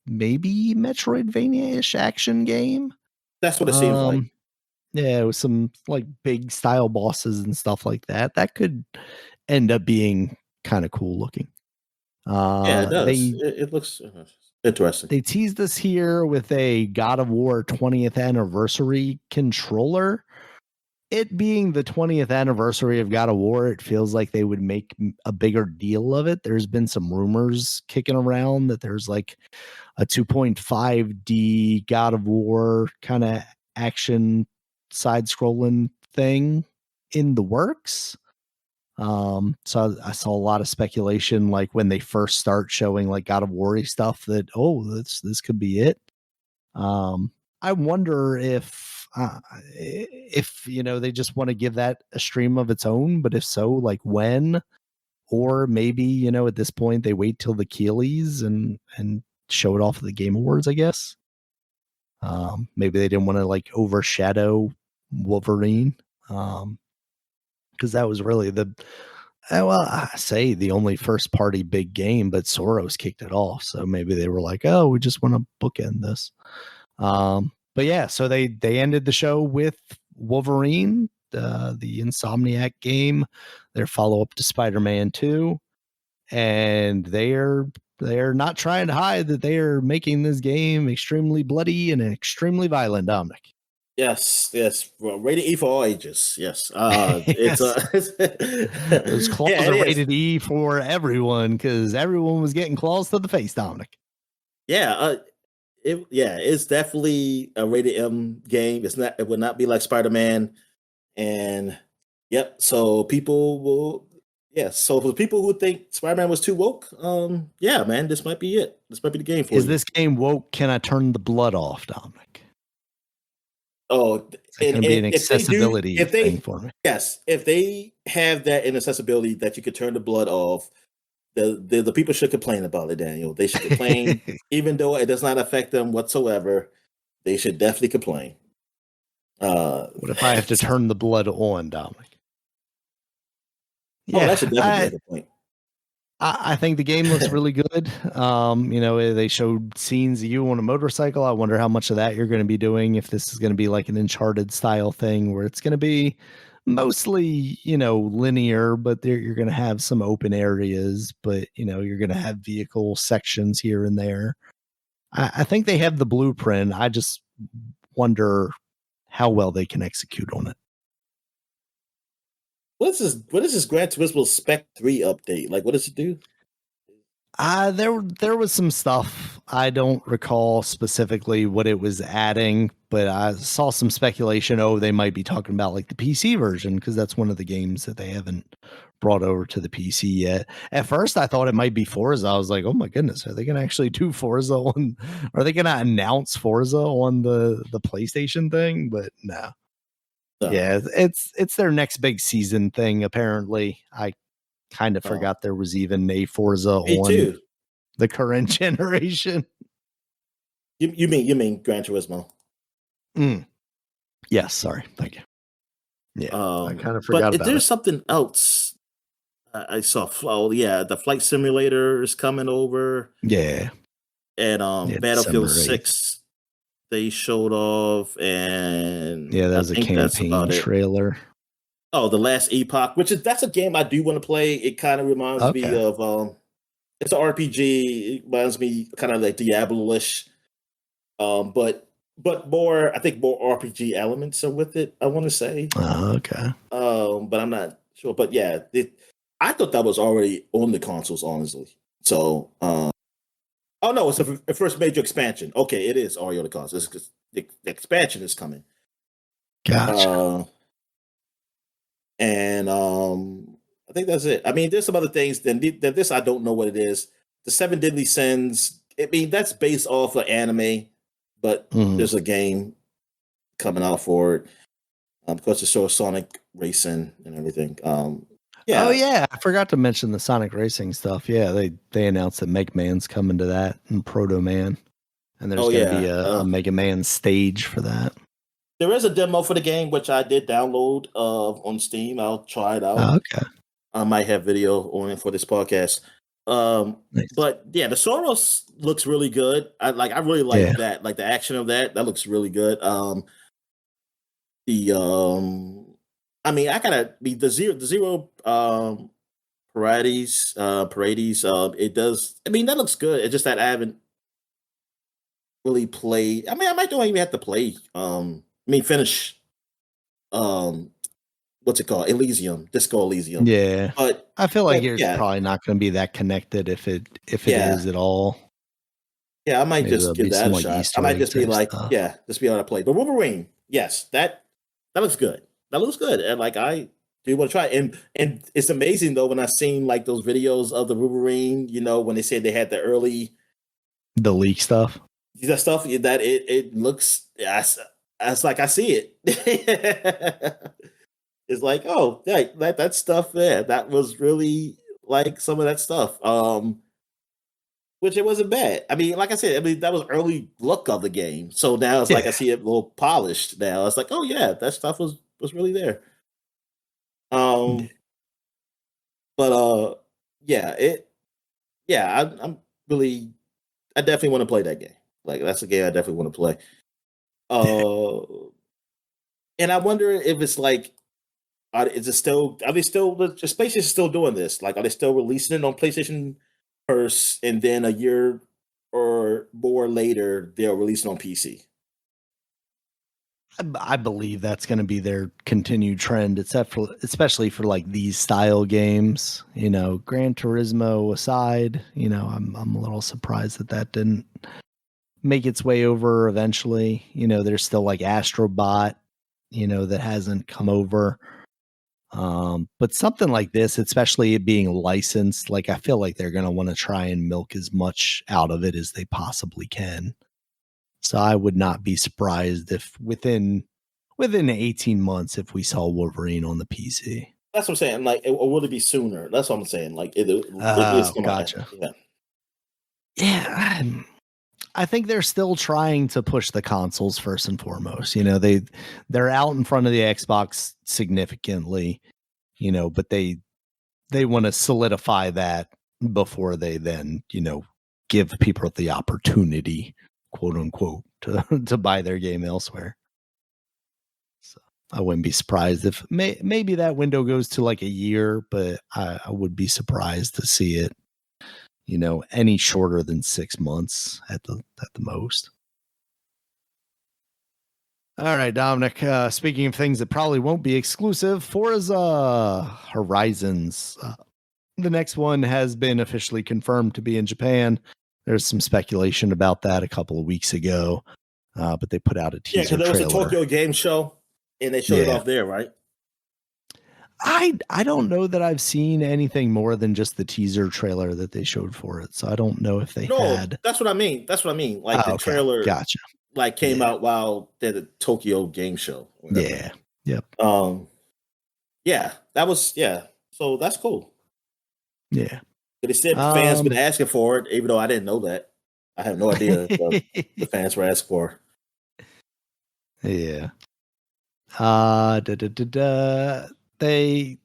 maybe Metroidvania-ish action game. That's what it seems like. Um, yeah, with some like big style bosses and stuff like that. That could end up being kind of cool looking. Yeah, it does. They It looks interesting. they teased us here with a God of War 20th anniversary controller. It being the 20th anniversary of God of War, it feels like they would make a bigger deal of it. There's been some rumors kicking around that there's like a 2.5D God of War kind of action side scrolling thing in the works. So I saw a lot of speculation, like when they first start showing like God of War stuff, that this could be it. Um, I wonder if they just want to give that a stream of its own, but if so, like when, or maybe at this point they wait till the Keeleys and show it off at the Game Awards, I guess. Maybe they didn't want to like overshadow Wolverine, because that was really I say the only first party big game, but Soros kicked it off. So maybe they were like, oh, we just want to bookend this. But yeah, so they ended the show with Wolverine, the Insomniac game, their follow up to Spider-Man 2, and they're not trying to hide that they are making this game extremely bloody and extremely violent, Dominic. Yes, well, rated E for all ages. Yes, Yes. Those claws yeah, are rated E for everyone because everyone was getting claws to the face, Dominic. Yeah, it's definitely a rated M game. It would not be like Spider-Man, and yep. So people will, So for people who think Spider-Man was too woke, yeah, man, this might be it. This might be the game for you. Is this game woke? Can I turn the blood off, Dominic? Oh, It's going to be an accessibility thing for me. Yes, if they have that inaccessibility that you could turn the blood off, the people should complain about it, Daniel. They should complain, even though it does not affect them whatsoever. They should definitely complain. What if I have to turn the blood on, Dominic? Yeah, that should definitely be the point. I think the game looks really good. They showed scenes of you on a motorcycle. I wonder how much of that you're going to be doing, if this is going to be like an Uncharted style thing where it's going to be mostly, linear, but you're going to have some open areas, but, you're going to have vehicle sections here and there. I think they have the blueprint. I just wonder how well they can execute on it. What is this Gran Turismo Spec 3 update? Like, what does it do? There was some stuff. I don't recall specifically what it was adding, but I saw some speculation. Oh, they might be talking about like the PC version, because that's one of the games that they haven't brought over to the PC yet. At first, I thought it might be Forza. I was like, oh my goodness, are they going to actually do Forza on? Are they going to announce Forza on the PlayStation thing? But no. Yeah, it's their next big season thing. Apparently, I kind of forgot there was even a Forza on the current generation. You mean Gran Turismo? Yes, sorry, thank you. Yeah, I kind of forgot. But there's something else I saw. Oh yeah, the flight simulator is coming over. Yeah, and Battlefield 6. They showed off, and yeah, that was a campaign trailer. Oh, The Last Epoch, that's a game I do want to play. It kind of reminds me of it's an RPG. It reminds me kind of like Diablo-ish, but more. I think more RPG elements are with it. I want to say. Okay. But I'm not sure. But yeah, I thought that was already on the consoles, honestly. So. Oh no, it's the first major expansion. Okay, it is already on the consoles. The expansion is coming. Gotcha. And I think that's it. I mean, there's some other things. Then this, I don't know what it is. The Seven Deadly Sins. I mean, that's based off of anime, but there's a game coming out for it. Because it shows Sonic racing and everything. Yeah. Oh yeah, I forgot to mention the Sonic racing stuff. Yeah, they announced that Mega Man's coming to that, and Proto Man, and there's going to be a Mega Man stage for that. There is a demo for the game, which I did download on Steam. I'll try it out. Oh, okay. I might have video on it for this podcast. Nice. But yeah, the Soros looks really good. I really like that. Like the action of that looks really good. I mean, I gotta be the zero parades. It does. I mean, that looks good. It's just that I haven't really played. I mean, I might don't even have to play. Finish. What's it called? Disco Elysium. Yeah, but I feel like it's probably not going to be that connected if it is at all. Yeah, I might just give that a shot. I might just be like, just be able to play. But Wolverine, yes, that looks good. That looks good, and like I do want to try. And it's amazing though when I seen like those videos of the Wolverine. When they said they had the leak stuff. That stuff that it looks. It's like I see it. It's like, oh, that stuff there. That was really like some of that stuff. which it wasn't bad. I mean, like I said, I mean that was early look of the game. So now it's like I see it a little polished. Now it's like, oh yeah, that stuff was really there. Yeah. But yeah, I'm really, I definitely want to play that game. Like that's a game I definitely want to play. And I wonder if it's like, is it still? Are they still? The Space is still doing this. Like, are they still releasing it on PlayStation first, and then a year or more later they'll release it on PC? I believe that's going to be their continued trend, especially for like these style games. You know, Gran Turismo aside, you know, I'm a little surprised that didn't make its way over eventually. You know, there's still like Astrobot, you know, that hasn't come over. But something like this, especially it being licensed, like I feel like they're going to want to try and milk as much out of it as they possibly can. So I would not be surprised if within 18 months if we saw Wolverine on the PC. That's what I'm saying. Like, or will it be sooner? That's what I'm saying. Like, it's gonna Gotcha. yeah. Yeah, I think they're still trying to push the consoles first and foremost. You know, they're out in front of the Xbox significantly, you know, but they want to solidify that before they then, you know, give people the opportunity, quote unquote, to buy their game elsewhere. So I wouldn't be surprised if maybe that window goes to like a year, but I would be surprised to see it, you know, any shorter than 6 months at the most. All right, Dominic. Speaking of things that probably won't be exclusive, Forza Horizons. The next one has been officially confirmed to be in Japan. There's some speculation about that a couple of weeks ago, but they put out a teaser because there was a trailer. Tokyo Game Show, and they showed it off there, right? I don't know that I've seen anything more than just the teaser trailer that they showed for it, so I don't know if they had. That's what I mean. That's what I mean. Like the trailer, gotcha. Like came out while they had a Tokyo Game Show. Yeah. Yep. Yeah, that was So that's cool. Yeah. But they said the fans been asking for it, even though I didn't know that. I have no idea what the fans were asking for. Yeah. They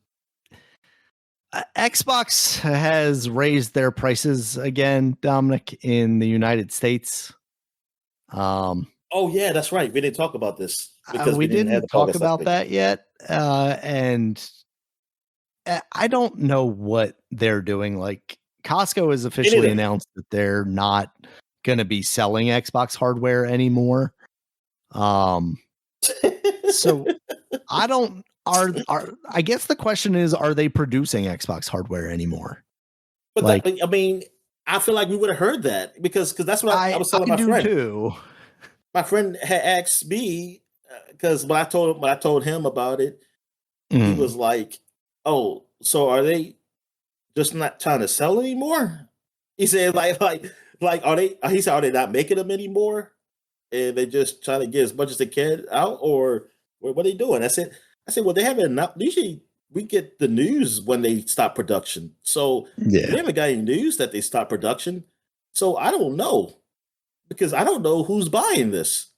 Xbox has raised their prices again, Dominic, in the United States. Oh yeah, that's right. We didn't talk about this because we didn't have the talk about that yet, and I don't know what they're doing. Like Costco has officially announced that they're not going to be selling Xbox hardware anymore. So I don't. I guess the question is, are they producing Xbox hardware anymore? But like, I mean, I feel like we would have heard that because that's what I was telling my friend too. My friend had asked me because when I told him about it, he was like, "Oh, so are they just not trying to sell anymore?" He said, "Like, are they?" He said, "Are they not making them anymore, and they just trying to get as much as they can out, or what are they doing?" I said, "Well, they haven't enough. Usually, we get the news when they stop production. So we haven't got any news that they stop production. So I don't know because I don't know who's buying this.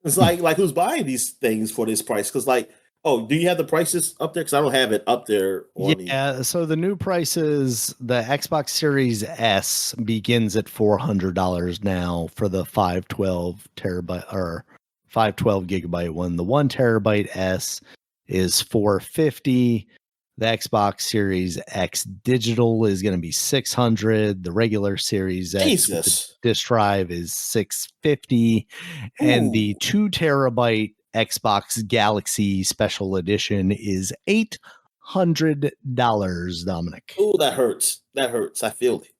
It's like who's buying these things for this price? Because oh, do you have the prices up there? Because I don't have it up there. So the new prices, the Xbox Series S begins at $400 now for the 512 terabyte or 512 gigabyte one. The 1 terabyte S is $450. The Xbox Series X digital is going to be $600. The regular Series X with the disk drive is $650, and the 2 terabyte Xbox Galaxy Special Edition is $800. Dominic. Oh, that hurts. That hurts. I feel it.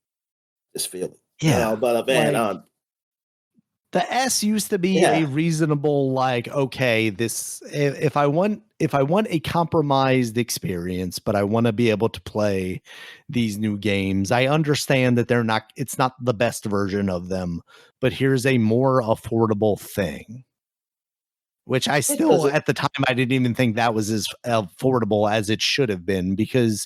Just feel it. Yeah, but man, the S used to be a reasonable, like, okay, this if I want a compromised experience, but I want to be able to play these new games. I understand that it's not the best version of them, but here's a more affordable thing. Which I still, at the time, I didn't even think that was as affordable as it should have been, because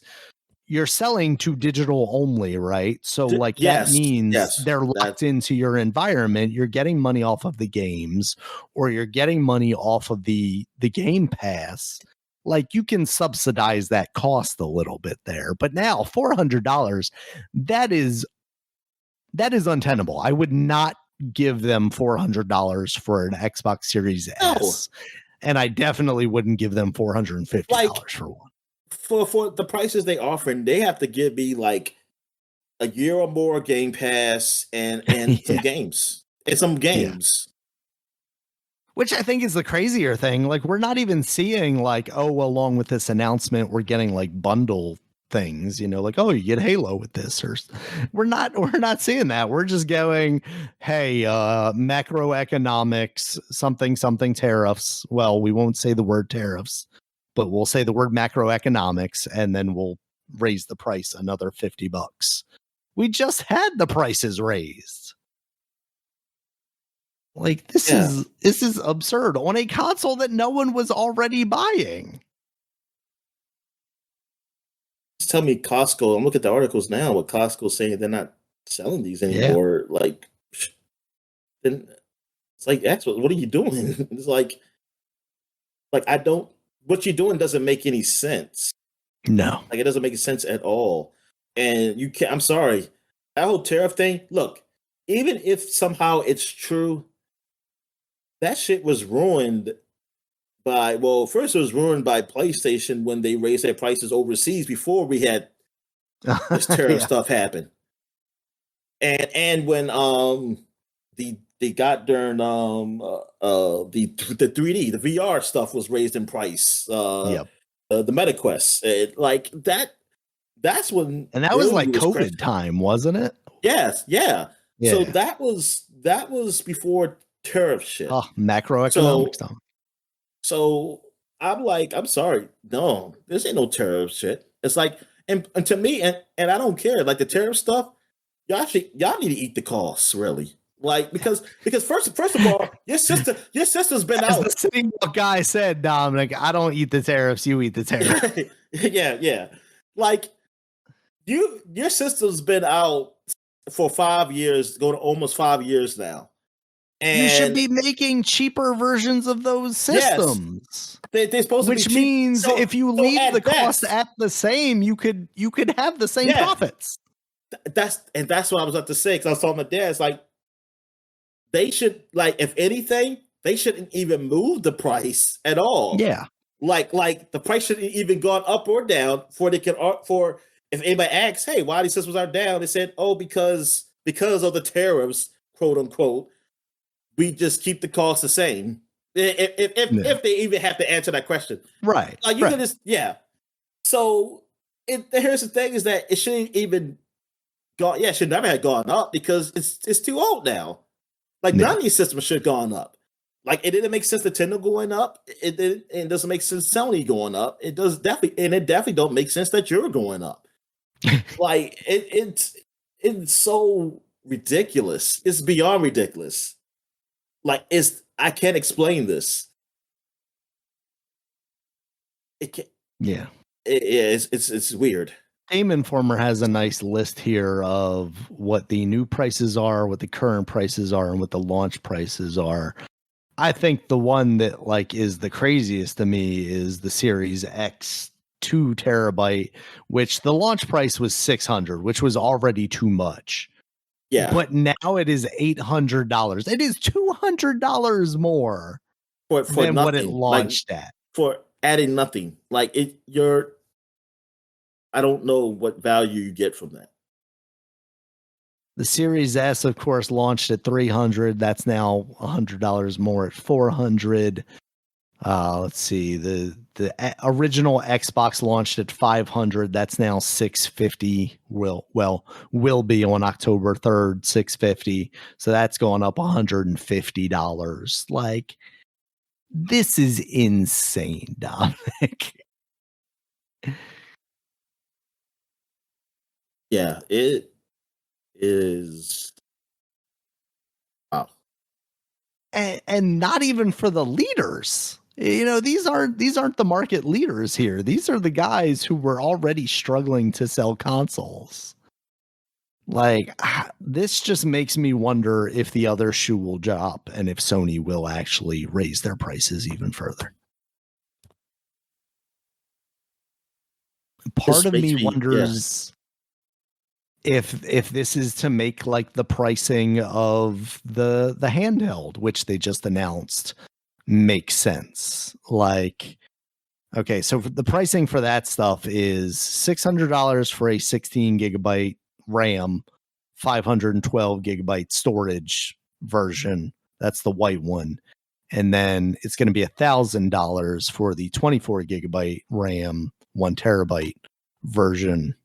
you're selling to digital only, right? So like that Yes, means yes, they're locked into your environment. You're getting money off of the games, or you're getting money off of the Game Pass. Like you can subsidize that cost a little bit there. But now $400, that is untenable. I would not give them $400 for an Xbox Series no, S, and I definitely wouldn't give them $450 like for one. For the prices they offering, they have to give me like a year or more Game Pass and some Yeah. games and some games. Which I think is the crazier thing. Like we're not even seeing like, oh, well, along with this announcement, we're getting like bundle things, you know, like, oh, you get Halo with this, or we're not seeing that. We're just going, hey, macroeconomics, something tariffs. Well, we won't say the word tariffs, but we'll say the word macroeconomics, and then we'll raise the price another $50. We just had the prices raised. Like this is absurd on a console that no one was already buying. Just tell me Costco. I'm looking at the articles now. What Costco saying they're not selling these anymore. Yeah. Like, then it's like, what are you doing? It's like I don't. What you're doing doesn't make any sense. No, like it doesn't make sense at all. And you can't. I'm sorry. That whole tariff thing. Look, even if somehow it's true, that shit was ruined by, well, first it was ruined by PlayStation when they raised their prices overseas before we had this tariff stuff happen. And when the goddamn the 3D, the VR stuff was raised in price. The MetaQuest, like that's when, and that was like COVID time, wasn't it? Yes, yeah. So that was before tariff shit. Oh, macroeconomics. So I'm like, I'm sorry, no, this ain't no tariff shit. It's like, and to me, and I don't care. Like the tariff stuff, y'all need to eat the costs, really. Like because first of all, your sister's been out. The same guy said, Dominic, I don't eat the tariffs, you eat the tariffs. yeah. Like your sister's been out for 5 years, going to almost 5 years now. And you should be making cheaper versions of those systems. Yes, they're supposed which to be means if you leave the cost at the same, you could have the same profits. That's what I was about to say, because I was talking to my dad. It's like they should, like, if anything, they shouldn't even move the price at all. Yeah. Like the price shouldn't even gone up or down for if anybody asks, hey, why these systems are down, they said, oh, because of the tariffs, quote unquote, we just keep the cost the same. If they even have to answer that question. Right. Like you can just, So here's the thing, is that it shouldn't even it should never have gone up, because it's too old now. Like none of these systems should have gone up. Like it didn't make sense Nintendo going up. It doesn't make sense Sony going up. It definitely don't make sense that you're going up. Like it's so ridiculous. It's beyond ridiculous. Like I can't explain this. It can't. Yeah. It's weird. Game Informer has a nice list here of what the new prices are, what the current prices are, and what the launch prices are. I think the one that like is the craziest to me is the Series X 2 terabyte, which the launch price was $600, which was already too much. Yeah. But now it is $800. It is $200 more for than nothing. What it launched at. For adding nothing. Like I don't know what value you get from that. The Series S, of course, launched at $300. That's now $100 more at $400. Let's see. The original Xbox launched at $500. That's now $650. Will be on October 3rd, $650. So that's going up $150. Like, this is insane, Dominic. Yeah, it is. Wow. And not even for the leaders. These aren't the market leaders here. These are the guys who were already struggling to sell consoles. Like, this just makes me wonder if the other shoe will drop and if Sony will actually raise their prices even further. Part of me wonders if this is to make like the pricing of the handheld, which they just announced, make sense. Like, okay, so the pricing for that stuff is $600 for a 16 gigabyte RAM, 512 gigabyte storage version. That's the white one. And then it's going to be $1,000 for the 24 gigabyte RAM, 1 terabyte version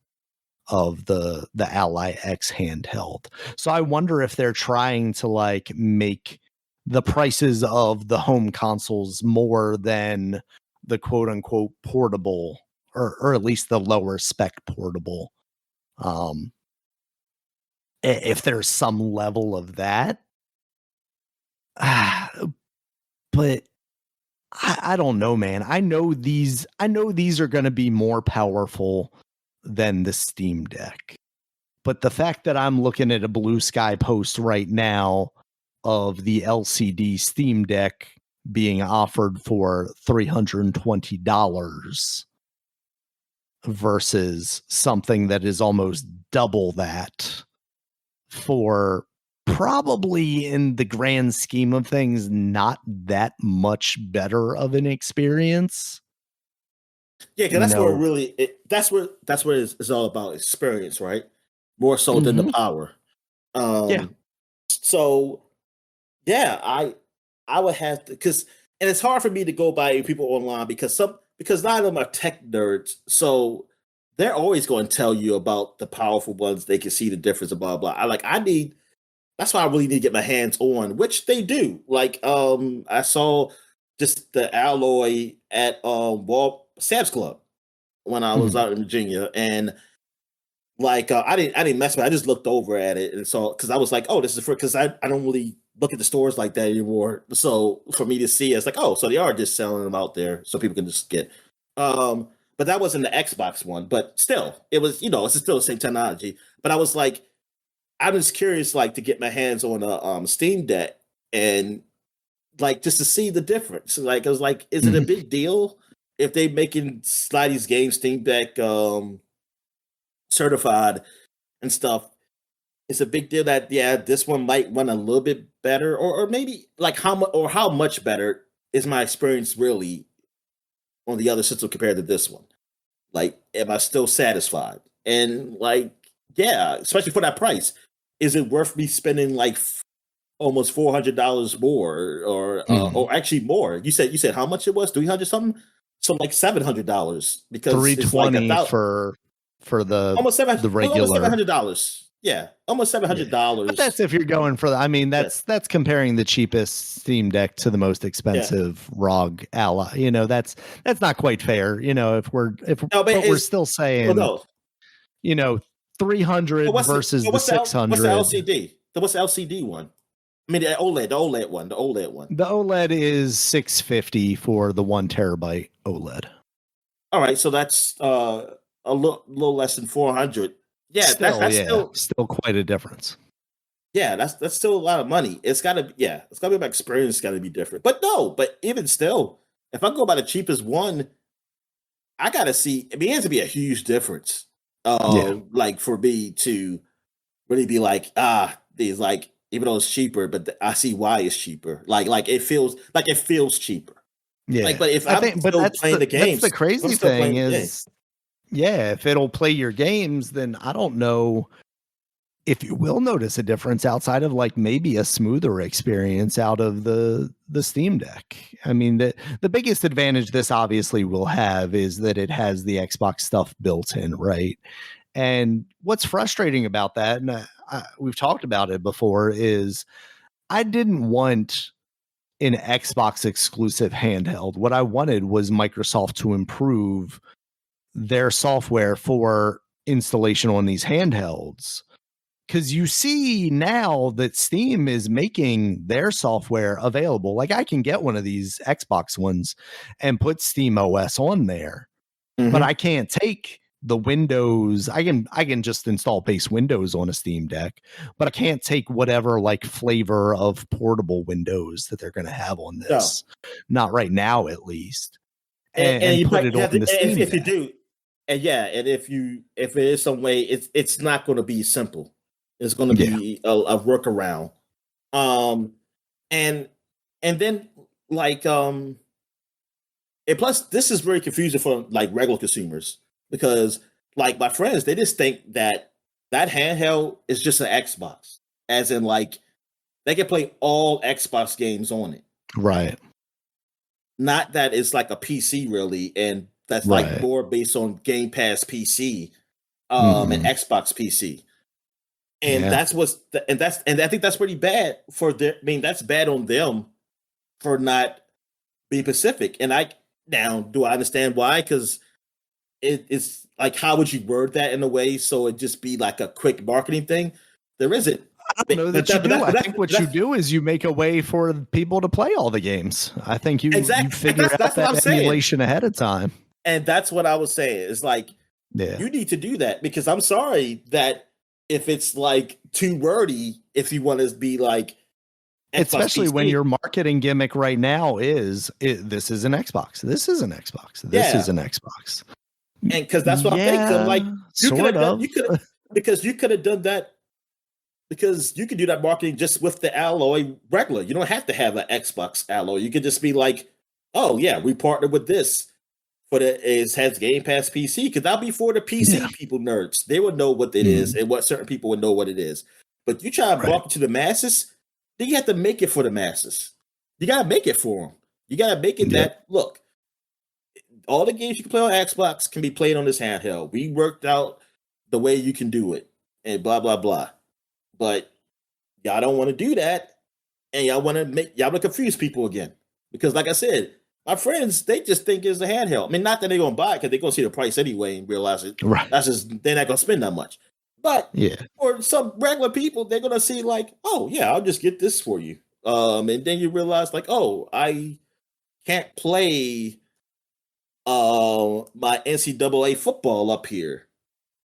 of the Ally X handheld. So I wonder if they're trying to like make the prices of the home consoles more than the quote unquote portable, or at least the lower spec portable. If there's some level of that, but I don't know, man. I know these are going to be more powerful than the Steam Deck. But the fact that I'm looking at a Bluesky post right now of the LCD Steam Deck being offered for $320 versus something that is almost double that for probably, in the grand scheme of things, not that much better of an experience. Yeah, because that's where that's what it's all about, experience, right? More so than the power. Yeah. So yeah, I would have to, because, and it's hard for me to go by people online because a lot of them are tech nerds, so they're always going to tell you about the powerful ones. They can see the difference and blah blah. That's why I really need to get my hands on, which they do. Like, I saw just the alloy at Sam's Club when I was out in Virginia, and like I didn't mess with it. I just looked over at it and saw, because I was like, oh, this is for, because I don't really look at the stores like that anymore. So for me to see, it's like, oh, so they are just selling them out there so people can just get. But that wasn't the Xbox one. But still, it was, it's still the same technology. But I was like, I'm just curious, like, to get my hands on a Steam Deck and like just to see the difference. Like, I was like, is it a big deal if they making slide these games Steam Deck certified and stuff? It's a big deal that this one might run a little bit better, or maybe like how much better is my experience really on the other system compared to this one? Like, am I still satisfied? And like, yeah, especially for that price, is it worth me spending like almost $400 more, or actually more? You said how much it was? 300 something. So like $700, because $320 it's like for the almost the regular $700. Yeah, almost $700. But that's if you're going for I mean, that's comparing the cheapest Steam Deck to the most expensive ROG Ally. That's not quite fair. If we're still saying, 300 versus the 600. What's the LCD? What's the LCD one? I mean, the OLED one. The OLED is $650 for the 1 terabyte OLED. All right, so that's a little less than $400. Yeah, that's still quite a difference. Yeah, that's still a lot of money. It's gotta be my experience. Got to be different. But even still, if I go by the cheapest one, I gotta see. I mean, it has to be a huge difference. Like for me to really be like, these, like, even though it's cheaper, but I see why it's cheaper. Like it feels cheaper. Yeah, like, but if I'm still playing the games, that's the crazy thing is. Yeah, if it'll play your games, then I don't know if you will notice a difference outside of like maybe a smoother experience out of the Steam Deck. I mean, the biggest advantage this obviously will have is that it has the Xbox stuff built in, right? And what's frustrating about that, and we've talked about it before, is I didn't want an Xbox exclusive handheld. What I wanted was Microsoft to improve their software for installation on these handhelds. because you see now that Steam is making their software available. Like I can get one of these Xbox ones and put Steam OS on there, but I can't take the Windows. I can just install base Windows on a Steam Deck, but I can't take whatever like flavor of portable Windows that they're going to have on No. this. Not right now, at least, And and you put might it have on to, the Steam if you Deck. do, and yeah, and if it is some way, it's not going to be simple. It's going to Yeah. be a workaround. Um, and then like and plus this is very confusing for like regular consumers because like my friends they just think that handheld is just an Xbox, as in like they can play all Xbox games on it. Right. Not that it's like a PC really, and that's like Right. more based on Game Pass PC and Mhm. Xbox PC. And Yeah. and I think that's pretty bad for their. I mean, that's bad on them for not being Pacific. And I now do I understand why? Because it's like how would you word that in a way so it just be like a quick marketing thing? There isn't. I don't know that you do. I think what you That's do is you make a way for people to play all the games. I think you exactly figure out that's what I'm that saying. emulation ahead of time. And that's what I was saying. It's like Yeah. you need to do that because I'm sorry that if it's like too wordy, if you want to be like Xbox Especially when PC, your marketing gimmick right now is this is an Xbox. This is an Xbox. This is yeah, an Xbox. and because that's what I'm thinking. I'm Yeah, like, you could sort have done, of. because you could have done that because you could do that marketing just with the Alloy regular. You don't have to have an Xbox Alloy. You could just be like, oh yeah, we partnered with this for it has Game Pass PC because that'll be for the PC Yeah. people nerds. They would know what it is and what certain people would know what it is. But you try to Right. market to the masses, then you have to make it for the masses. You got to make it for them. You got to make it that look. All the games you can play on Xbox can be played on this handheld. We worked out the way you can do it, and blah blah blah. But y'all don't want to do that, and y'all want to confuse people again. Because, like I said, my friends they just think it's a handheld. I mean, not that they're gonna buy it because they're gonna see the price anyway and realize it. Right. That's just they're not gonna spend that much. But Yeah. for some regular people, they're gonna see like, oh yeah, I'll just get this for you. And then you realize like, oh, I can't play my NCAA football up here.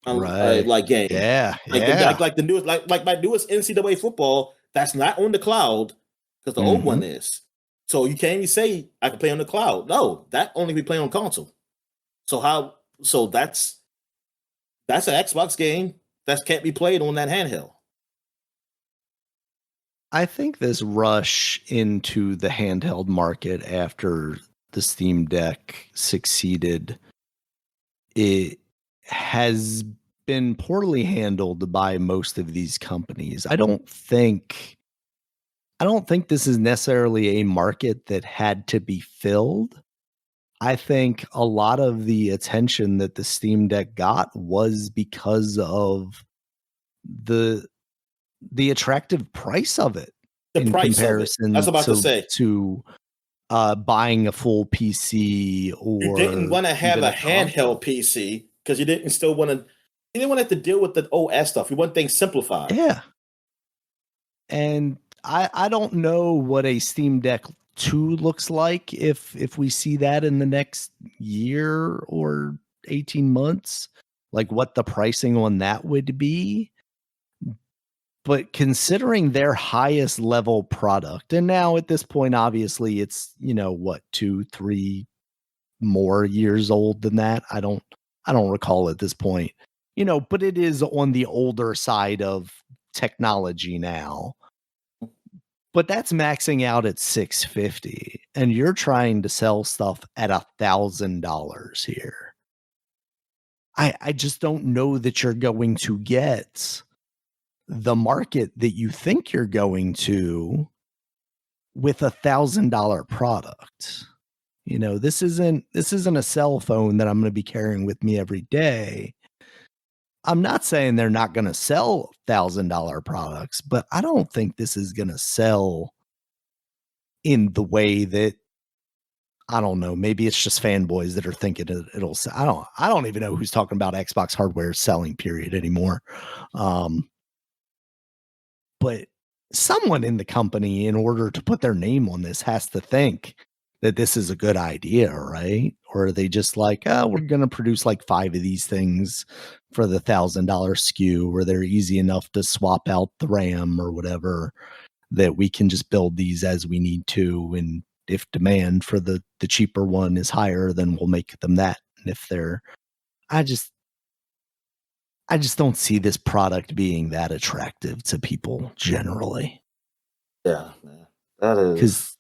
Right. Like game. Yeah. Like the newest like my newest NCAA football that's not on the cloud because the old one is. So you can't even say I can play on the cloud. No, that only be playing on console. So that's an Xbox game that can't be played on that handheld. I think this rush into the handheld market after the Steam Deck succeeded, it has been poorly handled by most of these companies. I don't think this is necessarily a market that had to be filled. I think a lot of the attention that the Steam Deck got was because of the attractive price of it The in price of it. I was comparison about to say. to buying a full PC or You didn't want to have even a console. handheld PC because you didn't want to have to deal with the OS stuff. You want things simplified. Yeah. And I don't know what a Steam Deck 2 looks like if we see that in the next year or 18 months, like what the pricing on that would be. But considering their highest level product, and now at this point, obviously it's, what, 2-3 more years old than that. I don't recall at this point, but it is on the older side of technology now. But that's maxing out at $650, and you're trying to sell stuff at $1,000 here. I just don't know that you're going to get the market that you think you're going to with $1,000 product. This isn't a cell phone that I'm going to be carrying with me every day. I'm not saying they're not going to sell $1,000 products, but I don't think this is going to sell in the way that, I don't know, maybe it's just fanboys that are thinking it'll sell. I don't even know who's talking about Xbox hardware selling period anymore. but someone in the company, in order to put their name on this, has to think that this is a good idea, right? Or are they just like, oh, we're going to produce like 5 of these things for the $1,000 SKU, where they're easy enough to swap out the RAM or whatever, that we can just build these as we need to. And if demand for the cheaper one is higher, then we'll make them that. And if they're, I just don't see this product being that attractive to people generally. Yeah, man. That is, because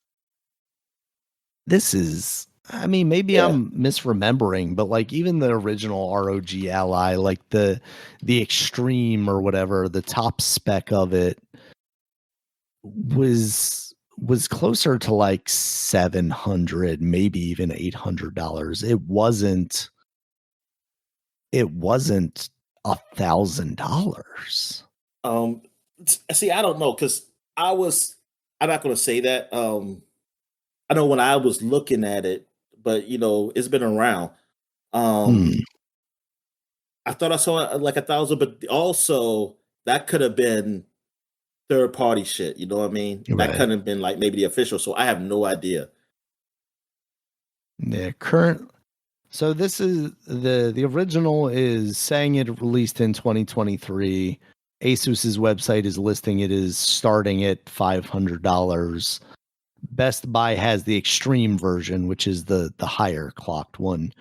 this is, I mean, maybe I'm misremembering, but like even the original ROG Ally, like the Extreme or whatever, the top spec of it was closer to like $700, maybe even $800. It wasn't $1,000. See, I don't know, because I'm not going to say that. I know when I was looking at it, but it's been around. I thought I saw like 1,000, but also that could have been third party shit. You know what I mean? Right. That couldn't have been like maybe the official. So I have no idea. Yeah, so this is the original is saying it released in 2023. Asus's website is listing it as starting at $500. Best Buy has the Extreme version, which is the higher clocked one,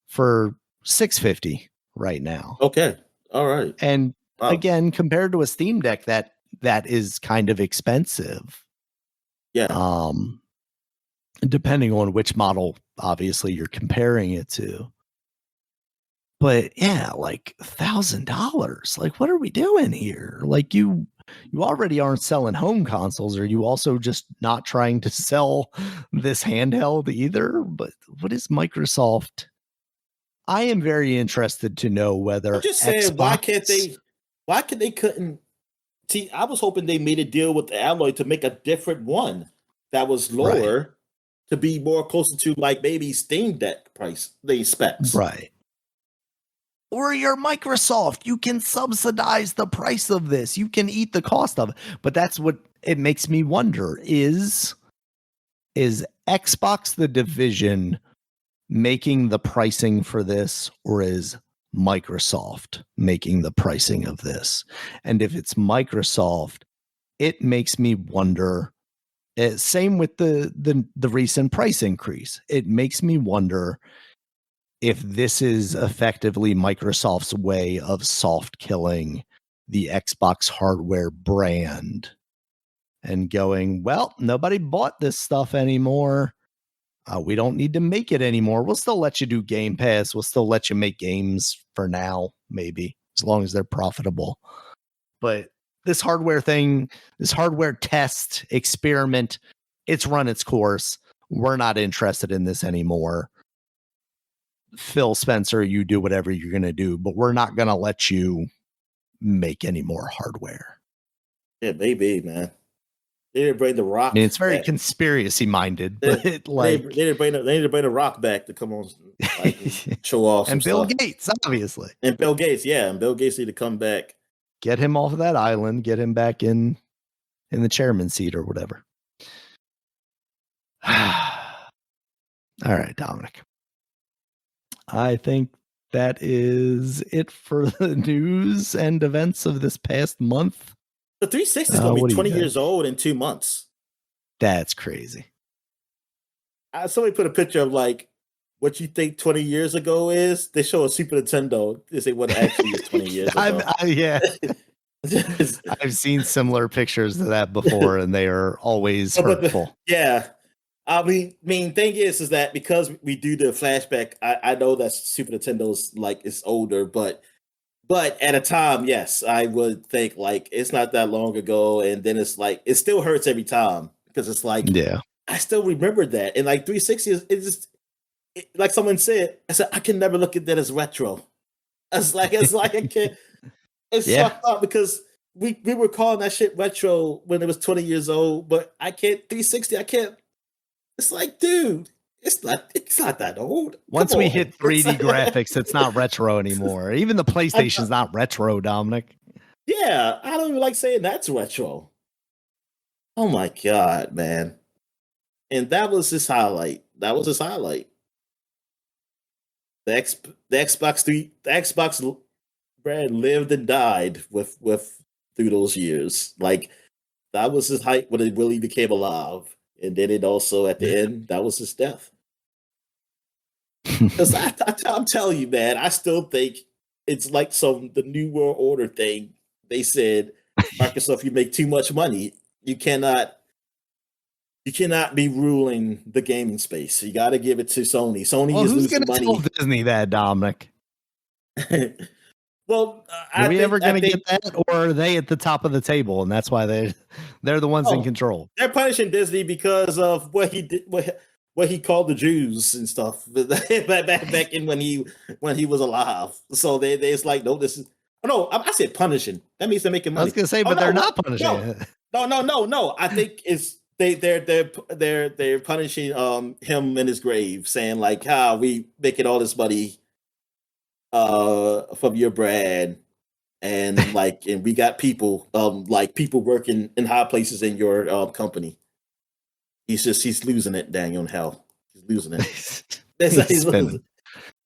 for $650 right now. Okay. All right. And again, compared to a Steam Deck, that is kind of expensive. Yeah. Depending on which model, obviously, you're comparing it to. But yeah, like $1,000. Like, what are we doing here? Like, you already aren't selling home consoles. Are you also just not trying to sell this handheld either? But what is Microsoft? I am very interested to know whether I'm just saying, why couldn't see? I was hoping they made a deal with the Alloy to make a different one that was lower, right, to be more closer to like maybe Steam Deck price, the specs. Right. Or you're Microsoft, you can subsidize the price of this. You can eat the cost of it. But that's what it makes me wonder. Is Xbox the division making the pricing for this, or is Microsoft making the pricing of this? And if it's Microsoft, it makes me wonder. Same with the recent price increase. It makes me wonder if this is effectively Microsoft's way of soft killing the Xbox hardware brand and going, well, nobody bought this stuff anymore. We don't need to make it anymore. We'll still let you do Game Pass. We'll still let you make games for now, maybe, as long as they're profitable. But this hardware thing, this hardware test experiment, it's run its course. We're not interested in this anymore. Phil Spencer, you do whatever you're going to do, but we're not going to let you make any more hardware. Yeah, maybe, man. They didn't bring the Rock. I mean, it's very conspiracy minded, but they need to bring the Rock back to come on, like, show off. And Bill stuff. Gates, obviously. And Bill Gates, yeah, and Bill Gates need to come back. Get him off of that island. Get him back in the chairman's seat or whatever. All right, Dominic. I think that is it for the news and events of this past month. The 360 is going to be 20 years old in 2 months. That's crazy. Somebody put a picture of like what you think 20 years ago is. They show a Super Nintendo. They say what actually is 20 years ago. Yeah. I've seen similar pictures of that before, and they are always hurtful. Yeah. I mean, thing is that because we do the flashback, I know that Super Nintendo's like it's older, but at a time, yes, I would think like it's not that long ago, and then it's like it still hurts every time because it's like, yeah, I still remember that, and like 360 is like someone said, I said I can never look at that as retro. It's like I can't. It's fucked up because we were calling that shit retro when it was 20 years old, but I can't 360. I can't. It's like, dude, it's not that old. Once we hit 3D graphics, it's not retro anymore. Even the PlayStation's not retro, Dominic. Yeah, I don't even like saying that's retro. Oh my god, man! And that was his highlight. That was his highlight. The Xbox brand lived and died with through those years. Like that was his height when it really became alive, and then it also at the end that was his death. Because I'm telling you, man, I still think it's like the New World Order thing. They said, Microsoft, you make too much money. You cannot be ruling the gaming space. You got to give it to Sony. Sony Well, is who's losing going to tell money. Disney that, Dominic? Well, Are we ever going to get that, or are they at the top of the table, and that's why they're the ones in control? They're punishing Disney because of what he did, what he called the Jews and stuff back in when he was alive. So it's like, no, this is I said punishing. That means they're making money. I was going to say, but they're not punishing. No. I think it's they're punishing him in his grave, saying like, we making all this money from your brand. And and we got people people working in high places in your company. He's losing it, Daniel, in hell. He's losing it. He's losing.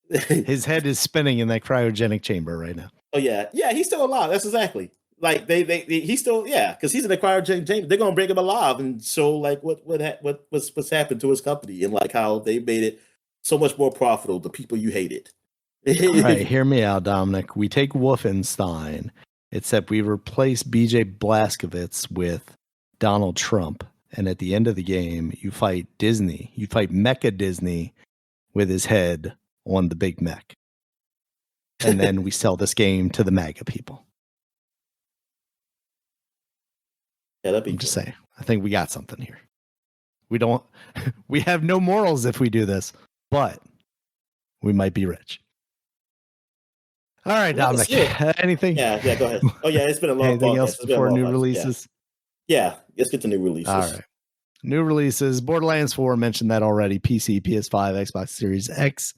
His head is spinning in that cryogenic chamber right now. Oh yeah, he's still alive. That's exactly like he's still because he's in the cryogenic chamber. They're gonna bring him alive and show like what's happened to his company and like how they made it so much more profitable. The people you hated. All right, hear me out, Dominic. We take Wolfenstein, except we replace BJ Blazkowicz with Donald Trump. And at the end of the game, you fight Disney. You fight Mecha Disney with his head on the big mech. And then we sell this game to the MAGA people. Yeah, that'd be I'm just saying. I think we got something here. We have no morals if we do this, but we might be rich. All right, Dominic. Anything? Yeah, go ahead. Oh yeah, it's been a long Anything podcast. else before new releases? Yeah, let's get to new releases. All right. New releases. Borderlands 4, mentioned that already. PC, PS5, Xbox Series X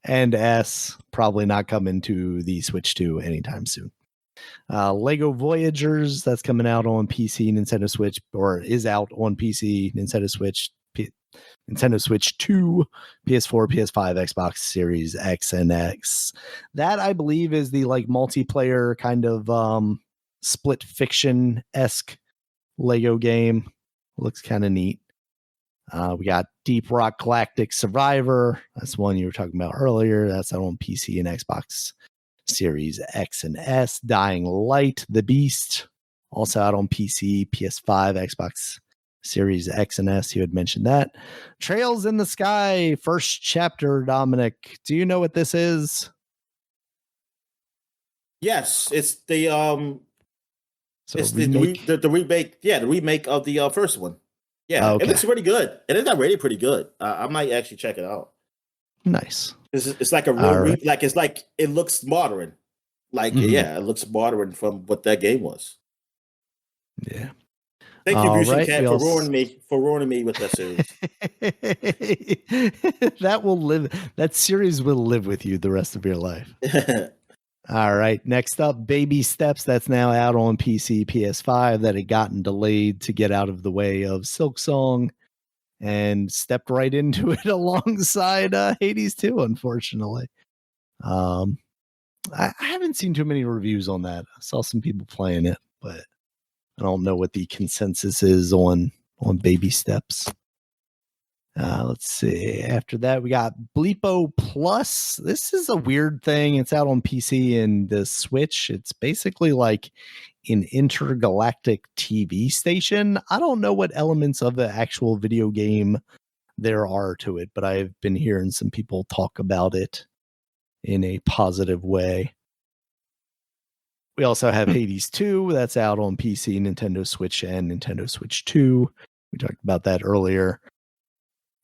and S. Probably not coming to the Switch 2 anytime soon. Lego Voyagers, that's coming out on PC, Nintendo Switch, or is out on PC, Nintendo Switch, Nintendo Switch 2, PS4, PS5, Xbox Series X and X. That, I believe, is the like multiplayer kind of split fiction-esque Lego game. Looks kind of neat. We got Deep Rock Galactic Survivor. That's one you were talking about earlier. That's out on PC and Xbox Series X and S. Dying Light, The Beast, also out on PC, PS5, Xbox Series X and S. You had mentioned that. Trails in the Sky, first chapter, Dominic. Do you know what this is? Yes, it's the it's remake? the remake. Yeah, the remake of the first one. Yeah, okay. It looks pretty good. It is already pretty good. I might actually check it out. Nice. It's like a real it's like it looks modern. Like it looks modern from what that game was. Yeah. Thank you, Bluesky Cat, for ruining me with that series. That series will live with you the rest of your life. All right. Next up, Baby Steps. That's now out on PC, PS5. That had gotten delayed to get out of the way of Silksong and stepped right into it alongside Hades 2, unfortunately. I haven't seen too many reviews on that. I saw some people playing it, but I don't know what the consensus is on Baby Steps. Let's see. After that, we got Bleepo Plus. This is a weird thing. It's out on PC and the Switch. It's basically like an intergalactic TV station. I don't know what elements of the actual video game there are to it, but I've been hearing some people talk about it in a positive way. We also have Hades 2. That's out on PC, Nintendo Switch, and Nintendo Switch 2. We talked about that earlier.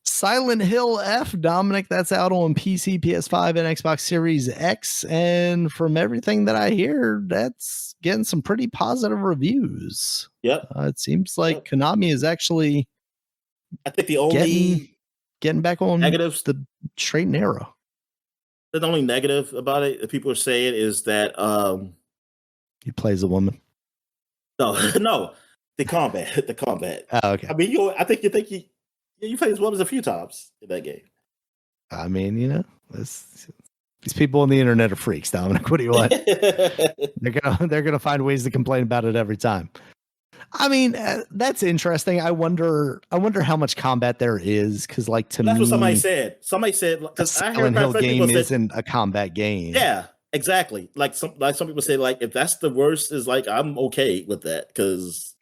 Silent Hill F, Dominic, that's out on PC, PS5, and Xbox Series X. And from everything that I hear, that's getting some pretty positive reviews. Yep. It seems like Konami is actually, I think the only getting back on negatives, the straight and narrow. The only negative about it that people are saying is that he plays a woman. No. The combat, the combat. Oh, okay. I mean, I think you played as weapons a few times in that game. I mean, these people on the internet are freaks, Dominic. What do you want? They're gonna find ways to complain about it every time. I mean, that's interesting. I wonder how much combat there is, because to that's me, what somebody said. Somebody said because I heard Silent Hill game said, isn't a combat game. Yeah, exactly. Like some people say, like if that's the worst, is like I'm okay with that because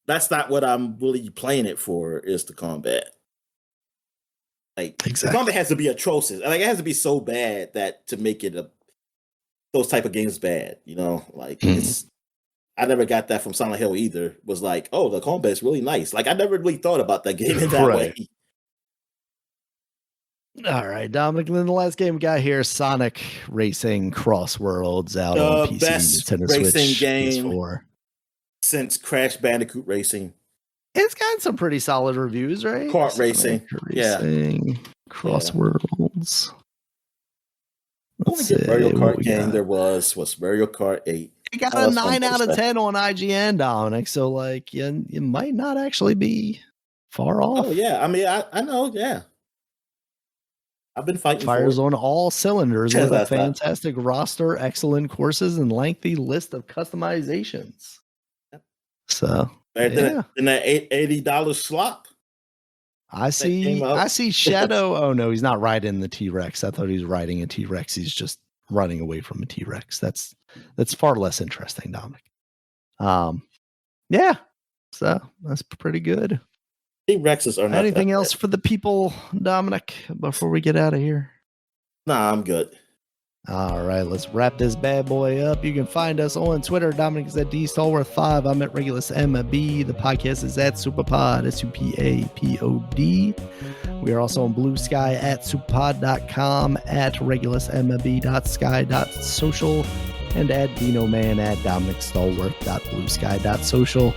that's not what I'm really playing it for. Is the combat. Like the combat has to be atrocious. Like it has to be so bad that to make it those type of games bad. It's. I never got that from Silent Hill either. Was like, oh, the combat's really nice. Like I never really thought about that game in that way. All right, Dominic. And then the last game we got here, Sonic Racing Cross Worlds, out on PC, best Nintendo racing Switch, game PS4. Since Crash Bandicoot Racing. It's got some pretty solid reviews, right? Kart racing. Cross Worlds. The only Mario Kart game there was Mario Kart 8. It got a 9 out of 10 on IGN, Dominic. So you might not actually be far off. Oh yeah, I mean I know, yeah. I've been fighting. Fires on all cylinders with a fantastic roster, excellent courses, and lengthy list of customizations. Yep. So in that $80 slop. I see Shadow. Oh no, he's not riding the T-Rex. I thought he was riding a T-Rex. He's just running away from a T-Rex. That's far less interesting, Dominic. Yeah. So that's pretty good. T-Rexes are not anything else for the people, Dominic, before we get out of here? Nah, I'm good. All right, let's wrap this bad boy up. You can find us on Twitter. Dominic is at DStalworth5. I'm at Regulus MB. The podcast is at Superpod, SUPAPOD. We are also on Bluesky at superpod.com, at regulusmb.sky.social, and at DinoMan at DominicStallworth.bluesky.social.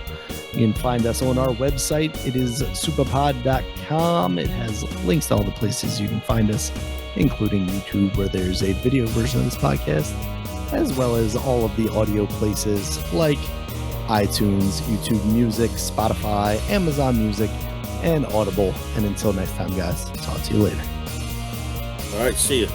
You can find us on our website. It is superpod.com. It has links to all the places you can find us, including YouTube, where there's a video version of this podcast, as well as all of the audio places like iTunes, YouTube Music, Spotify, Amazon Music, and Audible. And until next time, guys, talk to you later. All right, see you.